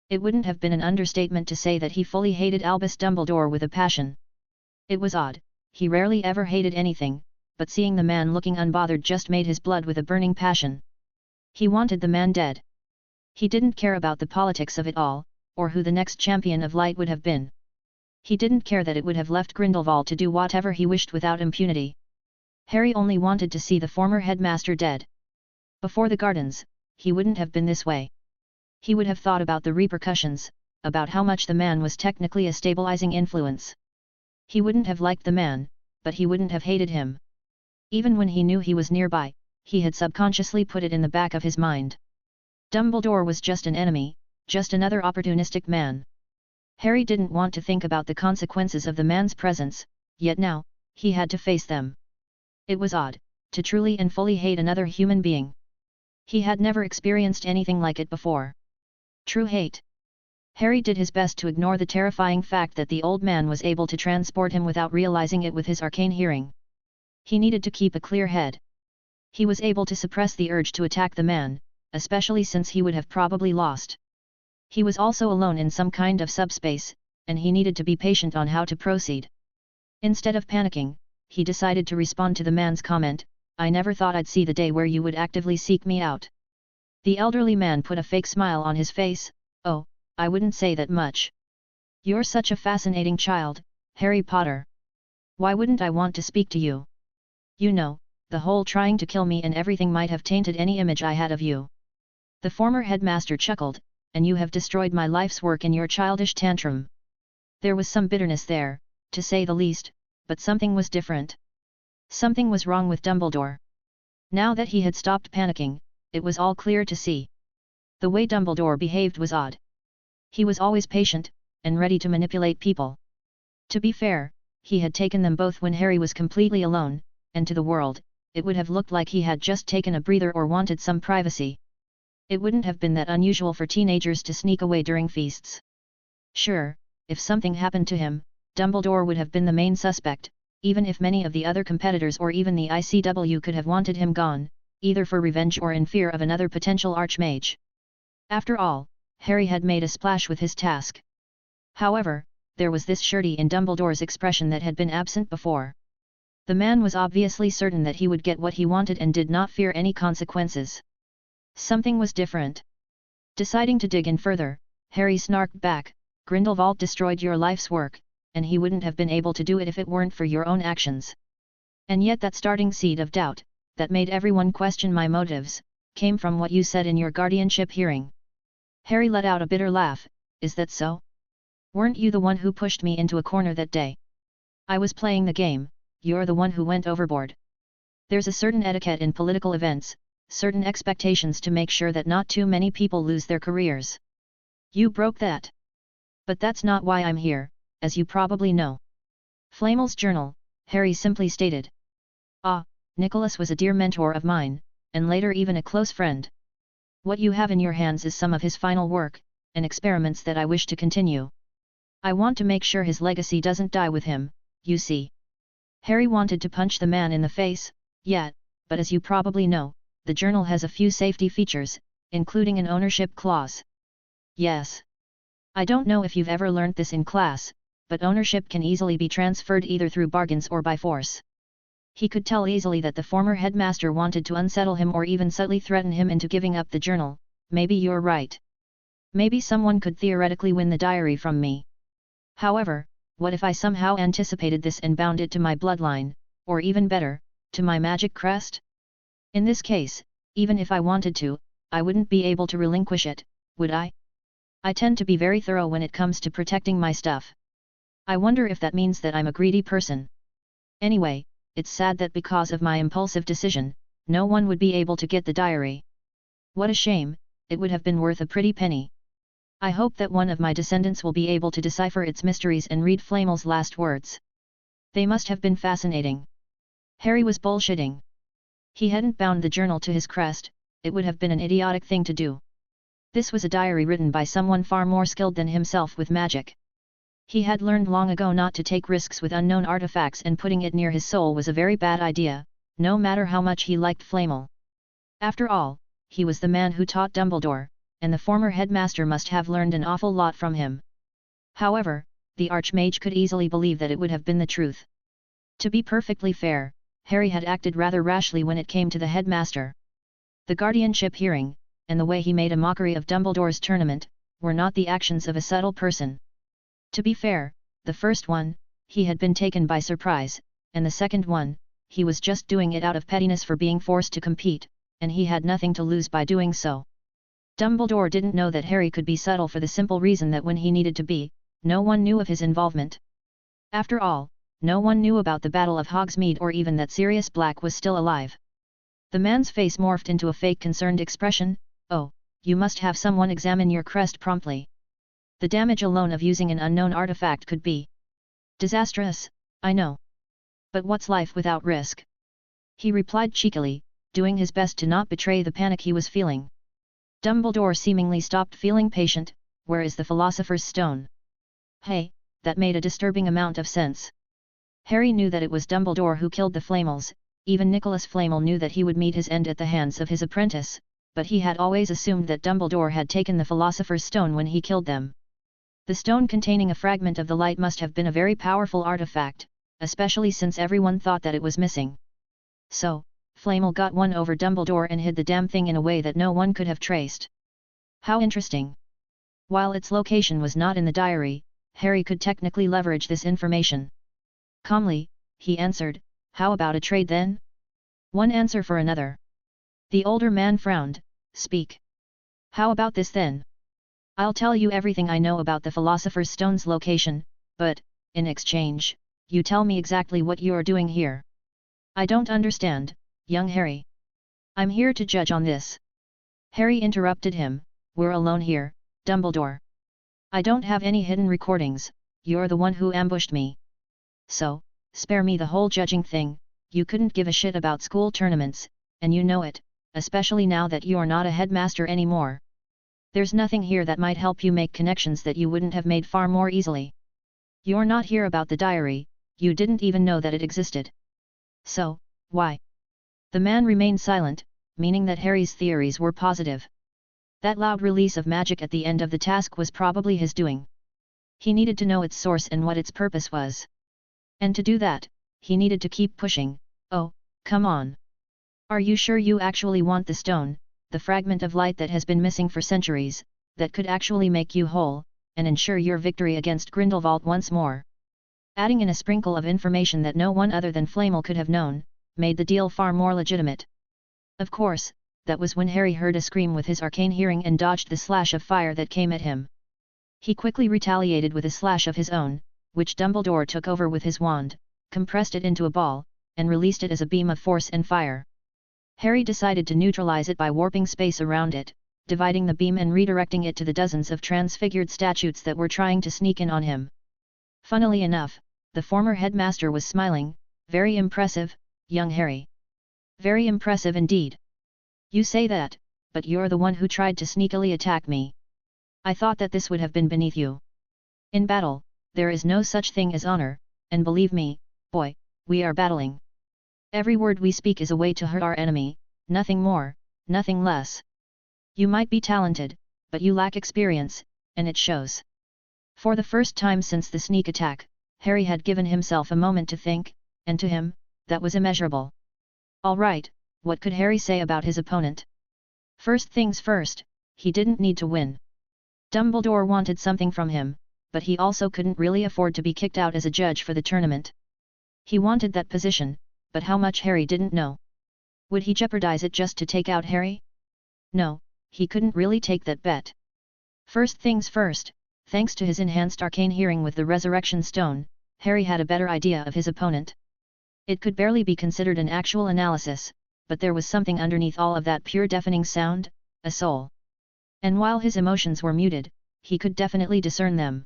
It wouldn't have been an understatement to say that he fully hated Albus Dumbledore with a passion. It was odd, he rarely ever hated anything, but seeing the man looking unbothered just made his blood with a burning passion. He wanted the man dead. He didn't care about the politics of it all, or who the next champion of light would have been. He didn't care that it would have left Grindelwald to do whatever he wished without impunity. Harry only wanted to see the former headmaster dead. Before the gardens, he wouldn't have been this way. He would have thought about the repercussions, about how much the man was technically a stabilizing influence. He wouldn't have liked the man, but he wouldn't have hated him. Even when he knew he was nearby, he had subconsciously put it in the back of his mind. Dumbledore was just an enemy, just another opportunistic man. Harry didn't want to think about the consequences of the man's presence, yet now, he had to face them. It was odd, to truly and fully hate another human being. He had never experienced anything like it before. True hate. Harry did his best to ignore the terrifying fact that the old man was able to transport him without realizing it with his arcane hearing. He needed to keep a clear head. He was able to suppress the urge to attack the man, especially since he would have probably lost. He was also alone in some kind of subspace, and he needed to be patient on how to proceed. Instead of panicking, he decided to respond to the man's comment, "I never thought I'd see the day where you would actively seek me out." The elderly man put a fake smile on his face. "Oh, I wouldn't say that much. You're such a fascinating child, Harry Potter. Why wouldn't I want to speak to you? You know, the whole trying to kill me and everything might have tainted any image I had of you." The former headmaster chuckled, "And you have destroyed my life's work in your childish tantrum." There was some bitterness there, to say the least, but something was different. Something was wrong with Dumbledore. Now that he had stopped panicking, it was all clear to see. The way Dumbledore behaved was odd. He was always patient, and ready to manipulate people. To be fair, he had taken them both when Harry was completely alone, and to the world, it would have looked like he had just taken a breather or wanted some privacy. It wouldn't have been that unusual for teenagers to sneak away during feasts. Sure, if something happened to him, Dumbledore would have been the main suspect, even if many of the other competitors or even the ICW could have wanted him gone, either for revenge or in fear of another potential archmage. After all, Harry had made a splash with his task. However, there was this surety in Dumbledore's expression that had been absent before. The man was obviously certain that he would get what he wanted and did not fear any consequences. Something was different. Deciding to dig in further, Harry snarked back, "Grindelwald destroyed your life's work, and he wouldn't have been able to do it if it weren't for your own actions. And yet that starting seed of doubt, that made everyone question my motives, came from what you said in your guardianship hearing." Harry let out a bitter laugh. "Is that so? Weren't you the one who pushed me into a corner that day? I was playing the game, you're the one who went overboard. There's a certain etiquette in political events, certain expectations to make sure that not too many people lose their careers. You broke that. But that's not why I'm here, as you probably know." Flamel's journal, Harry simply stated. "Ah, Nicholas was a dear mentor of mine, and later even a close friend. What you have in your hands is some of his final work, and experiments that I wish to continue. I want to make sure his legacy doesn't die with him, you see." Harry wanted to punch the man in the face, but as you probably know, the journal has a few safety features, including an ownership clause. Yes. I don't know if you've ever learnt this in class, but ownership can easily be transferred either through bargains or by force. He could tell easily that the former headmaster wanted to unsettle him or even subtly threaten him into giving up the journal. Maybe you're right. Maybe someone could theoretically win the diary from me. However, what if I somehow anticipated this and bound it to my bloodline, or even better, to my magic crest? In this case, even if I wanted to, I wouldn't be able to relinquish it, would I? I tend to be very thorough when it comes to protecting my stuff. I wonder if that means that I'm a greedy person. Anyway, it's sad that because of my impulsive decision, no one would be able to get the diary. What a shame, it would have been worth a pretty penny. I hope that one of my descendants will be able to decipher its mysteries and read Flamel's last words. They must have been fascinating." Harry was bullshitting. He hadn't bound the journal to his crest, it would have been an idiotic thing to do. This was a diary written by someone far more skilled than himself with magic. He had learned long ago not to take risks with unknown artifacts, and putting it near his soul was a very bad idea, no matter how much he liked Flamel. After all, he was the man who taught Dumbledore, and the former headmaster must have learned an awful lot from him. However, the Archmage could easily believe that it would have been the truth. To be perfectly fair, Harry had acted rather rashly when it came to the headmaster. The guardianship hearing, and the way he made a mockery of Dumbledore's tournament, were not the actions of a subtle person. To be fair, the first one, he had been taken by surprise, and the second one, he was just doing it out of pettiness for being forced to compete, and he had nothing to lose by doing so. Dumbledore didn't know that Harry could be subtle for the simple reason that when he needed to be, no one knew of his involvement. After all, no one knew about the Battle of Hogsmeade or even that Sirius Black was still alive. The man's face morphed into a fake concerned expression. "Oh, you must have someone examine your crest promptly. The damage alone of using an unknown artifact could be disastrous, I know. But what's life without risk? He replied cheekily, doing his best to not betray the panic he was feeling. Dumbledore seemingly stopped feeling patient. Where is the Philosopher's Stone? Hey, that made a disturbing amount of sense. Harry knew that it was Dumbledore who killed the Flamels, even Nicholas Flamel knew that he would meet his end at the hands of his apprentice, but he had always assumed that Dumbledore had taken the Philosopher's Stone when he killed them. The stone containing a fragment of the light must have been a very powerful artifact, especially since everyone thought that it was missing. So, Flamel got one over Dumbledore and hid the damn thing in a way that no one could have traced. How interesting. While its location was not in the diary, Harry could technically leverage this information. Calmly, he answered, how about a trade then? One answer for another. The older man frowned, speak. How about this then? I'll tell you everything I know about the Philosopher's Stone's location, but, in exchange, you tell me exactly what you're doing here. I don't understand, young Harry. I'm here to judge on this. Harry interrupted him, we're alone here, Dumbledore. I don't have any hidden recordings, you're the one who ambushed me. So, spare me the whole judging thing, you couldn't give a shit about school tournaments, and you know it, especially now that you're not a headmaster anymore. There's nothing here that might help you make connections that you wouldn't have made far more easily. You're not here about the diary, you didn't even know that it existed. So, why? The man remained silent, meaning that Harry's theories were positive. That loud release of magic at the end of the task was probably his doing. He needed to know its source and what its purpose was. And to do that, he needed to keep pushing. Oh, come on. Are you sure you actually want the stone, the fragment of light that has been missing for centuries, that could actually make you whole, and ensure your victory against Grindelwald once more? Adding in a sprinkle of information that no one other than Flamel could have known, made the deal far more legitimate. Of course, that was when Harry heard a scream with his arcane hearing and dodged the slash of fire that came at him. He quickly retaliated with a slash of his own, which Dumbledore took over with his wand, compressed it into a ball, and released it as a beam of force and fire. Harry decided to neutralize it by warping space around it, dividing the beam and redirecting it to the dozens of transfigured statues that were trying to sneak in on him. Funnily enough, the former headmaster was smiling, very impressive, young Harry. Very impressive indeed. You say that, but you're the one who tried to sneakily attack me. I thought that this would have been beneath you. In battle, there is no such thing as honor, and believe me, boy, we are battling. Every word we speak is a way to hurt our enemy, nothing more, nothing less. You might be talented, but you lack experience, and it shows. For the first time since the sneak attack, Harry had given himself a moment to think, and to him, that was immeasurable. All right, what could Harry say about his opponent? First things first, he didn't need to win. Dumbledore wanted something from him, but he also couldn't really afford to be kicked out as a judge for the tournament. He wanted that position, but how much Harry didn't know. Would he jeopardize it just to take out Harry? No, he couldn't really take that bet. First things first, thanks to his enhanced arcane hearing with the Resurrection Stone, Harry had a better idea of his opponent. It could barely be considered an actual analysis, but there was something underneath all of that pure deafening sound, a soul. And while his emotions were muted, he could definitely discern them.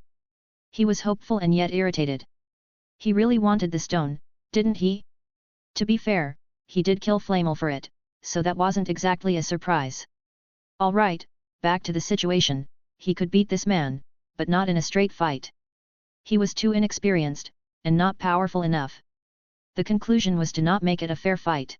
He was hopeful and yet irritated. He really wanted the stone, didn't he? To be fair, he did kill Flamel for it, so that wasn't exactly a surprise. All right, back to the situation, he could beat this man, but not in a straight fight. He was too inexperienced, and not powerful enough. The conclusion was to not make it a fair fight.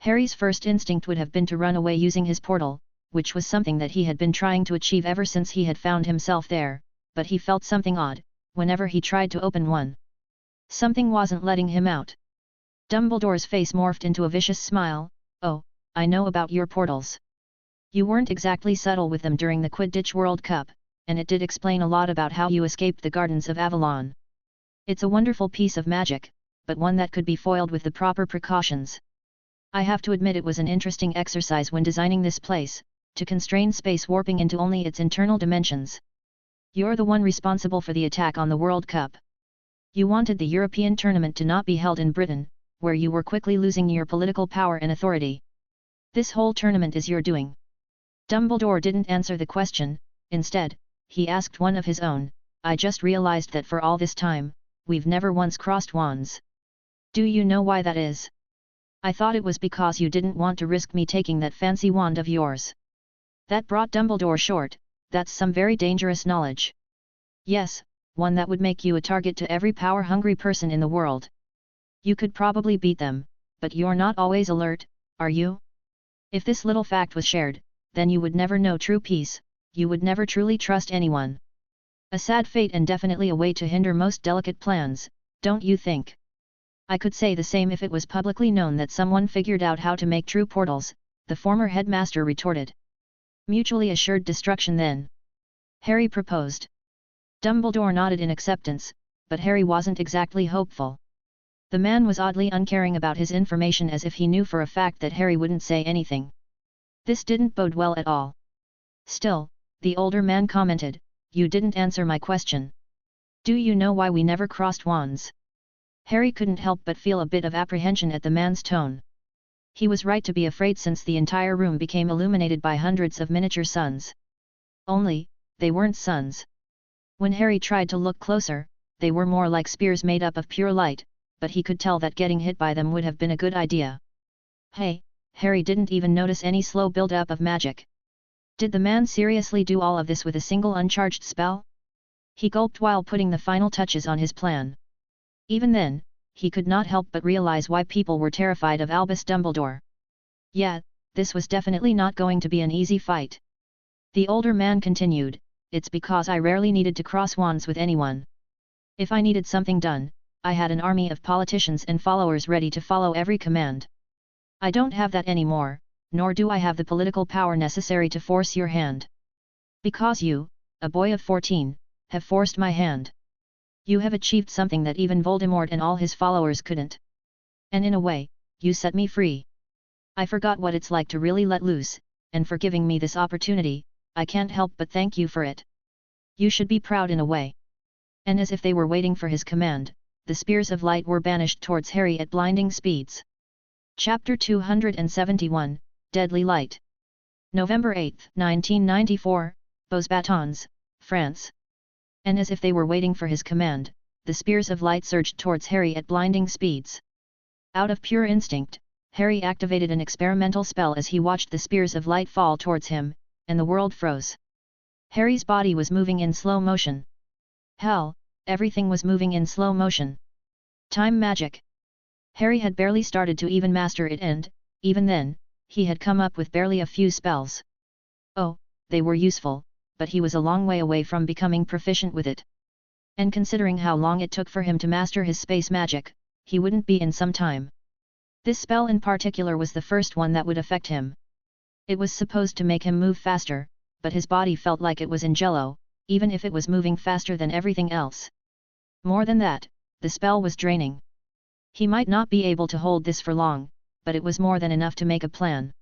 Harry's first instinct would have been to run away using his portal, which was something that he had been trying to achieve ever since he had found himself there, but he felt something odd, whenever he tried to open one. Something wasn't letting him out. Dumbledore's face morphed into a vicious smile, oh, I know about your portals. You weren't exactly subtle with them during the Quidditch World Cup, and it did explain a lot about how you escaped the Gardens of Avalon. It's a wonderful piece of magic, but one that could be foiled with the proper precautions. I have to admit it was an interesting exercise when designing this place, to constrain space warping into only its internal dimensions. You're the one responsible for the attack on the World Cup. You wanted the European tournament to not be held in Britain, where you were quickly losing your political power and authority. This whole tournament is your doing. Dumbledore didn't answer the question. Instead, he asked one of his own, I just realized that for all this time, we've never once crossed wands. Do you know why that is? I thought it was because you didn't want to risk me taking that fancy wand of yours. That brought Dumbledore short. That's some very dangerous knowledge. Yes, one that would make you a target to every power-hungry person in the world. You could probably beat them, but you're not always alert, are you? If this little fact was shared, then you would never know true peace, you would never truly trust anyone. A sad fate and definitely a way to hinder most delicate plans, don't you think? I could say the same if it was publicly known that someone figured out how to make true portals, the former headmaster retorted. Mutually assured destruction then. Harry proposed. Dumbledore nodded in acceptance, but Harry wasn't exactly hopeful. The man was oddly uncaring about his information, as if he knew for a fact that Harry wouldn't say anything. This didn't bode well at all. Still, the older man commented, you didn't answer my question. Do you know why we never crossed wands? Harry couldn't help but feel a bit of apprehension at the man's tone. He was right to be afraid, since the entire room became illuminated by hundreds of miniature suns. Only, they weren't suns. When Harry tried to look closer, they were more like spears made up of pure light, but he could tell that getting hit by them would have been a good idea. Hey, Harry didn't even notice any slow build-up of magic. Did the man seriously do all of this with a single uncharged spell? He gulped while putting the final touches on his plan. Even then, he could not help but realize why people were terrified of Albus Dumbledore. Yeah, this was definitely not going to be an easy fight. The older man continued, it's because I rarely needed to cross wands with anyone. If I needed something done, I had an army of politicians and followers ready to follow every command. I don't have that anymore, nor do I have the political power necessary to force your hand. Because you, a boy of 14, have forced my hand. You have achieved something that even Voldemort and all his followers couldn't. And in a way, you set me free. I forgot what it's like to really let loose, and for giving me this opportunity, I can't help but thank you for it. You should be proud in a way. And as if they were waiting for his command, the spears of light were banished towards Harry at blinding speeds. Chapter 271, Deadly Light. November 8, 1994, Beauxbatons, France. And as if they were waiting for his command, the spears of light surged towards Harry at blinding speeds. Out of pure instinct, Harry activated an experimental spell as he watched the spears of light fall towards him, and the world froze. Harry's body was moving in slow motion. Hell, everything was moving in slow motion. Time magic. Harry had barely started to even master it, and, even then, he had come up with barely a few spells. Oh, they were useful, but he was a long way away from becoming proficient with it. And considering how long it took for him to master his space magic, he wouldn't be in some time. This spell in particular was the first one that would affect him. It was supposed to make him move faster, but his body felt like it was in jello, even if it was moving faster than everything else. More than that, the spell was draining. He might not be able to hold this for long, but it was more than enough to make a plan.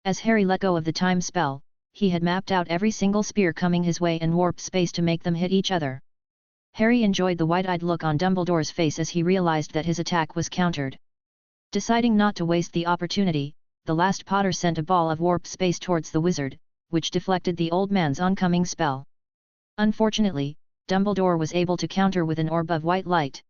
As Harry let go of the time spell, he had mapped out every single spear coming his way and warped space to make them hit each other. Harry enjoyed the wide-eyed look on Dumbledore's face as he realized that his attack was countered. Deciding not to waste the opportunity, the last Potter sent a ball of warp space towards the wizard, which deflected the old man's oncoming spell. Unfortunately, Dumbledore was able to counter with an orb of white light.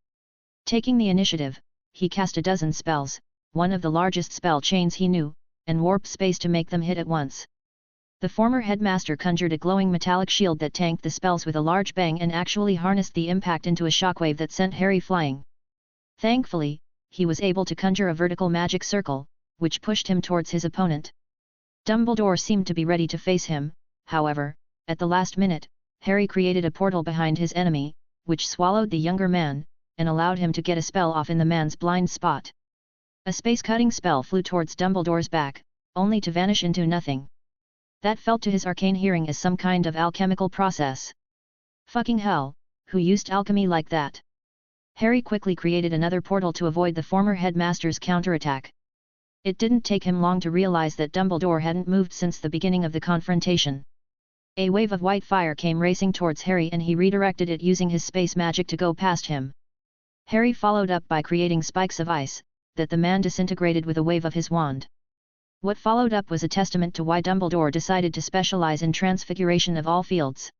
Taking the initiative, he cast a dozen spells, one of the largest spell chains he knew, and warped space to make them hit at once. The former headmaster conjured a glowing metallic shield that tanked the spells with a large bang and actually harnessed the impact into a shockwave that sent Harry flying. Thankfully, he was able to conjure a vertical magic circle, which pushed him towards his opponent. Dumbledore seemed to be ready to face him, however, at the last minute, Harry created a portal behind his enemy, which swallowed the younger man, and allowed him to get a spell off in the man's blind spot. A space-cutting spell flew towards Dumbledore's back, only to vanish into nothing. That felt to his arcane hearing as some kind of alchemical process. Fucking hell, who used alchemy like that? Harry quickly created another portal to avoid the former headmaster's counterattack. It didn't take him long to realize that Dumbledore hadn't moved since the beginning of the confrontation. A wave of white fire came racing towards Harry and he redirected it using his space magic to go past him. Harry followed up by creating spikes of ice, that the man disintegrated with a wave of his wand. What followed up was a testament to why Dumbledore decided to specialize in transfiguration of all fields.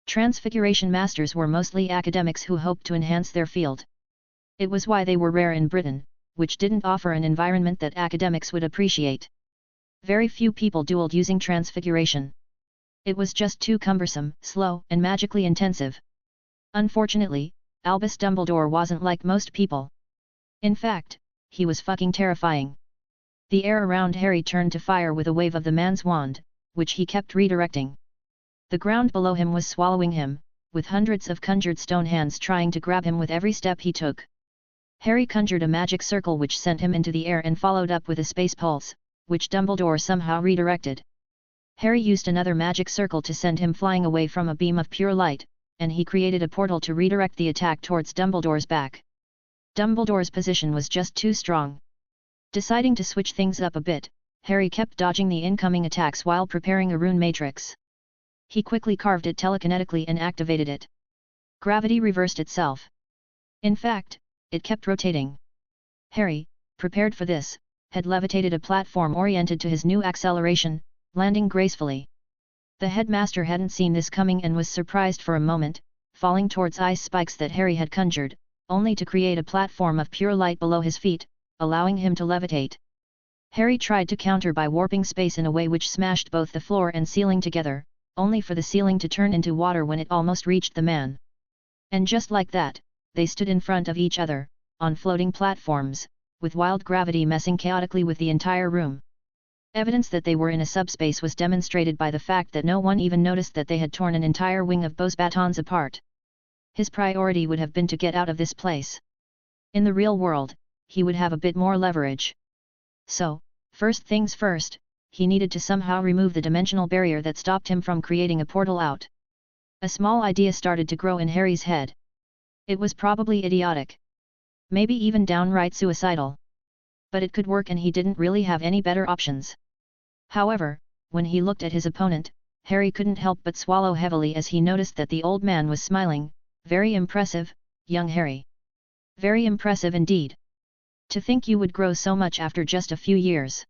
Transfiguration masters were mostly academics who hoped to enhance their field. It was why they were rare in Britain, which didn't offer an environment that academics would appreciate. Very few people dueled using transfiguration. It was just too cumbersome, slow, and magically intensive. Unfortunately, Albus Dumbledore wasn't like most people. In fact, he was fucking terrifying. The air around Harry turned to fire with a wave of the man's wand, which he kept redirecting. The ground below him was swallowing him, with hundreds of conjured stone hands trying to grab him with every step he took. Harry conjured a magic circle which sent him into the air and followed up with a space pulse, which Dumbledore somehow redirected. Harry used another magic circle to send him flying away from a beam of pure light, and he created a portal to redirect the attack towards Dumbledore's back. Dumbledore's position was just too strong. Deciding to switch things up a bit, Harry kept dodging the incoming attacks while preparing a rune matrix. He quickly carved it telekinetically and activated it. Gravity reversed itself. In fact, it kept rotating. Harry, prepared for this, had levitated a platform oriented to his new acceleration, landing gracefully. The headmaster hadn't seen this coming and was surprised for a moment, falling towards ice spikes that Harry had conjured, only to create a platform of pure light below his feet, allowing him to levitate. Harry tried to counter by warping space in a way which smashed both the floor and ceiling together, only for the ceiling to turn into water when it almost reached the man. And just like that, they stood in front of each other, on floating platforms, with wild gravity messing chaotically with the entire room. Evidence that they were in a subspace was demonstrated by the fact that no one even noticed that they had torn an entire wing of Beau's batons apart. His priority would have been to get out of this place. In the real world, he would have a bit more leverage. So, first things first, he needed to somehow remove the dimensional barrier that stopped him from creating a portal out. A small idea started to grow in Harry's head. It was probably idiotic. Maybe even downright suicidal. But it could work and he didn't really have any better options. However, when he looked at his opponent, Harry couldn't help but swallow heavily as he noticed that the old man was smiling. Very impressive, young Harry. Very impressive indeed. To think you would grow so much after just a few years.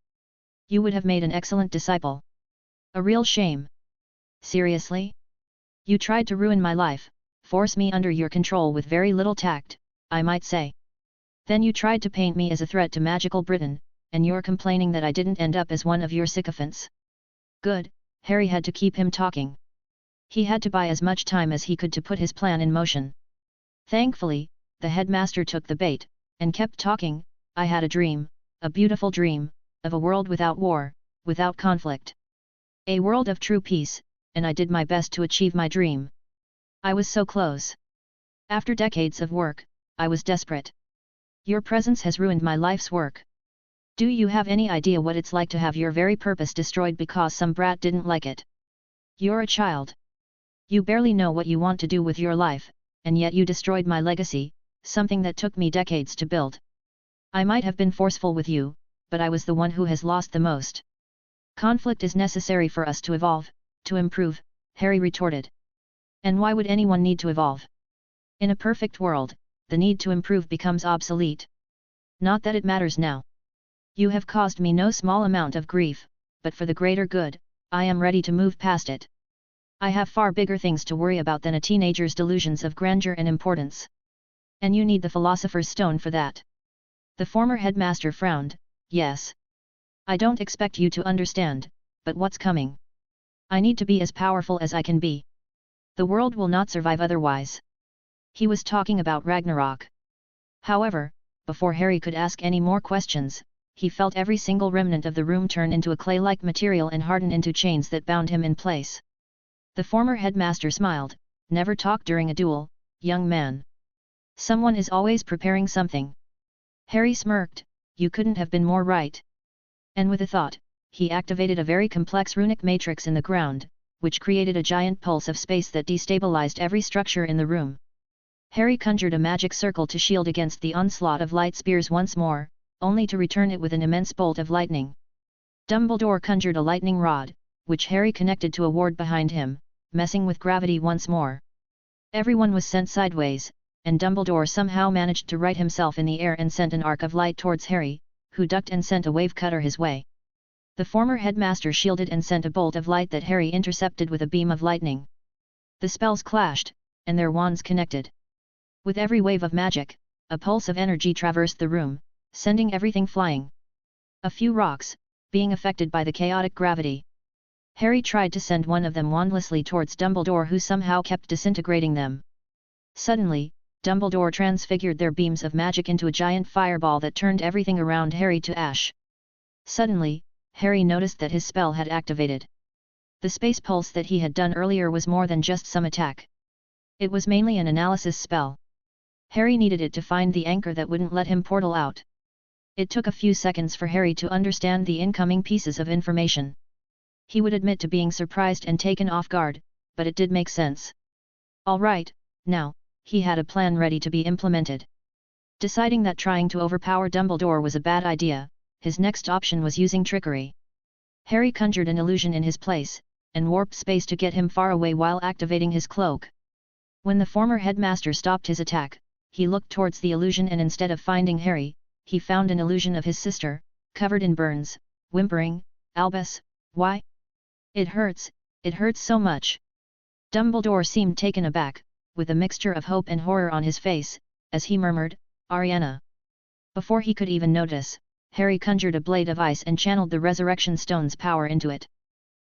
You would have made an excellent disciple. A real shame. Seriously? You tried to ruin my life, force me under your control with very little tact, I might say. Then you tried to paint me as a threat to magical Britain, and you're complaining that I didn't end up as one of your sycophants. Good, Harry had to keep him talking. He had to buy as much time as he could to put his plan in motion. Thankfully, the headmaster took the bait, and kept talking. I had a dream, a beautiful dream, of a world without war, without conflict. A world of true peace, and I did my best to achieve my dream. I was so close. After decades of work, I was desperate. Your presence has ruined my life's work. Do you have any idea what it's like to have your very purpose destroyed because some brat didn't like it? You're a child. You barely know what you want to do with your life, and yet you destroyed my legacy, something that took me decades to build. I might have been forceful with you, but I was the one who has lost the most. Conflict is necessary for us to evolve, to improve, Harry retorted. And why would anyone need to evolve? In a perfect world, the need to improve becomes obsolete. Not that it matters now. You have caused me no small amount of grief, but for the greater good, I am ready to move past it. I have far bigger things to worry about than a teenager's delusions of grandeur and importance. And you need the Philosopher's Stone for that. The former headmaster frowned. Yes. I don't expect you to understand, but what's coming? I need to be as powerful as I can be. The world will not survive otherwise. He was talking about Ragnarok. However, before Harry could ask any more questions, he felt every single remnant of the room turn into a clay-like material and harden into chains that bound him in place. The former headmaster smiled. Never talk during a duel, young man. Someone is always preparing something. Harry smirked. You couldn't have been more right. And with a thought, he activated a very complex runic matrix in the ground, which created a giant pulse of space that destabilized every structure in the room. Harry conjured a magic circle to shield against the onslaught of light spears once more, only to return it with an immense bolt of lightning. Dumbledore conjured a lightning rod, which Harry connected to a ward behind him, messing with gravity once more. Everyone was sent sideways, and Dumbledore somehow managed to right himself in the air and sent an arc of light towards Harry, who ducked and sent a wave cutter his way. The former headmaster shielded and sent a bolt of light that Harry intercepted with a beam of lightning. The spells clashed, and their wands connected. With every wave of magic, a pulse of energy traversed the room, sending everything flying. A few rocks, being affected by the chaotic gravity. Harry tried to send one of them wandlessly towards Dumbledore, who somehow kept disintegrating them. Suddenly, Dumbledore transfigured their beams of magic into a giant fireball that turned everything around Harry to ash. Suddenly, Harry noticed that his spell had activated. The space pulse that he had done earlier was more than just some attack. It was mainly an analysis spell. Harry needed it to find the anchor that wouldn't let him portal out. It took a few seconds for Harry to understand the incoming pieces of information. He would admit to being surprised and taken off guard, but it did make sense. All right, now, he had a plan ready to be implemented. Deciding that trying to overpower Dumbledore was a bad idea, his next option was using trickery. Harry conjured an illusion in his place, and warped space to get him far away while activating his cloak. When the former headmaster stopped his attack, he looked towards the illusion, and instead of finding Harry, he found an illusion of his sister, covered in burns, whimpering, "Albus, why? It hurts so much." Dumbledore seemed taken aback, with a mixture of hope and horror on his face, as he murmured, "Ariana." Before he could even notice, Harry conjured a blade of ice and channeled the resurrection stone's power into it.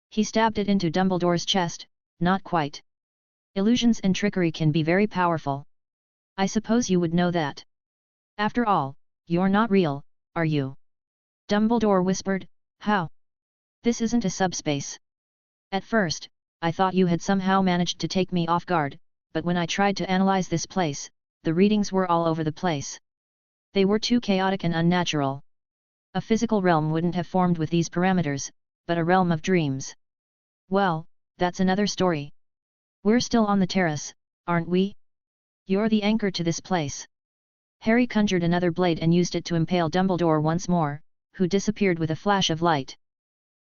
He stabbed it into Dumbledore's chest. "Not quite. Illusions and trickery can be very powerful. I suppose you would know that. After all, you're not real, are you?" Dumbledore whispered. "How? This isn't a subspace. At first, I thought you had somehow managed to take me off guard, but when I tried to analyze this place, the readings were all over the place. They were too chaotic and unnatural. A physical realm wouldn't have formed with these parameters, but a realm of dreams. Well, that's another story. We're still on the terrace, aren't we? You're the anchor to this place." Harry conjured another blade and used it to impale Dumbledore once more, who disappeared with a flash of light.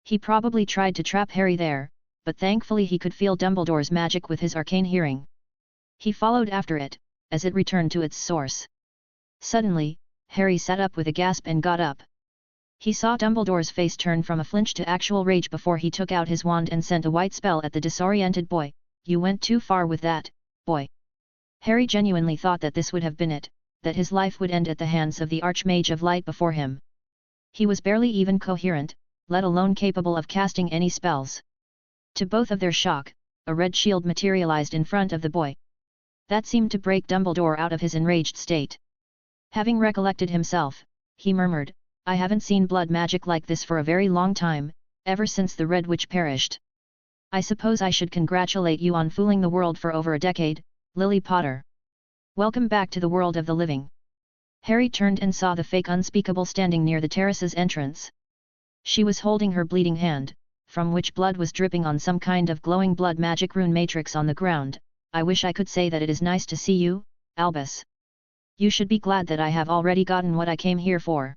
He probably tried to trap Harry there, but thankfully he could feel Dumbledore's magic with his arcane hearing. He followed after it, as it returned to its source. Suddenly, Harry sat up with a gasp and got up. He saw Dumbledore's face turn from a flinch to actual rage before he took out his wand and sent a white spell at the disoriented boy. "You went too far with that, boy." Harry genuinely thought that this would have been it, that his life would end at the hands of the Archmage of Light before him. He was barely even coherent, let alone capable of casting any spells. To both of their shock, a red shield materialized in front of the boy. That seemed to break Dumbledore out of his enraged state. Having recollected himself, he murmured, "I haven't seen blood magic like this for a very long time, ever since the Red Witch perished. I suppose I should congratulate you on fooling the world for over a decade, Lily Potter. Welcome back to the world of the living." Harry turned and saw the fake Unspeakable standing near the terrace's entrance. She was holding her bleeding hand, from which blood was dripping on some kind of glowing blood magic rune matrix on the ground. "I wish I could say that it is nice to see you, Albus. You should be glad that I have already gotten what I came here for.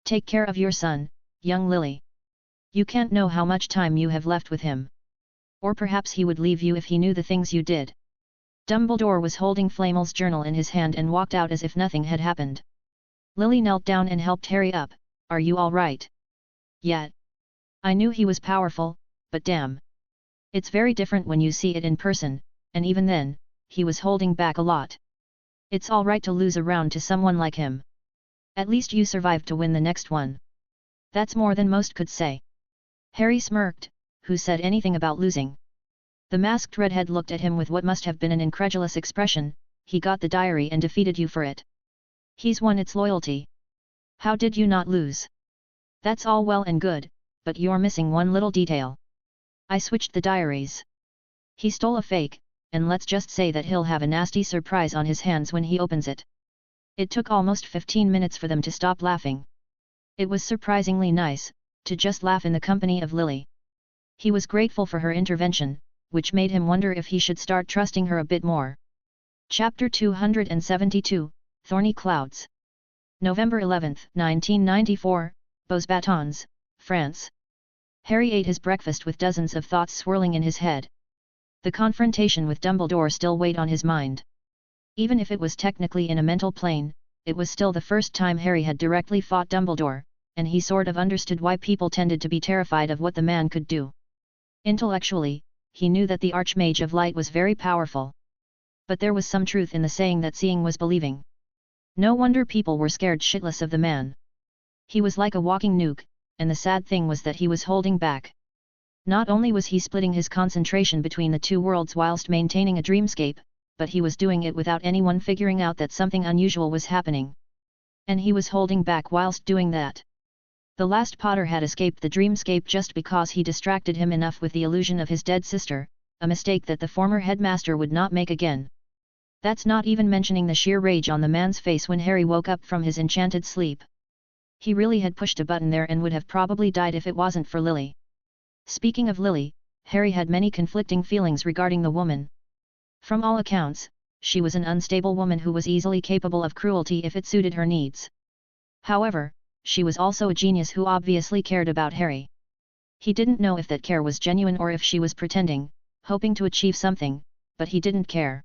Take care of your son, young Lily. You can't know how much time you have left with him. Or perhaps he would leave you if he knew the things you did." Dumbledore was holding Flamel's journal in his hand and walked out as if nothing had happened. Lily knelt down and helped Harry up. "Are you all right?" "Yeah. I knew he was powerful, but damn. It's very different when you see it in person, and even then, he was holding back a lot. It's all right to lose a round to someone like him. At least you survived to win the next one. That's more than most could say." Harry smirked. "Who said anything about losing?" The masked redhead looked at him with what must have been an incredulous expression. "He got the diary and defeated you for it. He's won its loyalty. How did you not lose?" "That's all well and good, but you're missing one little detail. I switched the diaries. He stole a fake, and let's just say that he'll have a nasty surprise on his hands when he opens it." It took almost 15 minutes for them to stop laughing. It was surprisingly nice, to just laugh in the company of Lily. He was grateful for her intervention, which made him wonder if he should start trusting her a bit more. Chapter 272, Thorny Clouds. November 11, 1994, Beauxbatons, France. Harry ate his breakfast with dozens of thoughts swirling in his head. The confrontation with Dumbledore still weighed on his mind. Even if it was technically in a mental plane, it was still the first time Harry had directly fought Dumbledore, and he sort of understood why people tended to be terrified of what the man could do. Intellectually, he knew that the Archmage of Light was very powerful. But there was some truth in the saying that seeing was believing. No wonder people were scared shitless of the man. He was like a walking nuke, and the sad thing was that he was holding back. Not only was he splitting his concentration between the two worlds whilst maintaining a dreamscape, but he was doing it without anyone figuring out that something unusual was happening. And he was holding back whilst doing that. The last Potter had escaped the dreamscape just because he distracted him enough with the illusion of his dead sister, a mistake that the former headmaster would not make again. That's not even mentioning the sheer rage on the man's face when Harry woke up from his enchanted sleep. He really had pushed a button there and would have probably died if it wasn't for Lily. Speaking of Lily, Harry had many conflicting feelings regarding the woman. From all accounts, she was an unstable woman who was easily capable of cruelty if it suited her needs. However, she was also a genius who obviously cared about Harry. He didn't know if that care was genuine or if she was pretending, hoping to achieve something, but he didn't care.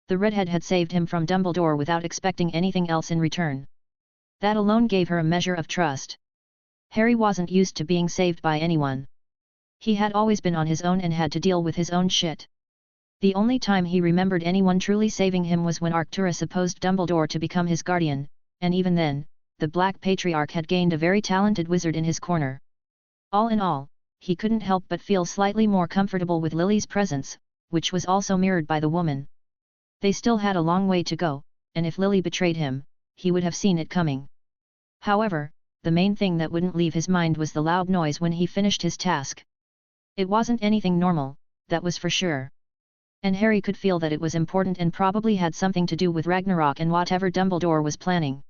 The redhead had saved him from Dumbledore without expecting anything else in return. That alone gave her a measure of trust. Harry wasn't used to being saved by anyone. He had always been on his own and had to deal with his own shit. The only time he remembered anyone truly saving him was when Arcturus opposed Dumbledore to become his guardian, and even then, the Black Patriarch had gained a very talented wizard in his corner. All in all, he couldn't help but feel slightly more comfortable with Lily's presence, which was also mirrored by the woman. They still had a long way to go, and if Lily betrayed him, he would have seen it coming. However, the main thing that wouldn't leave his mind was the loud noise when he finished his task. It wasn't anything normal, that was for sure. And Harry could feel that it was important and probably had something to do with Ragnarok and whatever Dumbledore was planning.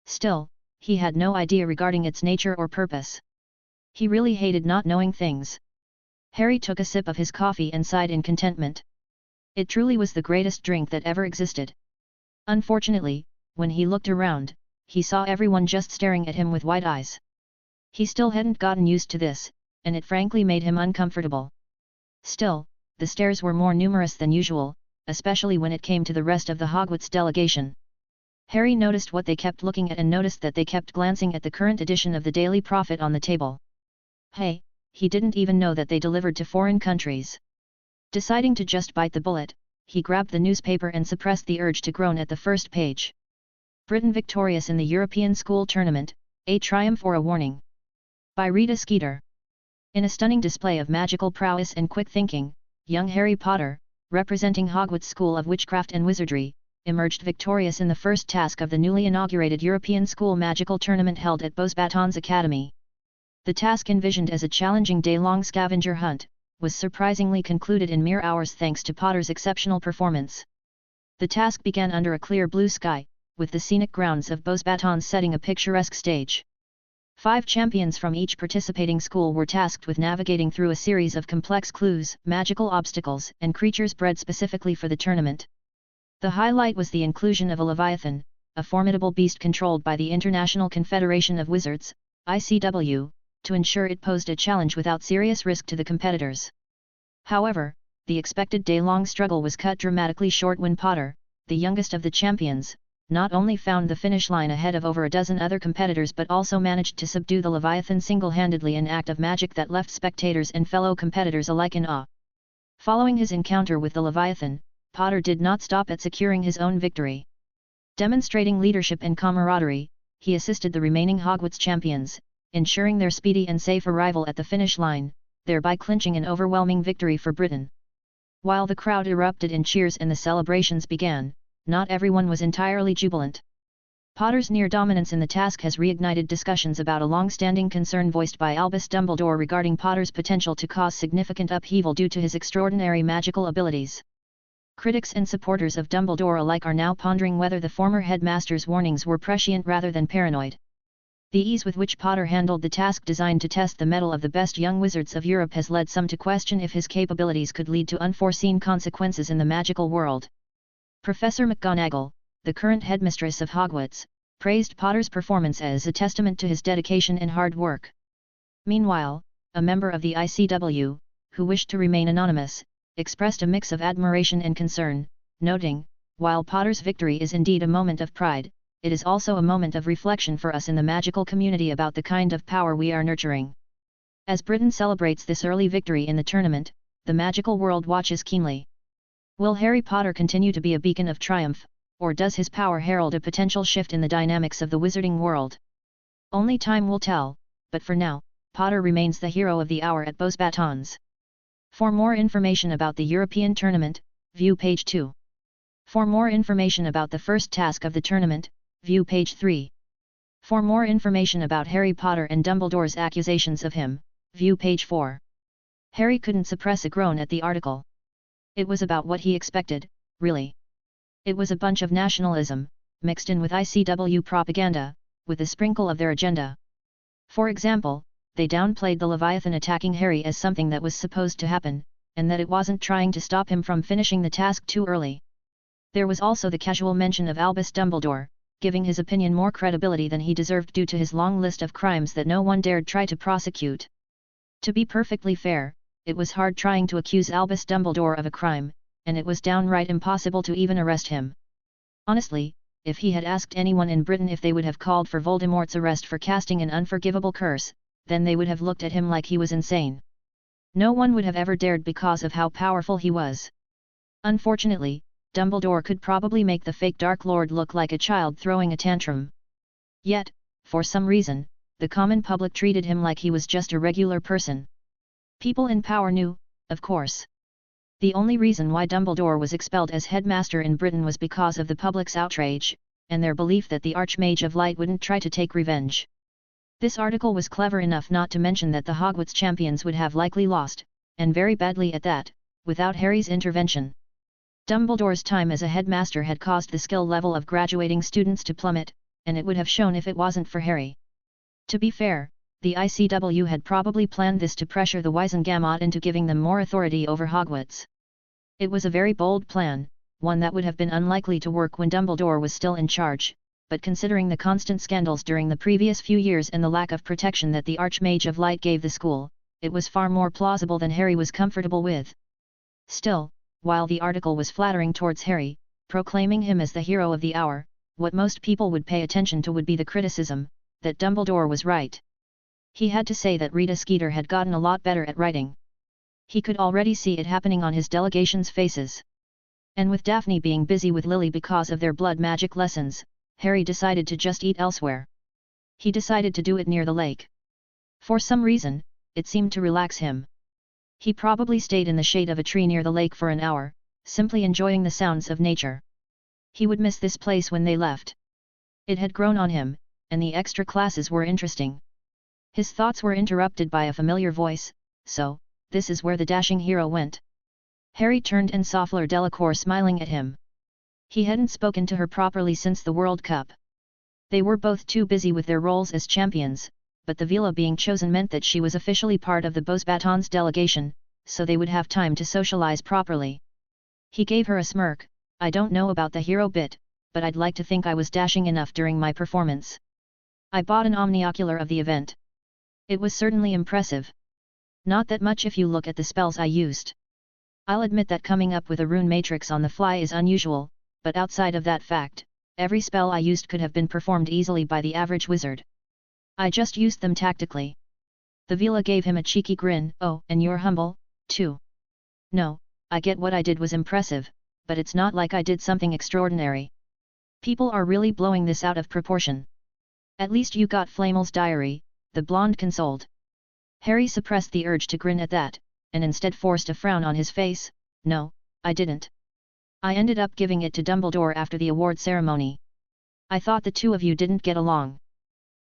Still, he had no idea regarding its nature or purpose. He really hated not knowing things. Harry took a sip of his coffee and sighed in contentment. It truly was the greatest drink that ever existed. Unfortunately, when he looked around, he saw everyone just staring at him with wide eyes. He still hadn't gotten used to this, and it frankly made him uncomfortable. Still, the stares were more numerous than usual, especially when it came to the rest of the Hogwarts delegation. Harry noticed what they kept looking at and noticed that they kept glancing at the current edition of the Daily Prophet on the table. Hey, he didn't even know that they delivered to foreign countries. Deciding to just bite the bullet, he grabbed the newspaper and suppressed the urge to groan at the first page. Britain victorious in the European School Tournament, a triumph or a warning. By Rita Skeeter. In a stunning display of magical prowess and quick thinking, young Harry Potter, representing Hogwarts School of Witchcraft and Wizardry, emerged victorious in the first task of the newly inaugurated European School Magical Tournament held at Beauxbatons Academy. The task, envisioned as a challenging day-long scavenger hunt, was surprisingly concluded in mere hours thanks to Potter's exceptional performance. The task began under a clear blue sky, with the scenic grounds of Beauxbatons setting a picturesque stage. 5 champions from each participating school were tasked with navigating through a series of complex clues, magical obstacles, and creatures bred specifically for the tournament. The highlight was the inclusion of a Leviathan, a formidable beast controlled by the International Confederation of Wizards, ICW, to ensure it posed a challenge without serious risk to the competitors. However, the expected day-long struggle was cut dramatically short when Potter, the youngest of the champions, not only found the finish line ahead of over a dozen other competitors but also managed to subdue the Leviathan single-handedly, an act of magic that left spectators and fellow competitors alike in awe. Following his encounter with the Leviathan, Potter did not stop at securing his own victory. Demonstrating leadership and camaraderie, he assisted the remaining Hogwarts champions, ensuring their speedy and safe arrival at the finish line, thereby clinching an overwhelming victory for Britain. While the crowd erupted in cheers and the celebrations began, not everyone was entirely jubilant. Potter's near dominance in the task has reignited discussions about a long-standing concern voiced by Albus Dumbledore regarding Potter's potential to cause significant upheaval due to his extraordinary magical abilities. Critics and supporters of Dumbledore alike are now pondering whether the former headmaster's warnings were prescient rather than paranoid. The ease with which Potter handled the task designed to test the mettle of the best young wizards of Europe has led some to question if his capabilities could lead to unforeseen consequences in the magical world. Professor McGonagall, the current headmistress of Hogwarts, praised Potter's performance as a testament to his dedication and hard work. Meanwhile, a member of the ICW, who wished to remain anonymous, expressed a mix of admiration and concern, noting, while Potter's victory is indeed a moment of pride, it is also a moment of reflection for us in the magical community about the kind of power we are nurturing. As Britain celebrates this early victory in the tournament, the magical world watches keenly. Will Harry Potter continue to be a beacon of triumph, or does his power herald a potential shift in the dynamics of the wizarding world? Only time will tell, but for now, Potter remains the hero of the hour at Beaux Batons. For more information about the European tournament, view page 2. For more information about the first task of the tournament, view page 3. For more information about Harry Potter and Dumbledore's accusations of him, view page 4. Harry couldn't suppress a groan at the article. It was about what he expected, really. It was a bunch of nationalism, mixed in with ICW propaganda, with a sprinkle of their agenda. For example, they downplayed the Leviathan attacking Harry as something that was supposed to happen, and that it wasn't trying to stop him from finishing the task too early. There was also the casual mention of Albus Dumbledore, giving his opinion more credibility than he deserved due to his long list of crimes that no one dared try to prosecute. To be perfectly fair, it was hard trying to accuse Albus Dumbledore of a crime, and it was downright impossible to even arrest him. Honestly, if he had asked anyone in Britain if they would have called for Voldemort's arrest for casting an unforgivable curse, then they would have looked at him like he was insane. No one would have ever dared because of how powerful he was. Unfortunately, Dumbledore could probably make the fake Dark Lord look like a child throwing a tantrum. Yet, for some reason, the common public treated him like he was just a regular person. People in power knew, of course. The only reason why Dumbledore was expelled as headmaster in Britain was because of the public's outrage, and their belief that the Archmage of Light wouldn't try to take revenge. This article was clever enough not to mention that the Hogwarts champions would have likely lost, and very badly at that, without Harry's intervention. Dumbledore's time as a headmaster had caused the skill level of graduating students to plummet, and it would have shown if it wasn't for Harry. To be fair, the ICW had probably planned this to pressure the Wizengamot into giving them more authority over Hogwarts. It was a very bold plan, one that would have been unlikely to work when Dumbledore was still in charge, but considering the constant scandals during the previous few years and the lack of protection that the Archmage of Light gave the school, it was far more plausible than Harry was comfortable with. Still, while the article was flattering towards Harry, proclaiming him as the hero of the hour, what most people would pay attention to would be the criticism, that Dumbledore was right. He had to say that Rita Skeeter had gotten a lot better at writing. He could already see it happening on his delegation's faces. And with Daphne being busy with Lily because of their blood magic lessons, Harry decided to just eat elsewhere. He decided to do it near the lake. For some reason, it seemed to relax him. He probably stayed in the shade of a tree near the lake for an hour, simply enjoying the sounds of nature. He would miss this place when they left. It had grown on him, and the extra classes were interesting. His thoughts were interrupted by a familiar voice, "So, this is where the dashing hero went." Harry turned and saw Fleur Delacour smiling at him. He hadn't spoken to her properly since the World Cup. They were both too busy with their roles as champions, but the Vila being chosen meant that she was officially part of the Beaux Batons delegation, so they would have time to socialize properly. He gave her a smirk. "I don't know about the hero bit, but I'd like to think I was dashing enough during my performance. I bought an omniocular of the event. It was certainly impressive. Not that much if you look at the spells I used. I'll admit that coming up with a rune matrix on the fly is unusual, but outside of that fact, every spell I used could have been performed easily by the average wizard. I just used them tactically." The Vila gave him a cheeky grin. "Oh, and you're humble, too." "No, I get what I did was impressive, but it's not like I did something extraordinary. People are really blowing this out of proportion." "At least you got Flamel's diary," the blonde consoled. Harry suppressed the urge to grin at that, and instead forced a frown on his face. "No, I didn't. I ended up giving it to Dumbledore after the award ceremony." "I thought the two of you didn't get along?"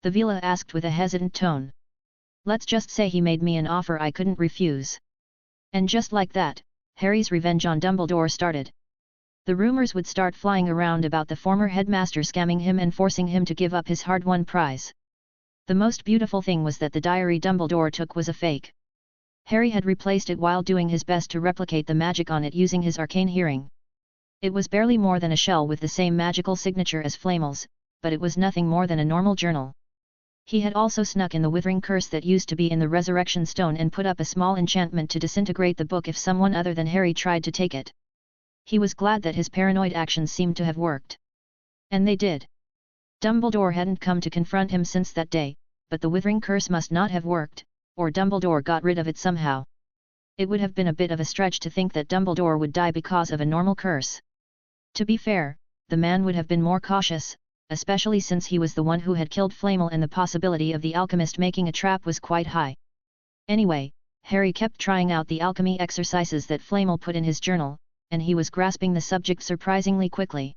the Vila asked with a hesitant tone. "Let's just say he made me an offer I couldn't refuse." And just like that, Harry's revenge on Dumbledore started. The rumours would start flying around about the former headmaster scamming him and forcing him to give up his hard-won prize. The most beautiful thing was that the diary Dumbledore took was a fake. Harry had replaced it while doing his best to replicate the magic on it using his arcane hearing. It was barely more than a shell with the same magical signature as Flamel's, but it was nothing more than a normal journal. He had also snuck in the withering curse that used to be in the resurrection stone and put up a small enchantment to disintegrate the book if someone other than Harry tried to take it. He was glad that his paranoid actions seemed to have worked. And they did. Dumbledore hadn't come to confront him since that day, but the withering curse must not have worked, or Dumbledore got rid of it somehow. It would have been a bit of a stretch to think that Dumbledore would die because of a normal curse. To be fair, the man would have been more cautious, especially since he was the one who had killed Flamel and the possibility of the alchemist making a trap was quite high. Anyway, Harry kept trying out the alchemy exercises that Flamel put in his journal, and he was grasping the subject surprisingly quickly.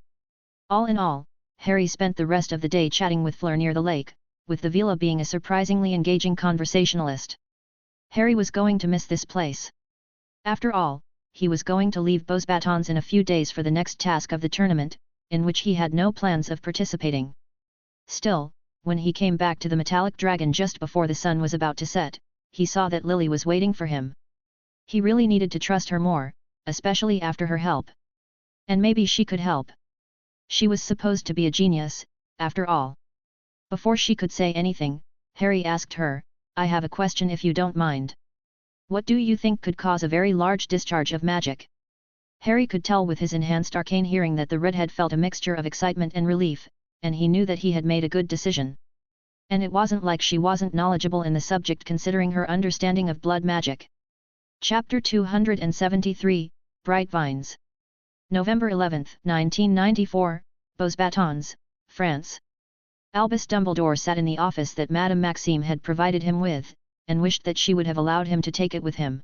All in all, Harry spent the rest of the day chatting with Fleur near the lake, with the Vila being a surprisingly engaging conversationalist. Harry was going to miss this place. After all, he was going to leave Beauxbatons in a few days for the next task of the tournament, in which he had no plans of participating. Still, when he came back to the metallic dragon just before the sun was about to set, he saw that Lily was waiting for him. He really needed to trust her more, especially after her help. And maybe she could help. She was supposed to be a genius, after all. Before she could say anything, Harry asked her, "I have a question if you don't mind. What do you think could cause a very large discharge of magic?" Harry could tell with his enhanced arcane hearing that the redhead felt a mixture of excitement and relief, and he knew that he had made a good decision. And it wasn't like she wasn't knowledgeable in the subject considering her understanding of blood magic. Chapter 273, Bright Vines. November 11, 1994, Beauxbatons, France. Albus Dumbledore sat in the office that Madame Maxime had provided him with, and wished that she would have allowed him to take it with him.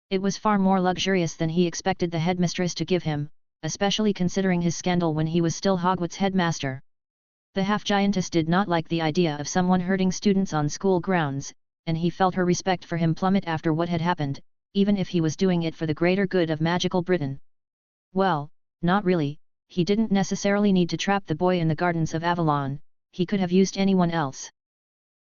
It was far more luxurious than he expected the headmistress to give him, especially considering his scandal when he was still Hogwarts headmaster. The half-giantess did not like the idea of someone hurting students on school grounds, and he felt her respect for him plummet after what had happened, even if he was doing it for the greater good of magical Britain. Well, not really, he didn't necessarily need to trap the boy in the gardens of Avalon, he could have used anyone else.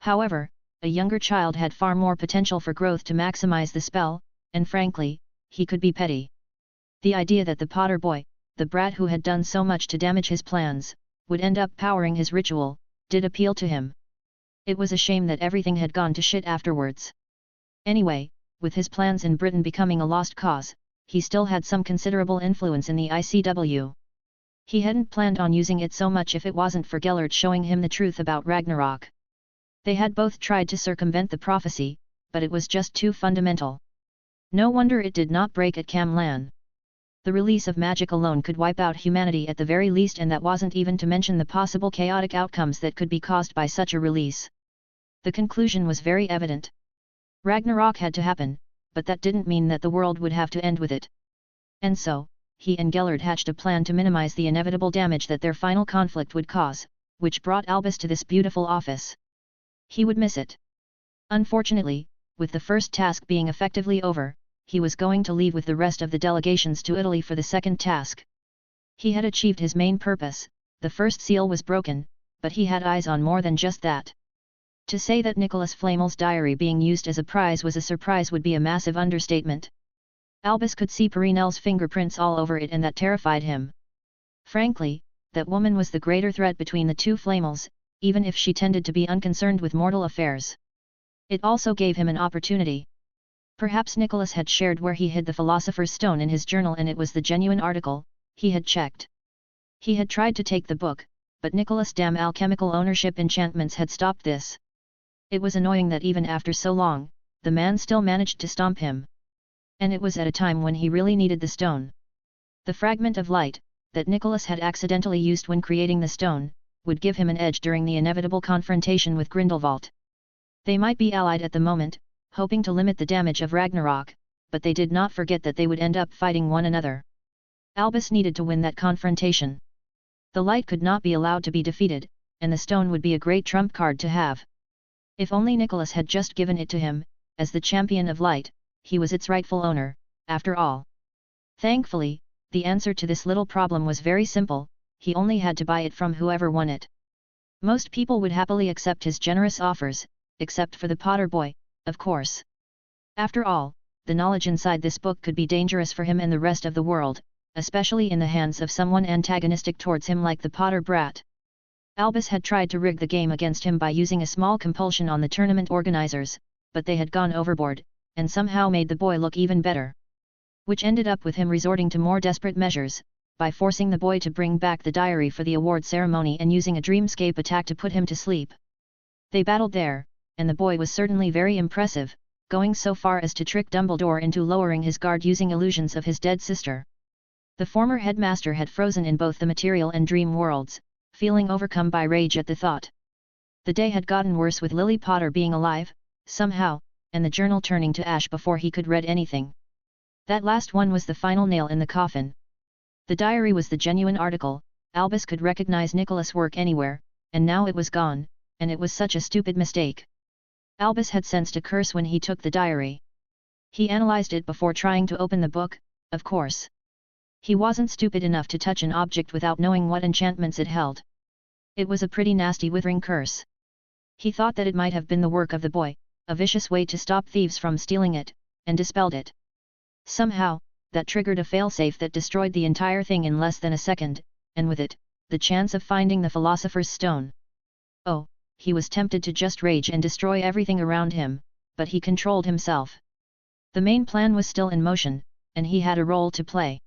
However, a younger child had far more potential for growth to maximize the spell, and frankly, he could be petty. The idea that the Potter boy, the brat who had done so much to damage his plans, would end up powering his ritual, did appeal to him. It was a shame that everything had gone to shit afterwards. Anyway, with his plans in Britain becoming a lost cause, he still had some considerable influence in the ICW. He hadn't planned on using it so much if it wasn't for Gellert showing him the truth about Ragnarok. They had both tried to circumvent the prophecy, but it was just too fundamental. No wonder it did not break at Camlan. The release of magic alone could wipe out humanity at the very least, and that wasn't even to mention the possible chaotic outcomes that could be caused by such a release. The conclusion was very evident. Ragnarok had to happen, but that didn't mean that the world would have to end with it. And so, he and Gellert hatched a plan to minimize the inevitable damage that their final conflict would cause, which brought Albus to this beautiful office. He would miss it. Unfortunately, with the first task being effectively over, he was going to leave with the rest of the delegations to Italy for the second task. He had achieved his main purpose, the first seal was broken, but he had eyes on more than just that. To say that Nicholas Flamel's diary being used as a prize was a surprise would be a massive understatement. Albus could see Perinel's fingerprints all over it, and that terrified him. Frankly, that woman was the greater threat between the two Flamels, even if she tended to be unconcerned with mortal affairs. It also gave him an opportunity. Perhaps Nicholas had shared where he hid the Philosopher's Stone in his journal and it was the genuine article, he had checked. He had tried to take the book, but Nicholas' damn alchemical ownership enchantments had stopped this. It was annoying that even after so long, the man still managed to stomp him. And it was at a time when he really needed the stone. The fragment of light, that Nicholas had accidentally used when creating the stone, would give him an edge during the inevitable confrontation with Grindelwald. They might be allied at the moment, hoping to limit the damage of Ragnarok, but they did not forget that they would end up fighting one another. Albus needed to win that confrontation. The light could not be allowed to be defeated, and the stone would be a great trump card to have. If only Nicholas had just given it to him, as the champion of light, he was its rightful owner, after all. Thankfully, the answer to this little problem was very simple, he only had to buy it from whoever won it. Most people would happily accept his generous offers, except for the Potter boy, of course. After all, the knowledge inside this book could be dangerous for him and the rest of the world, especially in the hands of someone antagonistic towards him like the Potter brat. Albus had tried to rig the game against him by using a small compulsion on the tournament organizers, but they had gone overboard, and somehow made the boy look even better. Which ended up with him resorting to more desperate measures, by forcing the boy to bring back the diary for the award ceremony and using a dreamscape attack to put him to sleep. They battled there, and the boy was certainly very impressive, going so far as to trick Dumbledore into lowering his guard using illusions of his dead sister. The former headmaster had frozen in both the material and dream worlds, feeling overcome by rage at the thought. The day had gotten worse with Lily Potter being alive, somehow, and the journal turning to ash before he could read anything. That last one was the final nail in the coffin. The diary was the genuine article, Albus could recognize Nicholas' work anywhere, and now it was gone, and it was such a stupid mistake. Albus had sensed a curse when he took the diary. He analyzed it before trying to open the book, of course. He wasn't stupid enough to touch an object without knowing what enchantments it held. It was a pretty nasty withering curse. He thought that it might have been the work of the boy, a vicious way to stop thieves from stealing it, and dispelled it. Somehow, that triggered a failsafe that destroyed the entire thing in less than a second, and with it, the chance of finding the Philosopher's Stone. Oh, he was tempted to just rage and destroy everything around him, but he controlled himself. The main plan was still in motion, and he had a role to play.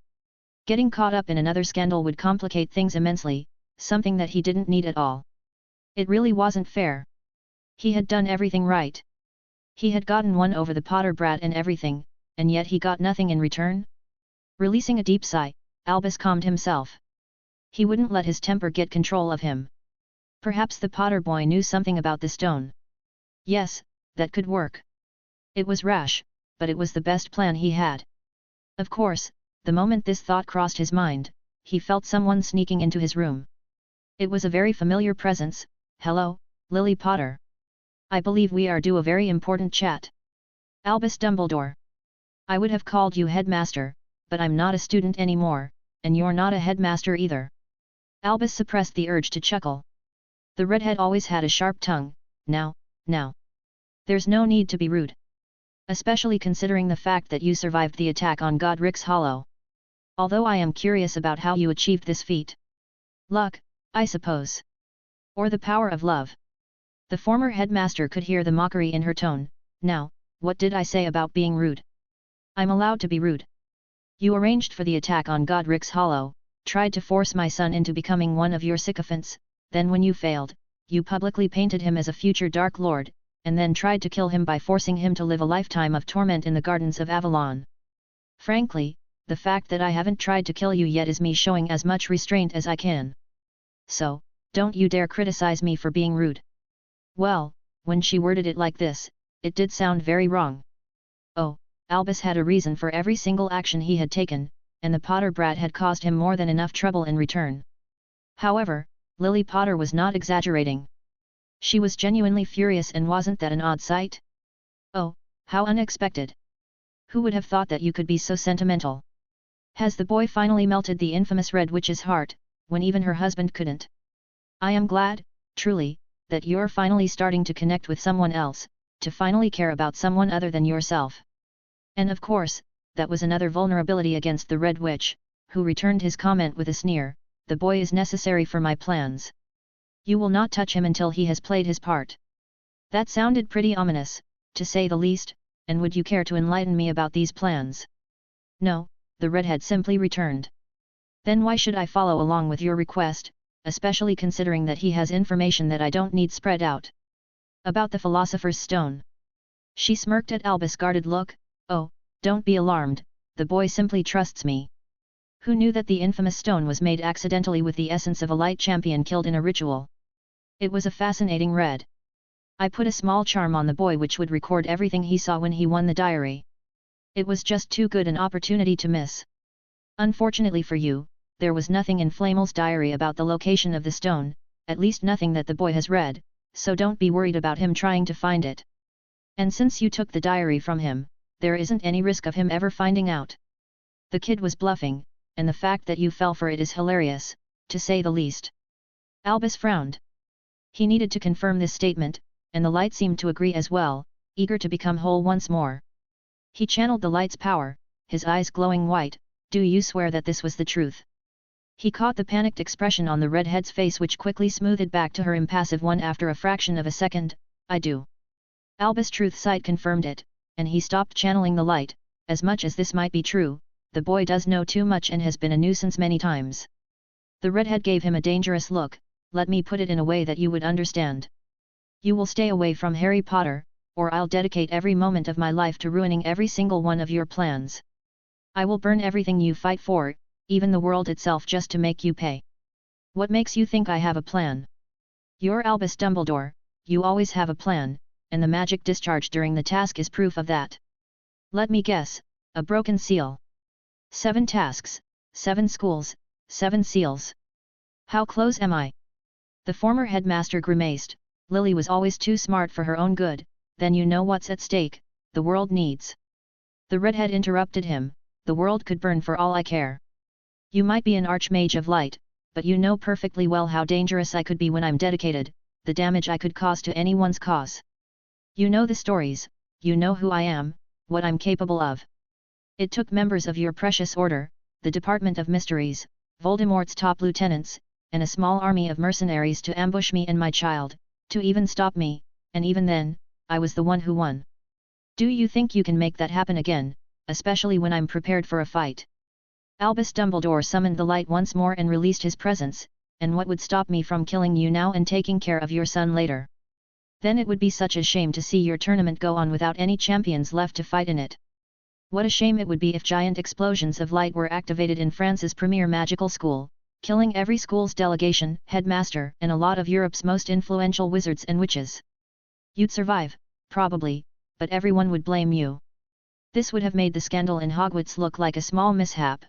Getting caught up in another scandal would complicate things immensely, something that he didn't need at all. It really wasn't fair. He had done everything right. He had gotten one over the Potter brat and everything, and yet he got nothing in return? Releasing a deep sigh, Albus calmed himself. He wouldn't let his temper get control of him. Perhaps the Potter boy knew something about the stone. Yes, that could work. It was rash, but it was the best plan he had. Of course, the moment this thought crossed his mind, he felt someone sneaking into his room. It was a very familiar presence. Hello, Lily Potter. I believe we are due a very important chat. Albus Dumbledore. I would have called you headmaster, but I'm not a student anymore, and you're not a headmaster either. Albus suppressed the urge to chuckle. The redhead always had a sharp tongue. Now. There's no need to be rude. Especially considering the fact that you survived the attack on Godric's Hollow. Although I am curious about how you achieved this feat. Luck, I suppose. Or the power of love. The former headmaster could hear the mockery in her tone. Now, what did I say about being rude? I'm allowed to be rude. You arranged for the attack on Godric's Hollow, tried to force my son into becoming one of your sycophants, then when you failed, you publicly painted him as a future Dark Lord, and then tried to kill him by forcing him to live a lifetime of torment in the Gardens of Avalon. Frankly, the fact that I haven't tried to kill you yet is me showing as much restraint as I can. So, don't you dare criticize me for being rude. Well, when she worded it like this, it did sound very wrong. Oh, Albus had a reason for every single action he had taken, and the Potter brat had caused him more than enough trouble in return. However, Lily Potter was not exaggerating. She was genuinely furious, and wasn't that an odd sight? Oh, how unexpected. Who would have thought that you could be so sentimental? Has the boy finally melted the infamous Red Witch's heart, when even her husband couldn't? I am glad, truly, that you're finally starting to connect with someone else, to finally care about someone other than yourself. And of course, that was another vulnerability against the Red Witch, who returned his comment with a sneer, the boy is necessary for my plans. You will not touch him until he has played his part. That sounded pretty ominous, to say the least, and would you care to enlighten me about these plans? No, the redhead simply returned. Then why should I follow along with your request, especially considering that he has information that I don't need spread out? About the Philosopher's Stone. She smirked at Albus' guarded look. Oh, don't be alarmed, the boy simply trusts me. Who knew that the infamous stone was made accidentally with the essence of a light champion killed in a ritual? It was a fascinating read. I put a small charm on the boy which would record everything he saw when he won the diary. It was just too good an opportunity to miss. Unfortunately for you, there was nothing in Flamel's diary about the location of the stone, at least nothing that the boy has read, so don't be worried about him trying to find it. And since you took the diary from him, there isn't any risk of him ever finding out. The kid was bluffing, and the fact that you fell for it is hilarious, to say the least. Albus frowned. He needed to confirm this statement, and the light seemed to agree as well, eager to become whole once more. He channeled the light's power, his eyes glowing white. Do you swear that this was the truth? He caught the panicked expression on the redhead's face, which quickly smoothed back to her impassive one after a fraction of a second. I do. Albus' truth sight confirmed it, and he stopped channeling the light. As much as this might be true, the boy does know too much and has been a nuisance many times. The redhead gave him a dangerous look. Let me put it in a way that you would understand. You will stay away from Harry Potter, or I'll dedicate every moment of my life to ruining every single one of your plans. I will burn everything you fight for, even the world itself, just to make you pay. What makes you think I have a plan? You're Albus Dumbledore, you always have a plan, and the magic discharged during the task is proof of that. Let me guess, a broken seal. 7 tasks, 7 schools, 7 seals. How close am I? The former headmaster grimaced. Lily was always too smart for her own good, then you know what's at stake, the world needs. The redhead interrupted him, the world could burn for all I care. You might be an archmage of light, but you know perfectly well how dangerous I could be when I'm dedicated, the damage I could cause to anyone's cause. You know the stories, you know who I am, what I'm capable of. It took members of your precious order, the Department of Mysteries, Voldemort's top lieutenants, and a small army of mercenaries to ambush me and my child, to even stop me, and even then, I was the one who won. Do you think you can make that happen again, especially when I'm prepared for a fight? Albus Dumbledore summoned the light once more and released his presence, and what would stop me from killing you now and taking care of your son later? Then it would be such a shame to see your tournament go on without any champions left to fight in it. What a shame it would be if giant explosions of light were activated in France's premier magical school, killing every school's delegation, headmaster, and a lot of Europe's most influential wizards and witches. You'd survive, probably, but everyone would blame you. This would have made the scandal in Hogwarts look like a small mishap.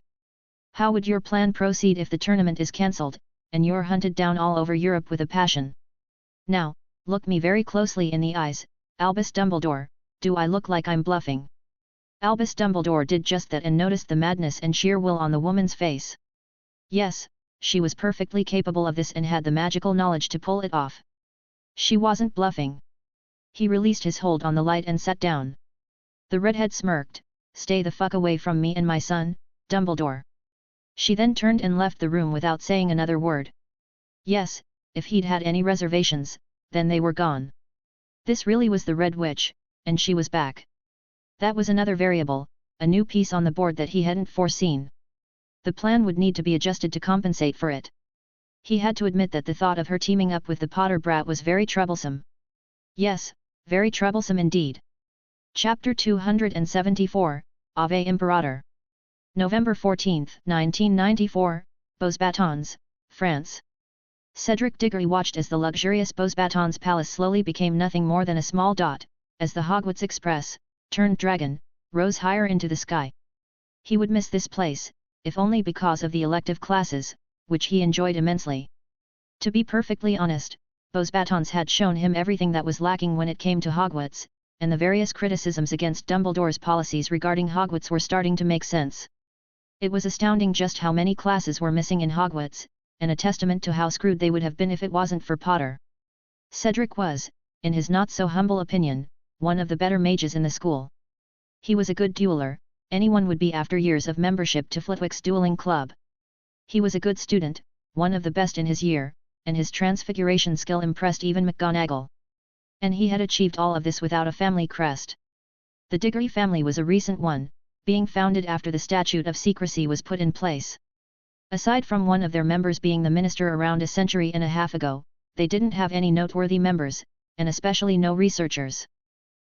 How would your plan proceed if the tournament is cancelled, and you're hunted down all over Europe with a passion? Now, look me very closely in the eyes, Albus Dumbledore, do I look like I'm bluffing? Albus Dumbledore did just that and noticed the madness and sheer will on the woman's face. Yes, she was perfectly capable of this and had the magical knowledge to pull it off. She wasn't bluffing. He released his hold on the light and sat down. The redhead smirked, stay the fuck away from me and my son, Dumbledore. She then turned and left the room without saying another word. Yes, if he'd had any reservations, then they were gone. This really was the Red Witch, and she was back. That was another variable, a new piece on the board that he hadn't foreseen. The plan would need to be adjusted to compensate for it. He had to admit that the thought of her teaming up with the Potter brat was very troublesome. Yes, very troublesome indeed. Chapter 274, Ave Imperator. November 14, 1994, Beauxbatons, France. Cedric Diggory watched as the luxurious Beauxbatons palace slowly became nothing more than a small dot, as the Hogwarts Express, turned dragon, rose higher into the sky. He would miss this place, if only because of the elective classes, which he enjoyed immensely. To be perfectly honest, Beauxbatons had shown him everything that was lacking when it came to Hogwarts, and the various criticisms against Dumbledore's policies regarding Hogwarts were starting to make sense. It was astounding just how many classes were missing in Hogwarts, and a testament to how screwed they would have been if it wasn't for Potter. Cedric was, in his not-so-humble opinion, one of the better mages in the school. He was a good dueler, anyone would be after years of membership to Flitwick's dueling club. He was a good student, one of the best in his year, and his transfiguration skill impressed even McGonagall. And he had achieved all of this without a family crest. The Diggory family was a recent one, being founded after the Statute of Secrecy was put in place. Aside from one of their members being the minister around a century and a half ago, they didn't have any noteworthy members, and especially no researchers.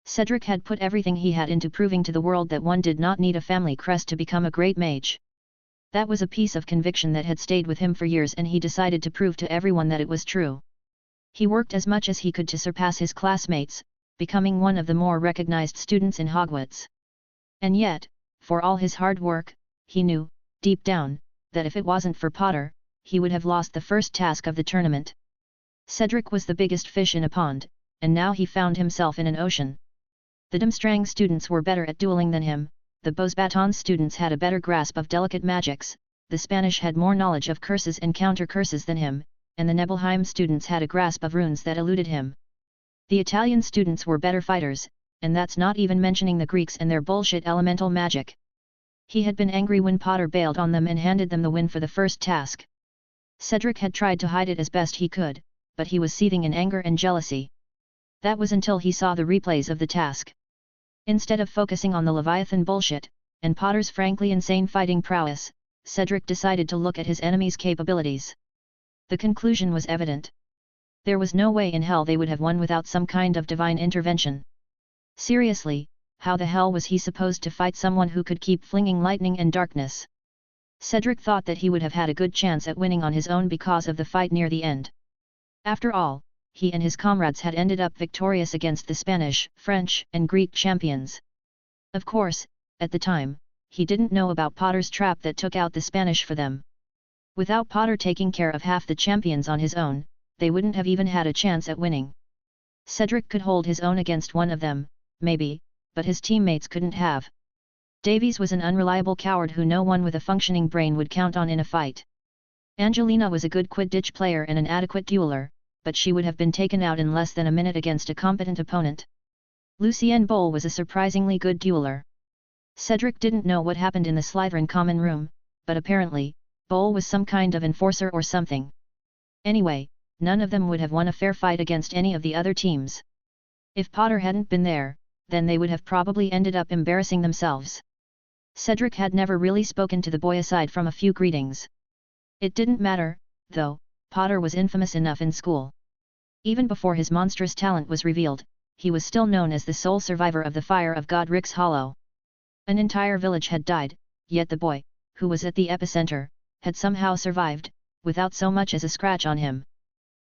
Cedric had put everything he had into proving to the world that one did not need a family crest to become a great mage. That was a piece of conviction that had stayed with him for years, and he decided to prove to everyone that it was true. He worked as much as he could to surpass his classmates, becoming one of the more recognized students in Hogwarts. And yet, for all his hard work, he knew, deep down, that if it wasn't for Potter, he would have lost the first task of the tournament. Cedric was the biggest fish in a pond, and now he found himself in an ocean. The Durmstrang students were better at dueling than him, the Beauxbatons students had a better grasp of delicate magics, the Spanish had more knowledge of curses and counter-curses than him, and the Nebelheim students had a grasp of runes that eluded him. The Italian students were better fighters, and that's not even mentioning the Greeks and their bullshit elemental magic. He had been angry when Potter bailed on them and handed them the win for the first task. Cedric had tried to hide it as best he could, but he was seething in anger and jealousy. That was until he saw the replays of the task. Instead of focusing on the Leviathan bullshit, and Potter's frankly insane fighting prowess, Cedric decided to look at his enemy's capabilities. The conclusion was evident. There was no way in hell they would have won without some kind of divine intervention. Seriously, how the hell was he supposed to fight someone who could keep flinging lightning and darkness? Cedric thought that he would have had a good chance at winning on his own because of the fight near the end. After all, he and his comrades had ended up victorious against the Spanish, French, and Greek champions. Of course, at the time, he didn't know about Potter's trap that took out the Spanish for them. Without Potter taking care of half the champions on his own, they wouldn't have even had a chance at winning. Cedric could hold his own against one of them, maybe, but his teammates couldn't have. Davies was an unreliable coward who no one with a functioning brain would count on in a fight. Angelina was a good Quidditch player and an adequate dueler, but she would have been taken out in less than a minute against a competent opponent. Lucienne Bowl was a surprisingly good dueler. Cedric didn't know what happened in the Slytherin common room, but apparently, Bowl was some kind of enforcer or something. Anyway, none of them would have won a fair fight against any of the other teams. If Potter hadn't been there, then they would have probably ended up embarrassing themselves. Cedric had never really spoken to the boy aside from a few greetings. It didn't matter, though, Potter was infamous enough in school. Even before his monstrous talent was revealed, he was still known as the sole survivor of the fire of Godric's Hollow. An entire village had died, yet the boy, who was at the epicenter, had somehow survived, without so much as a scratch on him.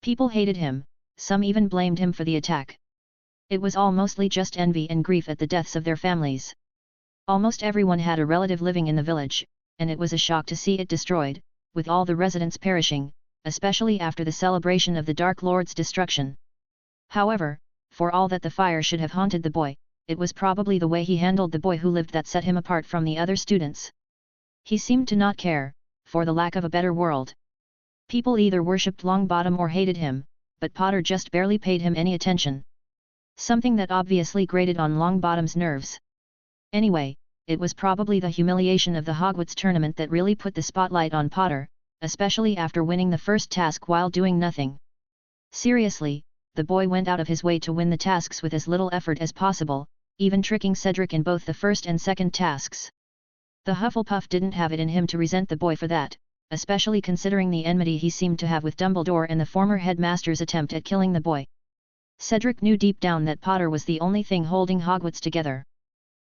People hated him, some even blamed him for the attack. It was all mostly just envy and grief at the deaths of their families. Almost everyone had a relative living in the village, and it was a shock to see it destroyed, with all the residents perishing, especially after the celebration of the Dark Lord's destruction. However, for all that the fire should have haunted the boy, it was probably the way he handled the boy who lived that set him apart from the other students. He seemed to not care, for the lack of a better world. People either worshipped Longbottom or hated him, but Potter just barely paid him any attention. Something that obviously grated on Longbottom's nerves. Anyway, it was probably the humiliation of the Hogwarts tournament that really put the spotlight on Potter, especially after winning the first task while doing nothing. Seriously, the boy went out of his way to win the tasks with as little effort as possible, even tricking Cedric in both the first and second tasks. The Hufflepuff didn't have it in him to resent the boy for that, especially considering the enmity he seemed to have with Dumbledore and the former headmaster's attempt at killing the boy. Cedric knew deep down that Potter was the only thing holding Hogwarts together.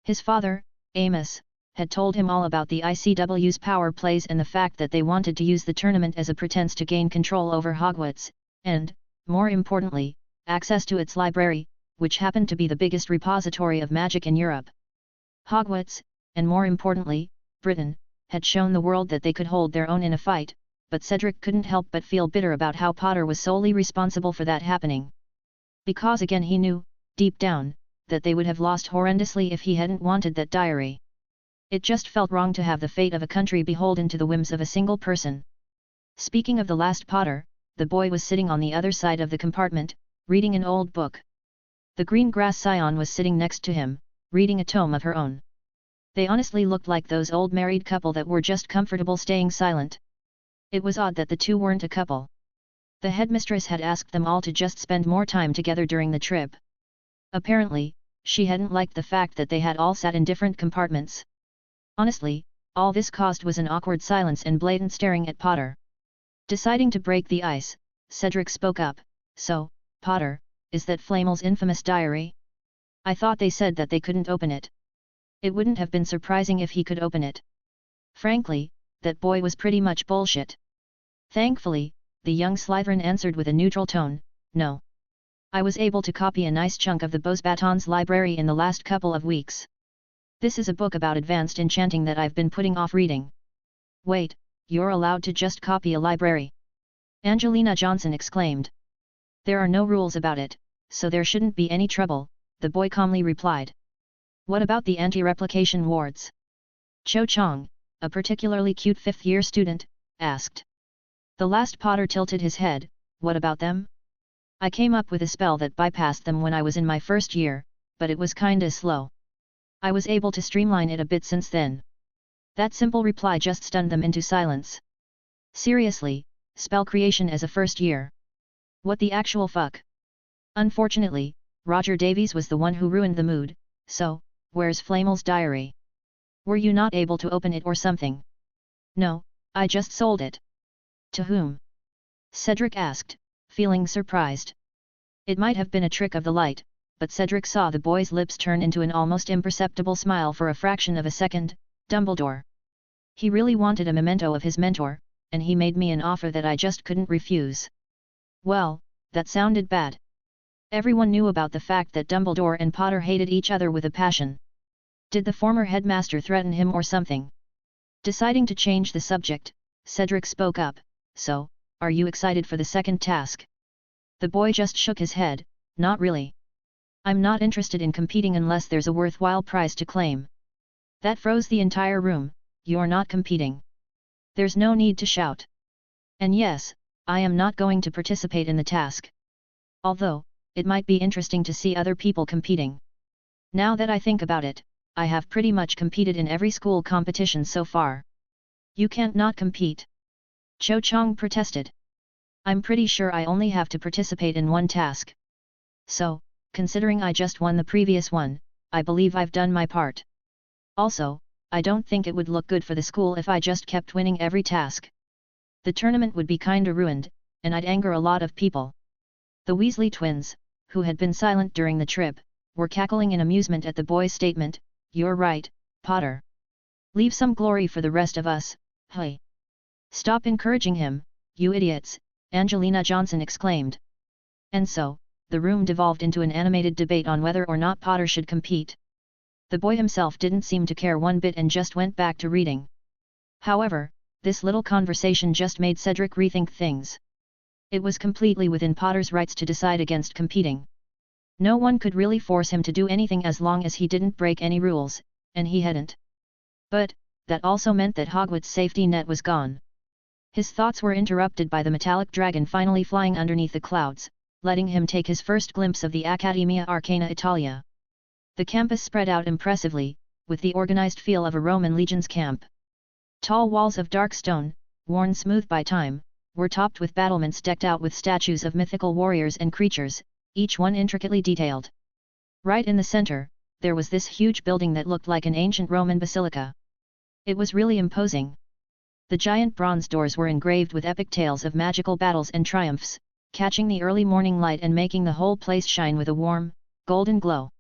His father, Amos, had told him all about the ICW's power plays and the fact that they wanted to use the tournament as a pretense to gain control over Hogwarts, and, more importantly, access to its library, which happened to be the biggest repository of magic in Europe. Hogwarts, and more importantly, Britain, had shown the world that they could hold their own in a fight, but Cedric couldn't help but feel bitter about how Potter was solely responsible for that happening. Because again he knew, deep down, that they would have lost horrendously if he hadn't wanted that diary. It just felt wrong to have the fate of a country beholden to the whims of a single person. Speaking of the last Potter, the boy was sitting on the other side of the compartment, reading an old book. The green grass scion was sitting next to him, reading a tome of her own. They honestly looked like those old married couple that were just comfortable staying silent. It was odd that the two weren't a couple. The headmistress had asked them all to just spend more time together during the trip. Apparently, she hadn't liked the fact that they had all sat in different compartments. Honestly, all this caused was an awkward silence and blatant staring at Potter. Deciding to break the ice, Cedric spoke up, "So, Potter, is that Flamel's infamous diary? I thought they said that they couldn't open it." It wouldn't have been surprising if he could open it. Frankly, that boy was pretty much bullshit. Thankfully, the young Slytherin answered with a neutral tone, "No. I was able to copy a nice chunk of the Beauxbatons library in the last couple of weeks. This is a book about advanced enchanting that I've been putting off reading." "Wait, you're allowed to just copy a library?" Angelina Johnson exclaimed. "There are no rules about it, so there shouldn't be any trouble," the boy calmly replied. "What about the anti-replication wards?" Cho Chang, a particularly cute fifth-year student, asked. The last Potter tilted his head. "What about them? I came up with a spell that bypassed them when I was in my first year, but it was kinda slow. I was able to streamline it a bit since then." That simple reply just stunned them into silence. Seriously, spell creation as a first year? What the actual fuck? Unfortunately, Roger Davies was the one who ruined the mood, so, where's Flamel's diary? Were you not able to open it or something? No, I just sold it. To whom? Cedric asked, feeling surprised. It might have been a trick of the light, but Cedric saw the boy's lips turn into an almost imperceptible smile for a fraction of a second. Dumbledore. He really wanted a memento of his mentor, and he made me an offer that I just couldn't refuse. Well, that sounded bad. Everyone knew about the fact that Dumbledore and Potter hated each other with a passion. Did the former headmaster threaten him or something? Deciding to change the subject, Cedric spoke up, so, are you excited for the second task? The boy just shook his head, not really. I'm not interested in competing unless there's a worthwhile prize to claim. That froze the entire room. You're not competing. There's no need to shout. And yes, I am not going to participate in the task. Although, it might be interesting to see other people competing. Now that I think about it, I have pretty much competed in every school competition so far. You can't not compete. Cho Chang protested. I'm pretty sure I only have to participate in one task. So, considering I just won the previous one, I believe I've done my part. Also, I don't think it would look good for the school if I just kept winning every task. The tournament would be kinda ruined, and I'd anger a lot of people. The Weasley twins, who had been silent during the trip, were cackling in amusement at the boy's statement. You're right, Potter. Leave some glory for the rest of us, hey. Stop encouraging him, you idiots, Angelina Johnson exclaimed. And so, the room devolved into an animated debate on whether or not Potter should compete. The boy himself didn't seem to care one bit and just went back to reading. However, this little conversation just made Cedric rethink things. It was completely within Potter's rights to decide against competing. No one could really force him to do anything as long as he didn't break any rules, and he hadn't. But, that also meant that Hogwarts' safety net was gone. His thoughts were interrupted by the metallic dragon finally flying underneath the clouds, letting him take his first glimpse of the Accademia Arcana Italia. The campus spread out impressively, with the organized feel of a Roman legion's camp. Tall walls of dark stone, worn smooth by time, were topped with battlements decked out with statues of mythical warriors and creatures, each one intricately detailed. Right in the center, there was this huge building that looked like an ancient Roman basilica. It was really imposing. The giant bronze doors were engraved with epic tales of magical battles and triumphs, catching the early morning light and making the whole place shine with a warm, golden glow.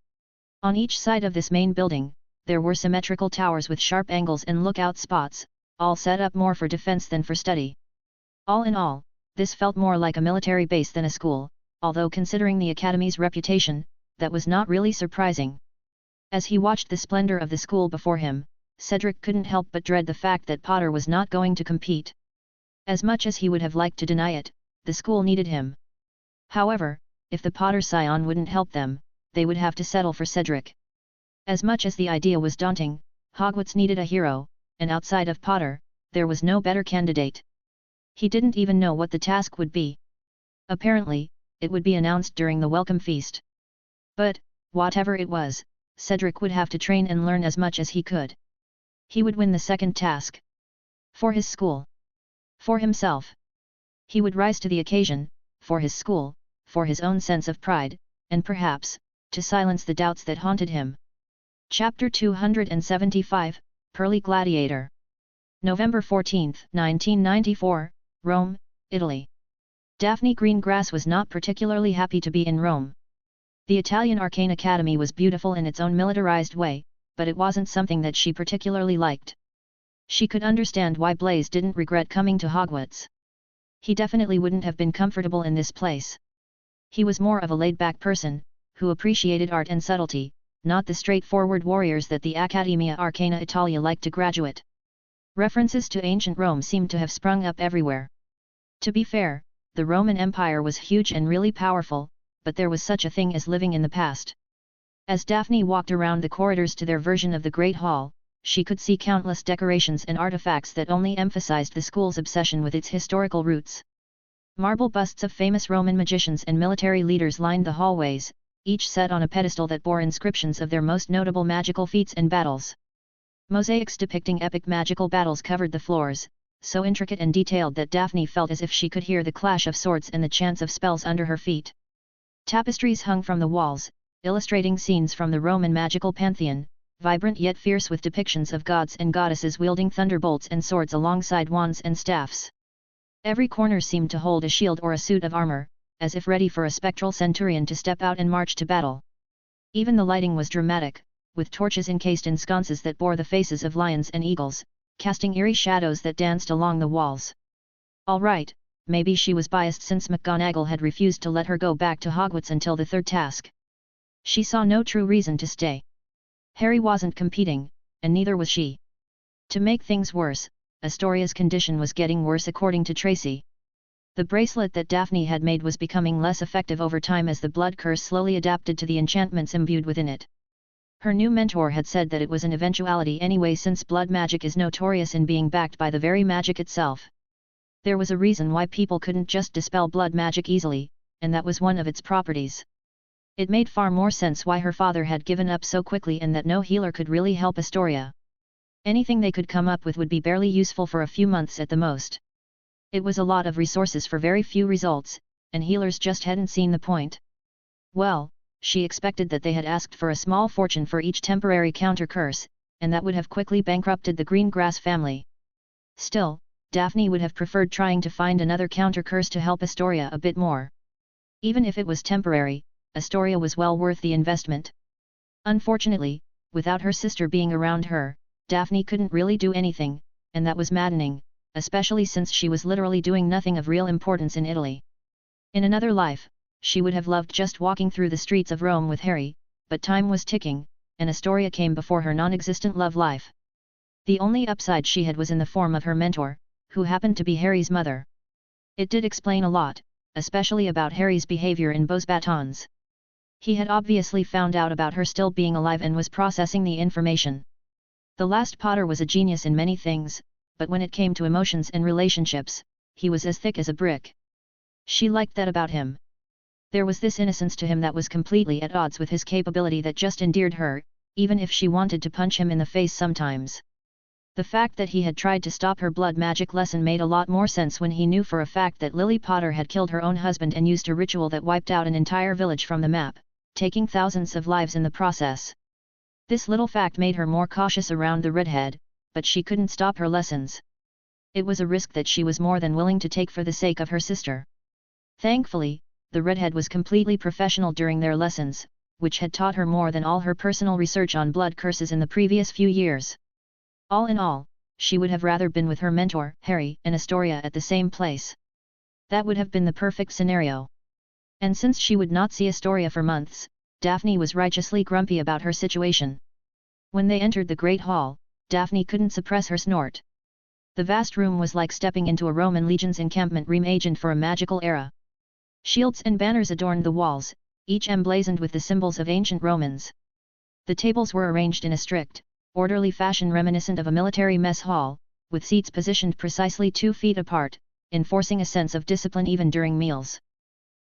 On each side of this main building, there were symmetrical towers with sharp angles and lookout spots, all set up more for defense than for study. All in all, this felt more like a military base than a school, although considering the Academy's reputation, that was not really surprising. As he watched the splendor of the school before him, Cedric couldn't help but dread the fact that Potter was not going to compete. As much as he would have liked to deny it, the school needed him. However, if the Potter scion wouldn't help them, they would have to settle for Cedric. As much as the idea was daunting, Hogwarts needed a hero, and outside of Potter, there was no better candidate. He didn't even know what the task would be. Apparently, it would be announced during the welcome feast. But, whatever it was, Cedric would have to train and learn as much as he could. He would win the second task. For his school. For himself. He would rise to the occasion, for his school, for his own sense of pride, and perhaps, to silence the doubts that haunted him. Chapter 275, Pearly Gladiator. November 14, 1994, Rome, Italy. Daphne Greengrass was not particularly happy to be in Rome. The Italian Arcane Academy was beautiful in its own militarized way, but it wasn't something that she particularly liked. She could understand why Blaise didn't regret coming to Hogwarts. He definitely wouldn't have been comfortable in this place. He was more of a laid-back person, who appreciated art and subtlety, not the straightforward warriors that the Accademia Arcana Italia liked to graduate. References to ancient Rome seemed to have sprung up everywhere. To be fair, the Roman Empire was huge and really powerful, but there was such a thing as living in the past. As Daphne walked around the corridors to their version of the Great Hall, she could see countless decorations and artifacts that only emphasized the school's obsession with its historical roots. Marble busts of famous Roman magicians and military leaders lined the hallways, each set on a pedestal that bore inscriptions of their most notable magical feats and battles. Mosaics depicting epic magical battles covered the floors, so intricate and detailed that Daphne felt as if she could hear the clash of swords and the chants of spells under her feet. Tapestries hung from the walls, illustrating scenes from the Roman magical pantheon, vibrant yet fierce with depictions of gods and goddesses wielding thunderbolts and swords alongside wands and staffs. Every corner seemed to hold a shield or a suit of armor, as if ready for a spectral centurion to step out and march to battle. Even the lighting was dramatic, with torches encased in sconces that bore the faces of lions and eagles, casting eerie shadows that danced along the walls. All right, maybe she was biased since McGonagall had refused to let her go back to Hogwarts until the third task. She saw no true reason to stay. Harry wasn't competing, and neither was she. To make things worse, Astoria's condition was getting worse according to Tracy. The bracelet that Daphne had made was becoming less effective over time as the blood curse slowly adapted to the enchantments imbued within it. Her new mentor had said that it was an eventuality anyway since blood magic is notorious in being backed by the very magic itself. There was a reason why people couldn't just dispel blood magic easily, and that was one of its properties. It made far more sense why her father had given up so quickly and that no healer could really help Astoria. Anything they could come up with would be barely useful for a few months at the most. It was a lot of resources for very few results, and healers just hadn't seen the point. Well, she expected that they had asked for a small fortune for each temporary counter-curse, and that would have quickly bankrupted the Greengrass family. Still, Daphne would have preferred trying to find another counter-curse to help Astoria a bit more. Even if it was temporary, Astoria was well worth the investment. Unfortunately, without her sister being around her, Daphne couldn't really do anything, and that was maddening, especially since she was literally doing nothing of real importance in Italy. In another life, she would have loved just walking through the streets of Rome with Harry, but time was ticking, and Astoria came before her non-existent love life. The only upside she had was in the form of her mentor, who happened to be Harry's mother. It did explain a lot, especially about Harry's behavior in Beaux Batons. He had obviously found out about her still being alive and was processing the information. The last Potter was a genius in many things, but when it came to emotions and relationships, he was as thick as a brick. She liked that about him. There was this innocence to him that was completely at odds with his capability that just endeared her, even if she wanted to punch him in the face sometimes. The fact that he had tried to stop her blood magic lesson made a lot more sense when he knew for a fact that Lily Potter had killed her own husband and used a ritual that wiped out an entire village from the map, taking thousands of lives in the process. This little fact made her more cautious around the redhead, but she couldn't stop her lessons. It was a risk that she was more than willing to take for the sake of her sister. Thankfully, the redhead was completely professional during their lessons, which had taught her more than all her personal research on blood curses in the previous few years. All in all, she would have rather been with her mentor, Harry, and Astoria at the same place. That would have been the perfect scenario. And since she would not see Astoria for months, Daphne was righteously grumpy about her situation. When they entered the Great Hall, Daphne couldn't suppress her snort. The vast room was like stepping into a Roman legion's encampment reimagined for a magical era. Shields and banners adorned the walls, each emblazoned with the symbols of ancient Romans. The tables were arranged in a strict, orderly fashion reminiscent of a military mess hall, with seats positioned precisely 2 feet apart, enforcing a sense of discipline even during meals.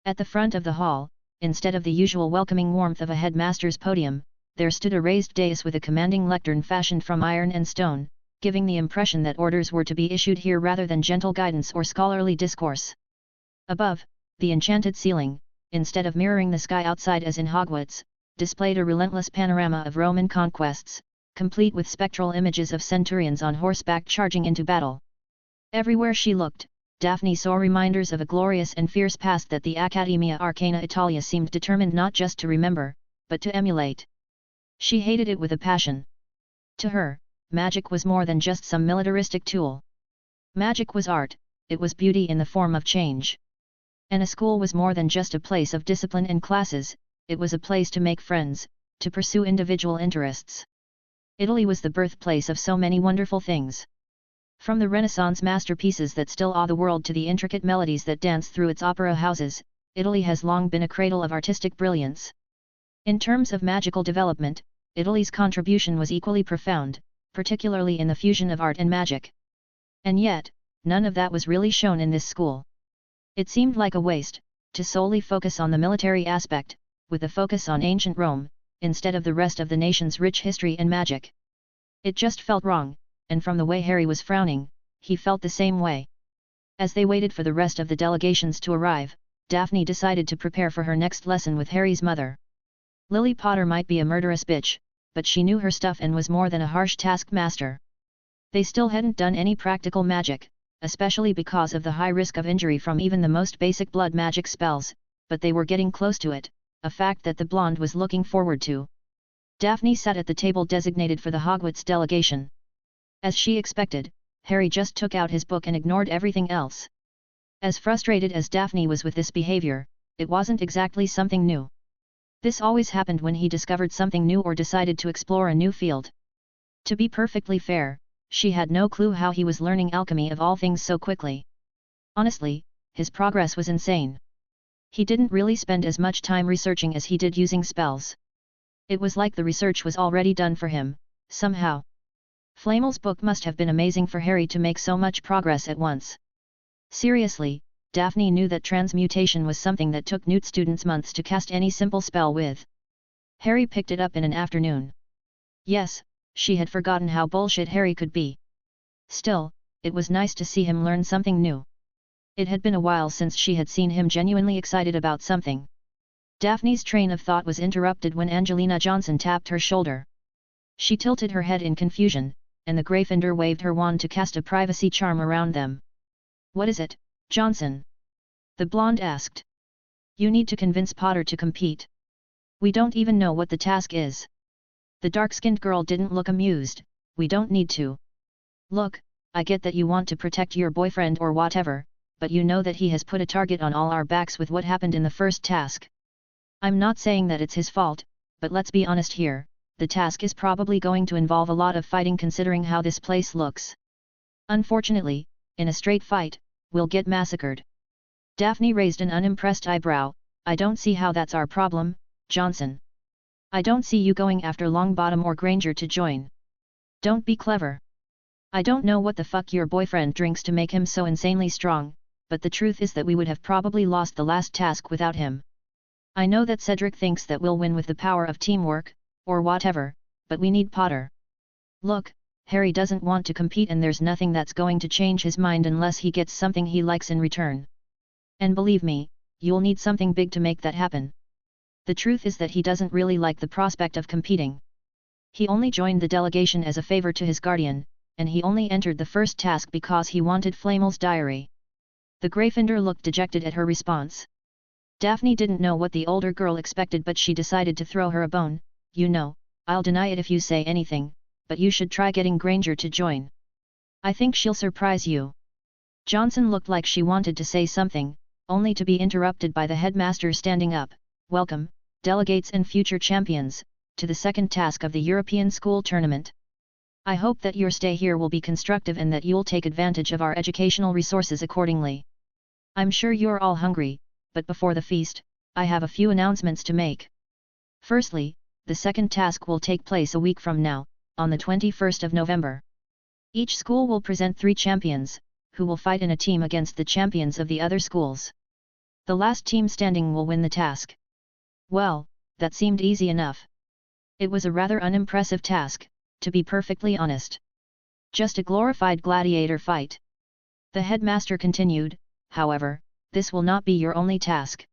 At the front of the hall, instead of the usual welcoming warmth of a headmaster's podium, there stood a raised dais with a commanding lectern fashioned from iron and stone, giving the impression that orders were to be issued here rather than gentle guidance or scholarly discourse. Above, the enchanted ceiling, instead of mirroring the sky outside as in Hogwarts, displayed a relentless panorama of Roman conquests, complete with spectral images of centurions on horseback charging into battle. Everywhere she looked, Daphne saw reminders of a glorious and fierce past that the Academia Arcana Italia seemed determined not just to remember, but to emulate. She hated it with a passion. To her, magic was more than just some militaristic tool. Magic was art, it was beauty in the form of change. And a school was more than just a place of discipline and classes, it was a place to make friends, to pursue individual interests. Italy was the birthplace of so many wonderful things. From the Renaissance masterpieces that still awe the world to the intricate melodies that dance through its opera houses, Italy has long been a cradle of artistic brilliance. In terms of magical development, Italy's contribution was equally profound, particularly in the fusion of art and magic. And yet, none of that was really shown in this school. It seemed like a waste, to solely focus on the military aspect, with a focus on ancient Rome, instead of the rest of the nation's rich history and magic. It just felt wrong, and from the way Harry was frowning, he felt the same way. As they waited for the rest of the delegations to arrive, Daphne decided to prepare for her next lesson with Harry's mother. Lily Potter might be a murderous bitch, but she knew her stuff and was more than a harsh taskmaster. They still hadn't done any practical magic, especially because of the high risk of injury from even the most basic blood magic spells, but they were getting close to it, a fact that the blonde was looking forward to. Daphne sat at the table designated for the Hogwarts delegation. As she expected, Harry just took out his book and ignored everything else. As frustrated as Daphne was with this behavior, it wasn't exactly something new. This always happened when he discovered something new or decided to explore a new field. To be perfectly fair, she had no clue how he was learning alchemy of all things so quickly. Honestly, his progress was insane. He didn't really spend as much time researching as he did using spells. It was like the research was already done for him, somehow. Flamel's book must have been amazing for Harry to make so much progress at once. Seriously, Daphne knew that transmutation was something that took Newt students months to cast any simple spell with. Harry picked it up in an afternoon. Yes, she had forgotten how bullshit Harry could be. Still, it was nice to see him learn something new. It had been a while since she had seen him genuinely excited about something. Daphne's train of thought was interrupted when Angelina Johnson tapped her shoulder. She tilted her head in confusion, and the Gryffindor waved her wand to cast a privacy charm around them. "What is it, Johnson?" the blonde asked. "You need to convince Potter to compete. We don't even know what the task is." The dark-skinned girl didn't look amused. "We don't need to. Look, I get that you want to protect your boyfriend or whatever, but you know that he has put a target on all our backs with what happened in the first task. I'm not saying that it's his fault, but let's be honest here, the task is probably going to involve a lot of fighting considering how this place looks. Unfortunately, in a straight fight, we'll get massacred." Daphne raised an unimpressed eyebrow. "I don't see how that's our problem, Johnson. I don't see you going after Longbottom or Granger to join. Don't be clever. I don't know what the fuck your boyfriend drinks to make him so insanely strong, but the truth is that we would have probably lost the last task without him. I know that Cedric thinks that we'll win with the power of teamwork, or whatever, but we need Potter. Look, Harry doesn't want to compete and there's nothing that's going to change his mind unless he gets something he likes in return. And believe me, you'll need something big to make that happen. The truth is that he doesn't really like the prospect of competing. He only joined the delegation as a favor to his guardian, and he only entered the first task because he wanted Flamel's diary." The Gryffindor looked dejected at her response. Daphne didn't know what the older girl expected, but she decided to throw her a bone. "You know, I'll deny it if you say anything, but you should try getting Granger to join. I think she'll surprise you." Johnson looked like she wanted to say something, only to be interrupted by the headmaster standing up. "Welcome, delegates and future champions, to the second task of the European School Tournament. I hope that your stay here will be constructive and that you'll take advantage of our educational resources accordingly. I'm sure you're all hungry, but before the feast, I have a few announcements to make. Firstly, the second task will take place a week from now, on the 21st of November. Each school will present 3 champions, who will fight in a team against the champions of the other schools. The last team standing will win the task." Well, that seemed easy enough. It was a rather unimpressive task, to be perfectly honest. Just a glorified gladiator fight. The headmaster continued, "However, this will not be your only task.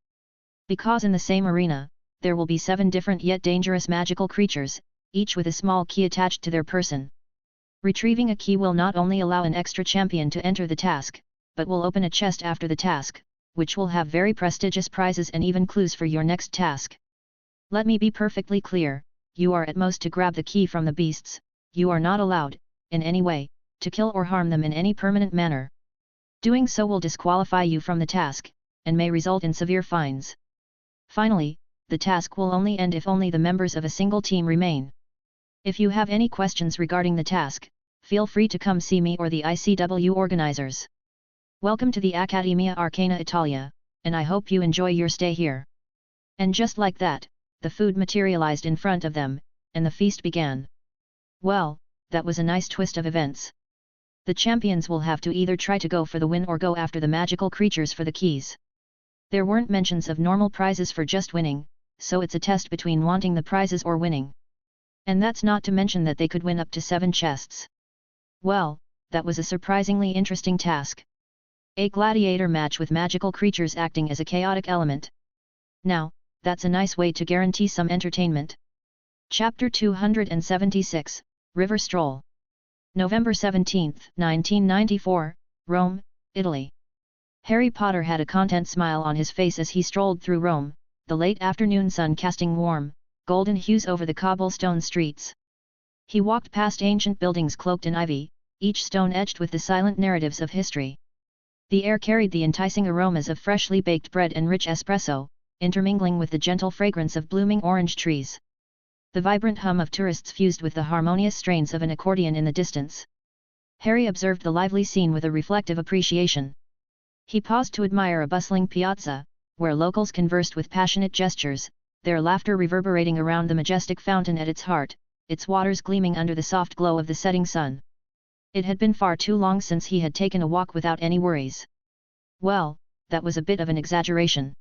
Because in the same arena, there will be 7 different yet dangerous magical creatures, each with a small key attached to their person. Retrieving a key will not only allow an extra champion to enter the task, but will open a chest after the task, which will have very prestigious prizes and even clues for your next task. Let me be perfectly clear, you are at most to grab the key from the beasts, you are not allowed, in any way, to kill or harm them in any permanent manner. Doing so will disqualify you from the task, and may result in severe fines. Finally, the task will only end if only the members of a single team remain. If you have any questions regarding the task, feel free to come see me or the ICW organizers. Welcome to the Accademia Arcana Italia, and I hope you enjoy your stay here." And just like that, the food materialized in front of them, and the feast began. Well, that was a nice twist of events. The champions will have to either try to go for the win or go after the magical creatures for the keys. There weren't mentions of normal prizes for just winning, so it's a test between wanting the prizes or winning. And that's not to mention that they could win up to 7 chests. Well, that was a surprisingly interesting task. A gladiator match with magical creatures acting as a chaotic element. Now, that's a nice way to guarantee some entertainment. Chapter 276, River Stroll. November 17, 1994, Rome, Italy. Harry Potter had a content smile on his face as he strolled through Rome, the late afternoon sun casting warm, golden hues over the cobblestone streets. He walked past ancient buildings cloaked in ivy, each stone etched with the silent narratives of history. The air carried the enticing aromas of freshly baked bread and rich espresso, intermingling with the gentle fragrance of blooming orange trees. The vibrant hum of tourists fused with the harmonious strains of an accordion in the distance. Harry observed the lively scene with a reflective appreciation. He paused to admire a bustling piazza, where locals conversed with passionate gestures, their laughter reverberating around the majestic fountain at its heart, its waters gleaming under the soft glow of the setting sun. It had been far too long since he had taken a walk without any worries. Well, that was a bit of an exaggeration.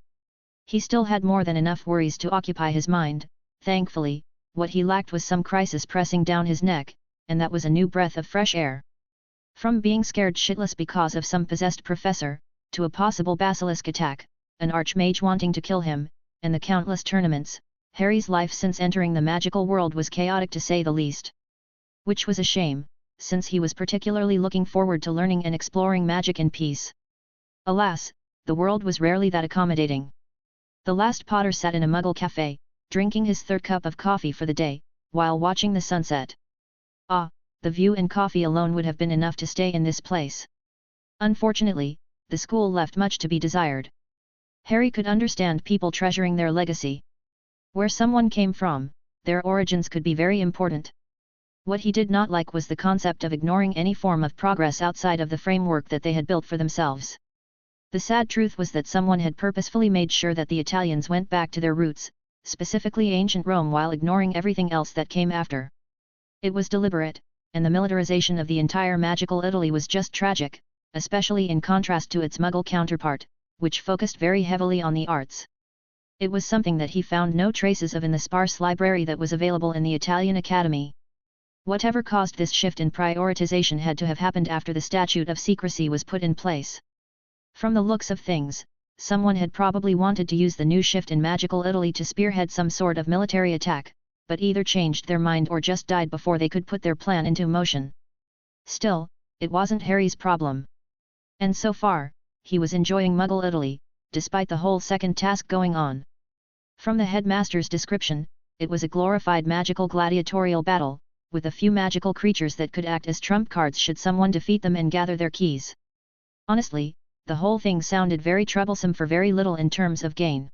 He still had more than enough worries to occupy his mind, thankfully. What he lacked was some crisis pressing down his neck, and that was a new breath of fresh air. From being scared shitless because of some possessed professor, to a possible basilisk attack, an archmage wanting to kill him, and the countless tournaments, Harry's life since entering the magical world was chaotic to say the least. Which was a shame, since he was particularly looking forward to learning and exploring magic in peace. Alas, the world was rarely that accommodating. The last Potter sat in a Muggle cafe, drinking his third cup of coffee for the day, while watching the sunset. Ah, the view and coffee alone would have been enough to stay in this place. Unfortunately, the school left much to be desired. Harry could understand people treasuring their legacy. Where someone came from, their origins could be very important. What he did not like was the concept of ignoring any form of progress outside of the framework that they had built for themselves. The sad truth was that someone had purposefully made sure that the Italians went back to their roots, specifically ancient Rome, while ignoring everything else that came after. It was deliberate, and the militarization of the entire magical Italy was just tragic, especially in contrast to its Muggle counterpart, which focused very heavily on the arts. It was something that he found no traces of in the sparse library that was available in the Italian Academy. Whatever caused this shift in prioritization had to have happened after the Statute of Secrecy was put in place. From the looks of things, someone had probably wanted to use the new shift in magical Italy to spearhead some sort of military attack, but either changed their mind or just died before they could put their plan into motion. Still, it wasn't Harry's problem. And so far, he was enjoying Muggle Italy, despite the whole second task going on. From the headmaster's description, it was a glorified magical gladiatorial battle, with a few magical creatures that could act as trump cards should someone defeat them and gather their keys. Honestly, the whole thing sounded very troublesome for very little in terms of gain.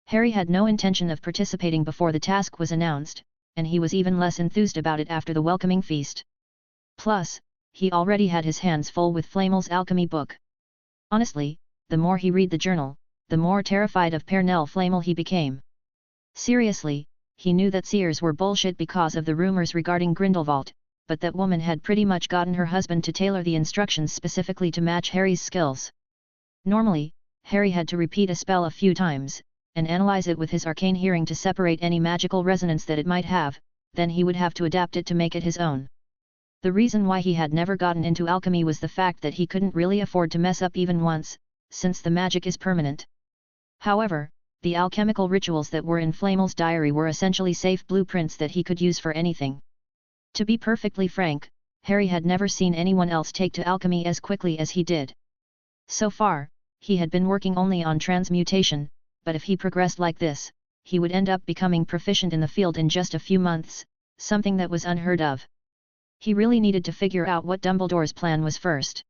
Harry had no intention of participating before the task was announced, and he was even less enthused about it after the welcoming feast. Plus, he already had his hands full with Flamel's alchemy book. Honestly, the more he read the journal, the more terrified of Pernell Flamel he became. Seriously, he knew that seers were bullshit because of the rumors regarding Grindelwald, but that woman had pretty much gotten her husband to tailor the instructions specifically to match Harry's skills. Normally, Harry had to repeat a spell a few times, and analyze it with his arcane hearing to separate any magical resonance that it might have, then he would have to adapt it to make it his own. The reason why he had never gotten into alchemy was the fact that he couldn't really afford to mess up even once, since the magic is permanent. However, the alchemical rituals that were in Flamel's diary were essentially safe blueprints that he could use for anything. To be perfectly frank, Harry had never seen anyone else take to alchemy as quickly as he did. So far, he had been working only on transmutation, but if he progressed like this, he would end up becoming proficient in the field in just a few months, something that was unheard of. He really needed to figure out what Dumbledore's plan was first.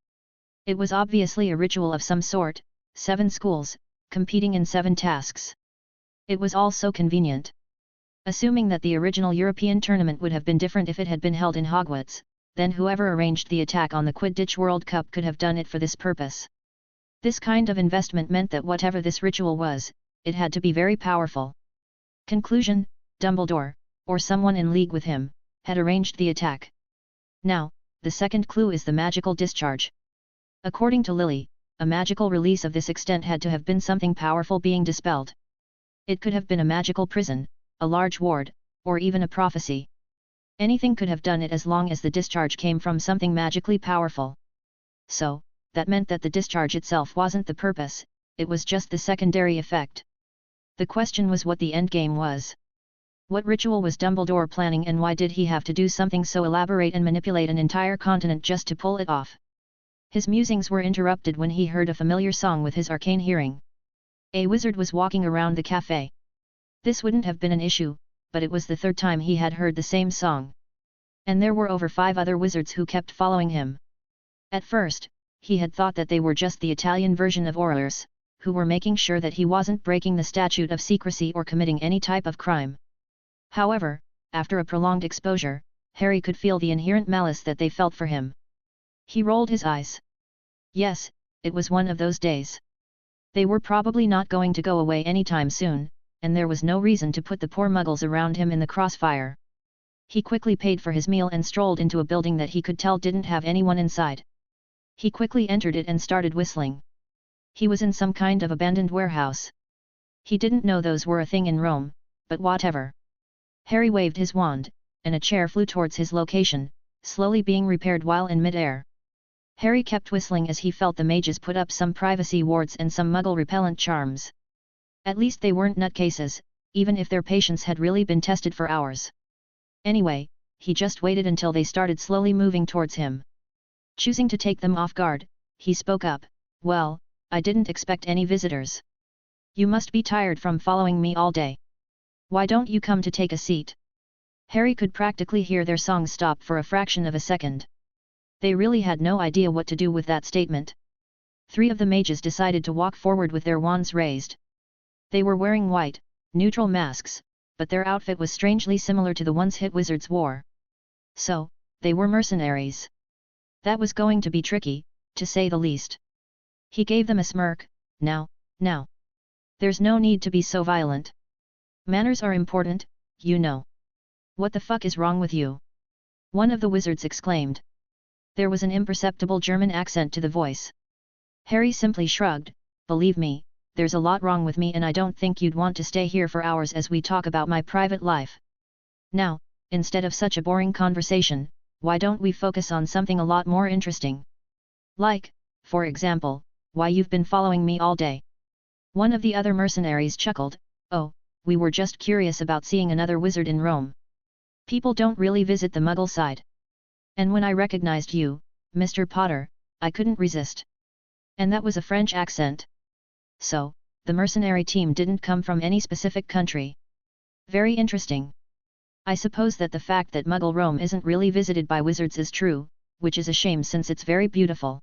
It was obviously a ritual of some sort, 7 schools, competing in 7 tasks. It was all so convenient. Assuming that the original European tournament would have been different if it had been held in Hogwarts, then whoever arranged the attack on the Quidditch World Cup could have done it for this purpose. This kind of investment meant that whatever this ritual was, it had to be very powerful. Conclusion: Dumbledore, or someone in league with him, had arranged the attack. Now, the second clue is the magical discharge. According to Lily, a magical release of this extent had to have been something powerful being dispelled. It could have been a magical prison, a large ward, or even a prophecy. Anything could have done it as long as the discharge came from something magically powerful. So, that meant that the discharge itself wasn't the purpose, it was just the secondary effect. The question was what the endgame was. What ritual was Dumbledore planning, and why did he have to do something so elaborate and manipulate an entire continent just to pull it off? His musings were interrupted when he heard a familiar song with his arcane hearing. A wizard was walking around the cafe. This wouldn't have been an issue, but it was the third time he had heard the same song. And there were over 5 other wizards who kept following him. At first, he had thought that they were just the Italian version of aurors, who were making sure that he wasn't breaking the statute of secrecy or committing any type of crime. However, after a prolonged exposure, Harry could feel the inherent malice that they felt for him. He rolled his eyes. Yes, it was one of those days. They were probably not going to go away anytime soon, and there was no reason to put the poor muggles around him in the crossfire. He quickly paid for his meal and strolled into a building that he could tell didn't have anyone inside. He quickly entered it and started whistling. He was in some kind of abandoned warehouse. He didn't know those were a thing in Rome, but whatever. Harry waved his wand, and a chair flew towards his location, slowly being repaired while in mid-air. Harry kept whistling as he felt the mages put up some privacy wards and some muggle-repellent charms. At least they weren't nutcases, even if their patience had really been tested for hours. Anyway, he just waited until they started slowly moving towards him. Choosing to take them off guard, he spoke up, "Well, I didn't expect any visitors. You must be tired from following me all day. Why don't you come to take a seat?" Harry could practically hear their song stop for a fraction of a second. They really had no idea what to do with that statement. 3 of the mages decided to walk forward with their wands raised. They were wearing white, neutral masks, but their outfit was strangely similar to the ones hit wizards wore. So, they were mercenaries. That was going to be tricky, to say the least. He gave them a smirk. Now. There's no need to be so violent. Manners are important, you know. What the fuck is wrong with you? One of the wizards exclaimed. There was an imperceptible German accent to the voice. Harry simply shrugged. Believe me, there's a lot wrong with me, and I don't think you'd want to stay here for hours as we talk about my private life. Now, instead of such a boring conversation, why don't we focus on something a lot more interesting? Like, for example, why you've been following me all day. One of the other mercenaries chuckled. Oh, we were just curious about seeing another wizard in Rome. People don't really visit the Muggle side. And when I recognized you, Mr. Potter, I couldn't resist. And that was a French accent. So, the mercenary team didn't come from any specific country. Very interesting. I suppose that the fact that Muggle Rome isn't really visited by wizards is true, which is a shame since it's very beautiful.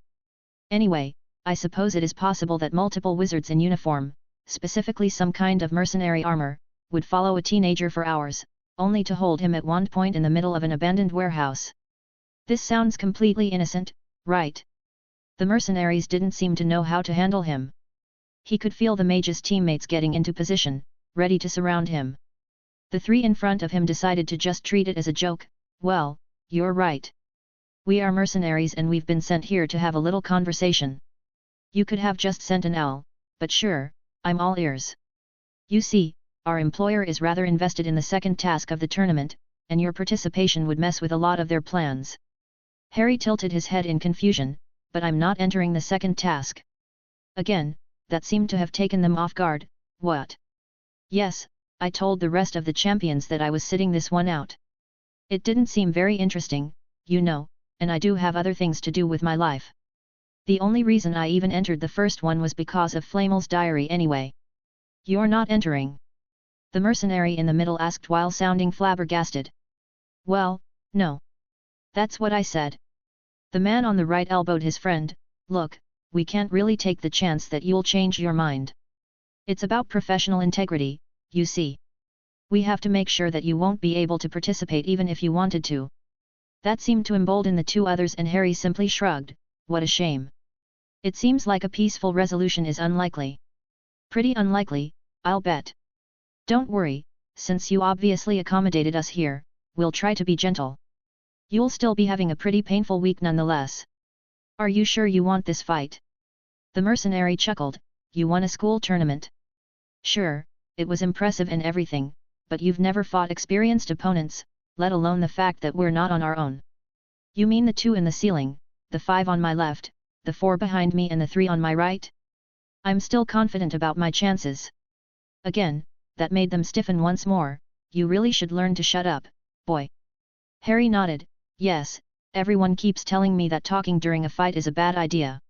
Anyway, I suppose it is possible that multiple wizards in uniform, specifically some kind of mercenary armor, would follow a teenager for hours, only to hold him at one point in the middle of an abandoned warehouse. This sounds completely innocent, right? The mercenaries didn't seem to know how to handle him. He could feel the mage's teammates getting into position, ready to surround him. The 3 in front of him decided to just treat it as a joke. Well, you're right. We are mercenaries and we've been sent here to have a little conversation. You could have just sent an owl, but sure, I'm all ears. You see, our employer is rather invested in the second task of the tournament, and your participation would mess with a lot of their plans. Harry tilted his head in confusion, but I'm not entering the second task. Again, that seemed to have taken them off guard. What? Yes, I told the rest of the champions that I was sitting this one out. It didn't seem very interesting, you know, and I do have other things to do with my life. The only reason I even entered the first one was because of Flamel's diary anyway. You're not entering? The mercenary in the middle asked while sounding flabbergasted. Well, no. That's what I said. The man on the right elbowed his friend. Look, we can't really take the chance that you'll change your mind. It's about professional integrity, you see. We have to make sure that you won't be able to participate even if you wanted to. That seemed to embolden the 2 others, and Harry simply shrugged. What a shame. It seems like a peaceful resolution is unlikely. Pretty unlikely, I'll bet. Don't worry, since you obviously accommodated us here, we'll try to be gentle. You'll still be having a pretty painful week nonetheless. Are you sure you want this fight? The mercenary chuckled. You won a school tournament. Sure, it was impressive and everything, but you've never fought experienced opponents, let alone the fact that we're not on our own. You mean the 2 in the ceiling, the 5 on my left, the 4 behind me and the 3 on my right? I'm still confident about my chances. Again, that made them stiffen once more. you really should learn to shut up, boy. Harry nodded. Yes, everyone keeps telling me that talking during a fight is a bad idea.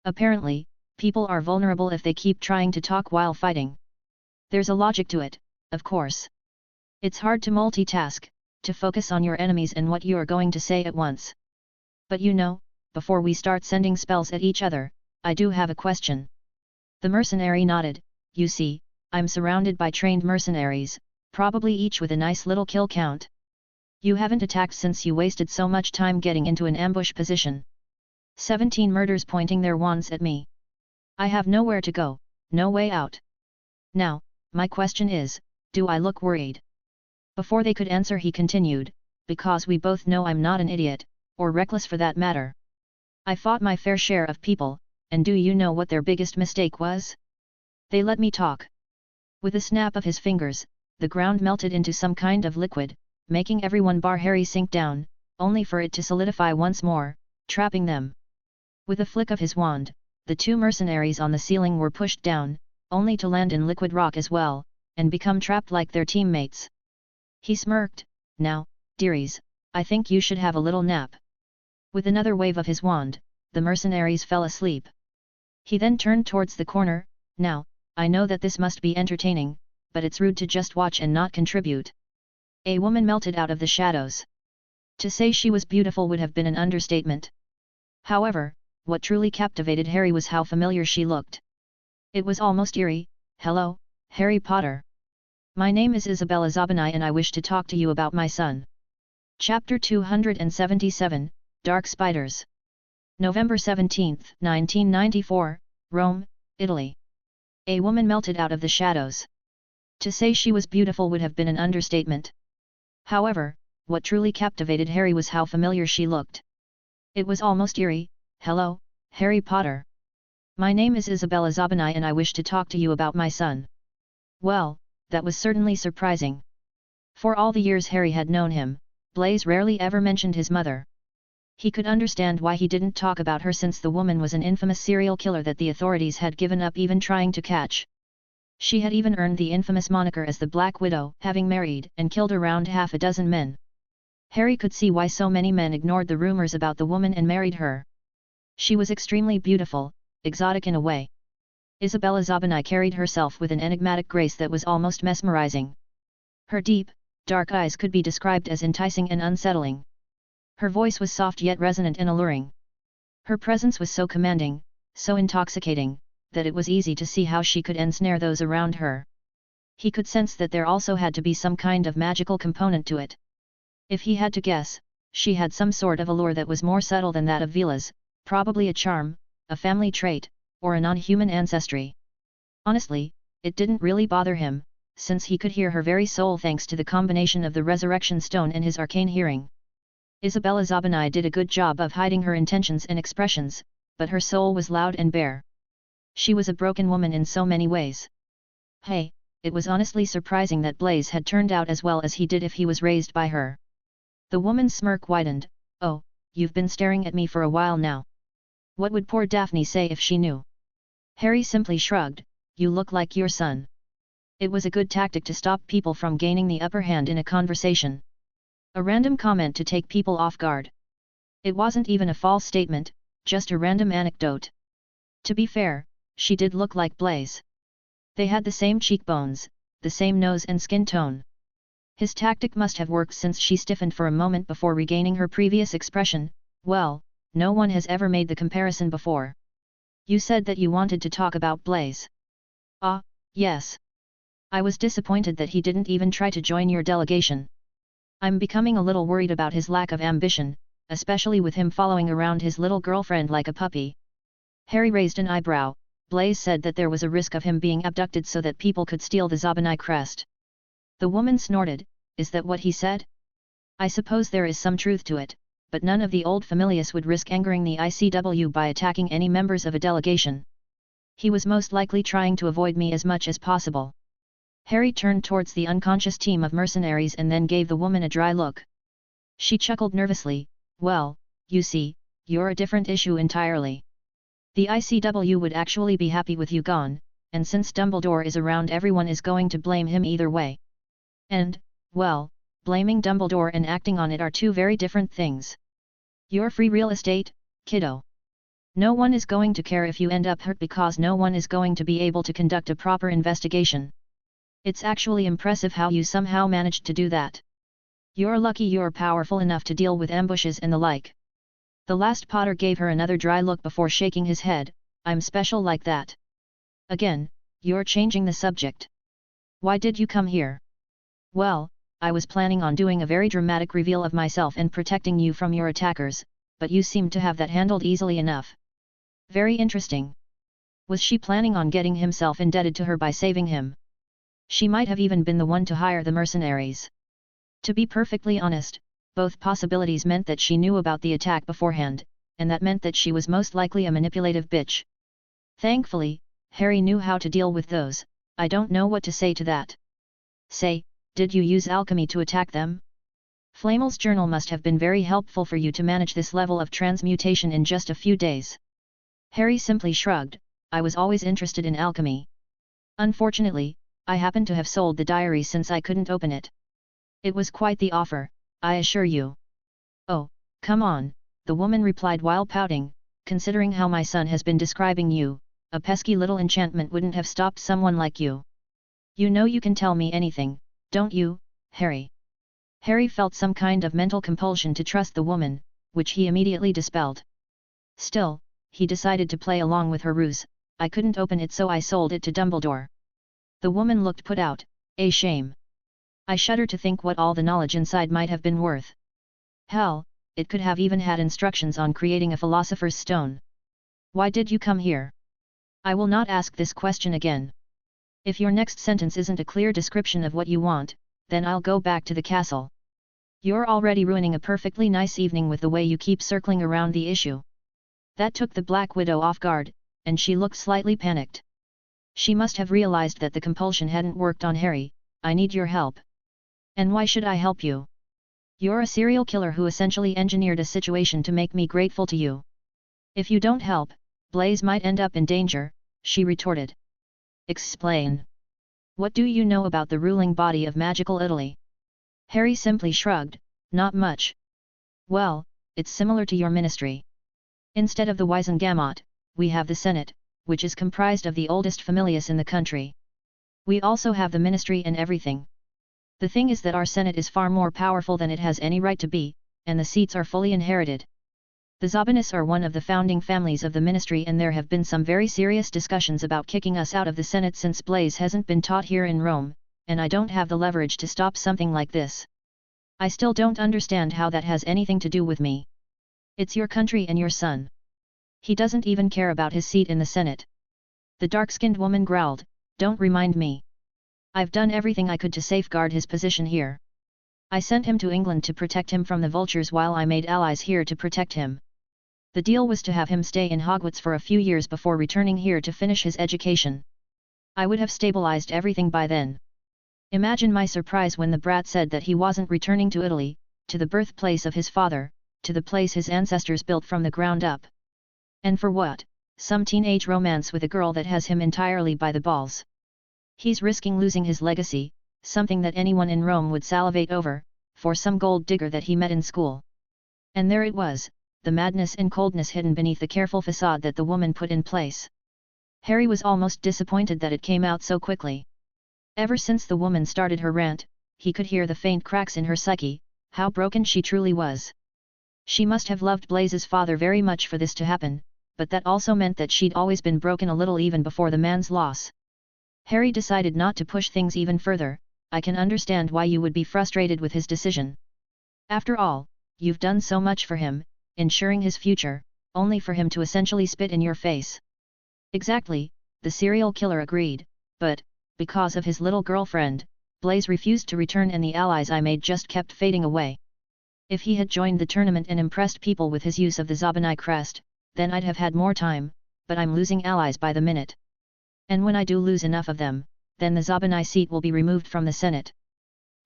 Apparently, people are vulnerable if they keep trying to talk while fighting. There's a logic to it, of course. It's hard to multitask, to focus on your enemies and what you are going to say at once. But you know, before we start sending spells at each other, I do have a question. The mercenary nodded. You see, I'm surrounded by trained mercenaries, probably each with a nice little kill count. You haven't attacked since you wasted so much time getting into an ambush position. 17 murders pointing their wands at me. I have nowhere to go, no way out. Now, my question is, do I look worried? Before they could answer he continued, because we both know I'm not an idiot, or reckless for that matter. I fought my fair share of people, and do you know what their biggest mistake was? They let me talk. With a snap of his fingers, the ground melted into some kind of liquid, making everyone bar Harry sink down, only for it to solidify once more, trapping them. With a flick of his wand, the 2 mercenaries on the ceiling were pushed down, only to land in liquid rock as well, and become trapped like their teammates. He smirked. Now, dearies, I think you should have a little nap. With another wave of his wand, the mercenaries fell asleep. He then turned towards the corner. Now, I know that this must be entertaining, but it's rude to just watch and not contribute. A woman melted out of the shadows. To say she was beautiful would have been an understatement. However, what truly captivated Harry was how familiar she looked. It was almost eerie. Hello, Harry Potter. My name is Isabella Zabanai and I wish to talk to you about my son. Chapter 277, Dark Spiders. November 17, 1994, Rome, Italy. A woman melted out of the shadows. To say she was beautiful would have been an understatement. However, what truly captivated Harry was how familiar she looked. It was almost eerie. Hello, Harry Potter. My name is Isabella Zabanai and I wish to talk to you about my son. Well, that was certainly surprising. For all the years Harry had known him, Blaise rarely ever mentioned his mother. He could understand why he didn't talk about her since the woman was an infamous serial killer that the authorities had given up even trying to catch. She had even earned the infamous moniker as the Black Widow, having married and killed around half a dozen men. Harry could see why so many men ignored the rumors about the woman and married her. She was extremely beautiful, exotic in a way. Isabella Zabanai carried herself with an enigmatic grace that was almost mesmerizing. Her deep, dark eyes could be described as enticing and unsettling. Her voice was soft yet resonant and alluring. Her presence was so commanding, so intoxicating, that it was easy to see how she could ensnare those around her. He could sense that there also had to be some kind of magical component to it. If he had to guess, she had some sort of allure that was more subtle than that of Vila's, probably a charm, a family trait, or a non-human ancestry. Honestly, it didn't really bother him, since he could hear her very soul thanks to the combination of the resurrection stone and his arcane hearing. Isabella Zabanai did a good job of hiding her intentions and expressions, but her soul was loud and bare. She was a broken woman in so many ways. Hey, it was honestly surprising that Blaise had turned out as well as he did if he was raised by her. The woman's smirk widened. Oh, you've been staring at me for a while now. What would poor Daphne say if she knew? Harry simply shrugged. You look like your son. It was a good tactic to stop people from gaining the upper hand in a conversation. A random comment to take people off guard. It wasn't even a false statement, just a random anecdote. To be fair, she did look like Blaise. They had the same cheekbones, the same nose and skin tone. His tactic must have worked since she stiffened for a moment before regaining her previous expression. Well, no one has ever made the comparison before. You said that you wanted to talk about Blaise. Ah, yes. I was disappointed that he didn't even try to join your delegation. I'm becoming a little worried about his lack of ambition, especially with him following around his little girlfriend like a puppy. Harry raised an eyebrow. Blaise said that there was a risk of him being abducted so that people could steal the Zabanai crest. The woman snorted. Is that what he said? I suppose there is some truth to it, but none of the old familiars would risk angering the ICW by attacking any members of a delegation. He was most likely trying to avoid me as much as possible. Harry turned towards the unconscious team of mercenaries and then gave the woman a dry look. She chuckled nervously. Well, you see, you're a different issue entirely. The ICW would actually be happy with you gone, and since Dumbledore is around everyone is going to blame him either way. And, Well, blaming Dumbledore and acting on it are two very different things. Your free real estate, kiddo. No one is going to care if you end up hurt because no one is going to be able to conduct a proper investigation. It's actually impressive how you somehow managed to do that. You're lucky you're powerful enough to deal with ambushes and the like. The last Potter gave her another dry look before shaking his head. I'm special like that. Again, you're changing the subject. Why did you come here? Well, I was planning on doing a very dramatic reveal of myself and protecting you from your attackers, but you seem to have that handled easily enough. Very interesting. Was she planning on getting himself indebted to her by saving him? She might have even been the one to hire the mercenaries. To be perfectly honest, both possibilities meant that she knew about the attack beforehand, and that meant that she was most likely a manipulative bitch. Thankfully, Harry knew how to deal with those. I don't know what to say to that. Say, did you use alchemy to attack them? Flamel's journal must have been very helpful for you to manage this level of transmutation in just a few days. Harry simply shrugged. I was always interested in alchemy. Unfortunately, I happened to have sold the diary since I couldn't open it. It was quite the offer, I assure you. Oh, come on, the woman replied while pouting, considering how my son has been describing you, a pesky little enchantment wouldn't have stopped someone like you. You know you can tell me anything, don't you, Harry? Harry felt some kind of mental compulsion to trust the woman, which he immediately dispelled. Still, he decided to play along with her ruse. I couldn't open it so I sold it to Dumbledore. The woman looked put out. A shame. I shudder to think what all the knowledge inside might have been worth. Hell, it could have even had instructions on creating a philosopher's stone. Why did you come here? I will not ask this question again. If your next sentence isn't a clear description of what you want, then I'll go back to the castle. You're already ruining a perfectly nice evening with the way you keep circling around the issue. That took the Black Widow off guard, and she looked slightly panicked. She must have realized that the compulsion hadn't worked on Harry. I need your help. And why should I help you? You're a serial killer who essentially engineered a situation to make me grateful to you. If you don't help, Blaise might end up in danger, she retorted. Explain. What do you know about the ruling body of magical Italy? Harry simply shrugged. Not much. Well, it's similar to your ministry. Instead of the Wisengamot, we have the Senate, which is comprised of the oldest familius in the country. We also have the ministry and everything. The thing is that our Senate is far more powerful than it has any right to be, and the seats are fully inherited. The Zabanis are one of the founding families of the ministry, and there have been some very serious discussions about kicking us out of the Senate since Blaise hasn't been taught here in Rome, and I don't have the leverage to stop something like this. I still don't understand how that has anything to do with me. It's your country and your son. He doesn't even care about his seat in the Senate. The dark-skinned woman growled, Don't remind me. I've done everything I could to safeguard his position here. I sent him to England to protect him from the vultures while I made allies here to protect him. The deal was to have him stay in Hogwarts for a few years before returning here to finish his education. I would have stabilized everything by then. Imagine my surprise when the brat said that he wasn't returning to Italy, to the birthplace of his father, to the place his ancestors built from the ground up. And for what? Some teenage romance with a girl that has him entirely by the balls. He's risking losing his legacy, something that anyone in Rome would salivate over, for some gold digger that he met in school. And there it was, the madness and coldness hidden beneath the careful facade that the woman put in place. Harry was almost disappointed that it came out so quickly. Ever since the woman started her rant, he could hear the faint cracks in her psyche, how broken she truly was. She must have loved Blaise's father very much for this to happen, but that also meant that she'd always been broken a little even before the man's loss. Harry decided not to push things even further. I can understand why you would be frustrated with his decision. After all, you've done so much for him, ensuring his future, only for him to essentially spit in your face. Exactly, the serial killer agreed, but, because of his little girlfriend, Blaise refused to return and the allies I made just kept fading away. If he had joined the tournament and impressed people with his use of the Zabanai crest, then I'd have had more time, but I'm losing allies by the minute. And when I do lose enough of them, then the Zabanai seat will be removed from the Senate.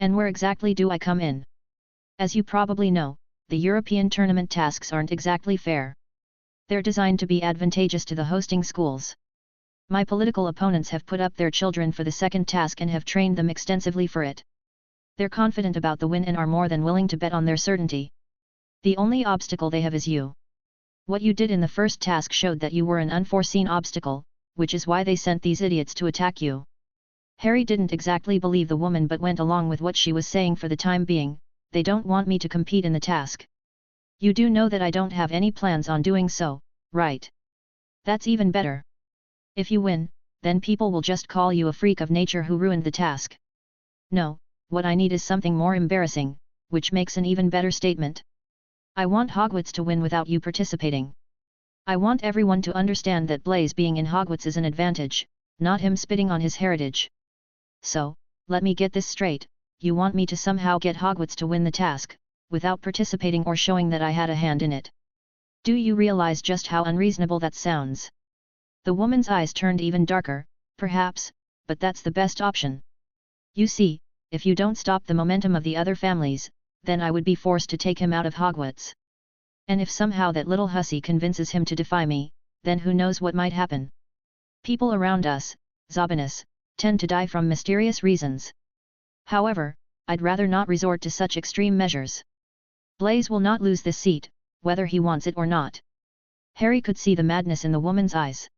And where exactly do I come in? As you probably know, the European tournament tasks aren't exactly fair. They're designed to be advantageous to the hosting schools. My political opponents have put up their children for the second task and have trained them extensively for it. They're confident about the win and are more than willing to bet on their certainty. The only obstacle they have is you. What you did in the first task showed that you were an unforeseen obstacle, which is why they sent these idiots to attack you. Harry didn't exactly believe the woman but went along with what she was saying for the time being. They don't want me to compete in the task. You do know that I don't have any plans on doing so, right? That's even better. If you win, then people will just call you a freak of nature who ruined the task. No, what I need is something more embarrassing, which makes an even better statement. I want Hogwarts to win without you participating. I want everyone to understand that Blaise being in Hogwarts is an advantage, not him spitting on his heritage. So, let me get this straight, you want me to somehow get Hogwarts to win the task, without participating or showing that I had a hand in it. Do you realize just how unreasonable that sounds? The woman's eyes turned even darker, perhaps, but that's the best option. You see, if you don't stop the momentum of the other families, then I would be forced to take him out of Hogwarts. And if somehow that little hussy convinces him to defy me, then who knows what might happen. People around us, Zabanus, tend to die from mysterious reasons. However, I'd rather not resort to such extreme measures. Blaise will not lose this seat, whether he wants it or not. Harry could see the madness in the woman's eyes.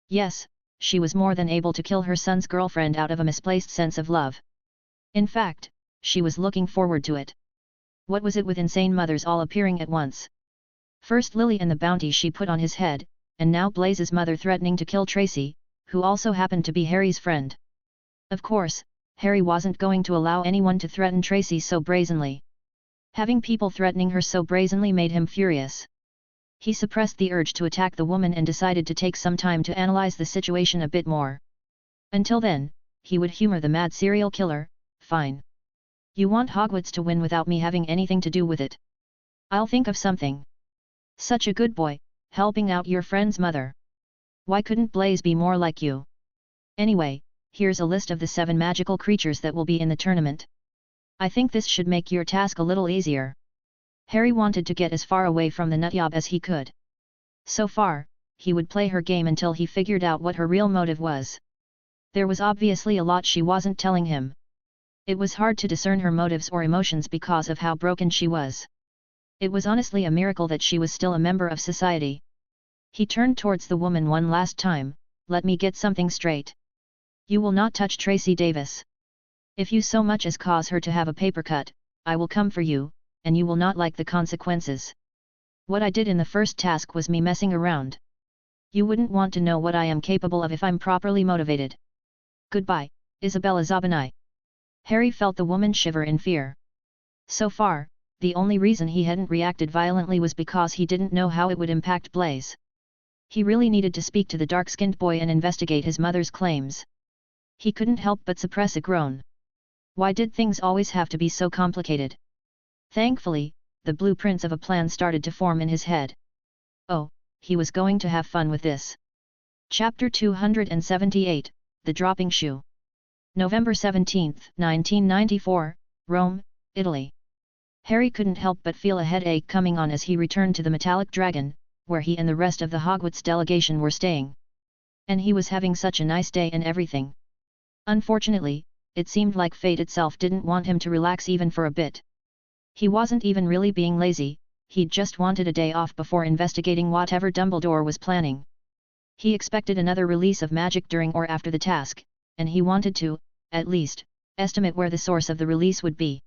Yes, she was more than able to kill her son's girlfriend out of a misplaced sense of love. In fact, she was looking forward to it. What was it with insane mothers all appearing at once? First Lily and the bounty she put on his head, and now Blaise's mother threatening to kill Tracy, who also happened to be Harry's friend. Of course, Harry wasn't going to allow anyone to threaten Tracy so brazenly. Having people threatening her so brazenly made him furious. He suppressed the urge to attack the woman and decided to take some time to analyze the situation a bit more. Until then, he would humor the mad serial killer. Fine. You want Hogwarts to win without me having anything to do with it. I'll think of something. Such a good boy, helping out your friend's mother. Why couldn't Blaise be more like you? Anyway, here's a list of the 7 magical creatures that will be in the tournament. I think this should make your task a little easier. Harry wanted to get as far away from the nutjob as he could. So far, he would play her game until he figured out what her real motive was. There was obviously a lot she wasn't telling him. It was hard to discern her motives or emotions because of how broken she was. It was honestly a miracle that she was still a member of society. He turned towards the woman one last time. Let me get something straight. You will not touch Tracy Davis. If you so much as cause her to have a paper cut, I will come for you, and you will not like the consequences. What I did in the first task was me messing around. You wouldn't want to know what I am capable of if I'm properly motivated. Goodbye, Isabella Zabanai. Harry felt the woman shiver in fear. So far, the only reason he hadn't reacted violently was because he didn't know how it would impact Blaise. He really needed to speak to the dark-skinned boy and investigate his mother's claims. He couldn't help but suppress a groan. Why did things always have to be so complicated? Thankfully, the blueprints of a plan started to form in his head. Oh, he was going to have fun with this. Chapter 278, The Dropping Shoe. November 17, 1994, Rome, Italy. Harry couldn't help but feel a headache coming on as he returned to the Metallic Dragon, where he and the rest of the Hogwarts delegation were staying. And he was having such a nice day and everything. Unfortunately, it seemed like fate itself didn't want him to relax even for a bit. He wasn't even really being lazy, he'd just wanted a day off before investigating whatever Dumbledore was planning. He expected another release of magic during or after the task, and he wanted to, at least, estimate where the source of the release would be.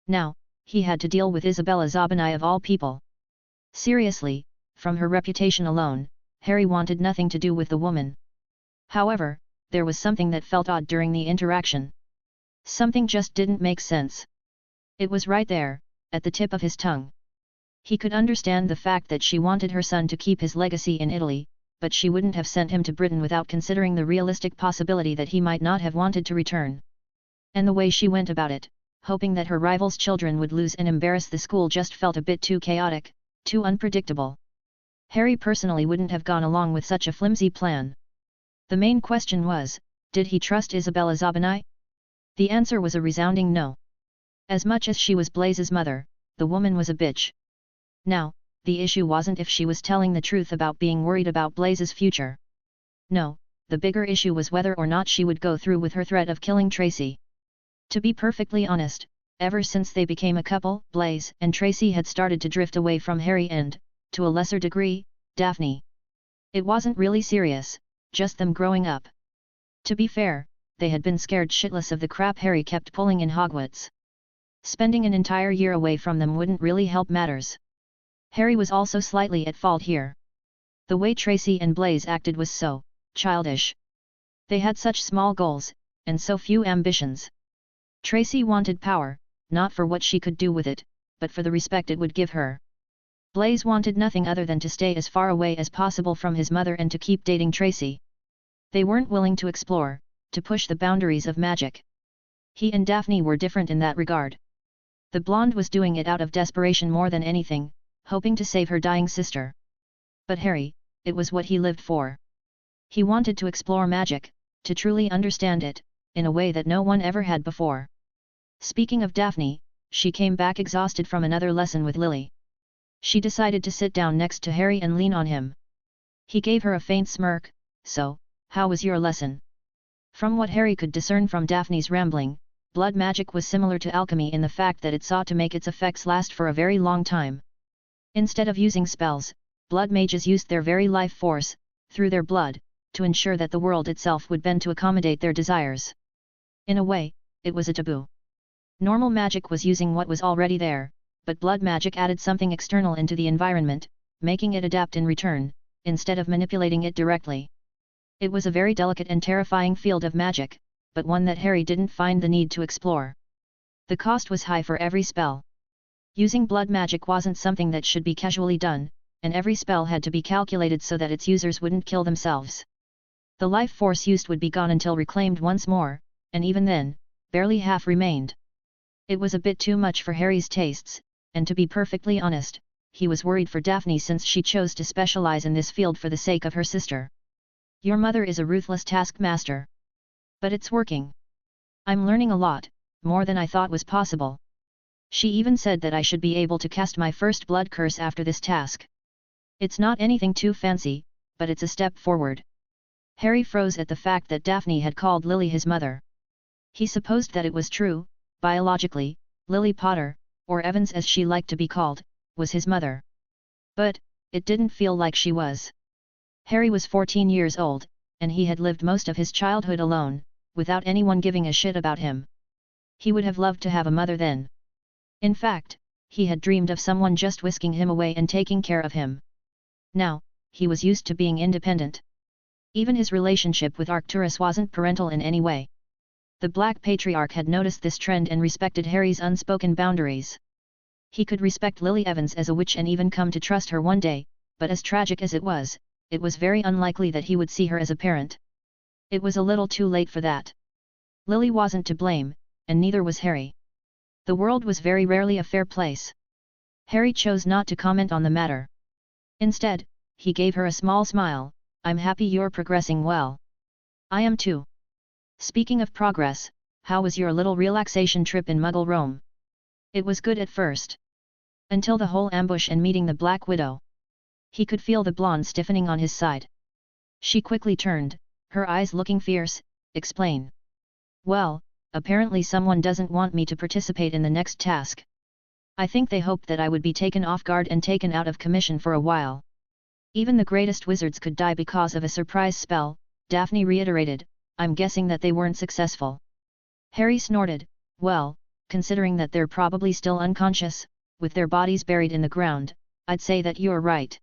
Now, he had to deal with Isabella Zabanai of all people. Seriously, from her reputation alone, Harry wanted nothing to do with the woman. However, there was something that felt odd during the interaction. Something just didn't make sense. It was right there, at the tip of his tongue. He could understand the fact that she wanted her son to keep his legacy in Italy, but she wouldn't have sent him to Britain without considering the realistic possibility that he might not have wanted to return. And the way she went about it, hoping that her rival's children would lose and embarrass the school, just felt a bit too chaotic, too unpredictable. Harry personally wouldn't have gone along with such a flimsy plan. The main question was, did he trust Isabella Zabanai? The answer was a resounding no. As much as she was Blaise's mother, the woman was a bitch. Now, the issue wasn't if she was telling the truth about being worried about Blaise's future. No, the bigger issue was whether or not she would go through with her threat of killing Tracy. To be perfectly honest, ever since they became a couple, Blaze and Tracy had started to drift away from Harry and, to a lesser degree, Daphne. It wasn't really serious, just them growing up. To be fair, they had been scared shitless of the crap Harry kept pulling in Hogwarts. Spending an entire year away from them wouldn't really help matters. Harry was also slightly at fault here. The way Tracy and Blaze acted was so childish. They had such small goals, and so few ambitions. Tracy wanted power, not for what she could do with it, but for the respect it would give her. Blaze wanted nothing other than to stay as far away as possible from his mother and to keep dating Tracy. They weren't willing to explore, to push the boundaries of magic. He and Daphne were different in that regard. The blonde was doing it out of desperation more than anything, hoping to save her dying sister. But Harry, it was what he lived for. He wanted to explore magic, to truly understand it, in a way that no one ever had before. Speaking of Daphne, she came back exhausted from another lesson with Lily. She decided to sit down next to Harry and lean on him. He gave her a faint smirk. "So, how was your lesson?" From what Harry could discern from Daphne's rambling, blood magic was similar to alchemy in the fact that it sought to make its effects last for a very long time. Instead of using spells, blood mages used their very life force, through their blood, to ensure that the world itself would bend to accommodate their desires. In a way, it was a taboo. Normal magic was using what was already there, but blood magic added something external into the environment, making it adapt in return, instead of manipulating it directly. It was a very delicate and terrifying field of magic, but one that Harry didn't find the need to explore. The cost was high for every spell. Using blood magic wasn't something that should be casually done, and every spell had to be calculated so that its users wouldn't kill themselves. The life force used would be gone until reclaimed once more, and even then, barely half remained. It was a bit too much for Harry's tastes, and to be perfectly honest, he was worried for Daphne since she chose to specialize in this field for the sake of her sister. "Your mother is a ruthless taskmaster. But it's working. I'm learning a lot, more than I thought was possible. She even said that I should be able to cast my first blood curse after this task. It's not anything too fancy, but it's a step forward." Harry froze at the fact that Daphne had called Lily his mother. He supposed that it was true, biologically, Lily Potter, or Evans as she liked to be called, was his mother. But, it didn't feel like she was. Harry was 14 years old, and he had lived most of his childhood alone, without anyone giving a shit about him. He would have loved to have a mother then. In fact, he had dreamed of someone just whisking him away and taking care of him. Now, he was used to being independent. Even his relationship with Arcturus wasn't parental in any way. The Black Patriarch had noticed this trend and respected Harry's unspoken boundaries. He could respect Lily Evans as a witch and even come to trust her one day, but as tragic as it was very unlikely that he would see her as a parent. It was a little too late for that. Lily wasn't to blame, and neither was Harry. The world was very rarely a fair place. Harry chose not to comment on the matter. Instead, he gave her a small smile. "I'm happy you're progressing well. I am too. Speaking of progress, how was your little relaxation trip in Muggle Rome?" "It was good at first. Until the whole ambush and meeting the Black Widow." He could feel the blonde stiffening on his side. She quickly turned, her eyes looking fierce. "Explain." "Well, apparently someone doesn't want me to participate in the next task. I think they hoped that I would be taken off guard and taken out of commission for a while. Even the greatest wizards could die because of a surprise spell," Daphne reiterated. "I'm guessing that they weren't successful." Harry snorted. "Well, considering that they're probably still unconscious, with their bodies buried in the ground, I'd say that you're right.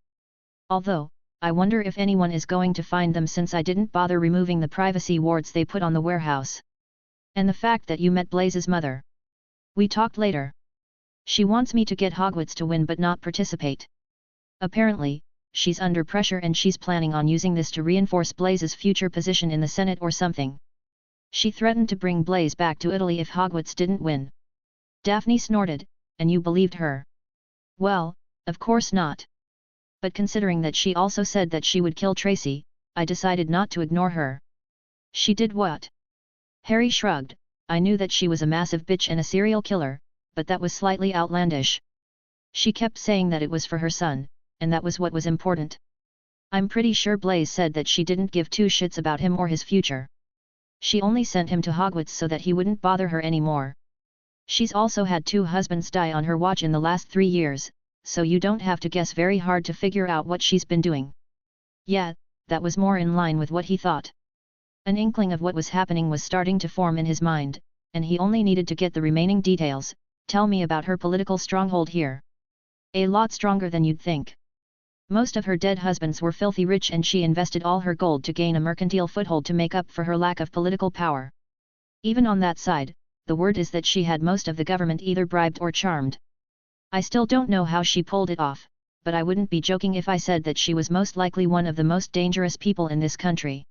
Although, I wonder if anyone is going to find them since I didn't bother removing the privacy wards they put on the warehouse. And the fact that you met Blaze's mother. We talked later. She wants me to get Hogwarts to win but not participate. Apparently, she's under pressure and she's planning on using this to reinforce Blaze's future position in the Senate or something. She threatened to bring Blaze back to Italy if Hogwarts didn't win." Daphne snorted. "And you believed her?" "Well, of course not. But considering that she also said that she would kill Tracy, I decided not to ignore her." "She did what?" Harry shrugged. "I knew that she was a massive bitch and a serial killer, but that was slightly outlandish. She kept saying that it was for her son, and that was what was important. I'm pretty sure Blaze said that she didn't give two shits about him or his future." She only sent him to Hogwarts so that he wouldn't bother her anymore. She's also had 2 husbands die on her watch in the last 3 years, so you don't have to guess very hard to figure out what she's been doing. Yeah, that was more in line with what he thought. An inkling of what was happening was starting to form in his mind, and he only needed to get the remaining details. Tell me about her political stronghold here. A lot stronger than you'd think. Most of her dead husbands were filthy rich and she invested all her gold to gain a mercantile foothold to make up for her lack of political power. Even on that side, the word is that she had most of the government either bribed or charmed. I still don't know how she pulled it off, but I wouldn't be joking if I said that she was most likely one of the most dangerous people in this country.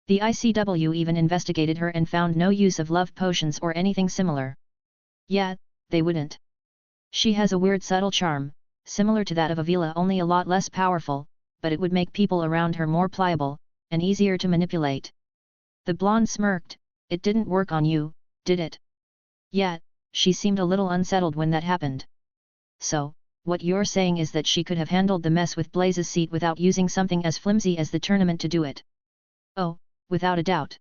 The ICW even investigated her and found no use of love potions or anything similar. Yeah, they wouldn't. She has a weird subtle charm, similar to that of Avila, only a lot less powerful, but it would make people around her more pliable, and easier to manipulate. The blonde smirked. It didn't work on you, did it? Yeah, she seemed a little unsettled when that happened. So, what you're saying is that she could have handled the mess with Blaze's seat without using something as flimsy as the tournament to do it? Oh, without a doubt.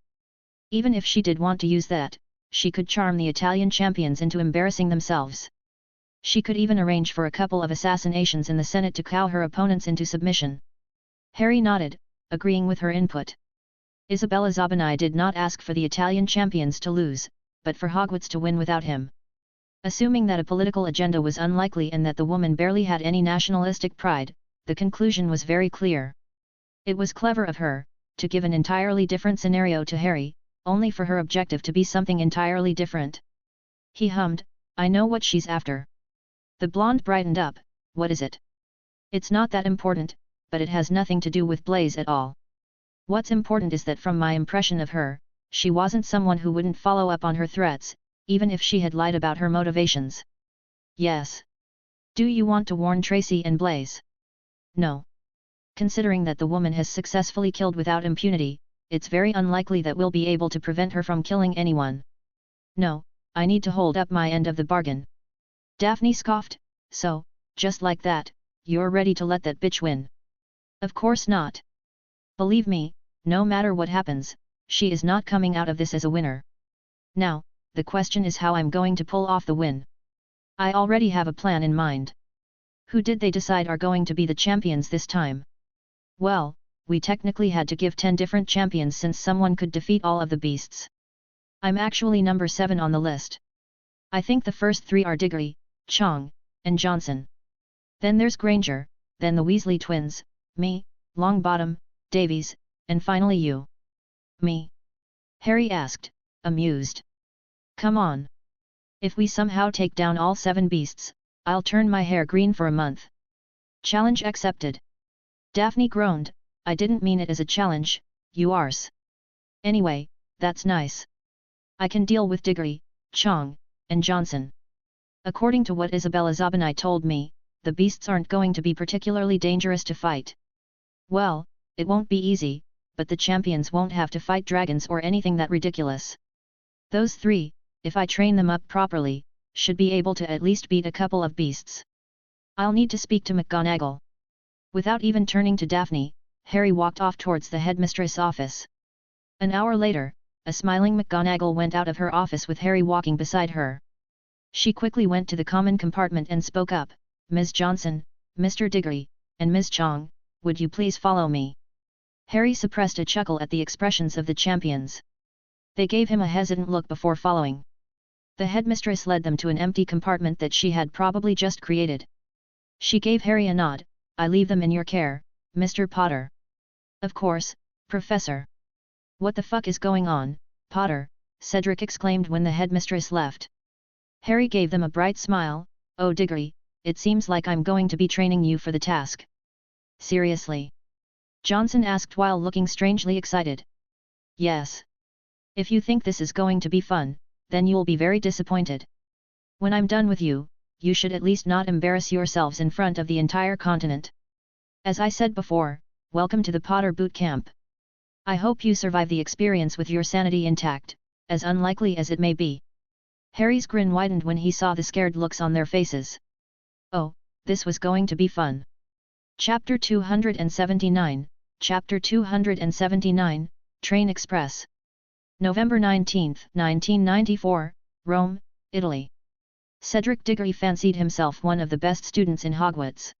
Even if she did want to use that, she could charm the Italian champions into embarrassing themselves. She could even arrange for a couple of assassinations in the Senate to cow her opponents into submission. Harry nodded, agreeing with her input. Isabella Zabani did not ask for the Italian champions to lose, but for Hogwarts to win without him. Assuming that a political agenda was unlikely and that the woman barely had any nationalistic pride, the conclusion was very clear. It was clever of her, to give an entirely different scenario to Harry, only for her objective to be something entirely different. He hummed, I know what she's after. The blonde brightened up, what is it? It's not that important, but it has nothing to do with Blaze at all. What's important is that from my impression of her, she wasn't someone who wouldn't follow up on her threats, even if she had lied about her motivations. Yes. Do you want to warn Tracy and Blaze? No. Considering that the woman has successfully killed without impunity, it's very unlikely that we'll be able to prevent her from killing anyone. No, I need to hold up my end of the bargain. Daphne scoffed, so, just like that, you're ready to let that bitch win? Of course not. Believe me, no matter what happens, she is not coming out of this as a winner. Now, the question is how I'm going to pull off the win. I already have a plan in mind. Who did they decide are going to be the champions this time? Well, we technically had to give 10 different champions since someone could defeat all of the beasts. I'm actually number 7 on the list. I think the first 3 are Diggory, Chong, and Johnson. Then there's Granger, then the Weasley twins, me, Longbottom, Davies, and finally you. Me? Harry asked, amused. Come on. If we somehow take down all 7 beasts, I'll turn my hair green for a month. Challenge accepted. Daphne groaned, I didn't mean it as a challenge, you arse. Anyway, that's nice. I can deal with Diggory, Chong, and Johnson. According to what Isabella Zabani told me, the beasts aren't going to be particularly dangerous to fight. Well, it won't be easy, but the champions won't have to fight dragons or anything that ridiculous. Those 3, if I train them up properly, should be able to at least beat a couple of beasts. I'll need to speak to McGonagall. Without even turning to Daphne, Harry walked off towards the headmistress' office. An hour later, a smiling McGonagall went out of her office with Harry walking beside her. She quickly went to the common compartment and spoke up, Ms. Johnson, Mr. Diggory, and Ms. Chong, would you please follow me? Harry suppressed a chuckle at the expressions of the champions. They gave him a hesitant look before following. The headmistress led them to an empty compartment that she had probably just created. She gave Harry a nod, I leave them in your care, Mr. Potter. Of course, Professor. What the fuck is going on, Potter? Cedric exclaimed when the headmistress left. Harry gave them a bright smile, oh Diggory, it seems like I'm going to be training you for the task. Seriously? Johnson asked while looking strangely excited. Yes. If you think this is going to be fun, then you'll be very disappointed. When I'm done with you, you should at least not embarrass yourselves in front of the entire continent. As I said before, welcome to the Potter boot camp. I hope you survive the experience with your sanity intact, as unlikely as it may be. Harry's grin widened when he saw the scared looks on their faces. Oh, this was going to be fun. Chapter 279, Chapter 279, Train Express. November 19, 1994, Rome, Italy. Cedric Diggory fancied himself one of the best students in Hogwarts.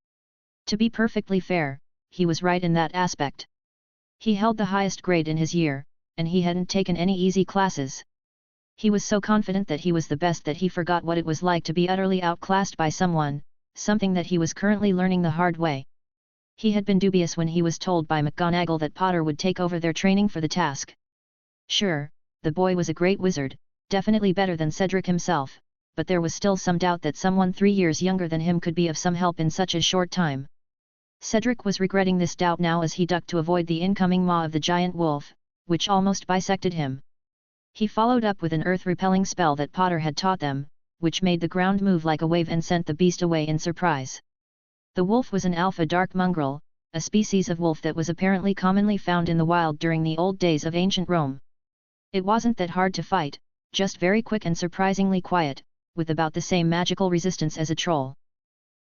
To be perfectly fair, he was right in that aspect. He held the highest grade in his year, and he hadn't taken any easy classes. He was so confident that he was the best that he forgot what it was like to be utterly outclassed by someone, something that he was currently learning the hard way. He had been dubious when he was told by McGonagall that Potter would take over their training for the task. Sure, the boy was a great wizard, definitely better than Cedric himself, but there was still some doubt that someone 3 years younger than him could be of some help in such a short time. Cedric was regretting this doubt now as he ducked to avoid the incoming maw of the giant wolf, which almost bisected him. He followed up with an earth-repelling spell that Potter had taught them, which made the ground move like a wave and sent the beast away in surprise. The wolf was an alpha dark mongrel, a species of wolf that was apparently commonly found in the wild during the old days of ancient Rome. It wasn't that hard to fight, just very quick and surprisingly quiet, with about the same magical resistance as a troll.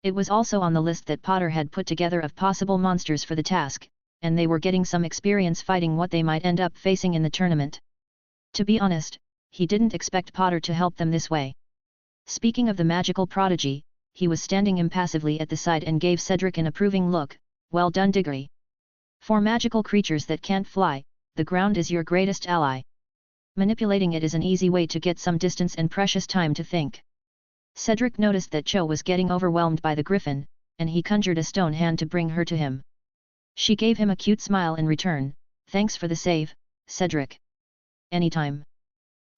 It was also on the list that Potter had put together of possible monsters for the task, and they were getting some experience fighting what they might end up facing in the tournament. To be honest, he didn't expect Potter to help them this way. Speaking of the magical prodigy, he was standing impassively at the side and gave Cedric an approving look. Well done, Diggory. For magical creatures that can't fly, the ground is your greatest ally. Manipulating it is an easy way to get some distance and precious time to think. Cedric noticed that Cho was getting overwhelmed by the griffin, and he conjured a stone hand to bring her to him. She gave him a cute smile in return. Thanks for the save, Cedric. Anytime.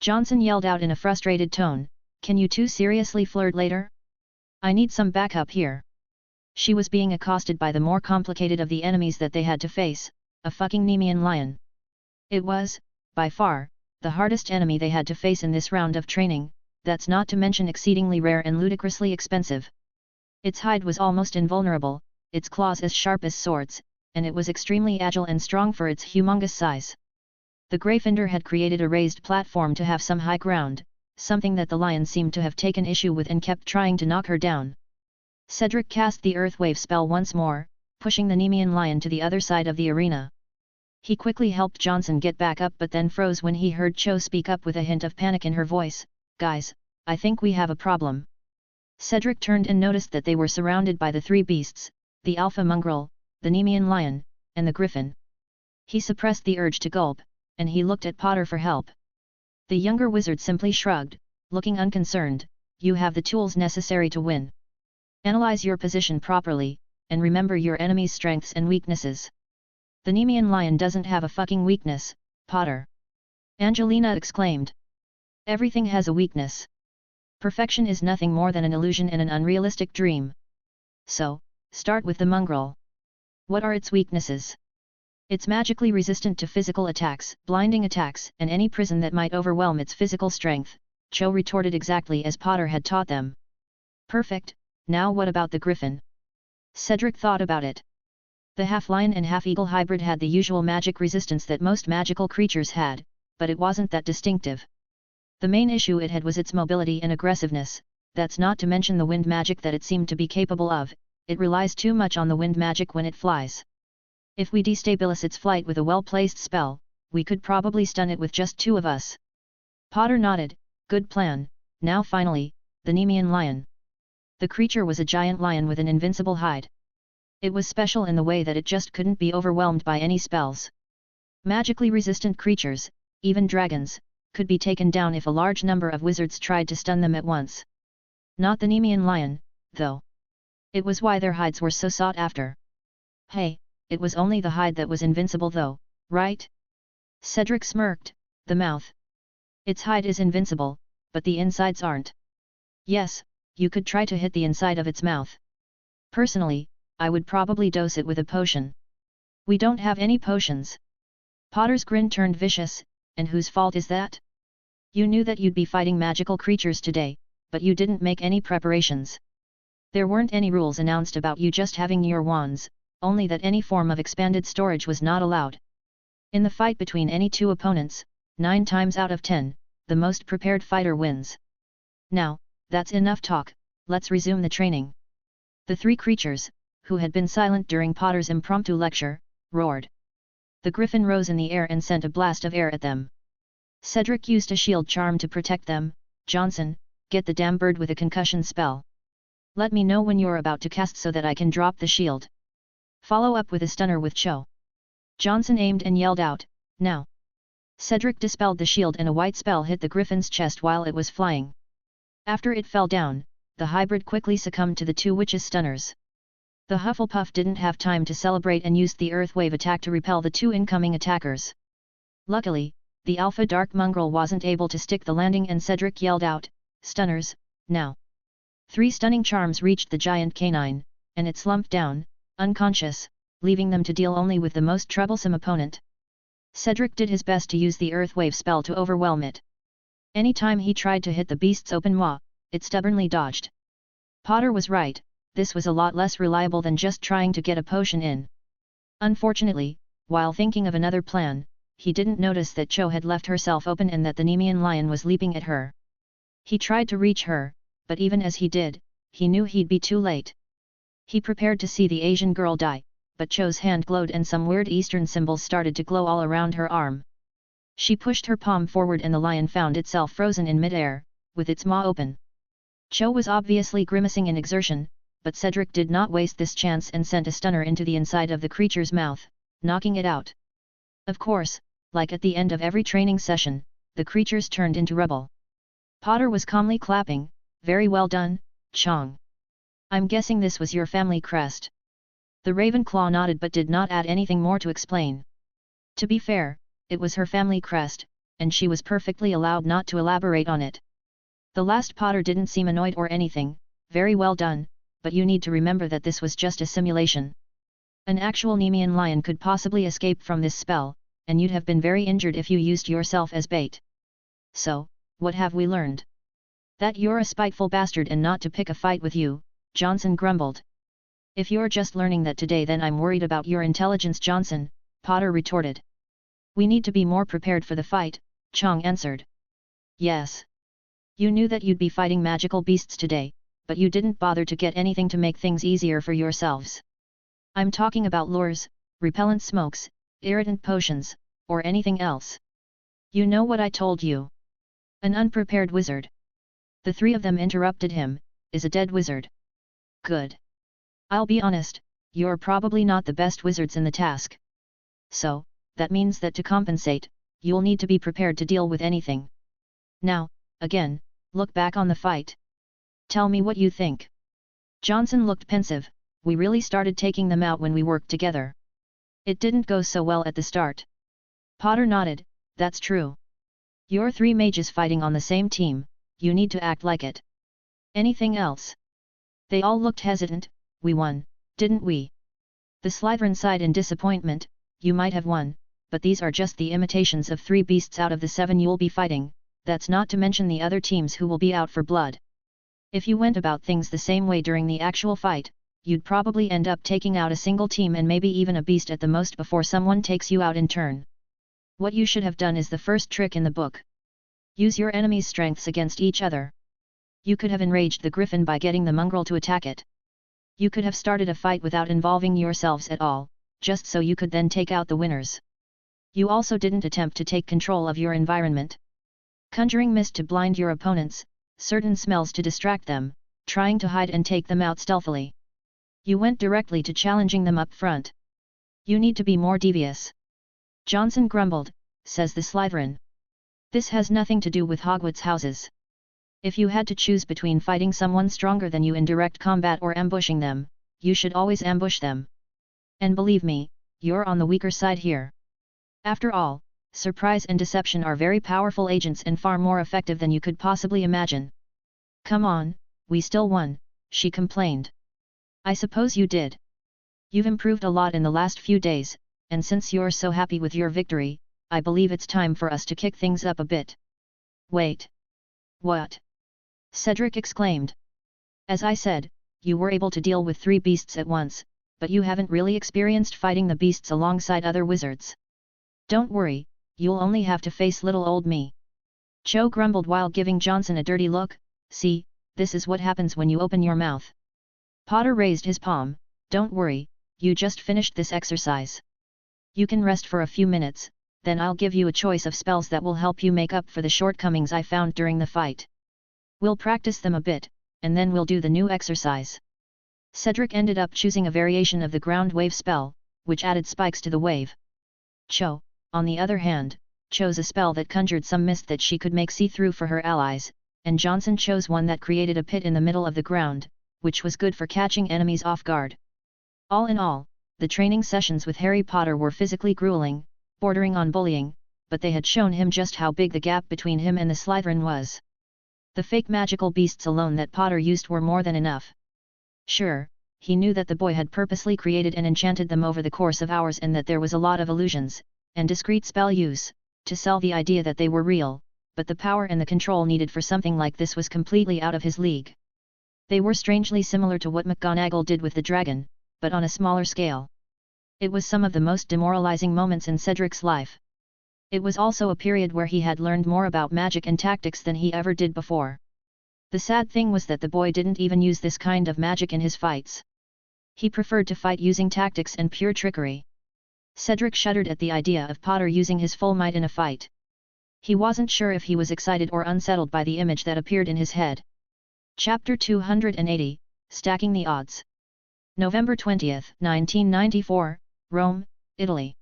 Johnson yelled out in a frustrated tone, can you two seriously flirt later? I need some backup here. She was being accosted by the more complicated of the enemies that they had to face, a fucking Nemean lion. It was, by far, the hardest enemy they had to face in this round of training, that's not to mention exceedingly rare and ludicrously expensive. Its hide was almost invulnerable, its claws as sharp as swords, and it was extremely agile and strong for its humongous size. The Gryffindor had created a raised platform to have some high ground, something that the lion seemed to have taken issue with and kept trying to knock her down. Cedric cast the Earthwave spell once more, pushing the Nemean lion to the other side of the arena. He quickly helped Johnson get back up but then froze when he heard Cho speak up with a hint of panic in her voice, guys, I think we have a problem. Cedric turned and noticed that they were surrounded by the three beasts, the alpha mongrel, the Nemean lion, and the griffin. He suppressed the urge to gulp, and he looked at Potter for help. The younger wizard simply shrugged, looking unconcerned, you have the tools necessary to win. Analyze your position properly, and remember your enemy's strengths and weaknesses. The Nemean lion doesn't have a fucking weakness, Potter. Angelina exclaimed. Everything has a weakness. Perfection is nothing more than an illusion and an unrealistic dream. So, start with the mongrel. What are its weaknesses? It's magically resistant to physical attacks, blinding attacks, and any prison that might overwhelm its physical strength, Cho retorted exactly as Potter had taught them. Perfect, now what about the griffin? Cedric thought about it. The half-lion and half-eagle hybrid had the usual magic resistance that most magical creatures had, but it wasn't that distinctive. The main issue it had was its mobility and aggressiveness, that's not to mention the wind magic that it seemed to be capable of, it relies too much on the wind magic when it flies. If we destabilize its flight with a well-placed spell, we could probably stun it with just 2 of us. Potter nodded, good plan. Now finally, the Nemean lion. The creature was a giant lion with an invincible hide. It was special in the way that it just couldn't be overwhelmed by any spells. Magically resistant creatures, even dragons, could be taken down if a large number of wizards tried to stun them at once. Not the Nemean lion, though. It was why their hides were so sought after. Hey, it was only the hide that was invincible though, right? Cedric smirked, the mouth. Its hide is invincible, but the insides aren't. Yes, you could try to hit the inside of its mouth. Personally, I would probably dose it with a potion. We don't have any potions. Potter's grin turned vicious, and whose fault is that? You knew that you'd be fighting magical creatures today, but you didn't make any preparations. There weren't any rules announced about you just having your wands, only that any form of expanded storage was not allowed. In the fight between any 2 opponents, 9 times out of 10, the most prepared fighter wins. Now, that's enough talk, let's resume the training. The 3 creatures, who had been silent during Potter's impromptu lecture, roared. The griffin rose in the air and sent a blast of air at them. Cedric used a shield charm to protect them. Johnson, get the damn bird with a concussion spell. Let me know when you're about to cast so that I can drop the shield. Follow up with a stunner with Cho. Johnson aimed and yelled out, now. Cedric dispelled the shield and a white spell hit the griffin's chest while it was flying. After it fell down, the hybrid quickly succumbed to the two witches' stunners. The Hufflepuff didn't have time to celebrate and used the Earth Wave attack to repel the two incoming attackers. Luckily, the Alpha Dark Mongrel wasn't able to stick the landing and Cedric yelled out, stunners, now. 3 stunning charms reached the giant canine, and it slumped down, unconscious, leaving them to deal only with the most troublesome opponent. Cedric did his best to use the Earth Wave spell to overwhelm it. Any time he tried to hit the beast's open maw, it stubbornly dodged. Potter was right, this was a lot less reliable than just trying to get a potion in. Unfortunately, while thinking of another plan, he didn't notice that Cho had left herself open and that the Nemean lion was leaping at her. He tried to reach her, but even as he did, he knew he'd be too late. He prepared to see the Asian girl die, but Cho's hand glowed and some weird Eastern symbols started to glow all around her arm. She pushed her palm forward and the lion found itself frozen in midair, with its maw open. Cho was obviously grimacing in exertion, but Cedric did not waste this chance and sent a stunner into the inside of the creature's mouth, knocking it out. Of course, like at the end of every training session, the creatures turned into rubble. Potter was calmly clapping, very well done, Chong. I'm guessing this was your family crest. The Ravenclaw nodded but did not add anything more to explain. To be fair, it was her family crest, and she was perfectly allowed not to elaborate on it. The last Potter didn't seem annoyed or anything, very well done, but you need to remember that this was just a simulation. An actual Nemean lion could possibly escape from this spell, and you'd have been very injured if you used yourself as bait. So, what have we learned? That you're a spiteful bastard and not to pick a fight with you, Johnson grumbled. If you're just learning that today then I'm worried about your intelligence, Johnson, Potter retorted. We need to be more prepared for the fight, Chong answered. Yes. You knew that you'd be fighting magical beasts today, but you didn't bother to get anything to make things easier for yourselves. I'm talking about lures, repellent smokes, irritant potions, or anything else. You know what I told you. An unprepared wizard. The 3 of them interrupted him, is a dead wizard. Good. I'll be honest, you're probably not the best wizards in the task. So, that means that to compensate, you'll need to be prepared to deal with anything. Now, again, look back on the fight. Tell me what you think. Johnson looked pensive. We really started taking them out when we worked together. It didn't go so well at the start. Potter nodded, that's true. You're 3 mages fighting on the same team, you need to act like it. Anything else? They all looked hesitant. We won, didn't we? The Slytherin sighed in disappointment. You might have won, but these are just the imitations of 3 beasts out of the 7 you'll be fighting, that's not to mention the other teams who will be out for blood. If you went about things the same way during the actual fight, you'd probably end up taking out a single team and maybe even a beast at the most before someone takes you out in turn. What you should have done is the first trick in the book. Use your enemy's strengths against each other. You could have enraged the griffin by getting the mongrel to attack it. You could have started a fight without involving yourselves at all, just so you could then take out the winners. You also didn't attempt to take control of your environment. Conjuring mist to blind your opponents, certain smells to distract them, trying to hide and take them out stealthily. You went directly to challenging them up front. You need to be more devious. Johnson grumbled, says the Slytherin. This has nothing to do with Hogwarts houses. If you had to choose between fighting someone stronger than you in direct combat or ambushing them, you should always ambush them. And believe me, you're on the weaker side here. After all, surprise and deception are very powerful agents and far more effective than you could possibly imagine. Come on, we still won, she complained. I suppose you did. You've improved a lot in the last few days, and since you're so happy with your victory, I believe it's time for us to kick things up a bit. Wait. What? Cedric exclaimed. As I said, you were able to deal with 3 beasts at once, but you haven't really experienced fighting the beasts alongside other wizards. Don't worry, you'll only have to face little old me. Cho grumbled while giving Johnson a dirty look. See, this is what happens when you open your mouth. Potter raised his palm. Don't worry, you just finished this exercise. You can rest for a few minutes, then I'll give you a choice of spells that will help you make up for the shortcomings I found during the fight. We'll practice them a bit, and then we'll do the new exercise. Cedric ended up choosing a variation of the ground wave spell, which added spikes to the wave. Cho, on the other hand, chose a spell that conjured some mist that she could make see-through for her allies, and Johnson chose one that created a pit in the middle of the ground, which was good for catching enemies off guard. All in all, the training sessions with Harry Potter were physically grueling, bordering on bullying, but they had shown him just how big the gap between him and the Slytherin was. The fake magical beasts alone that Potter used were more than enough. Sure, he knew that the boy had purposely created and enchanted them over the course of hours and that there was a lot of illusions, and discreet spell use, to sell the idea that they were real, but the power and the control needed for something like this was completely out of his league. They were strangely similar to what McGonagall did with the dragon, but on a smaller scale. It was some of the most demoralizing moments in Cedric's life. It was also a period where he had learned more about magic and tactics than he ever did before. The sad thing was that the boy didn't even use this kind of magic in his fights. He preferred to fight using tactics and pure trickery. Cedric shuddered at the idea of Potter using his full might in a fight. He wasn't sure if he was excited or unsettled by the image that appeared in his head. Chapter 280, Stacking the Odds. November 20, 1994, Rome, Italy.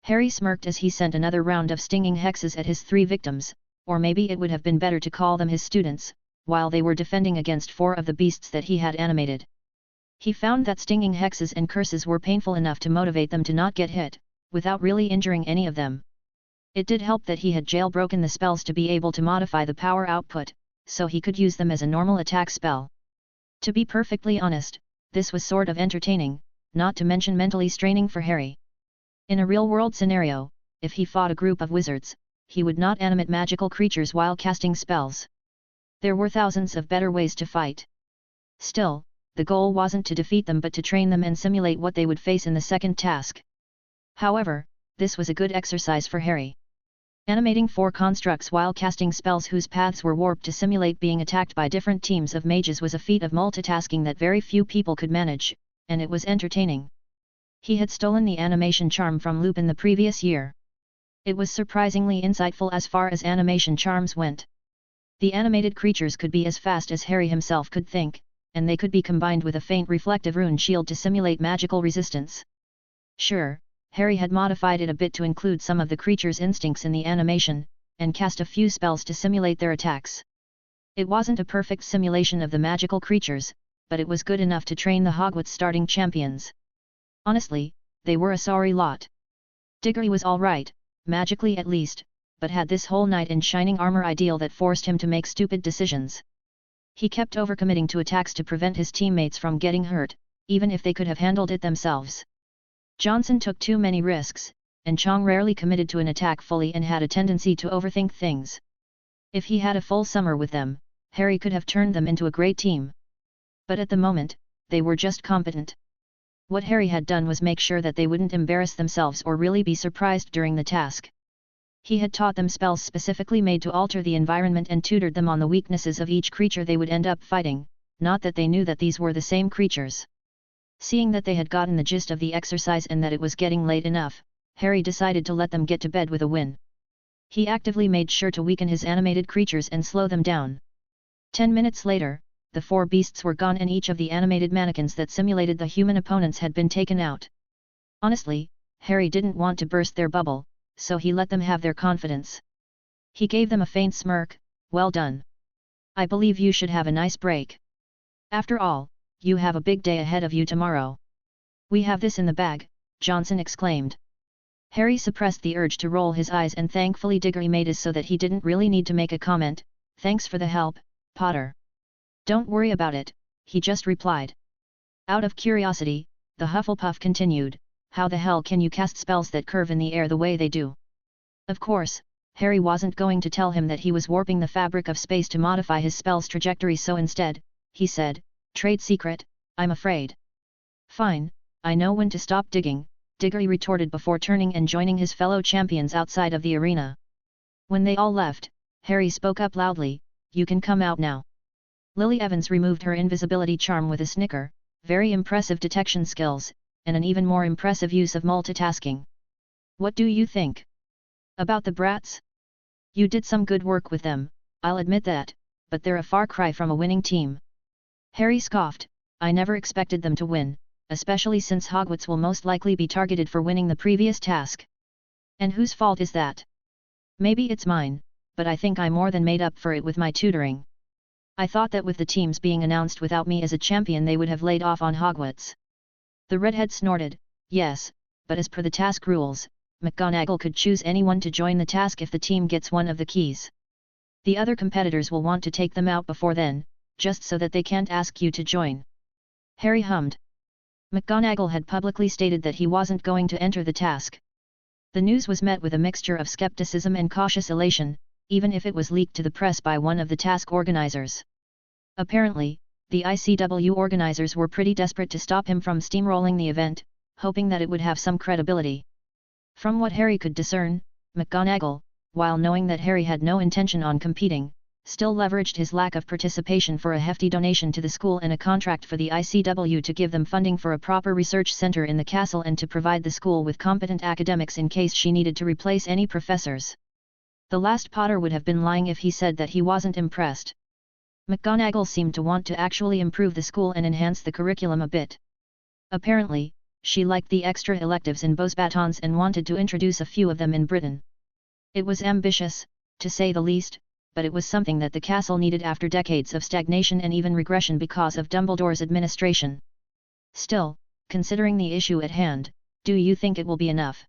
Harry smirked as he sent another round of stinging hexes at his 3 victims, or maybe it would have been better to call them his students, while they were defending against 4 of the beasts that he had animated. He found that stinging hexes and curses were painful enough to motivate them to not get hit, without really injuring any of them. It did help that he had jailbroken the spells to be able to modify the power output, so he could use them as a normal attack spell. To be perfectly honest, this was sort of entertaining, not to mention mentally straining for Harry. In a real-world scenario, if he fought a group of wizards, he would not animate magical creatures while casting spells. There were thousands of better ways to fight. Still, the goal wasn't to defeat them but to train them and simulate what they would face in the second task. However, this was a good exercise for Harry. Animating 4 constructs while casting spells whose paths were warped to simulate being attacked by different teams of mages was a feat of multitasking that very few people could manage, and it was entertaining. He had stolen the animation charm from Lupin the previous year. It was surprisingly insightful as far as animation charms went. The animated creatures could be as fast as Harry himself could think, and they could be combined with a faint reflective rune shield to simulate magical resistance. Sure, Harry had modified it a bit to include some of the creature's instincts in the animation, and cast a few spells to simulate their attacks. It wasn't a perfect simulation of the magical creatures, but it was good enough to train the Hogwarts starting champions. Honestly, they were a sorry lot. Diggory was alright, magically at least, but had this whole knight in shining armor ideal that forced him to make stupid decisions. He kept overcommitting to attacks to prevent his teammates from getting hurt, even if they could have handled it themselves. Johnson took too many risks, and Chong rarely committed to an attack fully and had a tendency to overthink things. If he had a full summer with them, Harry could have turned them into a great team. But at the moment, they were just competent. What Harry had done was make sure that they wouldn't embarrass themselves or really be surprised during the task. He had taught them spells specifically made to alter the environment and tutored them on the weaknesses of each creature they would end up fighting, not that they knew that these were the same creatures. Seeing that they had gotten the gist of the exercise and that it was getting late enough, Harry decided to let them get to bed with a win. He actively made sure to weaken his animated creatures and slow them down. 10 minutes later, the 4 beasts were gone and each of the animated mannequins that simulated the human opponents had been taken out. Honestly, Harry didn't want to burst their bubble, so he let them have their confidence. He gave them a faint smirk, "Well done. I believe you should have a nice break. After all, you have a big day ahead of you tomorrow." "We have this in the bag," Johnson exclaimed. Harry suppressed the urge to roll his eyes and thankfully Diggory made it so that he didn't really need to make a comment. "Thanks for the help, Potter." "Don't worry about it," he just replied. Out of curiosity, the Hufflepuff continued, "How the hell can you cast spells that curve in the air the way they do?" Of course, Harry wasn't going to tell him that he was warping the fabric of space to modify his spell's trajectory, so instead, he said, "Trade secret, I'm afraid." "Fine, I know when to stop digging," Diggory retorted before turning and joining his fellow champions outside of the arena. When they all left, Harry spoke up loudly, "You can come out now." Lily Evans removed her invisibility charm with a snicker, very impressive detection skills, and an even more impressive use of multitasking. "What do you think?" About the brats? You did some good work with them, I'll admit that, but they're a far cry from a winning team. Harry scoffed, I never expected them to win, especially since Hogwarts will most likely be targeted for winning the previous task. And whose fault is that? Maybe it's mine, but I think I more than made up for it with my tutoring. I thought that with the teams being announced without me as a champion they would have laid off on Hogwarts. The redhead snorted, yes, but as per the task rules, McGonagall could choose anyone to join the task if the team gets one of the keys. The other competitors will want to take them out before then, just so that they can't ask you to join. Harry hummed. McGonagall had publicly stated that he wasn't going to enter the task. The news was met with a mixture of skepticism and cautious elation, even if it was leaked to the press by one of the task organizers. Apparently, the ICW organizers were pretty desperate to stop him from steamrolling the event, hoping that it would have some credibility. From what Harry could discern, McGonagall, while knowing that Harry had no intention on competing, still leveraged his lack of participation for a hefty donation to the school and a contract for the ICW to give them funding for a proper research center in the castle and to provide the school with competent academics in case she needed to replace any professors. The last Potter would have been lying if he said that he wasn't impressed. McGonagall seemed to want to actually improve the school and enhance the curriculum a bit. Apparently, she liked the extra electives in Beauxbatons and wanted to introduce a few of them in Britain. It was ambitious, to say the least, but it was something that the castle needed after decades of stagnation and even regression because of Dumbledore's administration. Still, considering the issue at hand, do you think it will be enough?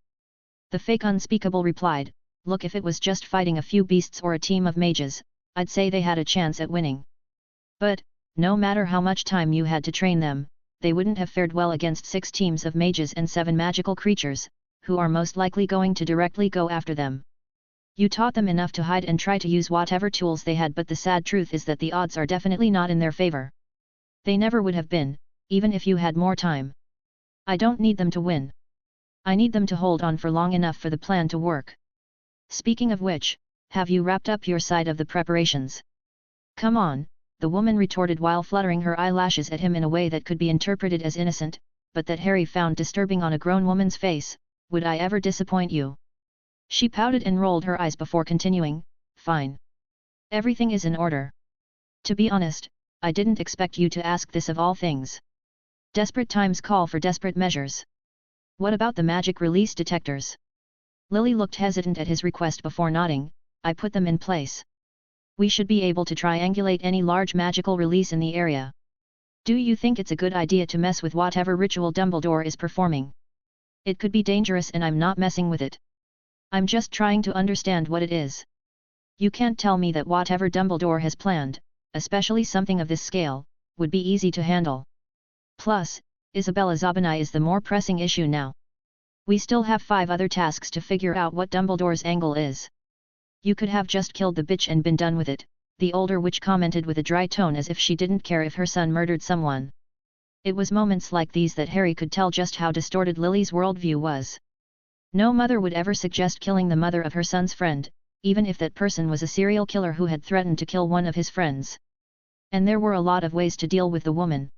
The fake Unspeakable replied, look, if it was just fighting a few beasts or a team of mages, I'd say they had a chance at winning. But, no matter how much time you had to train them, they wouldn't have fared well against 6 teams of mages and 7 magical creatures, who are most likely going to directly go after them. You taught them enough to hide and try to use whatever tools they had, but the sad truth is that the odds are definitely not in their favor. They never would have been, even if you had more time. I don't need them to win. I need them to hold on for long enough for the plan to work. Speaking of which, have you wrapped up your side of the preparations? Come on, the woman retorted while fluttering her eyelashes at him in a way that could be interpreted as innocent, but that Harry found disturbing on a grown woman's face. Would I ever disappoint you? She pouted and rolled her eyes before continuing, fine. Everything is in order. To be honest, I didn't expect you to ask this of all things. Desperate times call for desperate measures. What about the magic release detectors? Lily looked hesitant at his request before nodding, I put them in place. We should be able to triangulate any large magical release in the area. Do you think it's a good idea to mess with whatever ritual Dumbledore is performing? It could be dangerous and I'm not messing with it. I'm just trying to understand what it is. You can't tell me that whatever Dumbledore has planned, especially something of this scale, would be easy to handle. Plus, Isabella Zabinai is the more pressing issue now. We still have 5 other tasks to figure out what Dumbledore's angle is. You could have just killed the bitch and been done with it, the older witch commented with a dry tone as if she didn't care if her son murdered someone. It was moments like these that Harry could tell just how distorted Lily's worldview was. No mother would ever suggest killing the mother of her son's friend, even if that person was a serial killer who had threatened to kill one of his friends. And there were a lot of ways to deal with the woman.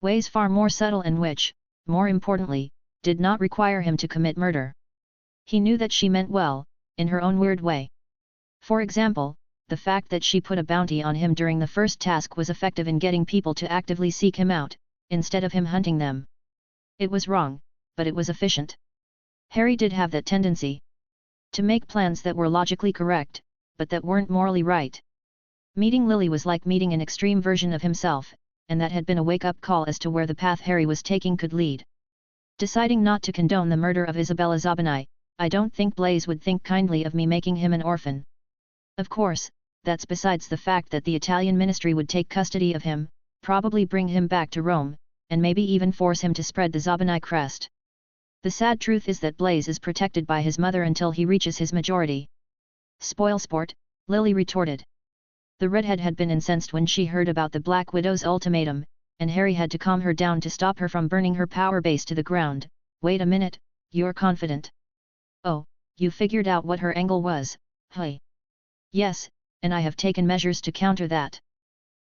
Ways far more subtle and which, more importantly, did not require him to commit murder. He knew that she meant well, in her own weird way. For example, the fact that she put a bounty on him during the first task was effective in getting people to actively seek him out, instead of him hunting them. It was wrong, but it was efficient. Harry did have that tendency. To make plans that were logically correct, but that weren't morally right. Meeting Lily was like meeting an extreme version of himself, and that had been a wake-up call as to where the path Harry was taking could lead. Deciding not to condone the murder of Isabella Zabinai, I don't think Blaise would think kindly of me making him an orphan. Of course, that's besides the fact that the Italian ministry would take custody of him, probably bring him back to Rome, and maybe even force him to spread the Zabinai crest. The sad truth is that Blaise is protected by his mother until he reaches his majority. Spoilsport, Lily retorted. The redhead had been incensed when she heard about the Black Widow's ultimatum, and Harry had to calm her down to stop her from burning her power base to the ground. Wait a minute, you're confident? Oh, you figured out what her angle was, hey? Yes, and I have taken measures to counter that.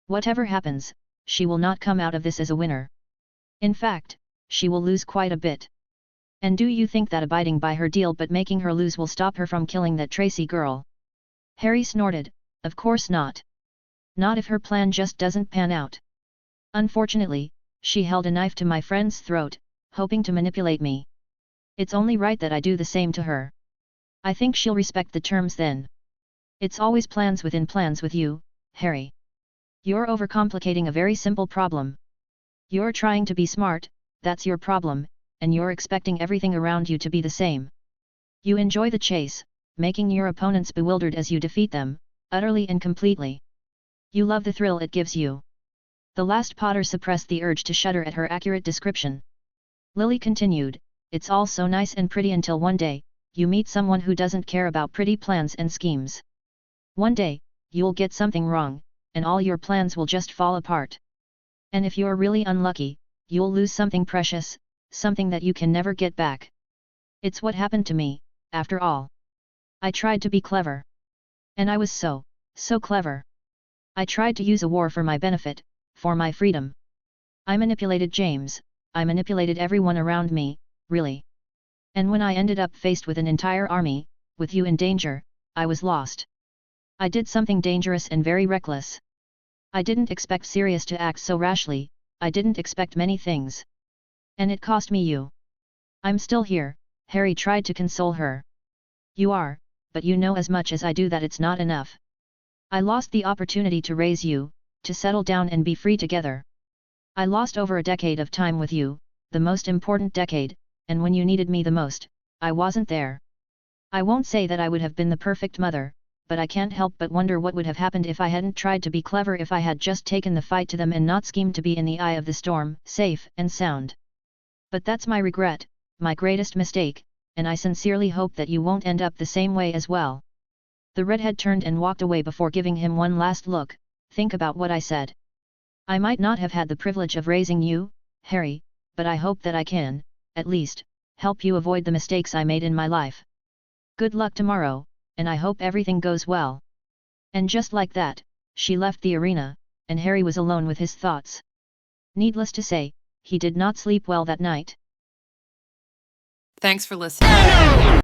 Whatever happens, she will not come out of this as a winner. In fact, she will lose quite a bit. And do you think that abiding by her deal but making her lose will stop her from killing that Tracy girl? Harry snorted, of course not. Not if her plan just doesn't pan out. Unfortunately, she held a knife to my friend's throat, hoping to manipulate me. It's only right that I do the same to her. I think she'll respect the terms then. It's always plans within plans with you, Harry. You're overcomplicating a very simple problem. You're trying to be smart, that's your problem, and you're expecting everything around you to be the same. You enjoy the chase, making your opponents bewildered as you defeat them, utterly and completely. You love the thrill it gives you. The last Potter suppressed the urge to shudder at her accurate description. Lily continued, it's all so nice and pretty until one day, you meet someone who doesn't care about pretty plans and schemes. One day, you'll get something wrong, and all your plans will just fall apart. And if you're really unlucky, you'll lose something precious, something that you can never get back. It's what happened to me, after all. I tried to be clever. And I was so clever. I tried to use a war for my benefit, for my freedom. I manipulated James, I manipulated everyone around me, really. And when I ended up faced with an entire army, with you in danger, I was lost. I did something dangerous and very reckless. I didn't expect Sirius to act so rashly, I didn't expect many things. And it cost me you. I'm still here, Harry tried to console her. You are, but you know as much as I do that it's not enough. I lost the opportunity to raise you, to settle down and be free together. I lost over a decade of time with you, the most important decade, and when you needed me the most, I wasn't there. I won't say that I would have been the perfect mother, but I can't help but wonder what would have happened if I hadn't tried to be clever, if I had just taken the fight to them and not schemed to be in the eye of the storm, safe and sound. But that's my regret, my greatest mistake, and I sincerely hope that you won't end up the same way as well. The redhead turned and walked away before giving him one last look. Think about what I said. I might not have had the privilege of raising you, Harry, but I hope that I can, at least, help you avoid the mistakes I made in my life. Good luck tomorrow, and I hope everything goes well. And just like that, she left the arena, and Harry was alone with his thoughts. Needless to say, he did not sleep well that night. Thanks for listening.